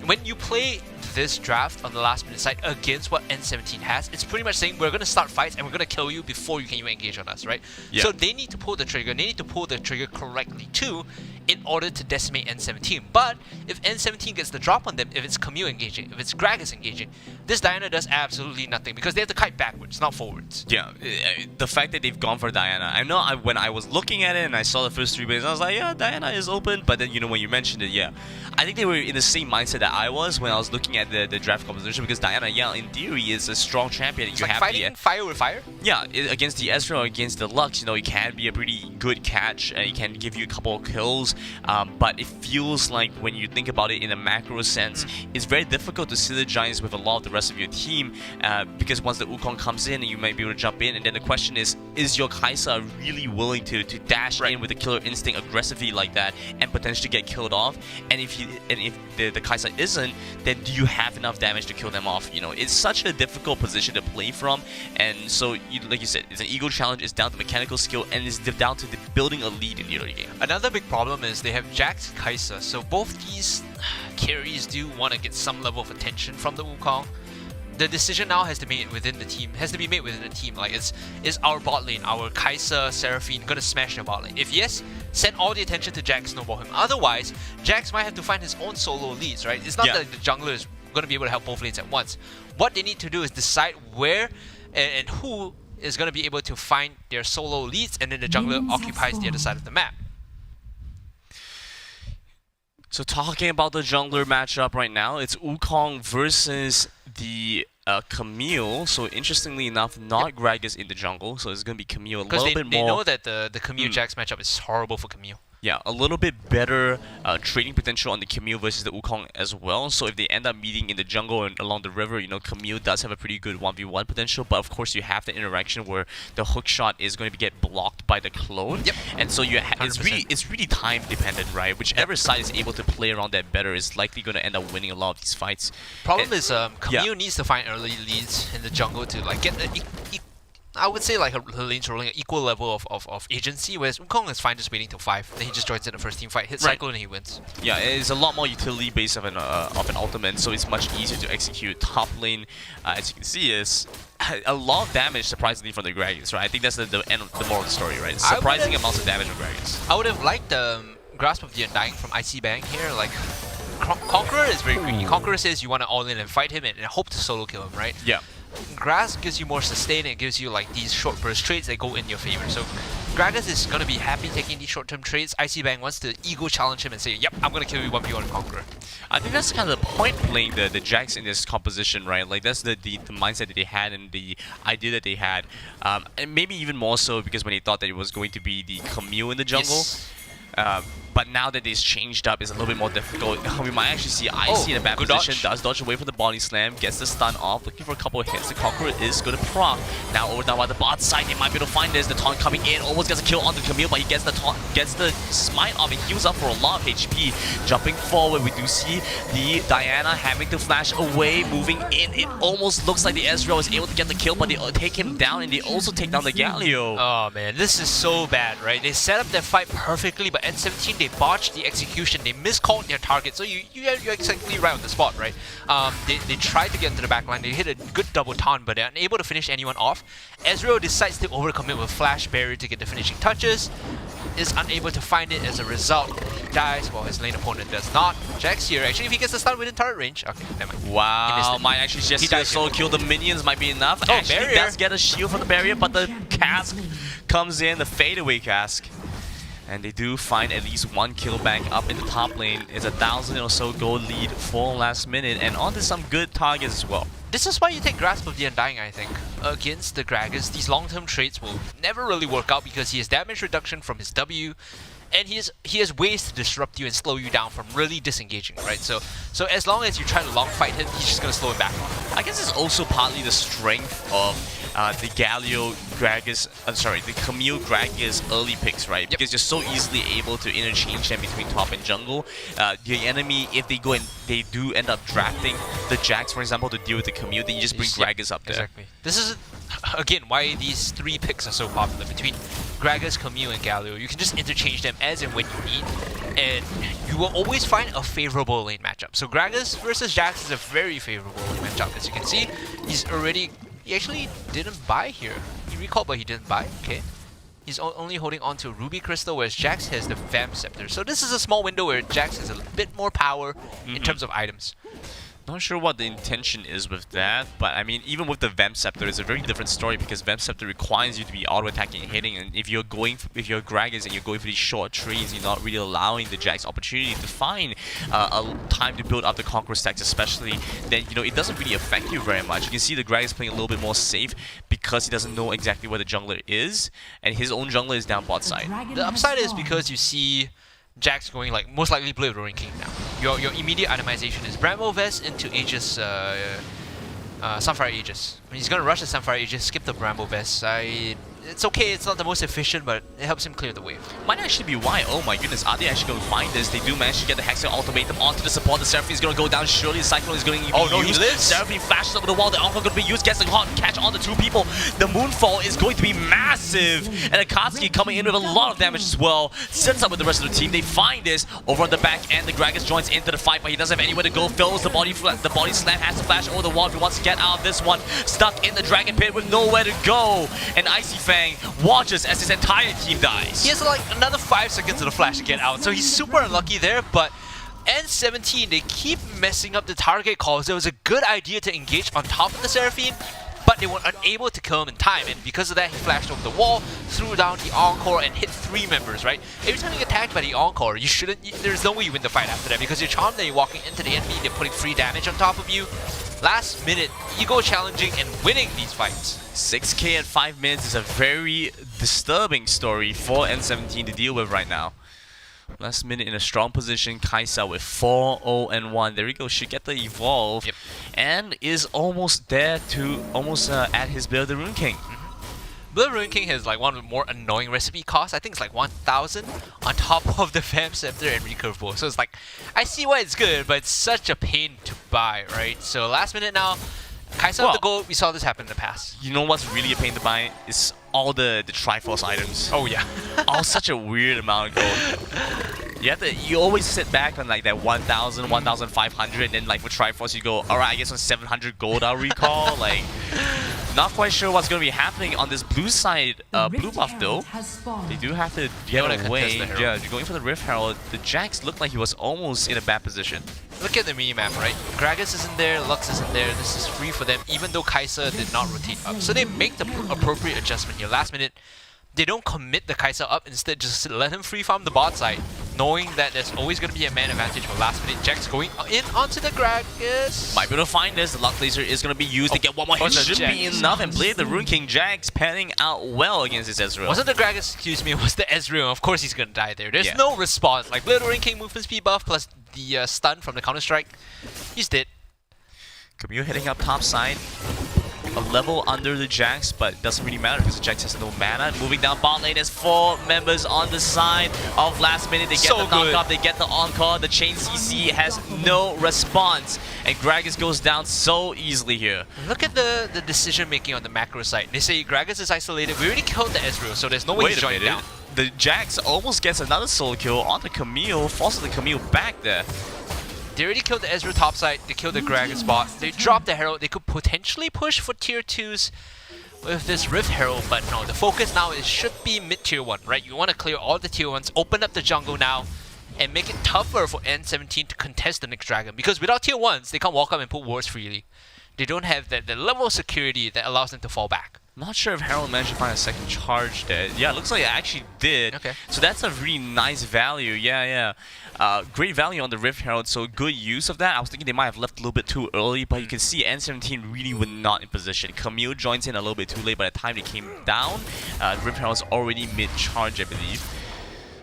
D: when you play this draft on the last minute side against what N17 has, it's pretty much saying we're going to start fights and we're going to kill you before you can even engage on us, right?
E: Yeah.
D: So they need to pull the trigger. They need to pull the trigger correctly too in order to decimate N17. But if N17 gets the drop on them, if it's Camille engaging, if it's Gragas engaging, this Diana does absolutely nothing because they have to kite backwards, not forwards.
E: Yeah, the fact that they've gone for Diana. I know when I was looking at it and I saw the first 3 minutes, I was like, yeah, Diana is open. But then, you know, when you mentioned it, yeah, I think they were in the same mindset that I was when I was looking at the draft composition, because Diana, yeah, in theory, is a strong champion.
D: It's like fighting fire with fire?
E: Yeah, against the Ezreal, against the Lux, you know, it can be a pretty good catch, and it can give you a couple of kills, but it feels like when you think about it in a macro sense, it's very difficult to synergize with a lot of the rest of your team, because once the Wukong comes in, you might be able to jump in, and then the question is your Kaisa really willing to dash in with a killer instinct aggressively like that, and potentially get killed off? And if the Kaisa isn't, then do you have enough damage to kill them off? You know, it's such a difficult position to play from, and so like you said, it's an ego challenge. It's down to mechanical skill, and it's down to building a lead in the early game.
D: Another big problem is they have Jax, Kaisa, so both these carries do want to get some level of attention from the Wukong. The decision now has to be made within the team. Like, is our bot lane, our Kaisa, Seraphine, gonna smash the bot lane? If yes, send all the attention to Jax, snowball him. Otherwise, Jax might have to find his own solo leads, right? It's not that the jungler is gonna be able to help both lanes at once. What they need to do is decide where and who is gonna be able to find their solo leads, and then the jungler occupies the other side of the map.
E: So talking about the jungler matchup right now, it's Wukong versus the Camille. So interestingly enough, not Gragas in the jungle, so it's going to be Camille a little bit more.
D: Because they know that the Camille Jax matchup is horrible for Camille.
E: Yeah, a little bit better trading potential on the Camille versus the Wukong as well. So if they end up meeting in the jungle and along the river, you know, Camille does have a pretty good 1v1 potential. But of course, you have the interaction where the hook shot is going to get blocked by the clone. Yep. And so it's really time dependent, right? Whichever side is able to play around that better is likely going to end up winning a lot of these fights.
D: Problem is Camille needs to find early leads in the jungle to like get I would say like her lane's rolling an equal level of agency, whereas Wukong is fine just waiting till 5. Then he just joins in the first team fight, hits cycle, and he wins.
E: Yeah, it's a lot more utility based of an ultimate, so it's much easier to execute. Top lane, as you can see, is a lot of damage surprisingly from the Gragas, right? I think that's the end of the moral of the story, right? Surprising amounts of damage from Gragas.
D: I would have liked Grasp of the Undying from Icy Bang here. Like Conqueror is very greedy. Conqueror says you want to all in and fight him and hope to solo kill him, right?
E: Yeah.
D: Grass gives you more sustain and it gives you like these short burst trades that go in your favor. So Gragas is going to be happy taking these short-term trades. Icy Bang wants to ego challenge him and say, yep, I'm going to kill you 1v1 Conqueror.
E: I think that's kind of the point playing the Jax in this composition, right? Like that's the mindset that they had and the idea that they had. And maybe even more so because when they thought that it was going to be the Camille in the jungle.
D: Yes.
E: But now that it's changed up, it's a little bit more difficult. We might actually see Icy in a bad position. Does dodge away from the body slam, gets the stun off, looking for a couple of hits. The Conqueror is going to proc. Now over down by the bot side, they might be able to find this. The taunt coming in, almost gets a kill on the Camille, but he gets the taunt, gets the smite off. He heals up for a lot of HP. Jumping forward, we do see the Diana having to flash away, moving in. It almost looks like the Ezreal is able to get the kill, but they take him down, and they also take down the Galio.
D: Oh man, this is so bad, right? They set up their fight perfectly, but N17 they botched the execution. They miscalled their target, so you're exactly right on the spot, right? They tried to get into the backline. They hit a good double taunt, but they're unable to finish anyone off. Ezreal decides to overcommit with Flash Barrier to get the finishing touches. Is unable to find it as a result. Dies while his lane opponent does not. Jax here, actually, if he gets the stun within turret range, okay, never mind.
E: Wow, might actually just solo kill the minions might be enough.
D: Oh,
E: actually,
D: barrier.
E: does get a shield from the barrier, but the cask comes in, the fadeaway cask. And they do find at least one kill bank up in the top lane. It's 1,000 or so gold lead for last minute, and onto some good targets as well.
D: This is why you take Grasp of the Undying, I think. Against the Gragas, these long-term trades will never really work out because he has damage reduction from his W, and he has ways to disrupt you and slow you down from really disengaging, right? So as long as you try to long fight him, he's just gonna slow him back.
E: I guess it's also partly the strength of the Galio Gragas, the Camille Gragas early picks, right? Because you're so easily able to interchange them between top and jungle. The enemy, if they go and they do end up drafting the Jax, for example, to deal with the Camille, then you just bring Gragas up there.
D: Exactly. This is, again, why these 3 picks are so popular. Between Gragas, Camille, and Galio, you can just interchange them as and when you need, and you will always find a favorable lane matchup. So Gragas versus Jax is a very favorable lane matchup. As you can see, he actually didn't buy here. He recalled, but he didn't buy. Okay. He's only holding on to Ruby Crystal, whereas Jax has the Vamp Scepter. So this is a small window where Jax has a bit more power in terms of items.
E: Not sure what the intention is with that, but I mean, even with the Vamp Scepter, it's a very different story because Vamp Scepter requires you to be auto-attacking and hitting, and if you're Gragas and you're going for these short trees, you're not really allowing the Jax opportunity to find a time to build up the Conqueror stacks, especially, then, you know, it doesn't really affect you very much. You can see the Gragas playing a little bit more safe because he doesn't know exactly where the jungler is, and his own jungler is down bot side.
D: The upside is because you see Jax going like most likely play with Roaring King now. Your immediate itemization is Bramble Vest into Aegis, Sunfire Aegis. When he's gonna rush the Sunfire Aegis, skip the Bramble Vest. It's okay, it's not the most efficient, but it helps him clear the wave.
E: Might actually be why. Oh my goodness, are they actually going to find this? They do manage to get the Hexer ultimatum onto the support. The Seraphine is going to go down. Surely the Cyclone is going to be used.
D: Oh no, he lives!
E: Seraphine flashes over the wall. The Encore going to be used. Gets the hot catch on the 2 people. The Moonfall is going to be massive. And Akatsuki coming in with a lot of damage as well. Sets up with the rest of the team. They find this over on the back end. The Gragas joins into the fight, but he doesn't have anywhere to go. Fills the body slam. Has to flash over the wall if he wants to get out of this one. Stuck in the Dragon Pit with nowhere to go. And Icy Fang watches as his entire team dies.
D: He has like another 5 seconds of the flash to get out, so he's super unlucky there, but N17, they keep messing up the target calls. There was a good idea to engage on top of the Seraphine, but they were unable to kill him in time, and because of that, he flashed over the wall, threw down the Encore, and hit 3 members, right? Every time you get attacked by the Encore, there's no way you win the fight after that, because you're charmed that you're walking into the enemy, they're putting free damage on top of you. Last minute, ego challenging and winning these fights.
E: 6k at 5 minutes is a very disturbing story for N17 to deal with right now. Last minute in a strong position, Kaisa with 4-0-1. There we go, should get the evolve.
D: Yep.
E: And is almost there to add his Blade of the Rune King.
D: Blade of the Rune King has like one of the more annoying recipe costs. I think it's like 1,000 on top of the Vamp Scepter and Recurve Bow. So it's like, I see why it's good, but it's such a pain to buy, right? So last minute now, Kai'Sa
E: Well,
D: up the gold, we saw this happen in the past.
E: You know what's really a pain to buy is all the Triforce items.
D: Oh yeah.
E: All such a weird amount of gold. You always sit back on like that 1,000, 1,500, and then like for Triforce you go, alright, I guess on 700 gold I'll recall. Like, not quite sure what's going to be happening on this blue side. Blue buff though, they do have to get away. Yeah, you're going for the Rift Herald. The Jax looked like he was almost in a bad position.
D: Look at the mini-map, right? Gragas isn't there, Lux isn't there. This is free for them, even though Kai'Sa did not rotate up. So they make the appropriate adjustment here. Last minute, they don't commit the Kai'Sa up. Instead, just let him free farm the bot side, knowing that there's always going to be a man advantage for last minute. Jax going in onto the Gragas.
E: Might be able to find this. The Luck Laser is going to be used to get one more hit. Should be enough. And Blade the Rune King Jax panning out well against his Ezreal.
D: Wasn't the Gragas, excuse me, was the Ezreal. Of course he's going to die there. There's no response. Like Blade the Rune King movement speed buff plus the stun from the Counter-Strike. He's dead.
E: Camille heading up top side. A level under the Jax, but it doesn't really matter because the Jax has no mana. Moving down bot lane, there's 4 members on the side of last minute. They get the knock-up, they get the encore. The chain CC has no response. And Gragas goes down so easily here.
D: Look at the decision making on the macro side. They say Gragas is isolated. We already killed the Ezreal, so there's no way he's joining down.
E: The Jax almost gets another solo kill on the Camille, forces the Camille back there.
D: They already killed the Ezreal topside, they killed the Gragas bot, they dropped the Herald, they could potentially push for tier 2s with this Rift Herald, but no, the focus now should be mid-tier 1, right? You want to clear all the tier 1s, open up the jungle now, and make it tougher for N17 to contest the next dragon, because without tier 1s, they can't walk up and put wards freely. They don't have the level of security that allows them to fall back.
E: Not sure if Herald managed to find a second charge there. Yeah, it looks like it actually did.
D: Okay.
E: So that's a really nice value. Yeah. Great value on the Rift Herald, so good use of that. I was thinking they might have left a little bit too early, but you can see N17 really were not in position. Camille joins in a little bit too late by the time they came down. Rift Herald's already mid-charge, I believe.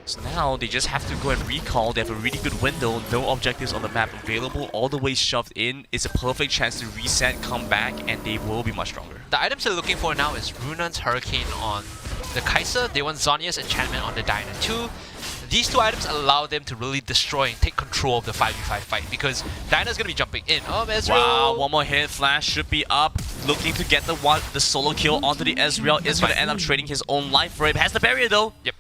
E: So now they just have to go and recall. They have a really good window, no objectives on the map available, all the way shoved in. It's a perfect chance to reset, come back, and they will be much stronger.
D: The items they're looking for now is Runan's Hurricane on the Kai'Sa. They want Zhonya's Enchantment on the Dyna too. These 2 items allow them to really destroy and take control of the 5v5 fight because Dyna's going to be jumping in. Oh, Ezreal!
E: Wow, one more hit. Flash should be up. Looking to get the solo kill onto the Ezreal. Is going to end up trading his own life for it. Has the barrier though.
D: Yep.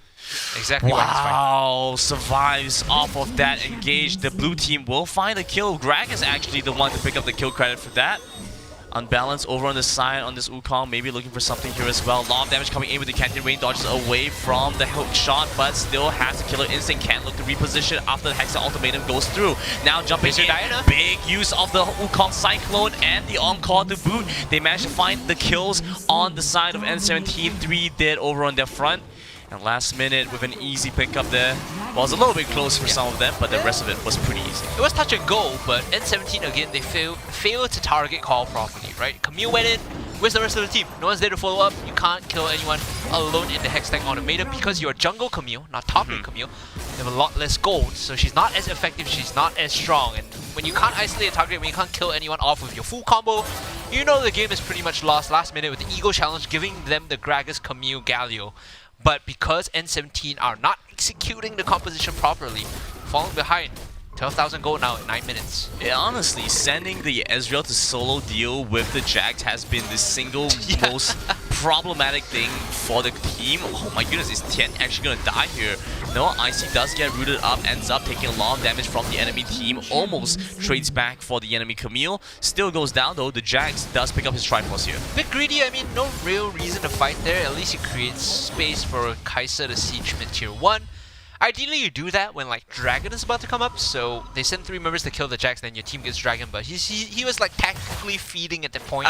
D: Exactly.
E: Wow, survives off of that engage. The blue team will find a kill. Greg is actually the one to pick up the kill credit for that. Unbalanced over on the side on this Wukong, maybe looking for something here as well. Lot of damage coming in with the Canton Rain, dodges away from the hook shot, but still has the killer instinct. Can't look to reposition after the Hexa ultimatum goes through. Now jumping in, big use of the Wukong Cyclone and the Encore to boot. They managed to find the kills on the side of N17, 3 dead over on their front. And last minute with an easy pickup there. Well, it was a little bit close for some of them, but the rest of it was pretty easy.
D: It was touch and go, but N17 again, they failed to target call properly, right? Camille went in. Where's the rest of the team? No one's there to follow up. You can't kill anyone alone in the Hex Tank automated because you're jungle Camille, not top lane Camille. You have a lot less gold, so she's not as effective, she's not as strong. And when you can't isolate a target, when you can't kill anyone off with your full combo, you know the game is pretty much lost last minute with the Ego Challenge giving them the Gragas, Camille, Galio. But because N17 are not executing the composition properly, falling behind. 12,000 gold now in 9 minutes.
E: Yeah, honestly, sending the Ezreal to solo deal with the Jax has been the single most problematic thing for the team. Oh my goodness, is Tian actually gonna die here? No, Icy does get rooted up, ends up taking a lot of damage from the enemy team, almost trades back for the enemy Camille. Still goes down though, the Jax does pick up his Triforce here.
D: Bit greedy, I mean, no real reason to fight there. At least he creates space for Kai'Sa to siege mid-tier 1. Ideally, you do that when like Dragon is about to come up, so they send 3 members to kill the Jax, then your team gets Dragon, but he was like tactically feeding at the point.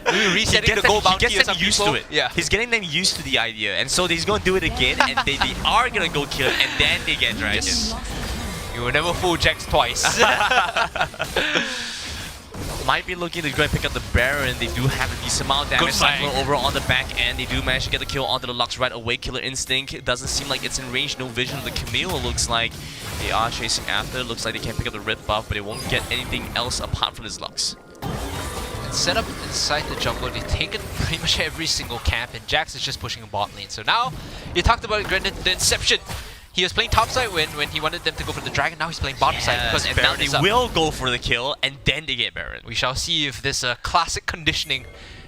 D: Resetting the gold bounty or something.
E: Used to it.
D: Yeah.
E: He's getting them used to the idea, and so he's going to do it again, and they are going to go kill, and then they get Dragon.
D: Yes. You will never fool Jax twice.
E: Might be looking to go and pick up the Baron. They do have a decent amount of damage cycle over on the back end. They do manage to get the kill onto the Lux right away. Killer Instinct. It doesn't seem like it's in range. No vision of the Camille. Looks like they are chasing after. Looks like they can pick up the Red buff, but they won't get anything else apart from this Lux.
D: And set up inside the jungle. They've taken pretty much every single camp, and Jax is just pushing a bot lane. So now, you talked about it, Granted, the Inception. He was playing topside when he wanted them to go for the dragon. Now he's playing bottom side because
E: and now
D: Baron
E: they
D: is up.
E: will go for the kill, and then they get Baron.
D: We shall see if this classic conditioning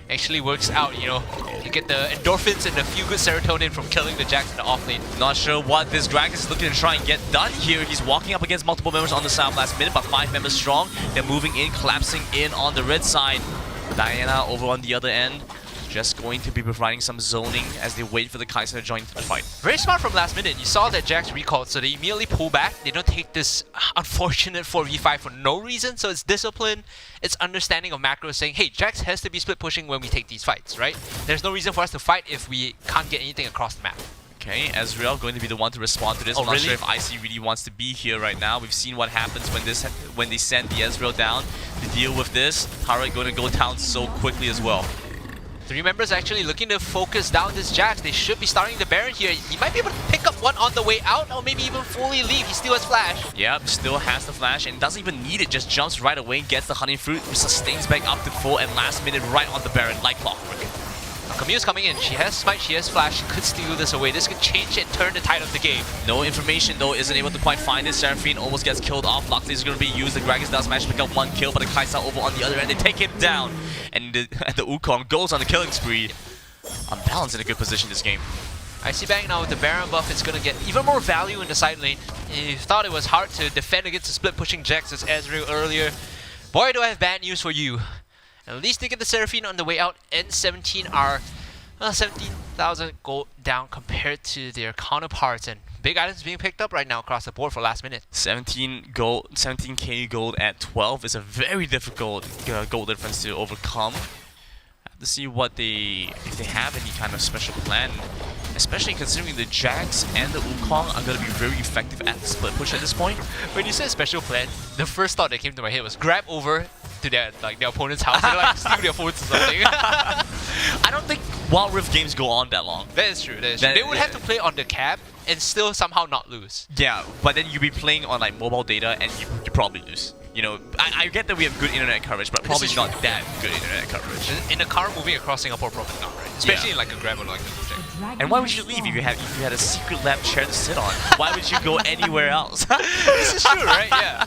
D: actually works out, you know. You get the endorphins and the feel-good serotonin from killing the Jax in the off lane.
E: Not sure what this dragon is looking to try and get done here. He's walking up against multiple members on the side last minute, but 5 members strong. They're moving in, collapsing in on the red side. Diana over on the other end, just going to be providing some zoning as they wait for the Kai'Sa to join the fight.
D: Very smart from last minute. You saw that Jax recalled, so they immediately pull back. They don't take this unfortunate 4v5 for no reason, so it's discipline, it's understanding of macro saying, hey, Jax has to be split pushing when we take these fights, right? There's no reason for us to fight if we can't get anything across the map.
E: Okay, Ezreal going to be the one to respond to this.
D: Oh,
E: I'm not
D: really?
E: sure if IC really wants to be here right now. We've seen what happens when they send the Ezreal down to deal with this. Tara going to go down so quickly as well.
D: 3 members actually looking to focus down this Jax. They should be starting the Baron here. He might be able to pick up one on the way out, or maybe even fully leave. He still has flash.
E: Yep, still has the flash and doesn't even need it. Just jumps right away, gets the honey fruit, sustains back up to full, and last minute right on the Baron like clockwork.
D: Now Camille's coming in. She has smite, she has flash. She could steal this away. This could change and turn the tide of the game.
E: No information though, isn't able to quite find it. Seraphine almost gets killed off. Luckily is going to be used. The Gragas does manage to pick up 1 kill, but the Kai'Sa over on the other end, they take him down. And the Wukong goes on the killing spree. Unbalanced in a good position this game.
D: IC Bang now with the Baron buff, it's gonna get even more value in the side lane. You thought it was hard to defend against the split pushing Jax as Ezreal earlier. Boy, do I have bad news for you. At least they get the Seraphine on the way out. N17 are 17,000 gold down compared to their counterparts, and big items being picked up right now across the board for last minute.
E: 17k gold at 12 is a very difficult gold difference to overcome. To see what if they have any kind of special plan, especially considering the Jax and the Wukong are going to be very effective at the split push at this point.
D: When you said special plan, the first thought that came to my head was grab over to their opponent's house and like steal their phones or something.
E: I don't think Wild Rift games go on that long.
D: That is true. That is true. They would have to play on the cab and still somehow not lose.
E: Yeah, but then you'd be playing on like mobile data and you probably lose. You know, I get that we have good internet coverage, but probably not that good internet coverage.
D: In a car moving across Singapore, probably not, right? Especially in like a Grab or like a Gojek.
E: And why would you leave if you had a Secretlab chair to sit on? Why would you go anywhere else?
D: This is true, right? Yeah.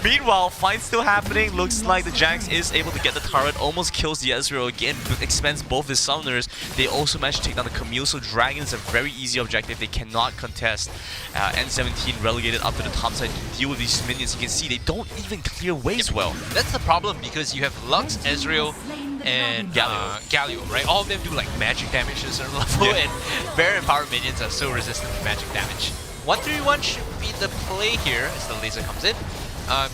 E: Meanwhile, fight still happening. Looks like the Jax is able to get the turret, almost kills the Ezreal again, expends both his summoners. They also managed to take down the Camille, so Dragon is a very easy objective. They cannot contest. N17 relegated up to the top side to deal with these minions. You can see they don't even clear waves well.
D: That's the problem because you have Lux, Ezreal, and Galio, right? All of them do like magic damage to a certain level, and very empowered minions are so resistant to magic damage. 1-3-1 should be the play here as the laser comes in.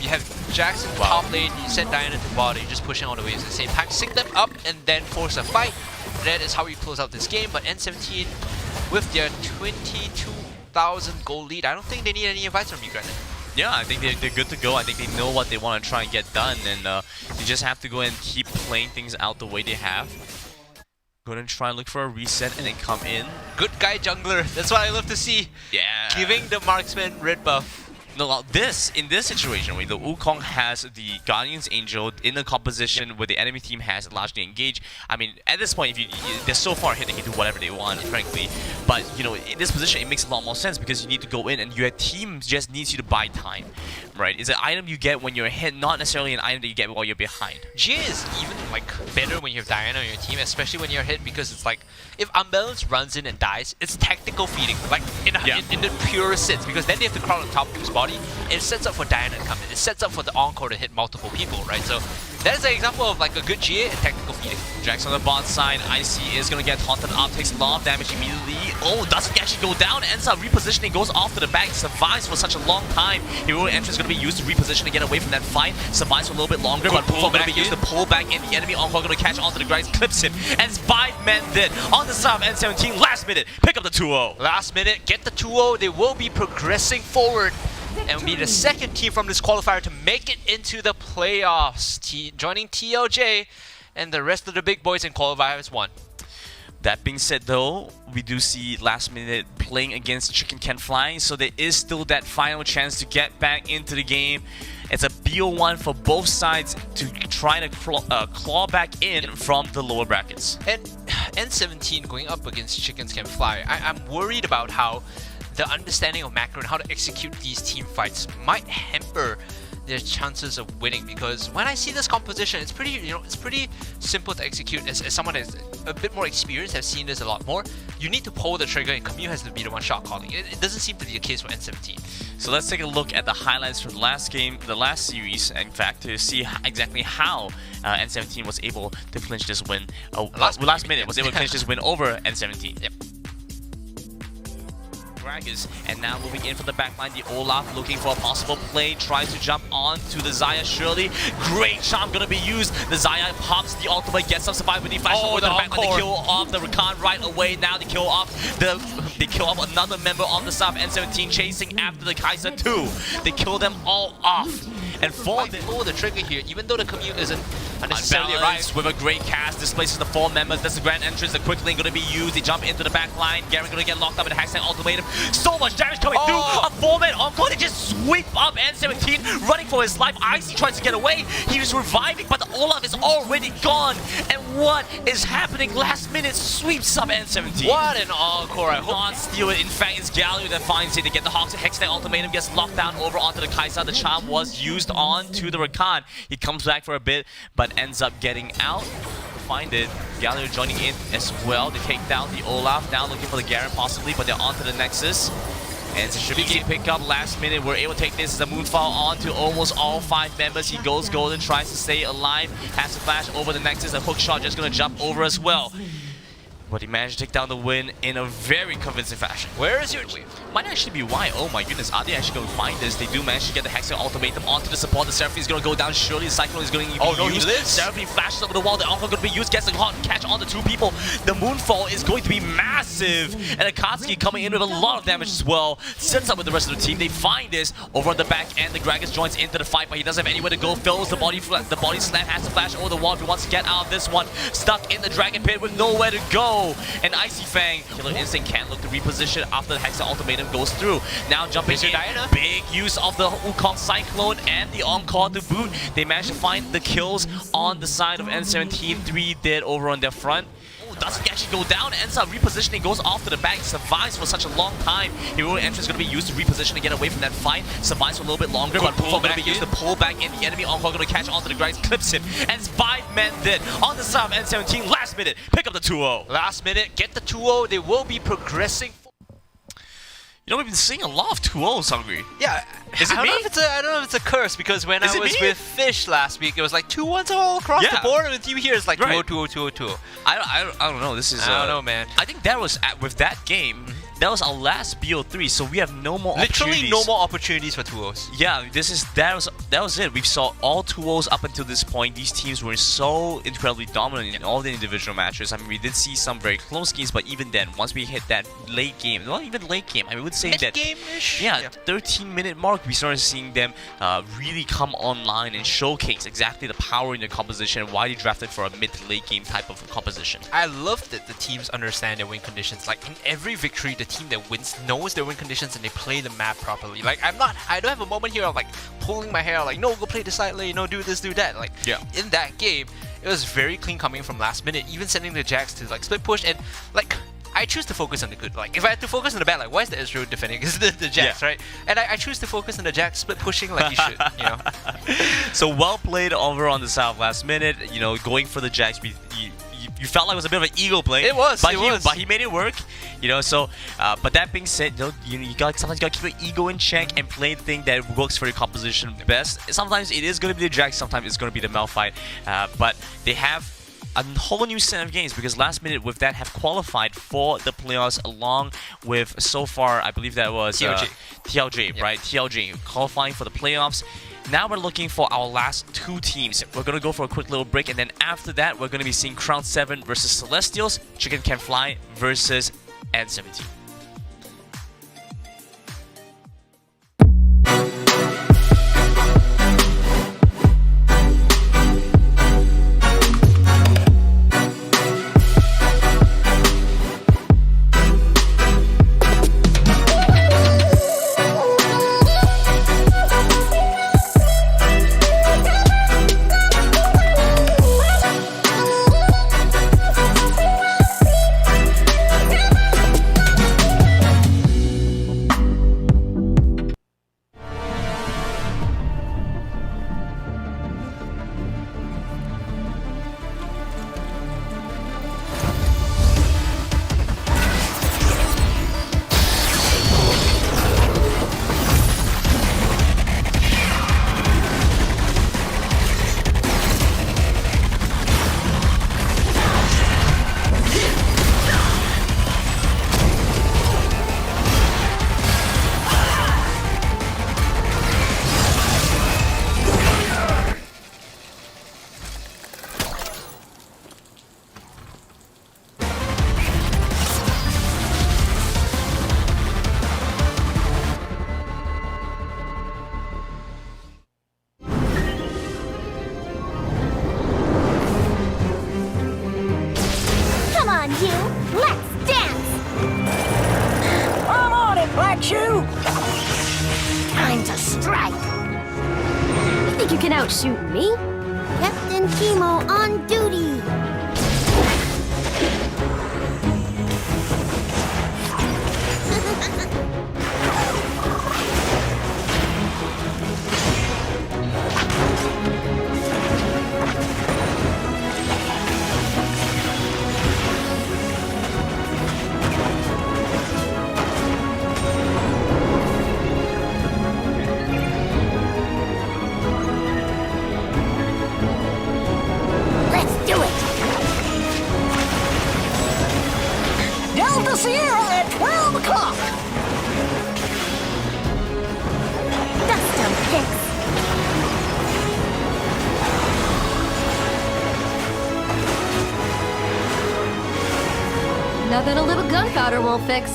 D: You have Jax in the top lane, you send Diana to bot, you just pushing all the waves at the same time, sync them up and then force a fight. That is how you close out this game, but N17 with their 22,000 gold lead, I don't think they need any advice from you, Granted.
E: Yeah, I think they're good to go. I think they know what they want to try and get done, and they just have to go and keep playing things out the way they have. Go and try and look for a reset and then come in.
D: Good guy jungler, that's what I love to see.
E: Yeah.
D: Giving the marksman red buff.
E: No, in this situation, where the Wukong has the Guardian's Angel in a composition where the enemy team has largely engaged. I mean, at this point, they're so far ahead, they can do whatever they want, frankly. But, you know, in this position, it makes a lot more sense because you need to go in and your team just needs you to buy time, right? It's an item you get when you're ahead, not necessarily an item that you get while you're behind.
D: GA is even, like, better when you have Diana on your team, especially when you're ahead, because it's like, if Unbalanced runs in and dies, it's tactical feeding, like, in the purest sense, because then they have to crowd on top of his body. It sets up for Diana to come in. It sets up for the Encore to hit multiple people, right? So that is an example of like a good GA and tactical feeding.
E: Jax on the bot side, IC is going to get haunted up, takes a lot of damage immediately. Oh, doesn't actually go down, ends up repositioning, goes off to the back, survives for such a long time. Heroic Entrance is going to be used to reposition and get away from that fight. Survives for a little bit longer, but Pull going to be used to pull back in. The enemy Encore going to catch onto the Gragas, clips him, and 5 men dead. On the side of N17, last minute, pick up the 2-0.
D: Last minute, get the 2-0. They will be progressing forward and be the second team from this qualifier to make it into the playoffs, joining TLJ and the rest of the big boys in qualifiers 1.
E: That being said though, we do see last minute playing against Chicken Can Fly, so there is still that final chance to get back into the game. It's a BO1 for both sides to try to claw back in from the lower brackets.
D: And N17 going up against Chickens Can Fly, I'm worried about how the understanding of macro and how to execute these team fights might hamper their chances of winning, because when I see this composition, it's pretty, it's pretty simple to execute. As someone that's a bit more experienced, has seen this a lot more, you need to pull the trigger and Camille has to be the one shot calling. It doesn't seem to be the case for N17.
E: So let's take a look at the highlights from the last game, the last series, in fact, to see exactly how N17 was able to clinch this win. Last minute was able to clinch this win over N17.
D: Yep.
E: And now moving in from the backline, the Olaf looking for a possible play, tries to jump on to the Xayah Shirley. Great charm gonna be used. The Xayah pops the ultimate, gets some survival with the flash over the backline. They kill off the Rakan right away. Now they kill off another member of the South. N17 chasing after the Kaiser too. They kill them all off. And for
D: the trigger here, even though the commute isn't unnecessarily right,
E: with a great cast, displaces the 4 members. That's the grand entrance. The quick lane gonna be used. They jump into the back line. Garen gonna get locked up with the Hashtag ultimatum. So much damage coming through. A 4-man encore. They just sweep up N17, running for his life. Icy tries to get away. He was reviving, but the Olaf is already gone. And what is happening? Last minute sweeps up N17.
D: What an encore. I hope
E: not steal it. In fact, it's Galio that finds it. They get the Hextech ultimatum, gets locked down over onto the Kai'Sa. The charm was used on to the Rakan. He comes back for a bit, but ends up getting out. Find it. Galio joining in as well. They take down the Olaf. Now looking for the Garen possibly, but they're onto the Nexus. And it's a Shabiki pick up last minute. We're able to take this as a Moonfall on to almost all 5 members. He goes golden, tries to stay alive. Has to flash over the Nexus. A hook shot just going to jump over as well. But he managed to take down the win in a very convincing fashion.
D: Where is your wave?
E: Might actually be why. Oh my goodness, are they actually going to find this? They do manage to get the Hextech ultimatum onto the support. The Seraphine is going to go down. Surely the Cyclone is going to be used. Seraphine flashes over the wall. The Encore going to be used. Gets a hot catch on the 2 people. The Moonfall is going to be massive. And Akatsuki coming in with a lot of damage as well. Sits up with the rest of the team. They find this over on the back end. The Gragas joins into the fight, but he doesn't have anywhere to go. Fills the body slam. Has to flash over the wall if he wants to get out of this one. Stuck in the Dragon Pit with nowhere to go. And Icy Fang, Killer Instinct can't look to reposition after the Hexa ultimatum goes through. Now jumping in, big use of the Wukong Cyclone and the Encore to boot. They managed to find the kills on the side of N17. 3 dead over on their front. Doesn't actually go down, ends up repositioning, goes off to the back, survives for such a long time. Hero entrance is going to be used to reposition and get away from that fight. Survives for a little bit longer, but pull going to be used to pull back in. The enemy Encore going to catch onto the ground, clips him, and 5 men dead on the side of N17. Last minute, pick up the 2-0.
D: Last minute, get the 2-0. They will be progressing.
E: You know, we've been seeing a lot of 2-0s, Hungry.
D: Yeah.
E: Is it me?
D: I don't know if it's a curse, because when I was with Fish last week, it was like 2-1s all across the board, and with you here, it's like 2-0, 2-0, 2-0.
E: I don't know. This is.
D: I don't know, man.
E: I think that was with that game. That was our last BO3, so we have no more
D: Literally no more opportunities for 2-0s.
E: Yeah, that was it. We saw all 2-0s up until this point. These teams were so incredibly dominant in all the individual matches. I mean, we did see some very close games, but even then, once we hit that late game, not even late game, I would say that
D: game-ish.
E: Yeah, 13-minute mark, we started seeing them really come online and showcase exactly the power in their composition and why they drafted for a mid to late game type of composition.
D: I love that the teams understand their win conditions. Like in every victory, the team that wins knows their win conditions and they play the map properly. Like I don't have a moment here of like pulling my hair, like no, go play this side lane, no, do this, do that. Like in that game, it was very clean coming from last minute, even sending the Jax to like split push, and like I choose to focus on the good. Like if I had to focus on the bad, like why is the Ezreal defending the Jax, right? And I choose to focus on the Jax split pushing like he should, you know.
E: So well played over on the South last minute, you know, going for the Jax. You felt like it was a bit of an ego play.
D: It was,
E: but he made it work, you know. So, but that being said, you sometimes gotta keep your ego in check and play the thing that works for your composition best. Sometimes it is gonna be the Jax, sometimes it's gonna be the Malphite, but they have a whole new set of games because last minute with that have qualified for the playoffs along with so far I believe that was TLJ, right? TLJ qualifying for the playoffs. Now we're looking for our last 2 teams. We're going to go for a quick little break, and then after that, we're going to be seeing Crown 7 versus Celestials, Chicken Can Fly versus N17.
C: think you can outshoot me?
A: Captain Chemo on duty. Let's do it.
B: Delta Sierra at 12 o'clock.
A: Dust 'em, Pix.
C: Nothing a little gunpowder won't fix.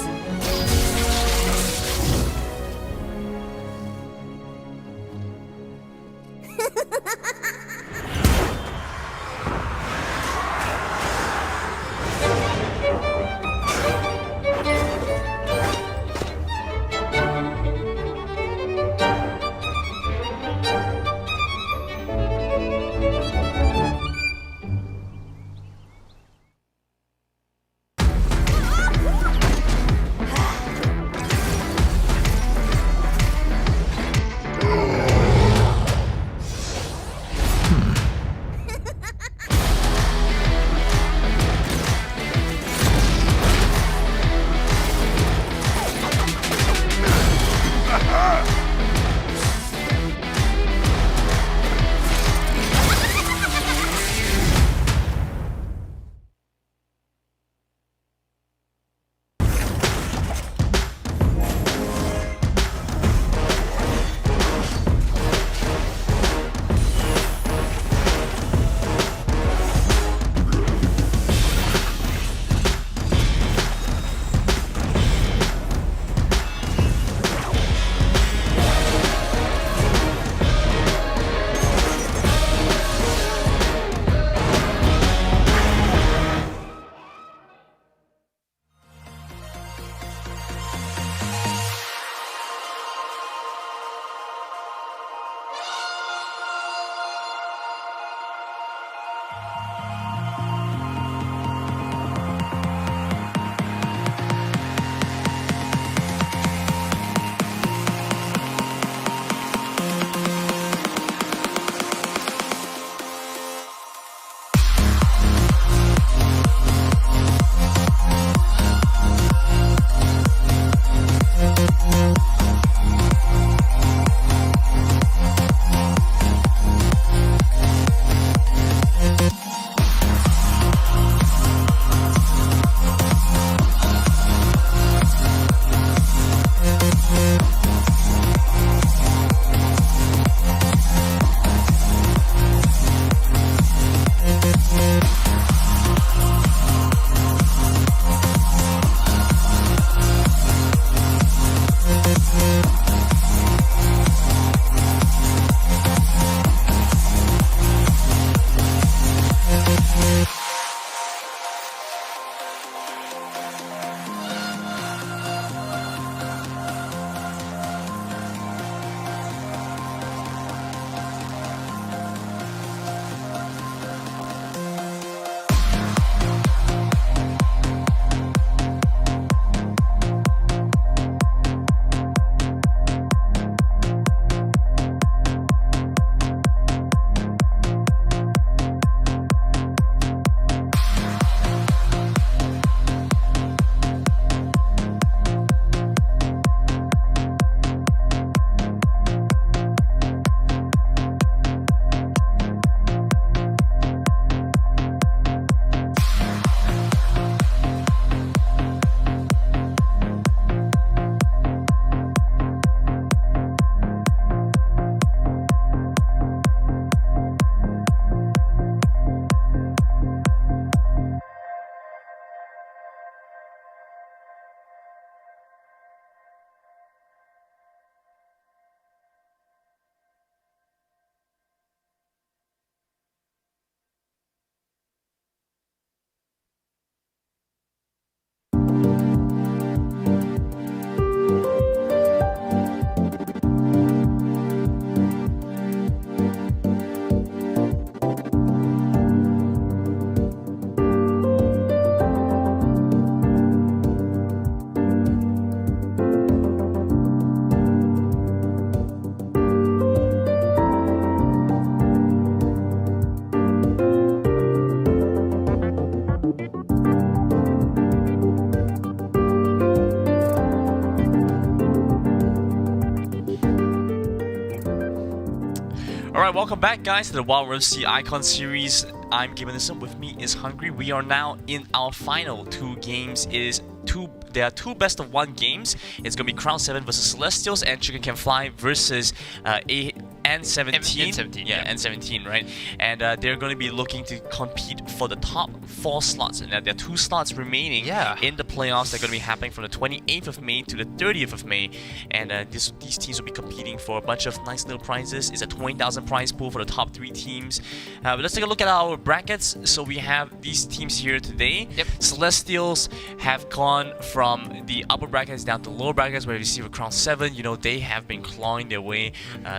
E: Alright, welcome back guys to the Wild Rift Sea Icon series. I'm Gibbonison, with me is Hungry. We are now in our final 2 games. There are 2 best of 1 games. It's going to be Crown 7 versus Celestials and Chicken Can Fly versus N17.
D: N17,
E: yeah, N17, right? And they're going to be looking to compete for the top 4 slots. And there are 2 slots remaining in the playoffs that are going to be happening from the 28th of May to the 30th of May. And these teams will be competing for a bunch of nice little prizes. It's a 20,000 prize pool for the top 3 teams. But let's take a look at our brackets. So we have these teams here today. Celestials have gone from the upper brackets down to lower brackets, where you see with Crown 7, you know, they have been clawing their way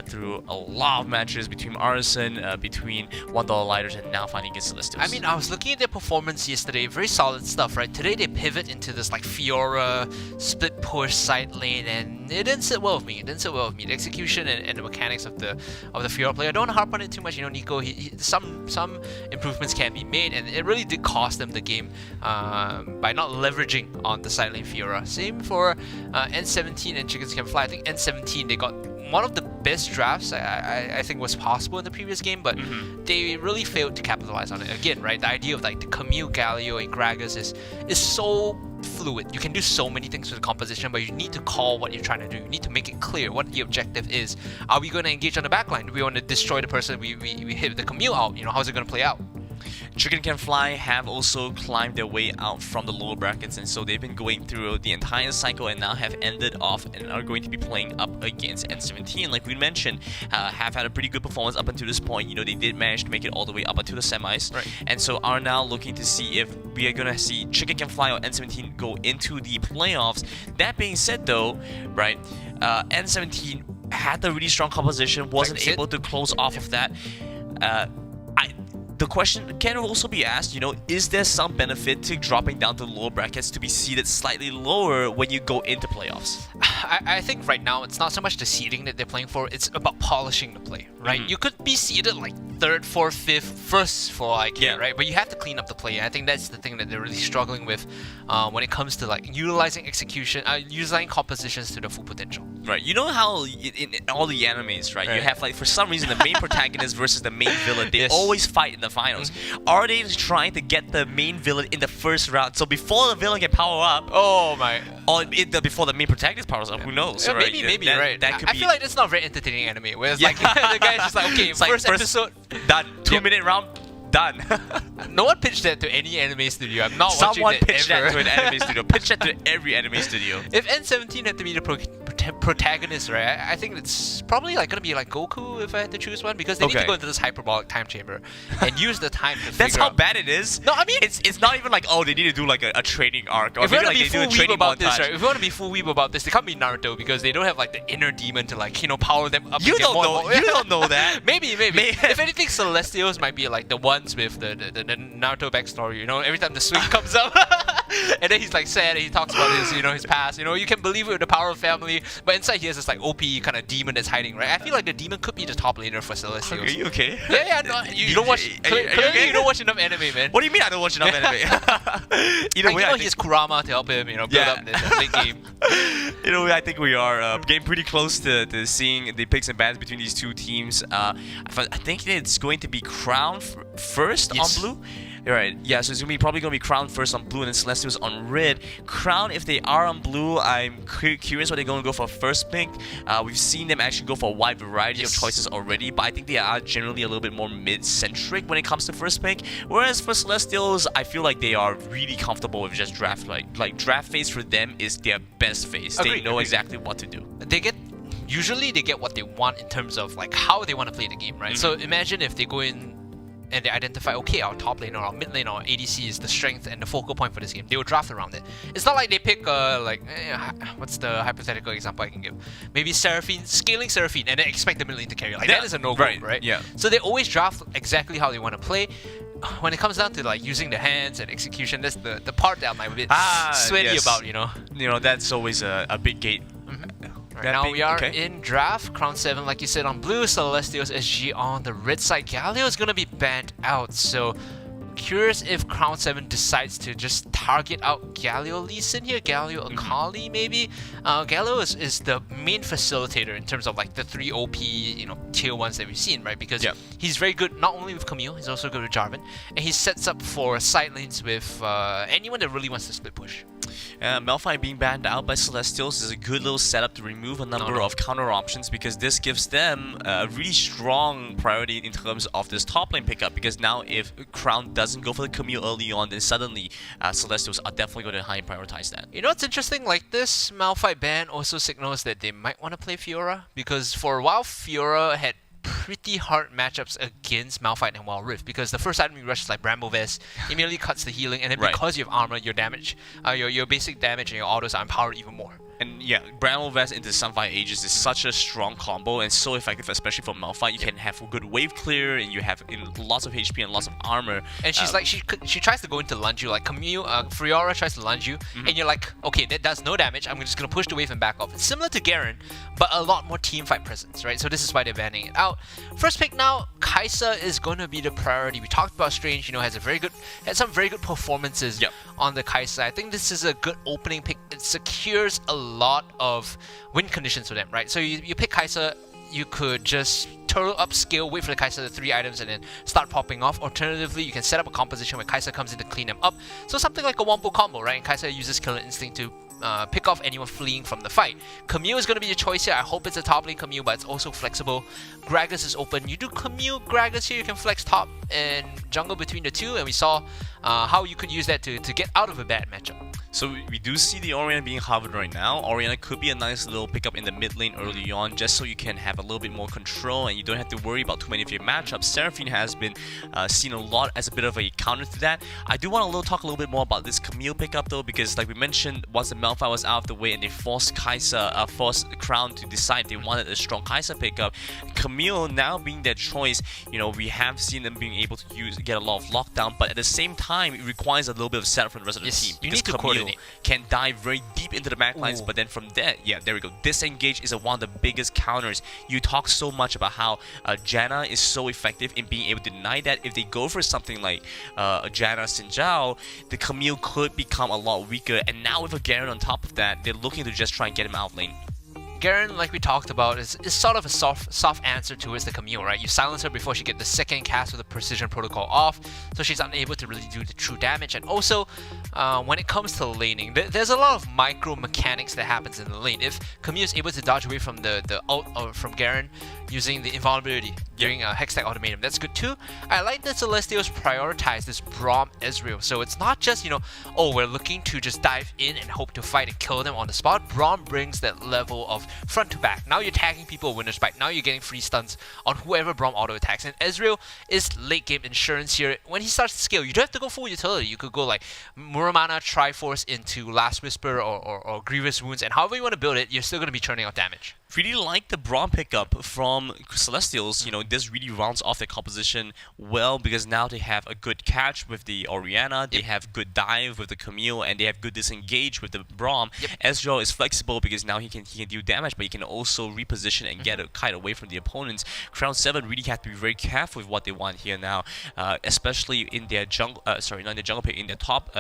E: through a lot of matches between Artisan, between $1 Lighters, and now finally against Celestials.
D: I mean, I was looking at their performance yesterday, very solid stuff, right? Today they pivot into this like Fiora, split push, side lane, and it didn't sit well with me. The execution and the mechanics of the Fiora player. I don't want to harp on it too much, you know, Nico. Some improvements can be made, and it really did cost them the game by not leveraging on the side lane Fiora. Same for N17 and Chickens Can Fly. I think N17, they got one of the best drafts I think was possible in the previous game, but they really failed to capitalize on it. Again, right? The idea of like the Camille, Galio, and Gragas is so fluid. You can do so many things with the composition, but you need to call what you're trying to do. You need to make it clear what the objective is. Are we going to engage on the backline? Do we want to destroy the person we hit the Camille out? You know, how's it going to play out?
E: Chicken Can Fly have also climbed their way out from the lower brackets, and so they've been going through the entire cycle and now have ended off and are going to be playing up against N17. Like we mentioned, have had a pretty good performance up until this point. You know, they did manage to make it all the way up until the semis, and so are now looking to see if we are going to see Chicken Can Fly or N17 go into the playoffs. That being said though, right, N17 had a really strong composition, wasn't able to close off of that. The question can also be asked, you know, is there some benefit to dropping down to the lower brackets to be seeded slightly lower when you go into playoffs?
D: I think right now it's not so much the seeding that they're playing for, it's about polishing the play, right? You could be seeded like 3rd, 4th, 5th, 1st for like right? But you have to clean up the play. I think that's the thing that they're really struggling with when it comes to like utilizing execution, utilizing compositions to the full potential.
E: Right, you know how in all the animes, right, you have like, for some reason, the main protagonist versus the main villain, they always fight in the finals. Are they trying to get the main villain in the first round, so before the villain can power up, or before the main protagonist powers up, who knows?
D: Yeah,
E: right?
D: maybe, right.
E: That could
D: I feel like that's not very entertaining anime, where it's like the guy's just like, okay, first episode,
E: done, 2-minute round, done.
D: No one pitched that to any anime studio. I'm not watching
E: Someone
D: that
E: pitched
D: ever.
E: that to an anime studio. Pitch that to every anime studio.
D: If N17 had to be the protagonist, right, I think it's probably like gonna be like Goku if I had to choose one, because they need to go into this hyperbolic time chamber and use the time to
E: That's
D: figure
E: how
D: out.
E: bad it is.
D: No, I mean
E: it's not even like, oh, they need to do like a training arc, or
D: if we
E: maybe
D: want
E: like
D: to be
E: they do a
D: full weeb
E: training
D: about this,
E: montage.
D: right? If we want to be full weeb about this, they can't be Naruto because they don't have like the inner demon to like, you know, power them up.
E: You
D: to get
E: don't
D: more
E: know.
D: and more.
E: You don't know that.
D: Maybe. If anything, Celestials might be like the ones with the Naruto backstory. You know, every time the swing comes up, and then he's like sad and he talks about his, you know, his past. You know, you can believe it with the power of family, but inside he has this like OP kind of demon that's hiding, right? I feel like the demon could be the top laner for Celestials.
E: Are you okay?
D: Yeah. No, you don't watch. Clearly, you don't watch enough anime, man.
E: What do you mean I don't watch enough anime? Either way,
D: you know, he has Kurama to help him, you know, build up the late game.
E: Either way, I think we are getting pretty close to seeing the picks and bans between these 2 teams. I think it's going to be Crown first on blue. Right, yeah, so it's probably going to be Crown first on blue and then Celestials on red. Crown, if they are on blue, I'm curious what they're going to go for first pick. We've seen them actually go for a wide variety of choices already, but I think they are generally a little bit more mid-centric when it comes to first pick. Whereas for Celestials, I feel like they are really comfortable with just draft. Like draft phase for them is their best phase. They know exactly what to do.
D: Usually they get what they want in terms of like how they want to play the game, right? So imagine if they go in and they identify, okay, our top lane or our mid lane or our ADC is the strength and the focal point for this game. They will draft around it. It's not like they pick what's the hypothetical example I can give? Maybe Seraphine, scaling Seraphine, and then expect the mid lane to carry. Like that is a no-go, right? Yeah. So they always draft exactly how they want to play. When it comes down to like using the hands and execution, that's the part that I'm like a bit sweaty about, you know.
E: You know, that's always a big gate.
D: Right now we are in draft, Crown 7 like you said on blue, Celestials SG on the red side. Galio is going to be banned out, so Curious if Crown 7 decides to just target out Galio Lee Sin here, Galio Akali maybe. Galio is the main facilitator in terms of like the 3 OP, tier 1s that we've seen, right? Because he's very good not only with Camille, he's also good with Jarvan, and he sets up for side lanes with anyone that really wants to split push.
E: Malphite being banned out by Celestials is a good little setup to remove a number of counter options, because this gives them a really strong priority in terms of this top lane pickup, because now if Crown doesn't go for the Camille early on, then suddenly Celestials are definitely going to high prioritize that.
D: You know what's interesting? Like, this Malphite ban also signals that they might want to play Fiora, because for a while Fiora had pretty hard matchups against Malphite and Wild Rift, because the first item you rush is like Bramble Vest, immediately cuts the healing, and then because you have armor, your damage, your basic damage and your autos are empowered even more.
E: And yeah, Bramble Vest into Sunfire Aegis is such a strong combo and so effective, especially for Malphite. You can have a good wave clear, and you have lots of HP and lots of armor.
D: And she's like, she tries to go into lunge you, like Camille, Fiora tries to lunge you, and you're like, okay, that does no damage, I'm just gonna push the wave and back off. It's similar to Garen, but a lot more teamfight presence, right? So this is why they're banning it out. First pick now, Kai'Sa is going to be the priority. We talked about Strange, had some very good performances on the Kai'Sa. I think this is a good opening pick. It secures a lot of win conditions for them, right? So you pick Kai'Sa, you could just turtle upscale, wait for the Kai'Sa, the 3 items, and then start popping off. Alternatively, you can set up a composition where Kai'Sa comes in to clean them up. So something like a Wombo combo, right? And Kai'Sa uses Killer Instinct to pick off anyone fleeing from the fight. Camille is going to be the choice here. I hope it's a top lane Camille, but it's also flexible. Gragas is open. You do Camille, Gragas here, you can flex top and jungle between the two, and we saw how you could use that to get out of a bad matchup.
E: So we do see the Orianna being hovered right now. Orianna could be a nice little pickup in the mid lane early on, just so you can have a little bit more control and you don't have to worry about too many of your matchups. Seraphine has been seen a lot as a bit of a counter to that. I do want to talk a little bit more about this Camille pickup though, because like we mentioned, once the Malphite was out of the way and they forced forced Crown to decide they wanted a strong Kai'Sa pickup, Camille now being their choice, we have seen them being able to get a lot of lockdown, but at the same time, it requires a little bit of setup from the rest of the team.
D: You need to coordinate.
E: Can dive very deep into the backlines, but then from there, there we go. Disengage is one of the biggest counters. You talk so much about how Janna is so effective in being able to deny that. If they go for something like Janna Xin Zhao, the Camille could become a lot weaker. And now with a Garen on top of that, they're looking to just try and get him out of lane.
D: Garen, like we talked about, is sort of a soft answer towards the Camille, right? You silence her before she gets the second cast with the Precision Protocol off, so she's unable to really do the true damage. And also, when it comes to laning, there's a lot of micro mechanics that happens in the lane. If Camille is able to dodge away from the ult from Garen using the invulnerability during a Hextech Automatum, that's good too. I like that Celestials prioritize this Braum Ezreal, so it's not just, oh, we're looking to just dive in and hope to fight and kill them on the spot. Braum brings that level of front to back. Now you're tagging people with Winner's Bite. Now you're getting free stuns on whoever Braum auto attacks. And Ezreal is late game insurance here. When he starts to scale, you don't have to go full utility. You could go like Muramana, Triforce into Last Whisper or Grievous Wounds, and however you want to build it, you're still going to be churning out damage.
E: Really like the Braum pickup from Celestials. This really rounds off their composition well, because now they have a good catch with the Orianna, they have good dive with the Camille, and they have good disengage with the Braum. Ezreal is flexible because now he can do damage, but he can also reposition and get a kite away from the opponents. Crown 7 really have to be very careful with what they want here now, especially in their jungle. Sorry, not in their jungle pick, in their top.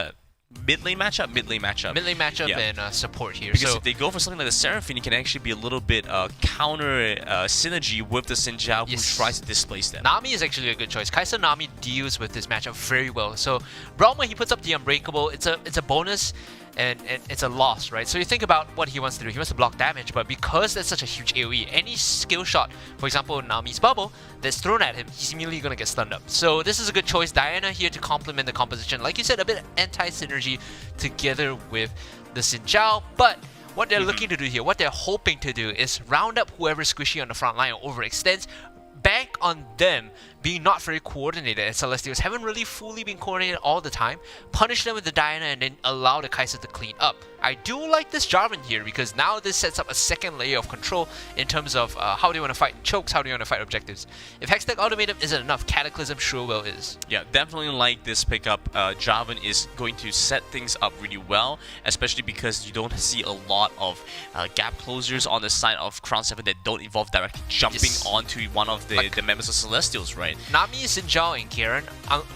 E: Mid lane matchup, and support here. Because
D: so
E: if they go for something like the Seraphine, it can actually be a little bit counter synergy with the Xin Zhao who tries to displace them.
D: Nami is actually a good choice. Kai'Sa Nami deals with this matchup very well. So Braum, when he puts up the Unbreakable, it's a bonus. And it's a loss, right? So you think about what he wants to do. He wants to block damage, but because that's such a huge AoE, any skill shot, for example, Nami's bubble, that's thrown at him, he's immediately going to get stunned up. So this is a good choice. Diana here to complement the composition. Like you said, a bit anti-synergy together with the Xin Zhao, but what they're looking to do here, what they're hoping to do is round up whoever's squishy on the front line or overextends, bank on them being not very coordinated, and Celestials haven't really fully been coordinated all the time. Punish them with the Diana and then allow the Kai'Sa to clean up. I do like this Jarvan here because now this sets up a second layer of control in terms of how do you want to fight chokes, how do you want to fight objectives. If Hextech Automatum isn't enough, Cataclysm sure well is.
E: Yeah, definitely like this pickup. Jarvan is going to set things up really well, especially because you don't see a lot of gap closers on the side of Crown 7 that don't involve directly jumping onto one of the members of Celestials, right? right?
D: Nami, Sinjao, and Kieran,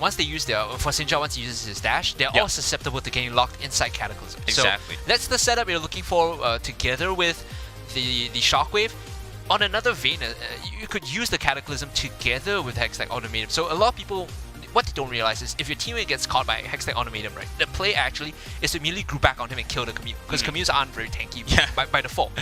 D: once they use for Sinjao, once he uses his dash, they're all susceptible to getting locked inside Cataclysm.
E: Exactly.
D: So that's the setup you're looking for together with the Shockwave. On another vein, you could use the Cataclysm together with Hextech Automatum. So a lot of people, what they don't realize is if your teammate gets caught by Hextech Automatum, right, the play actually is to immediately group back on him and kill the Camille. Because Camille's aren't very tanky by default.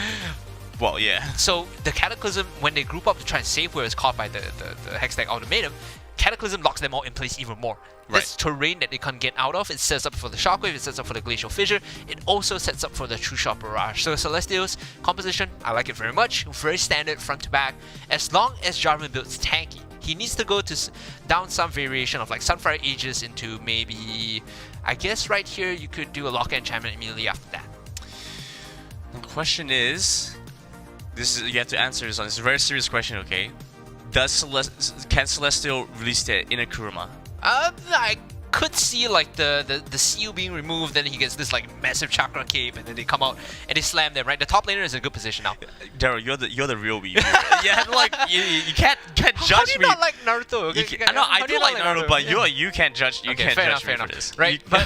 E: Well, yeah.
D: So the Cataclysm, when they group up to try and save where it's caught by the Hextech Automatum, Cataclysm locks them all in place even more. This terrain that they can't get out of, it sets up for the Shockwave, it sets up for the Glacial Fissure, it also sets up for the True Shot Barrage. So Celestial's composition, I like it very much, very standard front to back. As long as Jarvan builds tanky, he needs to go to down some variation of like Sunfire Aegis into maybe, I guess right here you could do a Lock Enchantment immediately after that.
E: The question is, you have to answer this one. It's a very serious question, okay? Can Celestial release the inner Kurama?
D: I could see like the seal being removed, then he gets this like massive chakra cape, and then they come out and they slam them. Right, the top laner is in a good position now.
E: Daryl, you're the real weeb. Yeah, like you can't judge
D: How do you
E: me.
D: not like Naruto? Okay?
E: I know I do like Naruto, but you can't judge. You can't
D: fair
E: judge me
D: enough.
E: for this.
D: Right, but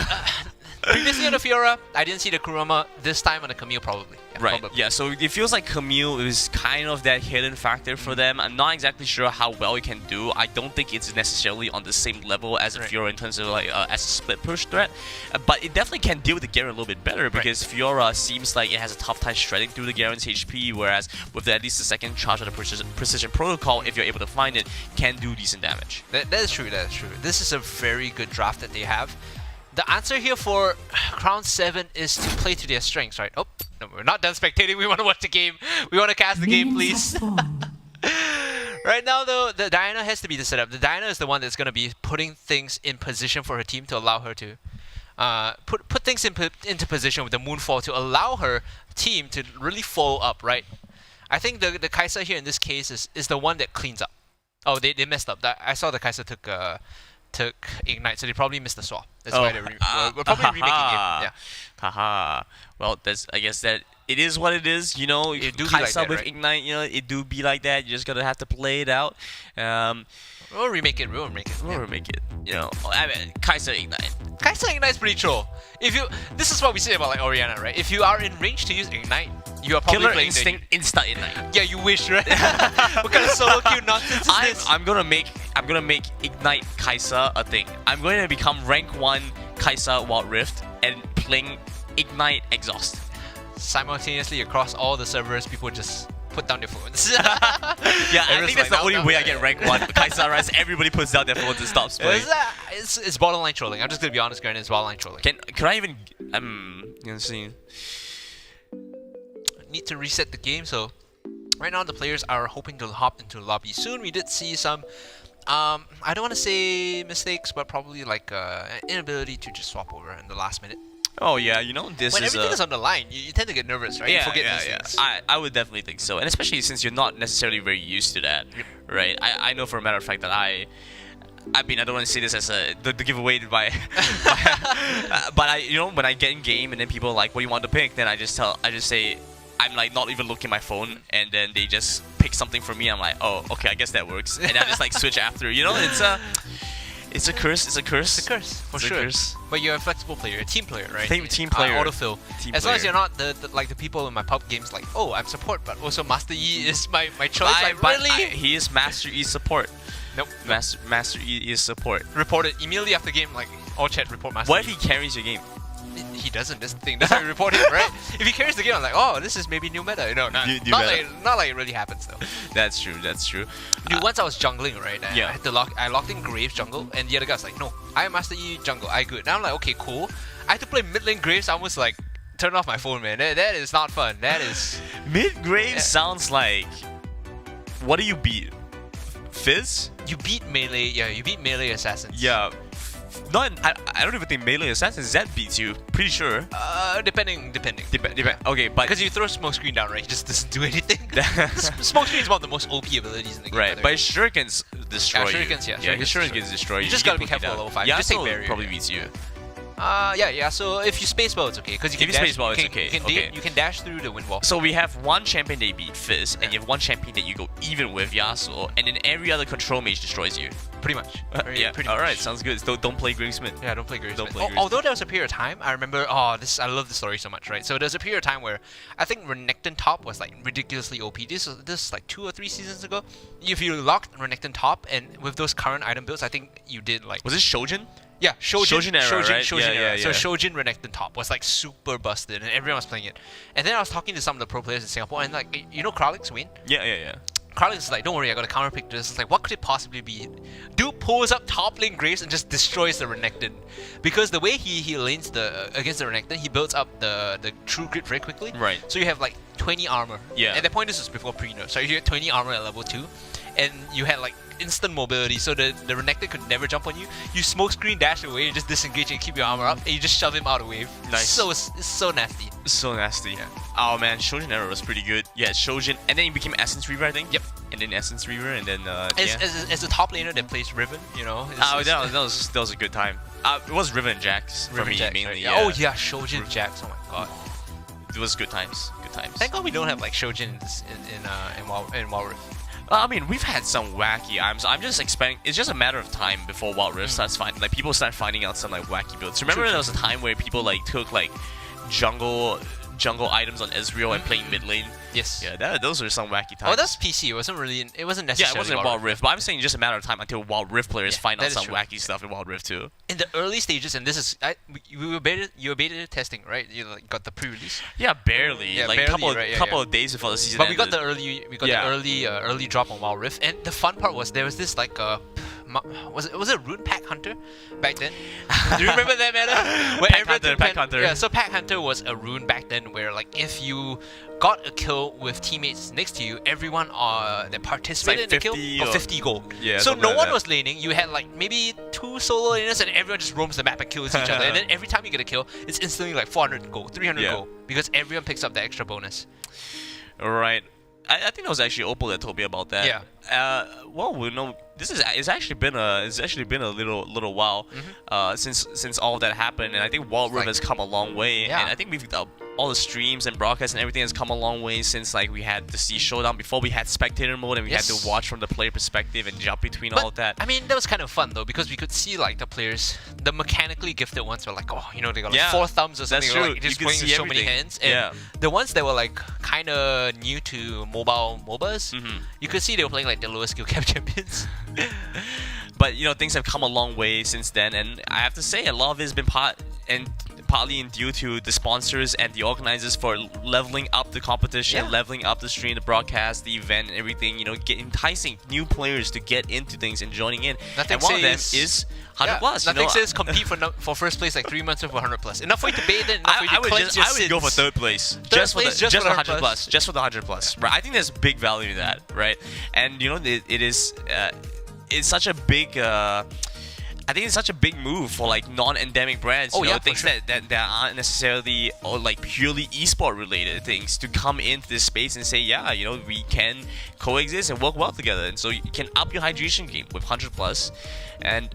D: previously on the Fiora, I didn't see the Kurama. This time on the Camille, probably. Yeah,
E: Right,
D: probably.
E: yeah, so it feels like Camille is kind of that hidden factor for them. I'm not exactly sure how well it can do. I don't think it's necessarily on the same level as a Fiora in terms of like as a split push threat, but it definitely can deal with the Garen a little bit better because Fiora seems like it has a tough time shredding through the Garen's HP, whereas with at least the second charge of the precision protocol, if you're able to find it, can do decent damage.
D: That is true, that is true. This is a very good draft that they have. The answer here for Crown 7 is to play to their strengths, right? Oh, no, we're not done spectating. We want to watch the game. We want to cast the game, please. Right now, though, the Diana has to be the setup. The Diana is the one that's going to be putting things in position for her team to allow her to put things into position with the Moonfall to allow her team to really follow up, right? I think the Kai'Sa here in this case is the one that cleans up. Oh, they messed up. I saw the Kai'Sa took Ignite, so they probably missed the swap. That's why we're probably remaking it. Yeah.
E: Haha. Well, I guess that it is what it is. You know,
D: It do be
E: Kai'Sa
D: like that,
E: with
D: right?
E: Ignite, you know, it do be like that. You just gotta have to play it out.
D: We'll remake it. We'll remake it.
E: Or make it. You know, I mean, Kai'Sa Ignite.
D: Kai'Sa Ignite's pretty troll. This is what we say about like Orianna, right? If you are in range to use Ignite, you are probably
E: Killer
D: playing
E: Instinct Insta Ignite.
D: Yeah, you wish, right? What kind of solo queue nonsense is this?
E: I'm gonna make Ignite Kai'Sa a thing. I'm going to become rank 1 Kai'Sa Wild Rift and playing Ignite Exhaust.
D: Simultaneously across all the servers, people just put down their phones.
E: Yeah, I think that's the only way I get rank 1 Kai'Sa, right? Everybody puts down their phones and stops playing.
D: It's borderline trolling. I'm just gonna be honest, Garen, it's borderline trolling.
E: Can I even let's see.
D: Need to reset the game, so right now the players are hoping to hop into the lobby soon. We did see some I don't want to say mistakes, but probably like an inability to just swap over in the last minute.
E: Oh yeah, you know, this
D: when
E: is
D: everything is on the line, you tend to get nervous, right?
E: Yeah,
D: you forget
E: yeah,
D: these
E: yeah.
D: things.
E: I would definitely think so, and especially since you're not necessarily very used to that, right? I know for a matter of fact that I mean, I don't want to say this as the giveaway by, but you know, when I get in game and then people are like, what do you want to pick? Then I just say, I'm like not even looking at my phone, and then they just pick something for me. I'm like, oh, okay, I guess that works, and I just like switch after. You know, it's a curse. It's a curse.
D: It's a curse, for
E: It's a
D: sure.
E: curse.
D: But you're a flexible player, a team player, right?
E: Team player.
D: Autofill.
E: Team
D: as long as
E: player.
D: you're not the people in my pub games like, oh, I'm support, but also Master Yi is my choice.
E: He is Master E support.
D: Nope.
E: Master E is support.
D: Report it immediately after game, like all chat report Master
E: What
D: Yi.
E: if he carries your game?
D: He doesn't. That's the thing. That's why we report him, right? If he carries the game, I'm like, oh, this is maybe new meta. No, not
E: New
D: like
E: meta.
D: not like it really happens though.
E: That's true. That's true.
D: Dude, once I was jungling, right?
E: Yeah.
D: I had to I locked in Graves jungle, and the other guy's like, no, I am Master E jungle, I good. And I'm like, okay, cool. I had to play mid lane Graves. I almost like turn off my phone, man. That is not fun. That is.
E: Mid Grave
D: Yeah.
E: sounds like. What do you beat? Fizz?
D: You beat melee. Yeah, you beat melee assassins.
E: Yeah. I don't even think melee assassin Zed beats you. Pretty sure.
D: Depending.
E: Okay, but
D: Because you throw smoke screen down, right? He just doesn't do anything. Smoke screen is one of the most OP abilities in the game.
E: right,
D: by
E: but
D: the way.
E: shurikens destroy you.
D: Shurikens, yeah,
E: his
D: shurikens
E: shurikens destroy you.
D: You just
E: get
D: gotta be
E: put
D: careful
E: down.
D: at level 5. You
E: Yasuo
D: just take barrier,
E: probably
D: yeah.
E: beats you.
D: Yeah. So if you spaceball, it's okay because you
E: If
D: can
E: you
D: dash,
E: spaceball, it's
D: you can,
E: okay,
D: You can,
E: okay.
D: you can dash through the wind wall.
E: So we have one champion that you beat Fizz, and you have one champion that you go even with Yasuo, and then every other control mage destroys you.
D: Pretty much.
E: Yeah.
D: Pretty
E: All right.
D: much.
E: Sounds good. So don't play Grimsmith.
D: Yeah, don't play Grace.
E: Don't play Grace.
D: Although there was a period of time, I remember. I love this story so much, right? So there's a period of time where I think Renekton top was like ridiculously OP. This is like 2 or 3 seasons ago. If you locked Renekton top and with those current item builds, I think you did like.
E: Was it Shojin?
D: Yeah, Shojin
E: era, right?
D: Shojin
E: Yeah,
D: era.
E: yeah,
D: So
E: yeah.
D: Shojin Renekton top was like super busted, and everyone was playing it. And then I was talking to some of the pro players in Singapore, and like, you know, Kralix Wayne.
E: Yeah.
D: Kralix is like, don't worry, I got to counter pick this. It's like, what could it possibly be? Dude pulls up top lane Graves and just destroys the Renekton. Because the way he lanes against the Renekton, he builds up the true grit very quickly.
E: Right.
D: So you have like 20 armor.
E: Yeah.
D: At that point, this was before pre-nerf. So you had 20 armor at level 2. And you had like instant mobility, so the Renekton could never jump on you. You smoke screen dash away and just disengage and keep your armor up, and you just shove him out of wave.
E: Nice.
D: It's so nasty.
E: So nasty.
D: Yeah.
E: Oh man, Shojin era was pretty good. Yeah, Shojin, and then he became Essence Reaver, I think.
D: Yep.
E: And then Essence Reaver, and then
D: As a top laner that plays Riven, you know.
E: that was a good time. It was Riven and Jax for
D: Riven
E: me
D: Jax,
E: mainly.
D: right?
E: Yeah.
D: Oh yeah, Shojin Jax. Oh my god.
E: It was good times. Good times.
D: Thank God we don't have like Shojin in Wild Rift.
E: I mean, we've had some wacky items. I'm just expecting. It's just a matter of time before Wild Rift starts finding. Like people start finding out some like wacky builds. Remember there was a time where people like took like jungle items on Ezreal and playing mid lane.
D: Yes.
E: Yeah, those are some wacky times.
D: Oh, that's PC. It wasn't really. It wasn't
E: yeah,
D: necessarily.
E: it wasn't Wild Rift, but I'm saying just a matter of time until Wild Rift players
D: Yeah,
E: find
D: that
E: out
D: is
E: some
D: true.
E: wacky stuff in Wild Rift too.
D: In the early stages, and this is you were beta testing, right? You like, got the pre-release.
E: Yeah, barely.
D: Yeah,
E: like
D: barely,
E: couple
D: right, yeah,
E: couple
D: yeah.
E: of days before the season
D: But we got
E: ended.
D: the early drop on Wild Rift, and the fun part was there was this like was it Rune Pack Hunter back then? Do you remember that meta? Where
E: Pack
D: everyone
E: Hunter,
D: took
E: Pack Hunter.
D: Yeah, so Pack Hunter was a rune back then where like if you got a kill with teammates next to you, everyone that participated in the kill
E: 50
D: got
E: or-
D: 50 gold.
E: Yeah,
D: so
E: something
D: no
E: like
D: one
E: that.
D: was laning. You had like maybe 2 solo laners and everyone just roams the map and kills each other. And then every time you get a kill, it's instantly like 400 gold, 300
E: Yeah.
D: gold because everyone picks up the extra bonus.
E: Right. I think it was actually Opal that told me about that.
D: Yeah.
E: Well, we know it's actually been a little while since all of that happened, and I think Wild Rift
D: like-
E: has come a long way.
D: Yeah.
E: And I think we've all the streams and broadcasts and everything has come a long way since like we had the Sea Showdown. Before we had spectator mode and we had
D: Yes.
E: to watch from the player perspective and jump between
D: But,
E: all of that.
D: I mean, that was kind of fun though because we could see like the players, the mechanically gifted ones were like, oh, you know, they got like
E: Yeah,
D: 4 thumbs or something.
E: that's
D: Or,
E: true.
D: like,
E: You
D: just
E: could
D: going
E: see
D: with so many
E: everything.
D: hands. And
E: Yeah.
D: the ones that were like kind of new to mobile MOBAs, you could see they were playing like the lower skill cap champions.
E: But you know, things have come a long way since then, and I have to say a lot of it has been partly due to the sponsors and the organizers for leveling up the competition,
D: Yeah.
E: leveling up the stream, the broadcast, the event, and everything. You know, enticing new players to get into things and joining in.
D: Nothing
E: and one of them
D: says-
E: is 100 plus.
D: Nothing
E: you know,
D: says compete for first place like 3 months with 100 plus. Enough for you to bathe in. Enough for you to
E: I would
D: cleanse
E: just
D: your
E: go for
D: sins.
E: third place,
D: Third
E: just for
D: place,
E: the
D: just for the
E: 100
D: 100
E: plus, just for the 100 plus. Right? I think there's big value in that, right? And you know, it is it's such a big. I think it's such a big move for like non-endemic brands,
D: Oh,
E: you know,
D: yeah, for
E: things
D: sure.
E: that aren't necessarily or like purely esport related things to come into this space and say, yeah, you know, we can coexist and work well together, and so you can up your hydration game with 100 plus, and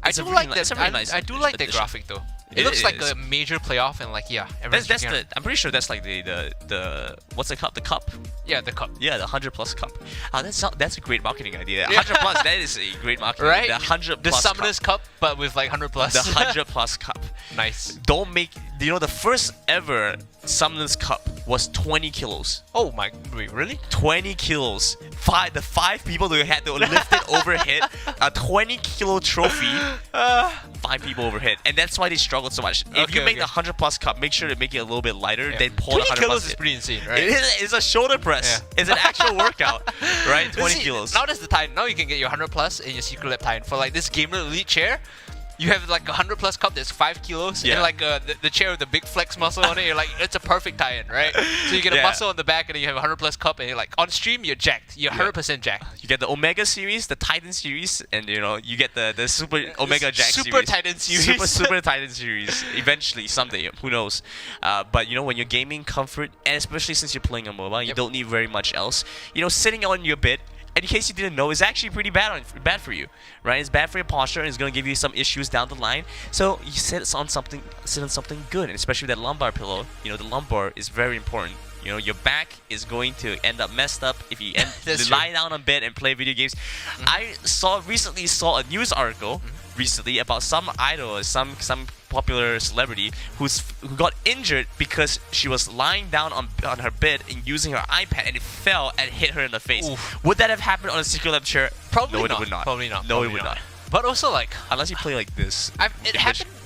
D: I
E: it's a
D: do
E: really
D: like
E: ni-
D: that.
E: it's a really nice
D: I do like that
E: addition.
D: graphic though. It
E: It
D: looks like
E: is.
D: a major playoff and like everyone's
E: That's
D: drinking
E: I'm pretty sure that's like the what's the cup? The cup?
D: yeah, the cup.
E: Yeah, the 100 plus cup. That's a great marketing idea. 100 plus, that is a great marketing.
D: Right?
E: The 100
D: The
E: plus
D: Summoner's cup, but with like 100 plus.
E: cup. The 100 plus cup.
D: Nice.
E: Don't make, you know, the first ever Summoner's Cup was 20 kilos.
D: Oh my, wait, really?
E: 20 kilos. The five people who had to lift it overhead, a 20 kilo trophy, 5 people overhead. And that's why they struggled so much. If
D: Okay,
E: you make
D: okay.
E: the 100 plus cup, make sure to make it a little bit lighter,
D: Yeah.
E: then pour the
D: 20
E: 100
D: kilos
E: plus
D: is
E: in.
D: pretty insane, right?
E: It's a shoulder press.
D: Yeah.
E: It's an actual workout, right? 20
D: See,
E: kilos.
D: Now that's the time. Now you can get your 100 plus in your Secretlab time for like this Gamer Elite chair. You have like a 100 plus cup that's 5 kilos
E: Yeah.
D: and like the chair with the big flex muscle on it. You're like, it's a perfect tie-in, right? So you get a
E: Yeah.
D: muscle on the back and then you have a 100 plus cup and you're like, on stream you're jacked. You're 100% jacked.
E: You get the Omega series, the Titan series, and you know you get the Super Omega Jack
D: Super
E: series.
D: Titan series.
E: Super Titan series. Eventually, someday, who knows? But you know, when you're gaming comfort, and especially since you're playing on mobile, you don't need very much else. You know, sitting on your bed, in case you didn't know, is actually pretty bad for you, right? It's bad for your posture and it's going to give you some issues down the line. So you sit on something good, and especially that lumbar pillow. You know, the lumbar is very important. You know, your back is going to end up messed up if you lie down on bed and play video games. I recently saw a news article recently about some idol, some popular celebrity who got injured because she was lying down on her bed and using her iPad, and it fell and hit her in the face.
D: Oof.
E: Would that have happened on a Secretlab chair?
D: Probably
E: No,
D: not.
E: it would not.
D: Probably not.
E: No,
D: Probably
E: it would not.
D: But also, like,
E: Unless you play like this.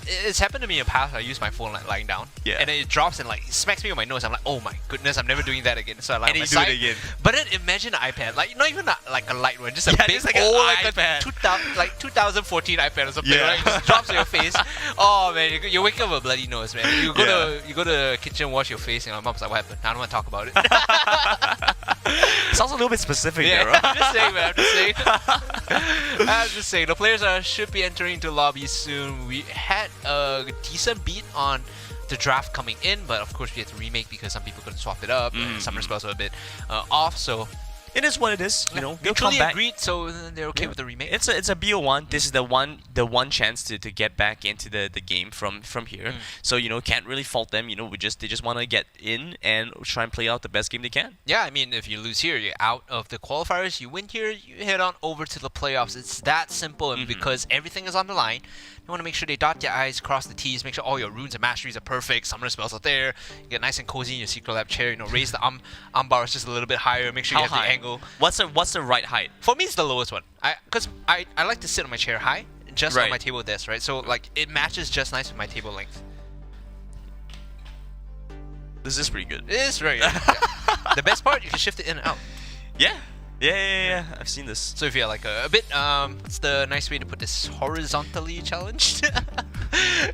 D: it's happened to me in the past. I use my phone like lying down, and then it drops and like it smacks me on my nose. I'm like, oh my goodness, I'm never doing that again. So I lie on my side.
E: do it again.
D: But then imagine an iPad, like not even like a light one, just a big
E: just like an
D: old
E: iPad.
D: 2014 iPad or something.
E: Yeah.
D: Right? It just drops on your face. Oh man, you wake up with a bloody nose, man. You go to the kitchen, wash your face, and my mom's like, what happened? I don't want to talk about it.
E: Sounds a little bit specific
D: Yeah,
E: there, right?
D: I'm just saying, man. I'm just saying. The players should be entering into lobby soon. We had a decent beat on the draft coming in, but of course we had to remake because some people couldn't swap it up, and summer spells were a bit off. So
E: It is what it is, you know. They'll
D: mutually
E: come back.
D: agreed, so they're okay with the remake.
E: It's a BO1. This is the one chance to get back into the game from here. So you know, can't really fault them. You know, they just want to get in and try and play out the best game they can.
D: Yeah, I mean, if you lose here, you're out of the qualifiers. You win here, you head on over to the playoffs. It's that simple, and because everything is on the line, you want to make sure they dot your I's, cross the T's, make sure all your runes and masteries are perfect, summoner spells are there, you get nice and cozy in your Secretlab chair, you know, raise the arm bars just a little bit higher, make sure
E: How
D: you have
E: high?
D: the angle.
E: What's the right height?
D: For me, it's the lowest one. Because I like to sit on my chair high, just on
E: Right.
D: my table desk, right? So, like, it matches just nice with my table length.
E: This is pretty good.
D: It is very good. Yeah. The best part, you can shift it in and out.
E: Yeah. I've seen this.
D: So if you're like a bit, what's the nice way to put this, horizontally challenged?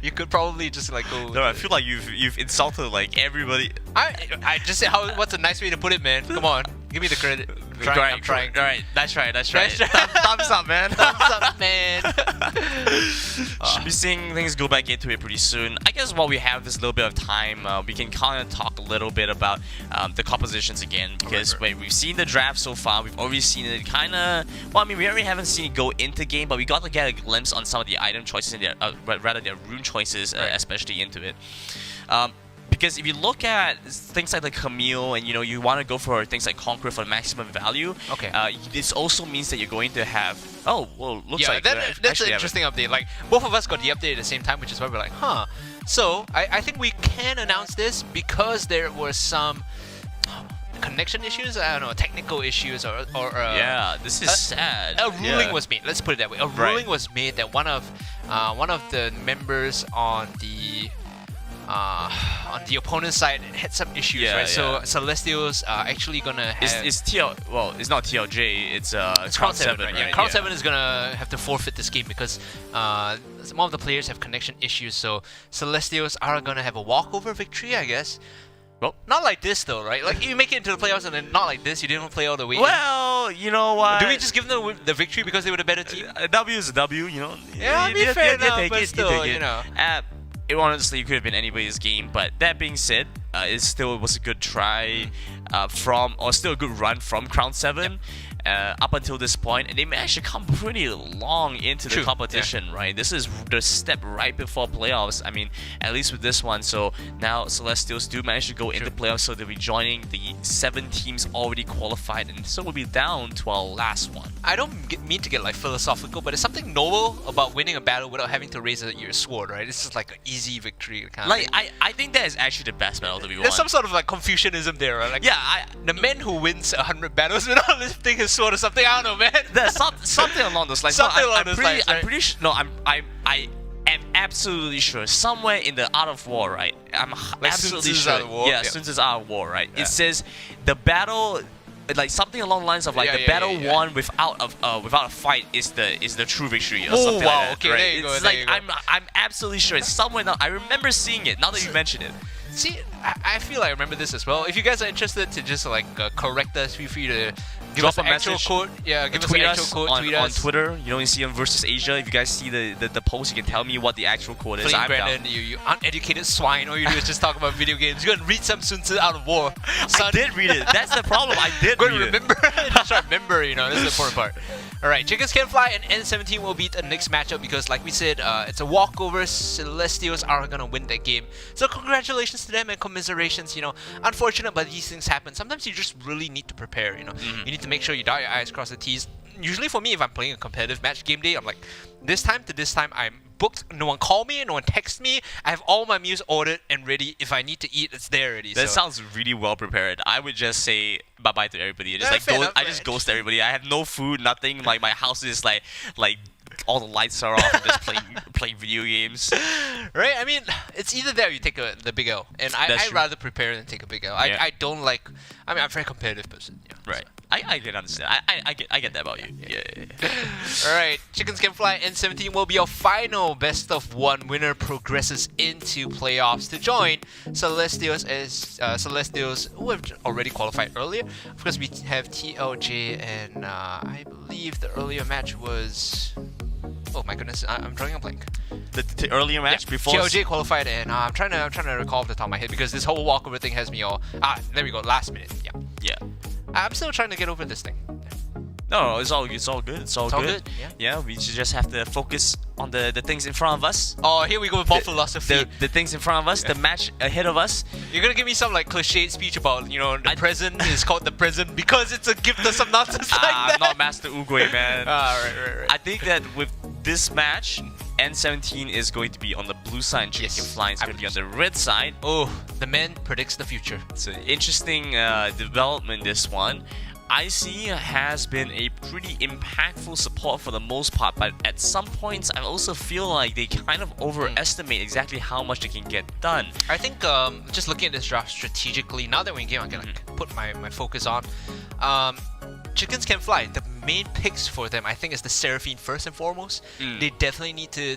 D: You could probably just like go.
E: No, I feel like you've insulted like everybody.
D: I just said what's a nice way to put it, man? Come on, give me the credit. I'm trying.
E: All right, nice try.
D: Nice try.
E: Thumbs up, man.
D: Thumbs up, man.
E: Should be seeing things go back into it pretty soon. I guess while we have this little bit of time, we can kind of talk a little bit about the compositions again, because
D: Right.
E: we've seen the draft so far. We've already seen it kind of. Well, I mean, we already haven't seen it go into game, but we got to get a glimpse on some of the item choices and their rune choices, especially into it. Because if you look at things like the Camille, and you know you want to go for things like Conqueror for maximum value, this also means that you're going to have. Oh, well, looks like
D: that's an interesting update. Like both of us got the update at the same time, which is why we're like, huh. So I think we can announce this because there were some connection issues. I don't know, technical issues or
E: yeah, this is sad.
D: A ruling was made. Let's put it that way. A ruling was made that one of the members on the opponent's side had some issues, right? So Celestials are actually gonna have.
E: It's not TLJ. It's
D: Crown 7,
E: right?
D: Yeah, Crown 7 is gonna have to forfeit this game because some of the players have connection issues. So Celestials are gonna have a walkover victory, I guess.
E: Well,
D: not like this though, right? Like you make it into the playoffs and then not like this. You didn't play all the way.
E: Well, you know what?
D: Do we just give them the victory because they were the better team?
E: A W is a W, you know.
D: Yeah, I mean, fair enough, but still, you know.
E: It honestly could have been anybody's game, but that being said, it still was a good try still a good run from Crown 7 up until this point, and they managed to come pretty long into the competition, right? This is the step right before playoffs. I mean, at least with this one. So now Celestials do manage to go into playoffs, so they'll be joining the 7 teams already qualified, and so we'll be down to our last one.
D: I don't mean to get like philosophical, but there's something noble about winning a battle without having to raise your sword, right? It's just like an easy victory kind of thing.
E: I think that is actually the best battle to be won.
D: There's some sort of like Confucianism there, right? Like, the man who wins 100 battles without lifting his sword or something. I don't know, man.
E: There's something along those lines.
D: Something along those lines.
E: I'm pretty sure. No, I am absolutely sure. Somewhere in the Art of War, right? I'm
D: like
E: absolutely
D: Sun Tzu's
E: sure.
D: Art of War?
E: Yeah, Sun Tzu's Art of War, right? It says the battle. Like something along the lines of like the battle won without a fight is the true victory or something like that.
D: Okay,
E: right?
D: there you go.
E: It's
D: there
E: like
D: you go.
E: I'm absolutely sure it's somewhere. Now I remember seeing it. Now that you mention it.
D: See, I feel like I remember this as well. If you guys are interested to just like correct us, feel free to Give
E: drop
D: us
E: a
D: an actual
E: message.
D: code. Yeah, give us
E: Tweet
D: an
E: us
D: actual code.
E: on,
D: tweet
E: on
D: us.
E: Twitter. You know, you see on versus Asia. If you guys see the post, you can tell me what the actual code is.
D: Flame
E: I'm down.
D: Brandon, you uneducated swine. All you do is just talk about video games. You're gonna read some Sun Tzu out of war.
E: I did read it. That's the problem. I did
D: Go
E: read
D: to
E: it.
D: remember. Just try to remember. You know, this is the important part. All right, Chickens Can Fly and N17 will beat the next matchup because, like we said, it's a walkover. Celestials are gonna win that game. So congratulations to them and commiserations. You know, unfortunate, but these things happen. Sometimes you just really need to prepare. You know, you need to make sure you dot your I's, cross the T's. Usually for me, if I'm playing a competitive match game day, I'm like, this time to this time, I'm booked. No one call me, no one text me. I have all my meals ordered and ready. If I need to eat, it's there already.
E: That
D: so.
E: sounds really well prepared. I would just say bye bye to everybody. Just
D: Yeah, fair enough,
E: I just
D: right.
E: ghost everybody. I have no food, nothing. Like my house is like all the lights are off. I'm just playing video games.
D: Right? I mean, it's either that or you take the big L. And
E: That's
D: I'd
E: true.
D: rather prepare than take a big L.
E: Yeah.
D: I don't like... I mean, I'm a very competitive person. Yeah,
E: Right. I can understand. I get that about you. Yeah.
D: Alright, Chickens Can Fly N17 will be our final best of one. Winner progresses into playoffs to join Celestials as Celestials who have already qualified earlier. Of course, we have TLJ and I believe the earlier match was... Oh my goodness, I'm drawing a blank.
E: The earlier match before.
D: TLJ qualified and I'm trying to recall off the top of my head because this whole walkover thing has me all... there we go, last minute, yeah.
E: Yeah.
D: I'm still trying to get over this thing.
E: No, it's all good. It's all good.
D: It's all good, yeah.
E: Yeah, we just have to focus on the things in front of us.
D: Oh, here we go with ball philosophy.
E: The things in front of us, the match ahead of us.
D: You're gonna give me some like cliched speech about, you know, the present is called the present because it's a gift or some nonsense like that.
E: I'm not Master Uguay, man.
D: Right.
E: I think that with this match, N17 is going to be on the blue side and Chicken
D: Yes,
E: Fly is
D: I
E: going to be on the red side.
D: Oh, the man predicts the future.
E: It's an interesting development, this one. IC has been a pretty impactful support for the most part, but at some points I also feel like they kind of overestimate exactly how much they can get done.
D: I think just looking at this draft strategically, now that we're in game, I can like, put my focus on. Chickens Can Fly. The main picks for them, I think, is the Seraphine first and foremost. They definitely need to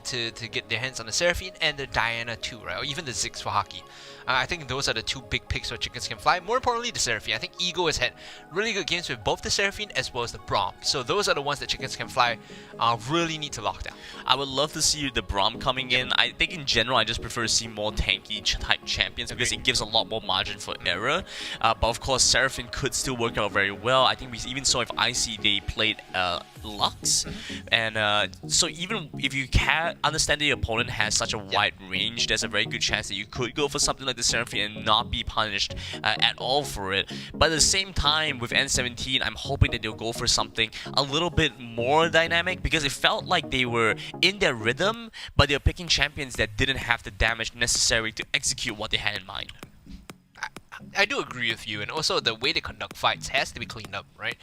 D: get their hands on the Seraphine and the Diana too, right? Or even the Ziggs for hockey. I think those are the two big picks for Chickens Can Fly. More importantly, the Seraphine. I think Ego has had really good games with both the Seraphine as well as the Braum. So those are the ones that Chickens Can Fly really need to lock down.
E: I would love to see the Braum coming in. I think in general, I just prefer to see more tanky type champions because it gives a lot more margin for error. But of course, Seraphine could still work out very well. I think we even saw if IC they played Lux, and so even if you can understand that your opponent has such a wide range, there's a very good chance that you could go for something like the Seraphine and not be punished at all for it. But at the same time, with N17, I'm hoping that they'll go for something a little bit more dynamic because it felt like they were in their rhythm, but they were picking champions that didn't have the damage necessary to execute what they had in mind.
D: I do agree with you, and also the way they conduct fights has to be cleaned up, right?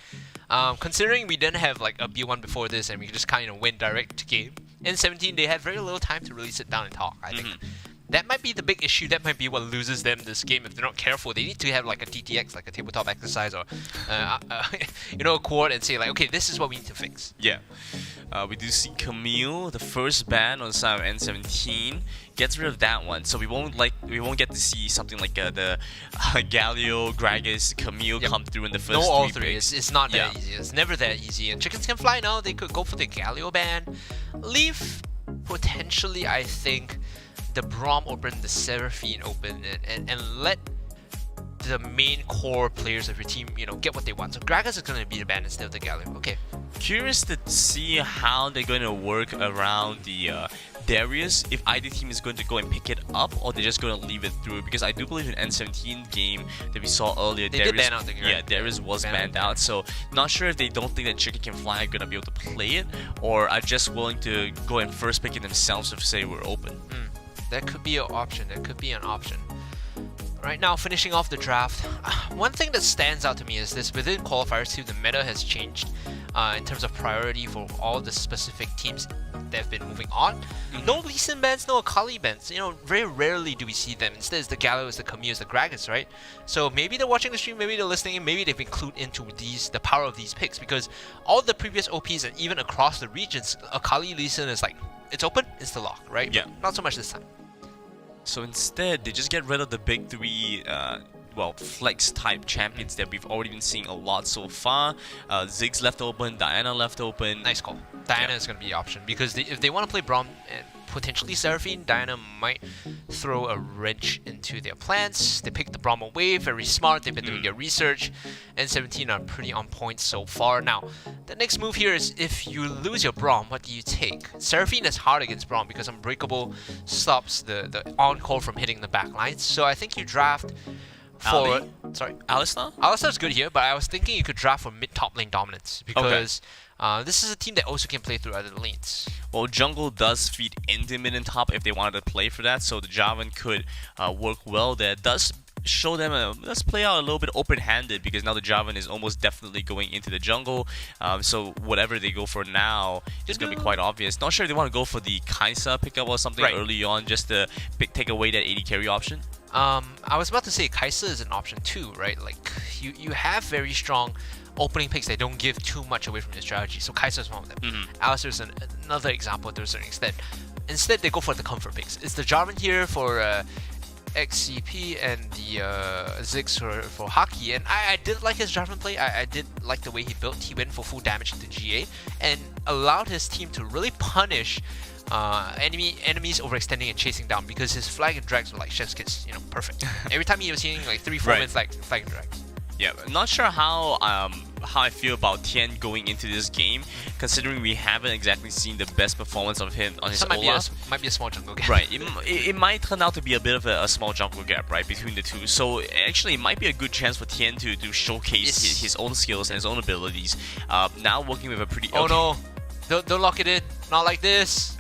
D: Considering we didn't have like a B1 before this and we just kind of went direct to game, in 17 they had very little time to really sit down and talk. I think that might be the big issue. That might be what loses them this game if they're not careful. They need to have like a TTX, like a tabletop exercise, or you know, a quad and say like, okay, this is what we need to fix.
E: Yeah. We do see Camille, the first ban on the side of N17, gets rid of that one, so we won't get to see something like the Galio, Gragas, Camille come through in the first
D: all
E: three
D: three.
E: picks.
D: It's not that easy. It's never that easy. And Chickens Can Fly now. They could go for the Galio ban, leave potentially. I think the Braum open, the Seraphine open, and let the main core players of your team, you know, get what they want. So Gragas is going to be the ban instead of the Galio. Okay.
E: Curious to see how they're going to work around the Darius, if either team is going to go and pick it up or they're just going to leave it through, because I do believe in N17 game that we saw earlier,
D: They did ban out the game, right?
E: Darius was banned out, so not sure if they don't think that Chicken Can Fly are going to be able to play it or are just willing to go and first pick it themselves if say we're open.
D: That could be an option. That could be an option. Right now, finishing off the draft, one thing that stands out to me is this: within qualifiers too, the meta has changed in terms of priority for all the specific teams that have been moving on. No Lee Sin bans, no Akali bans. You know, very rarely do we see them. Instead, it's the Gallows, the Camille's, the Gragas, right? So maybe they're watching the stream, maybe they're listening, maybe they've included into the power of these picks, because all the previous OPs and even across the regions, Akali Lee Sin is like, it's open, it's the lock, right?
E: Yeah.
D: Not so much this time.
E: So instead, they just get rid of the big three well, flex type champions that we've already been seeing a lot so far. Ziggs left open, Diana left open.
D: Nice call. Diana is going to be the option because if they want to play Braum and potentially Seraphine, Diana might throw a wrench into their plans. They picked the Braum away, very smart. They've been doing their research, and 17 are pretty on point so far. Now, the next move here is if you lose your Braum, what do you take? Seraphine is hard against Braum because Unbreakable stops the on-call from hitting the back lines. So I think you draft for... Sorry?
E: Alistar?
D: Alistar's good here, but I was thinking you could draft for mid-top lane dominance because... this is a team that also can play through other lanes.
E: Well, jungle does feed into mid and top if they wanted to play for that, so the Jarvan could work well there. Does show them let's play out a little bit open-handed because now the Jarvan is almost definitely going into the jungle. So whatever they go for now is going to be quite obvious. Not sure if they want to go for the Kai'Sa pickup or something early on just to take away that AD carry option.
D: I was about to say Kai'Sa is an option too, right? Like you have very strong opening picks that don't give too much away from your strategy. So Kai'Sa is one of them. Alistar is another example to a certain extent. Instead, they go for the comfort picks. It's the Jarvan here for XCP and the Ziggs for Haki. And I did like his Jarvan play. I did like the way he built. He went for full damage into GA and allowed his team to really punish enemies overextending and chasing down because his flag and drags were like chef's kiss, perfect. Every time he was hitting like 3-4 minutes like flag and drags.
E: Yeah, not sure how I feel about Tien going into this game, considering we haven't exactly seen the best performance of him on his Olaf.
D: Might be a small jungle gap.
E: Right, it might turn out to be a bit of a small jungle gap, right, between the two. So actually, it might be a good chance for Tien to showcase his own skills and his own abilities. Now working with a pretty...
D: Oh no! Don't lock it in. Not like this.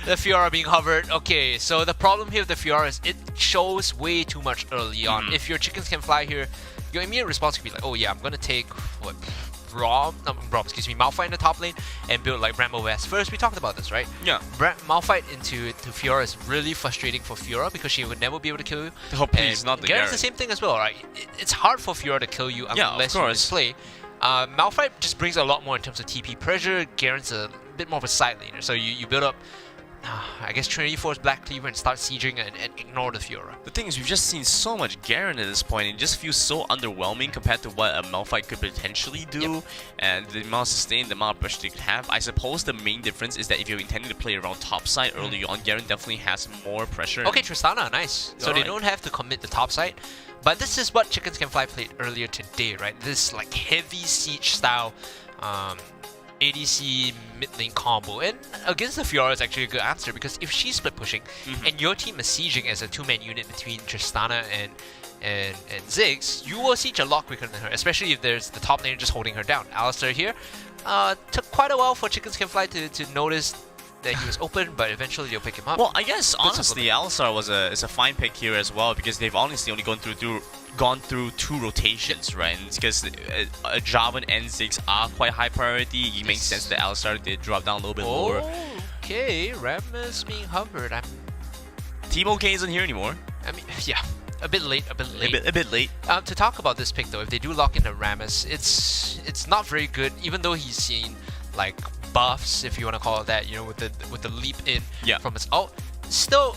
D: The Fiora being hovered. Okay, so the problem here with the Fiora is it shows way too much early on. If your chickens can fly here, your immediate response could be like, oh yeah, I'm gonna take Malphite in the top lane and build like Bramble West. First, we talked about this, right?
E: Yeah.
D: Malphite into Fiora is really frustrating for Fiora because she would never be able to kill you.
E: Oh please, not the
D: Garen's the same thing as well, right? It's hard for Fiora to kill you unless you display. Malphite just brings a lot more in terms of TP pressure. Garen's a bit more of a side laner, so you build up I guess Trinity Force Black Cleaver and start sieging and ignore the Fiora.
E: The thing is, we've just seen so much Garen at this point, it just feels so underwhelming compared to what a Malphite could potentially do, and the amount of sustain, the amount of pressure they could have. I suppose the main difference is that if you're intending to play around top side early on, Garen definitely has more pressure.
D: Okay, Tristana, nice. So they don't have to commit the top side, but this is what Chickens Can Fly played earlier today, right? This like heavy siege style ADC mid lane combo, and against the Fiora is actually a good answer because if she's split pushing and your team is sieging as a two-man unit between Tristana and Ziggs, you will siege a lot quicker than her, especially if there's the top laner just holding her down. Alistar here took quite a while for Chickens Can Fly to notice that he was open, but eventually they'll pick him up.
E: Well, I guess honestly, Alistar is a fine pick here as well because they've honestly only gone through two rotations, right? And it's because Jarvan and Ziggs are quite high priority. It makes sense that Alistar did drop down a little bit lower.
D: Okay, Ram is being hovered.
E: Teemo K isn't here anymore.
D: I mean, yeah. A bit late.
E: A bit late.
D: To talk about this pick though, if they do lock in the Rammus, it's not very good. Even though he's seen like buffs, if you want to call it that, with the leap in from his ult. Still,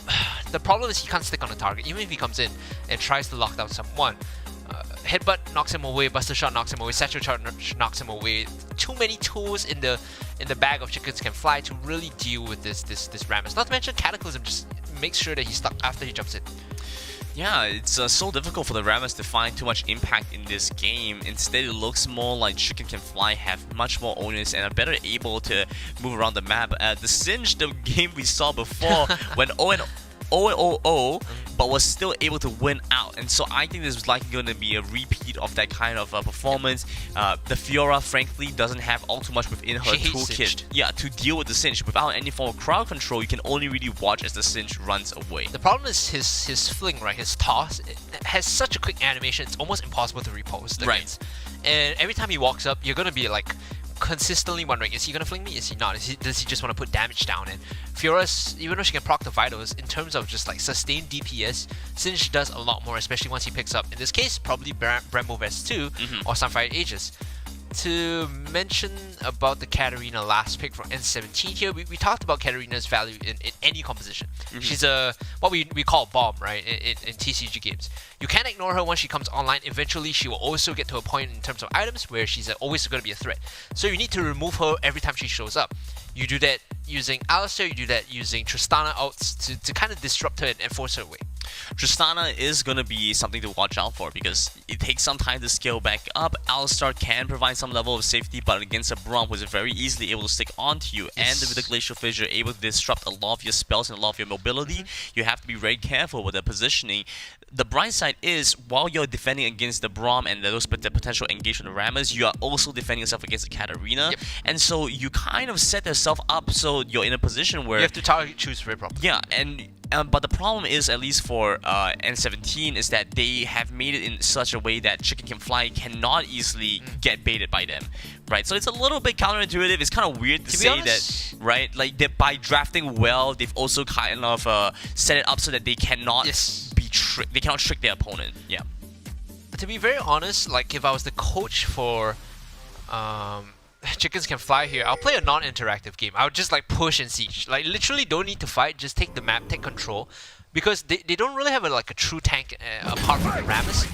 D: the problem is he can't stick on the target. Even if he comes in and tries to lock down someone, Headbutt knocks him away, Buster Shot knocks him away, Satchel Charge knocks him away. Too many tools in the bag of Chickens Can Fly to really deal with this Rammus. Not to mention Cataclysm just makes sure that he's stuck after he jumps in.
E: Yeah, it's so difficult for the Rammus to find too much impact in this game. Instead, it looks more like Chicken Can Fly have much more onus and are better able to move around the map. The Singe, the game we saw before, went 0-0, but was still able to win out. And so I think this is likely going to be a repeat of that kind of performance. The Fiora, frankly, doesn't have all too much within her toolkit. Yeah, to deal with the Singe. Without any form of crowd control, you can only really watch as the Singe runs away.
D: The problem is his fling, right? His toss, it has such a quick animation, it's almost impossible to repost.
E: Right.
D: And every time he walks up, you're going to be like consistently wondering, is he going to fling me? Is he not? Does he just want to put damage down? And Fiora's, even though she can proc the vitals, in terms of just like sustained DPS, Singe does a lot more, especially once he picks up, in this case, probably Bramble Vest 2 or Sunfire Aegis. to mention about the Katarina last pick from N17 here. We talked about Katarina's value in any composition. She's a what we call a bomb, right, in TCG games. You can't ignore her once she comes online. Eventually, she will also get to a point in terms of items where she's always going to be a threat. So you need to remove her every time she shows up. You do that using Alistar, you do that using Tristana ults to kind of disrupt her and force her away.
E: Tristana is going to be something to watch out for because it takes some time to scale back up. Alistar can provide some level of safety, but against a Braum who is very easily able to stick onto you, and with the Glacial Fissure able to disrupt a lot of your spells and a lot of your mobility, you have to be very careful with the positioning. The bright side is, while you're defending against the Braum and those potential engagement of Rammus, you are also defending yourself against the Katarina, and so you kind of set yourself up so you're in a position where
D: you have to target choose very properly.
E: Yeah, and but the problem is, at least for N17, is that they have made it in such a way that Chicken Can Fly cannot easily get baited by them, right? So it's a little bit counterintuitive. It's kind of weird to say that, right? Like, by drafting well, they've also kind of set it up so that they cannot be tricked. They cannot trick their opponent. Yeah.
D: To be very honest, like if I was the coach for Chickens Can Fly here, I'll play a non-interactive game. I would just like push and siege. Like literally don't need to fight, just take the map, take control. Because they don't really have a true tank apart from the Rammus.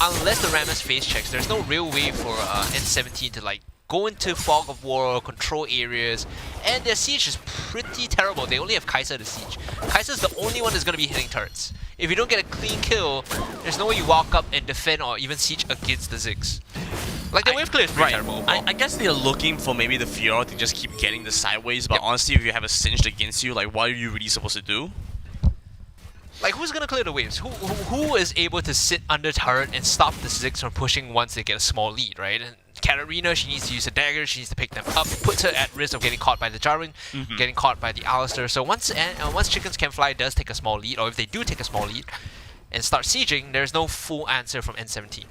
D: Unless the Rammus face checks, there's no real way for N17 to like go into Fog of War, control areas, and their siege is pretty terrible. They only have Kai'Sa to siege. Kai'Sa's the only one that's going to be hitting turrets. If you don't get a clean kill, there's no way you walk up and defend or even siege against the Ziggs. Like, the wave clear is pretty terrible.
E: I guess they're looking for maybe the Fiora to just keep getting the sideways, but honestly, if you have a singed against you, like, what are you really supposed to do?
D: Like, who's gonna clear the waves? Who is able to sit under turret and stop the Ziggs from pushing once they get a small lead, right? And Katarina, she needs to use a dagger, she needs to pick them up, puts her at risk of getting caught by the Jarvan, getting caught by the Alistar. So once Chickens Can Fly does take a small lead, or if they do take a small lead and start sieging, there's no full answer from N17.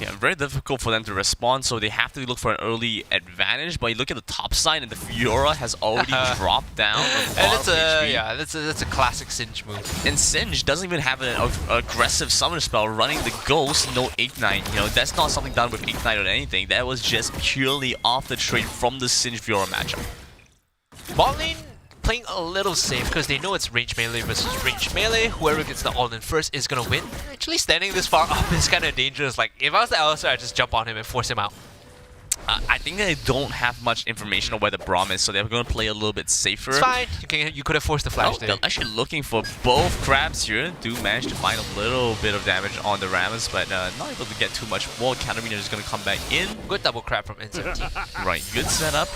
E: Yeah, very difficult for them to respond, so they have to look for an early advantage. But you look at the top side, and the Fiora has already dropped down.
D: And that's a classic Singe move.
E: And Singe doesn't even have an aggressive summon spell running the Ghost, no Ignite. You know, that's not something done with Ignite or anything. That was just purely off the trade from the Singe Fiora matchup.
D: Bot lane playing a little safe because they know it's range melee versus range melee. Whoever gets the all-in first is gonna win. Actually, standing this far up is kind of dangerous. Like, if I was the Alistar, I'd just jump on him and force him out.
E: I think they don't have much information on where the Braum is, so they're going to play a little bit safer.
D: It's fine. You could have forced the flash there.
E: They're actually looking for both crabs here. Do manage to find a little bit of damage on the Rammus, but not able to get too much more. Katarina is going to come back in.
D: Good double crab from N17.
E: Right, good setup.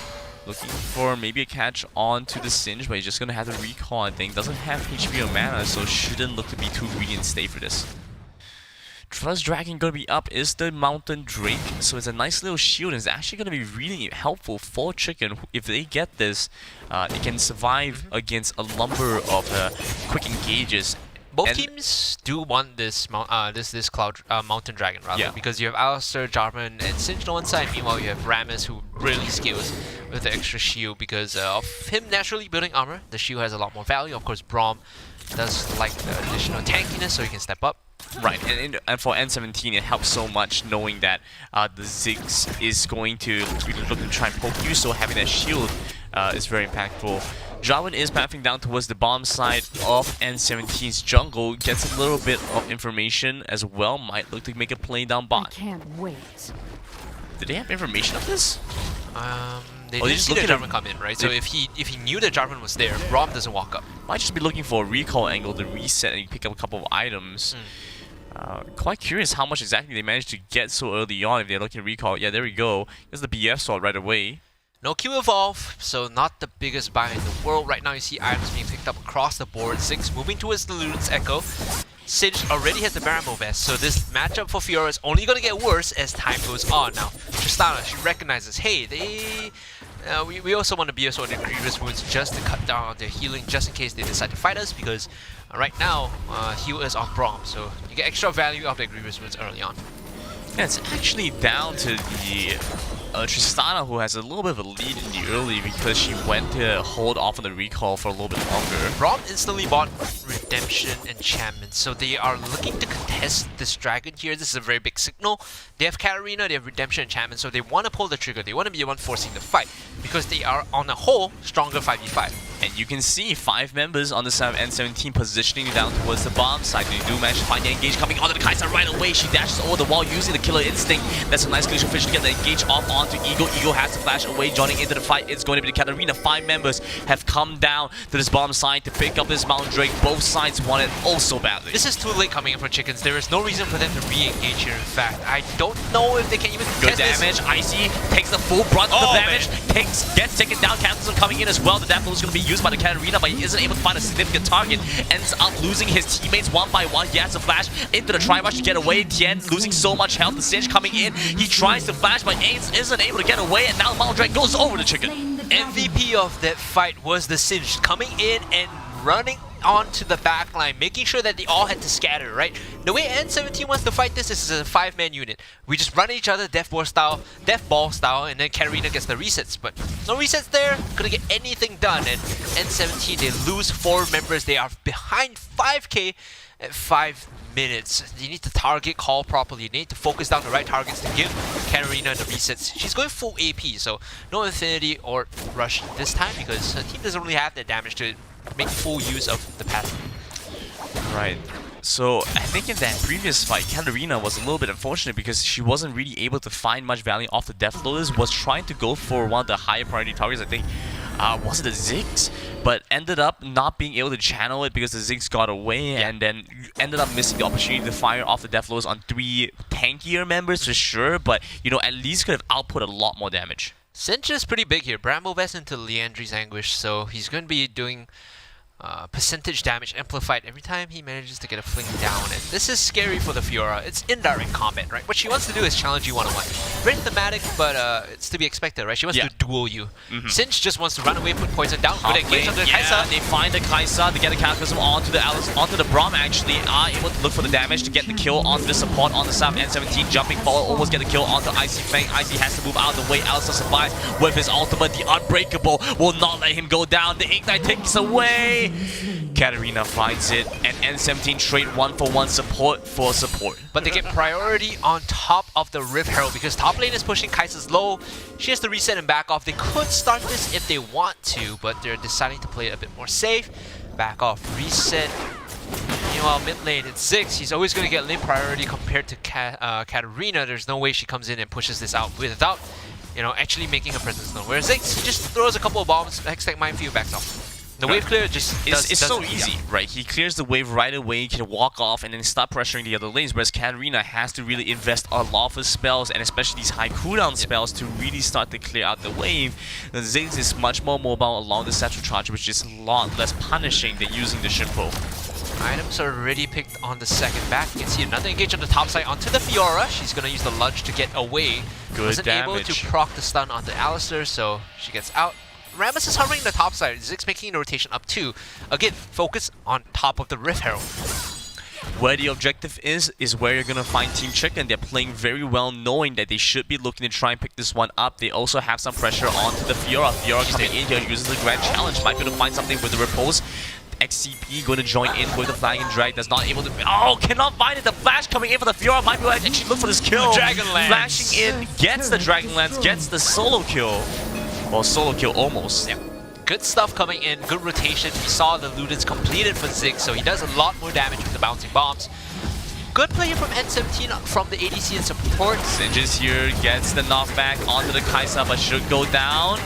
E: Looking for maybe a catch onto the Singe, but he's just going to have to recall, I think. Doesn't have HP or mana, so shouldn't look to be too greedy and stay for this. Trust Dragon going to be up is the Mountain Drake, so it's a nice little shield, and it's actually going to be really helpful for Chicken. If they get this, it can survive against a number of quick engages.
D: Both teams do want this Mountain Dragon rather, because you have Alistar, Jarvan, and Singe on one side. Meanwhile, you have Rammus, who really scales with the extra shield because of him naturally building armor. The shield has a lot more value. Of course, Braum does like the additional tankiness, so he can step up.
E: Right, and for N17, it helps so much knowing that the Ziggs is going to look to try and poke you, so having that shield is very impactful. Jarvan is pathing down towards the bottom side of N17's jungle, gets a little bit of information as well, might look to make a play down bot.
B: I can't wait.
E: Did they have information of this?
D: They didn't see the Jarvan come in, right? So if he knew that Jarvan was there, Braum doesn't walk up.
E: Might just be looking for a recall angle to reset and pick up a couple of items. Quite curious how much exactly they managed to get so early on if they're looking to recall. Yeah, there we go. There's the BF sword right away.
D: No Q evolve, so not the biggest buy in the world. Right now you see items being picked up across the board. Ziggs moving towards the Luden's Echo. Singe already has the Baramo Vest, so this matchup for Fiora is only going to get worse as time goes on. Now, Tristana, she recognizes, hey, we also want to BF Sword and Grievous Wounds just to cut down on their healing, just in case they decide to fight us, because right now, heal is on Braum, so you get extra value of their Grievous Wounds early on.
E: Yeah, it's actually down to the Tristana, who has a little bit of a lead in the early because she went to hold off on the recall for a little bit longer.
D: Braum instantly bought Redemption enchantment. So they are looking to contest this dragon here. This is a very big signal. They have Katarina, they have Redemption enchantment, so they want to pull the trigger. They want to be the one forcing the fight because they are on a whole stronger 5v5.
E: And you can see 5 members on the side of N17 positioning down towards the bomb side. They do manage to find the engage coming onto the Kai'Sa right away. She dashes over the wall using the killer instinct. That's a nice collision fish to get the engage off onto Eagle. Eagle has to flash away, joining into the fight. It's going to be the Katarina. 5 members have come down to this bomb side to pick up this Mount Drake. Both sides want it oh so badly.
D: This is too late coming in for Chickens. There is no reason for them to re-engage here. In fact, I don't know if they can even
E: Good
D: contest
E: damage.
D: this.
E: Icy takes the full brunt of the damage. Gets taken down. Cataclysm coming in as well. The Death Blow is going to be used by the Katarina, but he isn't able to find a significant target. Ends up losing his teammates one by one. He has to flash into the tri-rush to get away. Tien losing so much health. The Singe coming in. He tries to flash, but isn't able to get away. And now Mount Drake goes over the Chicken.
D: MVP of that fight was the Singe coming in and running onto the back line, making sure that they all had to scatter, right? The way N17 wants to fight this is a 5-man unit. We just run at each other, Death Ball style, and then Katarina gets the resets. But no resets there, couldn't get anything done. And N17, they lose 4 members. They are behind 5k at 5 minutes. You need to target call properly. You need to focus down the right targets to give Katarina the resets. She's going full AP, so no Infinity or Rush this time because her team doesn't really have the damage to make full use of the passive.
E: Right. So I think in that previous fight, Katarina was a little bit unfortunate because she wasn't really able to find much value off the Death Lotus. Was trying to go for one of the higher priority targets. I think was it the Ziggs, but ended up not being able to channel it because the Ziggs got away, and then ended up missing the opportunity to fire off the Death Lotus on 3 tankier members for sure. But you know, at least could have output a lot more damage.
D: Singe is pretty big here. Bramble Vest into Leandri's Anguish, so he's going to be doing percentage damage amplified every time he manages to get a fling down. And this is scary for the Fiora. It's indirect combat, right? What she wants to do is challenge you one-on-one. Very thematic, but it's to be expected, right? She wants to duel you. Singe just wants to run away, put poison down, good engage on the Kai'Sa.
E: They find the Kai'Sa, they get the Cataclysm onto the Braum actually, are able to look for the damage to get the kill onto the support on the side of N17, jumping forward, almost get the kill onto Icy Fang. Icy has to move out of the way, Alistar survives with his ultimate. The Unbreakable will not let him go down. The Ignite takes away. Katarina finds it, and N17 trade 1-for-1 support for support.
D: But they get priority on top of the Rift Herald because top lane is pushing Kai'Sa's low. She has to reset and back off. They could start this if they want to, but they're deciding to play it a bit more safe. Back off, reset. Meanwhile, mid lane, it's Ziggs. He's always going to get lane priority compared to Katarina. There's no way she comes in and pushes this out without, you know, actually making her presence known. Whereas Ziggs, he just throws a couple of bombs, Hextech Minefield, backs off. The wave clear just
E: it's so easy, right? He clears the wave right away, he can walk off and then stop pressuring the other lanes, whereas Katarina has to really invest a lot of his spells, and especially these high cooldown spells, to really start to clear out the wave. The Ziggs is much more mobile along the Satchel Charge, which is a lot less punishing than using the Shimpo.
D: Items are already picked on the second back. You can see another engage on the top side onto the Fiora. She's going to use the Lunge to get away.
E: Good
D: Wasn't able
E: damage.
D: to proc the stun onto Alistar, so she gets out. Rammus is hovering the top side. Ziggs making the rotation up too. Again, focus on top of the Rift Herald.
E: Where the objective is where you're gonna find Team Chicken. They're playing very well, knowing that they should be looking to try and pick this one up. They also have some pressure onto the Fiora. Fiora coming in here uses the Grand Challenge. Might be able to find something with the Repose. XCP going to join in with the Flying Drag. That's not able to... Oh, cannot find it. The Flash coming in for the Fiora. Might be able to actually look for this kill.
D: Dragonlance.
E: Flashing in, gets the Dragonlance, gets the solo kill. Well, solo kill almost.
D: Yeah. Good stuff coming in, good rotation. We saw the Ludens completed for Ziggs, so he does a lot more damage with the bouncing bombs. Good play from N17 from the ADC and support.
E: Singes here gets the knockback onto the Kai'Sa, but should go down.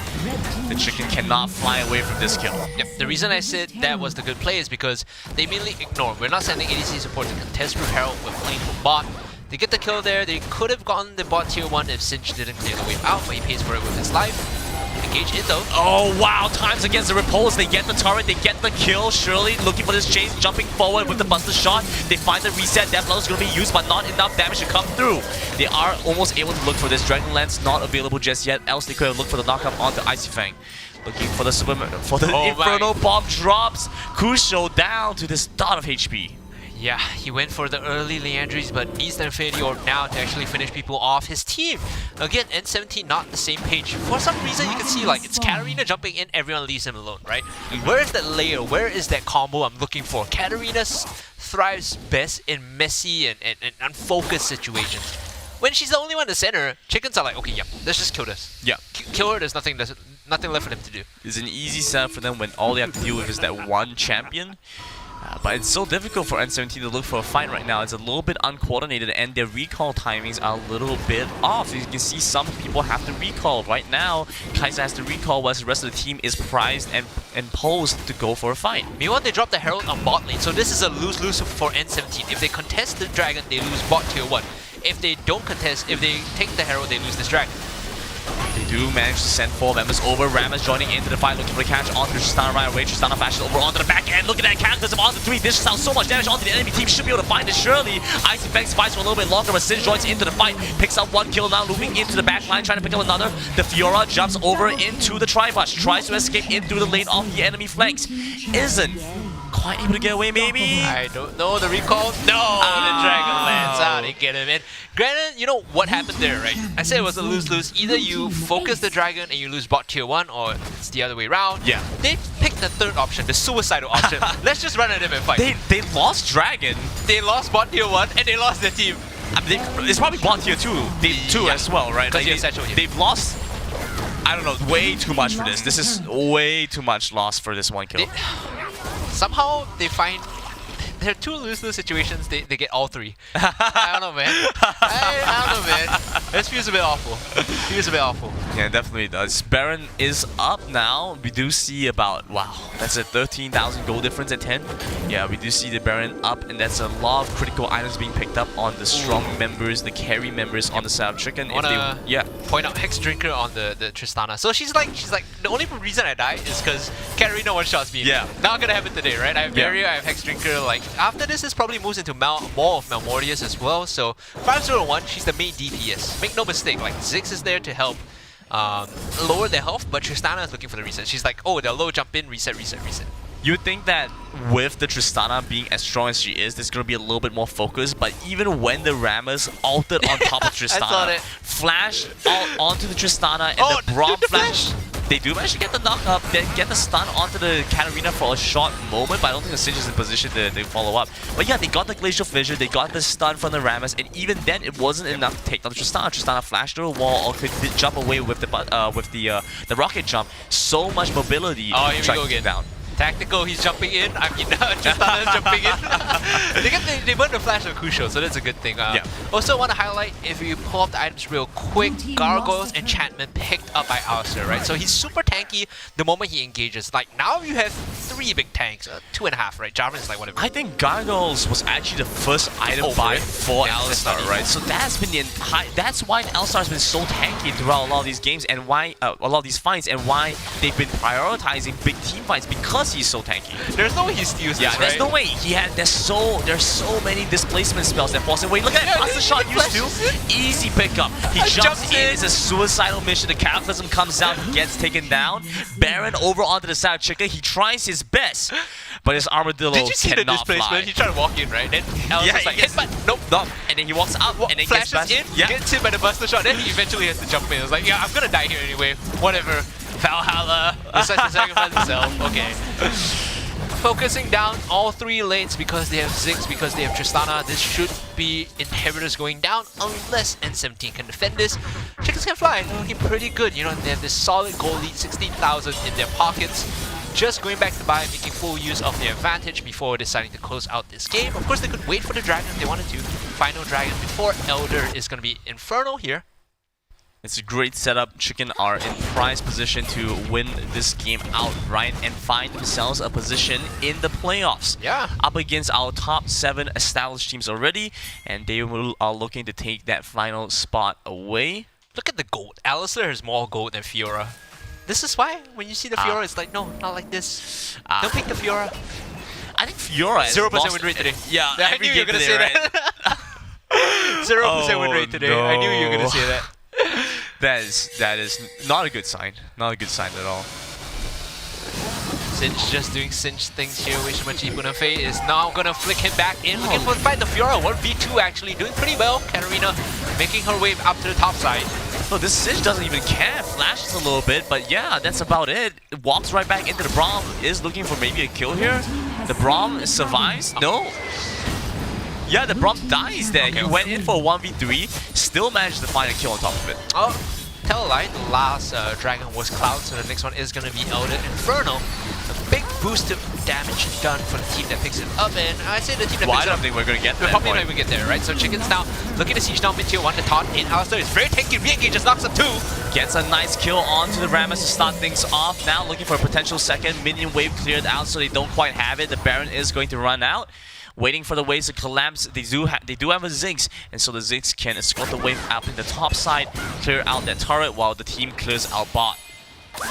E: The Chicken cannot fly away from this kill.
D: Yep, the reason I said that was the good play is because they immediately ignore. We're not sending ADC support to contest Rift Herald. We're playing for bot. They get the kill there. They could have gotten the bot tier 1 if Singe didn't clear the wave out, but he pays for it with his life. Engage in though.
E: Oh wow, times against the Repulse. They get the turret, they get the kill. Shirley looking for this chase, jumping forward with the Buster Shot. They find the reset. Death Blow is going to be used, but not enough damage to come through. They are almost able to look for this. Dragonlance not available just yet, else they could have looked for the knockup onto Icy Fang. Looking for the Inferno Bomb drops. Kusho down to this dot of HP.
D: Yeah, he went for the early Leandries, but needs the Infinity Orb now to actually finish people off. His team, again, N17 not the same page. For some reason, you can see like it's Katarina jumping in, everyone leaves him alone, right? Where is that layer? Where is that combo I'm looking for? Katarina thrives best in messy and unfocused situations. When she's the only one in the center, chickens are like, okay, yep, let's just kill this.
E: Yeah.
D: Kill her, there's nothing left for them to do.
E: It's an easy setup for them when all they have to deal with is that one champion. But it's so difficult for N17 to look for a fight right now. It's a little bit uncoordinated and their recall timings are a little bit off. You can see some people have to recall. Right now, Kai'Sa has to recall whilst the rest of the team is prized and posed to go for a fight.
D: Meanwhile, they drop the Herald on bot lane, so this is a lose-lose for N17. If they contest the Dragon, they lose bot tier 1. If they don't contest, if they take the Herald, they lose this Dragon.
E: They do manage to send 4 members over. Rammus joining into the fight, looking for a catch onto Tristana right away. Tristana flashes over onto the back end. Look at that Cataclysm onto 3. This just out so much damage onto the enemy team. Should be able to find it surely. Icy Vex fights for a little bit longer, but Sin joins into the fight. Picks up 1 kill now, looping into the back line, trying to pick up another. The Fiora jumps over into the Tribush. Tries to escape in through the lane of the enemy flanks. Isn't quite able to get away, maybe?
D: I don't know. The recall? No! The Dragon lands out. They get him in. Granted, you know what happened there, right? I said it was a lose-lose. Either you focus the Dragon and you lose bot tier 1, or it's the other way around.
E: Yeah.
D: They picked the third option, the suicidal option. Let's just run at him and fight.
E: They lost Dragon.
D: They lost bot tier 1 and they lost their team.
E: I mean, it's probably bot tier 2
D: Yeah.
E: as well, right?
D: Because
E: they've lost, I don't know, way too much for this. This is way too much loss for this 1 kill.
D: Somehow they find there are 2 lose-lose situations, they get all 3. I don't know, man. I don't know, man. This feels a bit awful. Feels a bit awful.
E: Yeah, it definitely does. Baron is up now. We do see about, wow, that's a 13,000 gold difference at 10. Yeah, we do see the Baron up, and that's a lot of critical items being picked up on the strong members, the carry members on the side of Chicken.
D: I wanna point out Hex Drinker on the Tristana. So she's like, the only reason I die is because Katarina one-shots me.
E: Yeah.
D: Not gonna happen today, right? I have Barrier, I have Hex Drinker. Like, after this probably moves into more of Malmortius as well. So 501, she's the main DPS. Make no mistake, like Ziggs is there to help lower their health, but Tristana is looking for the reset. She's like, oh, they're low, jump in, reset.
E: You would think that with the Tristana being as strong as she is, there's going to be a little bit more focus, but even when the Rammus ulted on top of Tristana, flash out onto the Tristana, and the Braum flash, they do manage to get the knock up, then get the stun onto the Katarina for a short moment, but I don't think the Singe is in position to follow up. But yeah, they got the Glacial Fissure, they got the stun from the Rammus, and even then it wasn't enough to take down the Tristana. Tristana flashed through a wall or could jump away with the rocket jump. So much mobility.
D: Oh, here we go again.
E: Down.
D: Tactical, he's jumping in. I mean, Tristana's jumping in. they burn the flash of Kusho, so that's a good thing. Also, want to highlight, if you pull up the items real quick, Gargoyle's enchantment picked up by Alistair, right? So he's super tanky the moment he engages. Like, now you have 3 big tanks, 2.5, right? Jarvan is like whatever.
E: I think Gargoyles was actually the first item buy for Alistar, right? So that's been that's why Alistar has been so tanky throughout a lot of these games, and why a lot of these fights, and why they've been prioritizing big team fights, because he's so tanky.
D: There's no way he steals
E: this, there's
D: right?
E: no way. There's so many displacement spells that force him. Wait, look at that! Master shot used to easy pickup. He jumps in. It's a suicidal mission. The Cataclysm comes out. He gets taken down. Baron over onto the side of Chica. He tries his best, but his armadillo cannot fly.
D: Did you see the displacement? He tried to walk in, right? Then Alice was like, hit, but nope.
E: And then he walks up and then
D: flashes
E: gets
D: in, gets hit by the Buster shot. Then he eventually has to jump in. It was like, yeah, I'm gonna die here anyway. Whatever. Valhalla decides to sacrifice himself. Okay. Focusing down all 3 lanes because they have Ziggs, because they have Tristana. This should be inhibitors going down unless N17 can defend this. Chickens can fly. They're looking pretty good. You know, they have this solid goal lead, 16,000 in their pockets. Just going back to buy, making full use of their advantage before deciding to close out this game. Of course, they could wait for the dragon if they wanted to. Final dragon before Elder is going to be Infernal here.
E: It's a great setup. Chicken are in prize position to win this game outright and find themselves a position in the playoffs.
D: Yeah.
E: Up against our top 7 established teams already, and they are looking to take that final spot away.
D: Look at the gold. Alistair has more gold than Fiora. This is why when you see the Fiora, it's like, no, not like this. Don't pick the Fiora.
E: I think Fiora is
D: 0% win rate today.
E: Yeah,
D: I knew you were going to say that. 0% win rate today. I knew you were going to say that.
E: That is not a good sign. Not a good sign at all.
D: Cinch just doing Cinch things here. Wishimachi Bunafei is now gonna flick him back in. Looking for the fight. The Fiora 1v2 actually doing pretty well. Katarina making her way up to the top side.
E: Oh, this Cinch doesn't even care. Flashes a little bit, but yeah, that's about it. It walks right back into the Braum. Is looking for maybe a kill here. The Braum survives. No. Yeah, the Braum dies there. He went in for a 1v3. Still managed to find a kill on top of it.
D: Oh, tell a lie. The last dragon was Cloud, so the next one is gonna be Elded Inferno. A big boost of damage done for the team that picks it up, and I say the team that
E: Well,
D: picks
E: I
D: it
E: don't think we're gonna get
D: up,
E: there.
D: probably not even get there, right? So Chicken's now looking to siege down mid tier 1. The taunt in Alistar is very tanky. Re-engage just knocks up 2.
E: Gets a nice kill onto the Rammus to start things off. Now looking for a potential second. Minion wave cleared out, so they don't quite have it. The Baron is going to run out. Waiting for the waves to collapse. They do have a Ziggs, and so the Ziggs can escort the wave up in the top side, clear out that turret while the team clears out bot.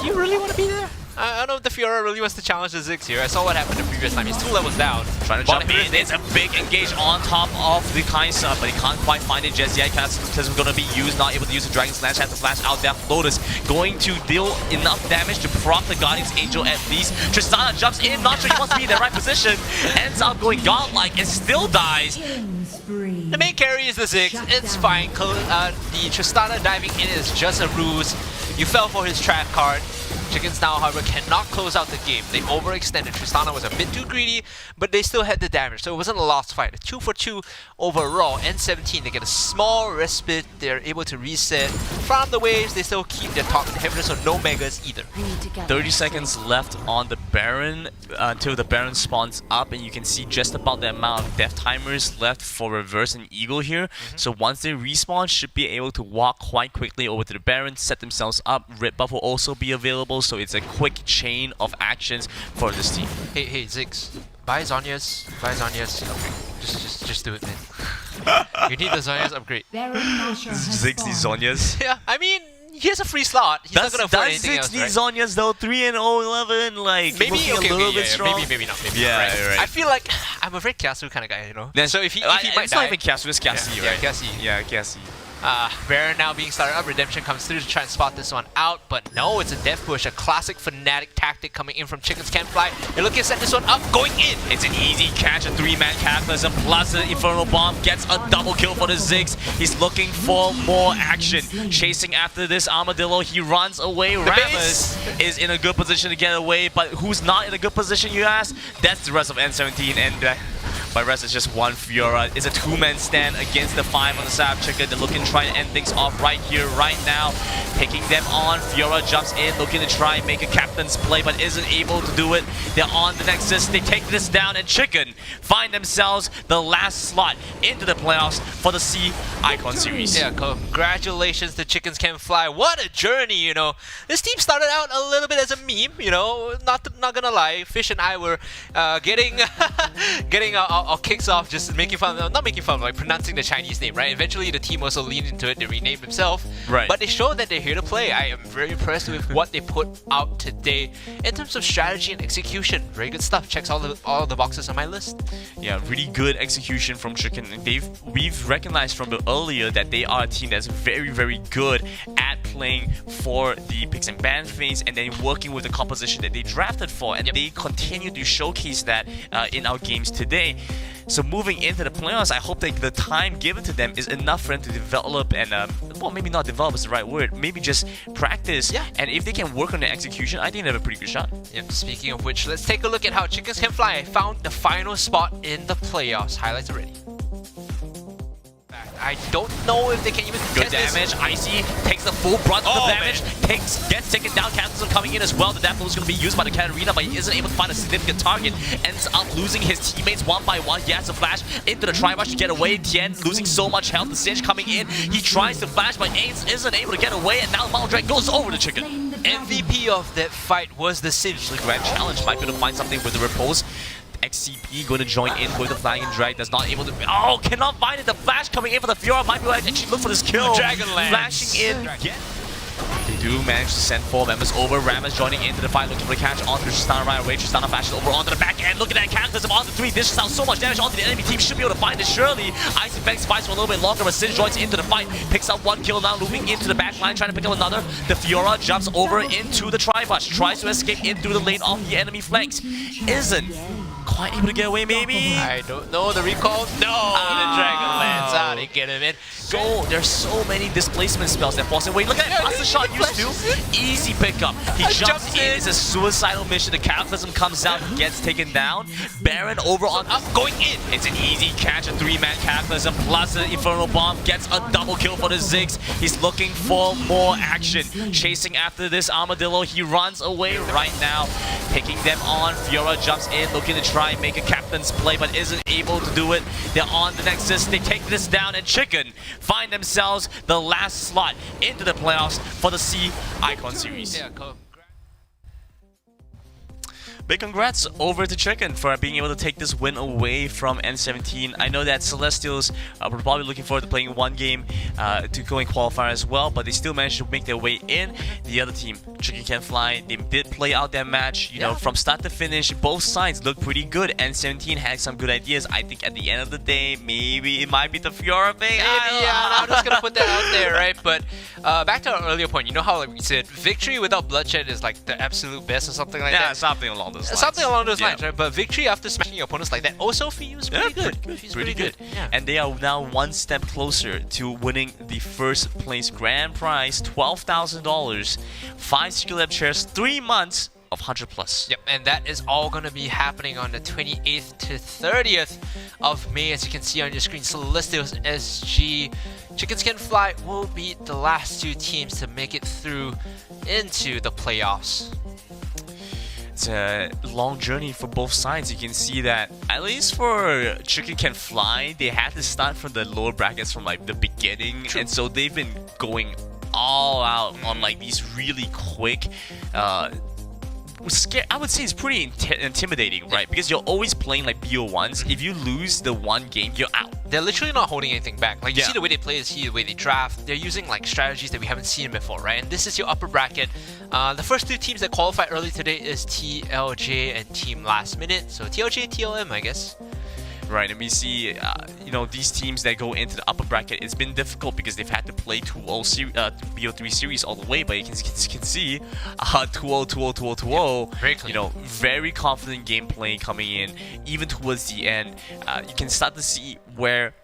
D: You really want to be there? I don't know if the Fiora really wants to challenge the Ziggs here. I saw what happened the previous time. He's 2 levels down.
E: Trying to jump in. It's a big engage on top of the Kaisa, but he can't quite find it just yet. Kaisa is going to be used, not able to use the Dragon's Lance. Has to flash out there. Lotus going to deal enough damage to proc the Guardian's Angel at least. Tristana jumps in, not sure he wants to be in the right position. Ends up going godlike and still dies.
D: The main carry is the Ziggs. It's fine. The Tristana diving in is just a ruse. You fell for his trap card. Chickens now, however, cannot close out the game. They overextended. Tristana was a bit too greedy, but they still had the damage, so it wasn't a lost fight. A 2 for 2 overall. N17, they get a small respite. They're able to reset. From the waves, they still keep their top inhibitor, so no megas either.
E: 30 seconds left on the Baron until the Baron spawns up, and you can see just about the amount of death timers left for Reverse and Eagle here. So once they respawn, should be able to walk quite quickly over to the Baron, set themselves up. Red buff will also be available, so it's a quick chain of actions for this team.
D: Hey, Ziggs. Buy Zhonya's. Okay. Just do it, man. You need the Zhonya's upgrade.
E: Ziggs needs Zhonya's.
D: Yeah, I mean, he has a free slot. He's not gonna afford anything else,
E: Ziggs needs
D: right?
E: Zhonya's though? 3-0-11, like
D: Maybe
E: looking
D: okay,
E: a little bit
D: yeah,
E: strong.
D: maybe not.
E: Yeah, right.
D: I feel like I'm a very Kiasu kind of guy, you know. So if he might
E: it's
D: die,
E: not even Kiasu, it's Kiasi, right?
D: Yeah, Kiasi.
E: Yeah, Kiasi.
D: Baron now being started up. Redemption comes through to try and spot this one out, but no, it's a death push, a classic Fnatic tactic coming in from Chickens Can't Fly. They're looking to set this one up, going in.
E: It's an easy catch, a 3-man Cataclysm plus the Infernal Bomb gets a double kill for the Ziggs. He's looking for more action. Chasing after this Armadillo, he runs away. Rammus is in a good position to get away, but who's not in a good position, you ask? That's the rest of N17, and by rest, it's just one Fiora. It's a 2-man stand against the 5 on the side of Chicken. They're looking to try and end things off right here, right now. Taking them on. Fiora jumps in, looking to try and make a captain's play, but isn't able to do it. They're on the Nexus. They take this down, and Chicken find themselves the last slot into the playoffs for the C Icon Series.
D: Yeah, congratulations to Chickens Can Fly. What a journey, you know. This team started out a little bit as a meme, you know. Not gonna lie. Fish and I were getting our kicks off, just making fun, not making fun, like pronouncing the Chinese name, right? Eventually the team also leaned into it, they renamed themselves.
E: Right.
D: But they showed that they're here to play. I am very impressed with what they put out today. In terms of strategy and execution, very good stuff. Checks all the boxes on my list.
E: Yeah, really good execution from Chicken. We've recognized from the earlier that they are a team that's very, very good at playing for the picks and ban phase and then working with the composition that they drafted for, and they continue to showcase that in our games today. So moving into the playoffs, I hope that the time given to them is enough for them to develop and, well, maybe not develop is the right word, maybe just practice. Yeah. And if they can work on their execution, I think they have a pretty good shot.
D: Yep, speaking of which, let's take a look at how Chickens Can Fly found the final spot in the playoffs. Highlights already. I don't know if they can even
E: Good
D: get
E: damage.
D: this.
E: Icy takes the full brunt of the damage.
D: Man.
E: Gets taken down. Cataclysm coming in as well. The death blow is going to be used by the Katarina, but he isn't able to find a significant target. Ends up losing his teammates one by one. He has to flash into the tri-rush to get away. Tien losing so much health. The Singe coming in. He tries to flash, but isn't able to get away. And now Maldrek goes over the Chicken.
D: MVP of that fight was the Singe.
E: The grand challenge might be able to find something with the repose. XCP going to join in with the Flying Drag. That's not able to... Oh, cannot find it. The flash coming in for the Fiora. Might be able to actually look for this kill.
D: Dragonlance.
E: Flashing in. Again.
D: They
E: do manage to send 4 members over. Ramus joining into the fight, looking for the catch onto Tristana right away. Tristana flashes over onto the back end. Look at that Cataclysm onto 3. This just sounds so much damage onto the enemy team. Should be able to find it surely. Ice Effects fights for a little bit longer, but Sin joins into the fight. Picks up 1 kill now, moving into the back line, trying to pick up another. The Fiora jumps over into the Tribush. Tries to escape in through the lane of the enemy flanks. Isn't quite able to get away, maybe?
D: I don't know. The recall? No! The Dragonlance out to get him in.
E: So, there's so many displacement spells that force him away. Look at that! Master Shot used to. Easy pickup. He jumps in. It's a suicidal mission. The Cataclysm comes out, gets taken down. Baron over on up, going in. It's an easy catch. A 3-man Cataclysm plus the Infernal Bomb gets a double kill for the Ziggs. He's looking for more action. Chasing after this Armadillo. He runs away right now. Picking them on. Fiora jumps in, looking to try and make a captain's play, but isn't able to do it. They're on the Nexus. They take this down, and Chicken find themselves the last slot into the playoffs for the C Icon Series.
D: Yeah, cool.
E: Big congrats over to Chicken for being able to take this win away from N17. I know that Celestials were probably looking forward to playing one game to go in qualifier as well, but they still managed to make their way in. The other team, Chicken Can Fly, they did play out their match. You know, from start to finish, both sides looked pretty good. N17 had some good ideas. I think at the end of the day, maybe it might be the Fiora thing.
D: I'm just gonna put that out there, right? But back to our earlier point, you know how like we said victory without bloodshed is like the absolute best or something like that?
E: Yeah, something along those lines.
D: Something along those lines, right? But victory after smashing your opponents like that also feels pretty good.
E: Pretty good.
D: Yeah.
E: And they are now one step closer to winning the first place grand prize, $12,000, 5 Secretlab chairs, 3 months of 100+.
D: Yep, and that is all going to be happening on the 28th to 30th of May. As you can see on your screen, Celestials SG, Chickens Can Fly will be the last 2 teams to make it through into the playoffs.
E: It's a long journey for both sides. You can see that, at least for Chicken Can Fly, they had to start from the lower brackets from like the beginning. And so they've been going all out on like these really quick I would say it's pretty intimidating, right? Because you're always playing like BO1s. If you lose the one game, you're out.
D: They're literally not holding anything back. Like, you see the way they play, you see the way they draft. They're using like strategies that we haven't seen before, right? And this is your upper bracket. The first 2 teams that qualified early today is TLJ and Team Last Minute. So TLJ, TLM, I guess.
E: Right, and we see, you know, these teams that go into the upper bracket, it's been difficult because they've had to play 2-0 BO3 series all the way, but you can see 2-0, 2-0, 2-0, 2-0.
D: Very clean.
E: You know, very confident gameplay coming in. Even towards the end, you can start to see where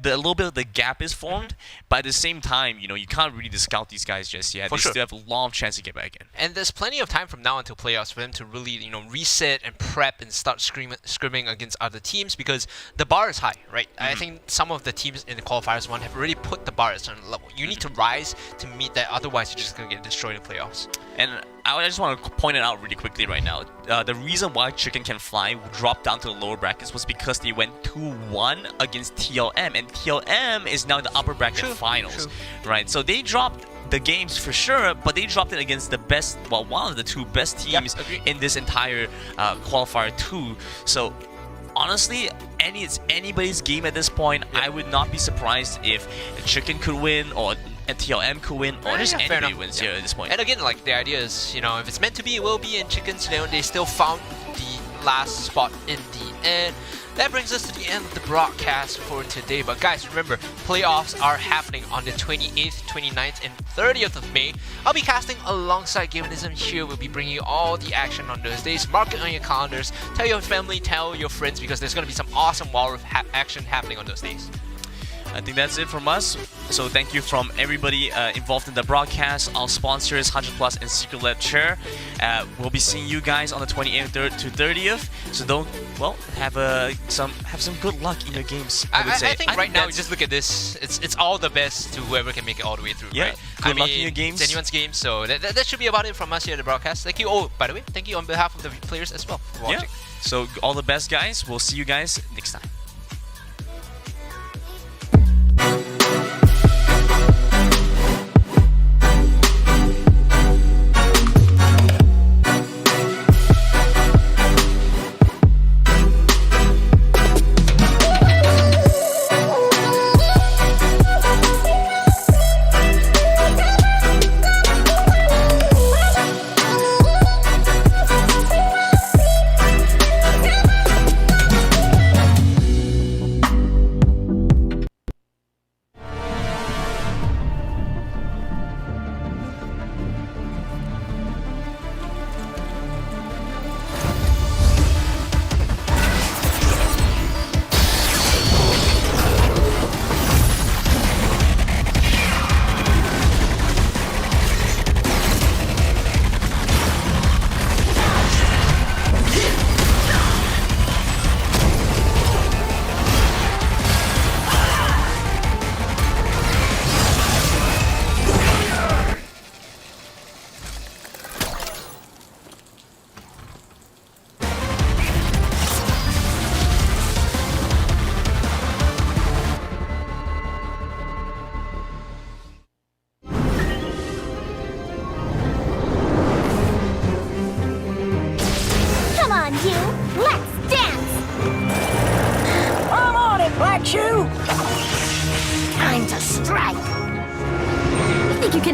E: a little bit of the gap is formed, but at the same time, you know, you can't really discount these guys just yet. They still have a long chance to get back in.
D: And there's plenty of time from now until playoffs for them to really, you know, reset and prep and start scrimming against other teams, because the bar is high, right? I think some of the teams in the qualifiers one have already put the bar at a certain level. You need to rise to meet that, otherwise you're just going to get destroyed in playoffs. And
E: I just want to point it out really quickly right now. The reason why Chicken Can Fly dropped down to the lower brackets was because they went 2-1 against TLM, and TLM is now in the upper bracket finals, right? So they dropped the games for sure, but they dropped it against the best, well, one of the 2 best teams in this entire qualifier 2. So honestly, it's anybody's game at this point. I would not be surprised if Chicken could win, or TLM could win, or just anybody wins here at this point.
D: And again, like, the idea is, you know, if it's meant to be, it will be. And Chickens, you know, they still found the last spot in the end. That brings us to the end of the broadcast for today. But guys, remember, playoffs are happening on the 28th, 29th, and 30th of May. I'll be casting alongside Gaminism here. We'll be bringing you all the action on those days. Mark it on your calendars. Tell your family, tell your friends, because there's going to be some awesome Wild action happening on those days.
E: I think that's it from us. So thank you from everybody involved in the broadcast, our sponsors, 100+ and Secretlab Chair. We'll be seeing you guys on the 28th to 30th. So have some good luck in your games. I
D: think right now, just look at this. It's all the best to whoever can make it all the way through.
E: Yeah,
D: right?
E: good luck in your games.
D: It's anyone's game. So that should be about it from us here at the broadcast. Thank you. Oh, by the way, thank you on behalf of the players as well for watching.
E: So all the best, guys. We'll see you guys next time.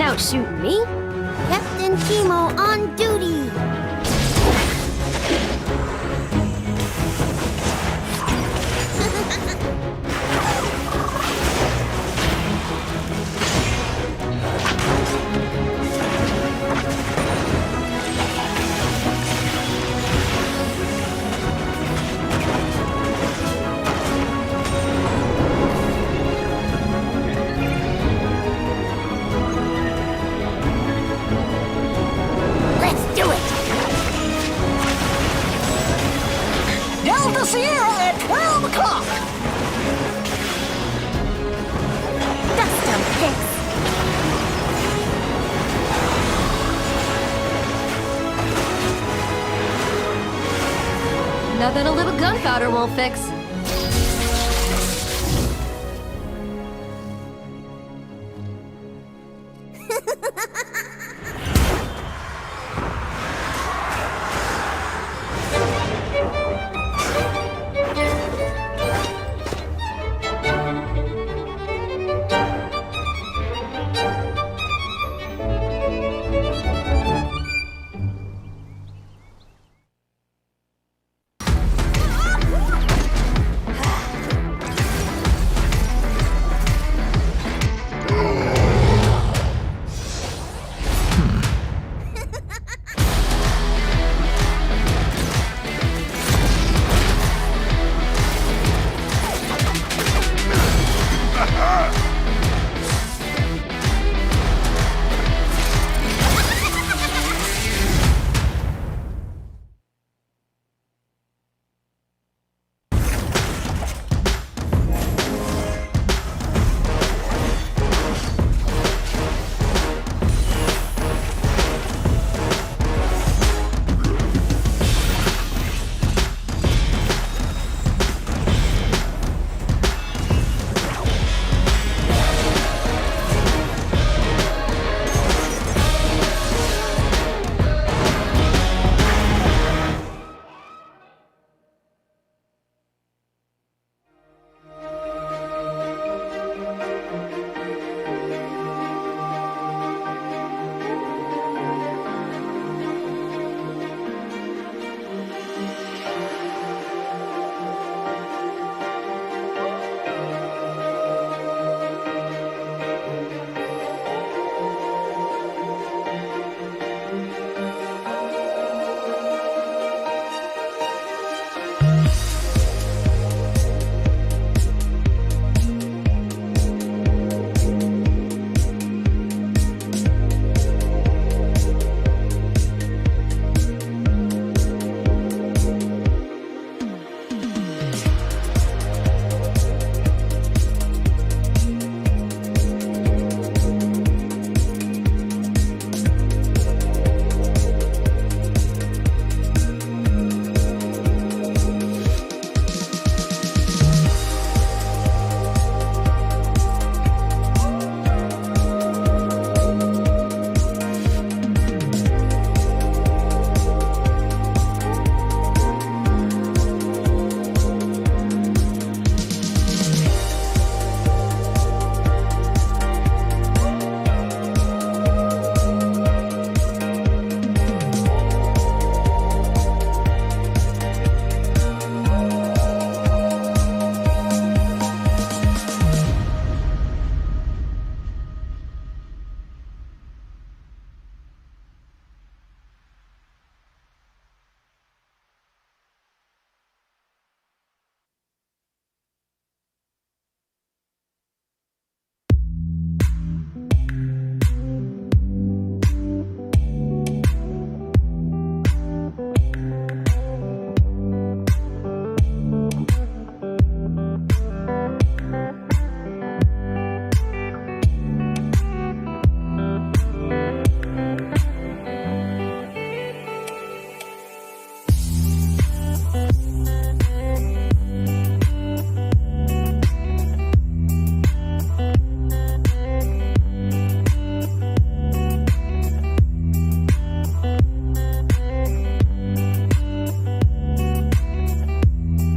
C: outshoot me?
A: Captain Chemo on duty. Let's do it.
B: Delta Sierra at 12 o'clock.
A: Dust 'em, Pix.
C: Nothing a little gunpowder won't fix.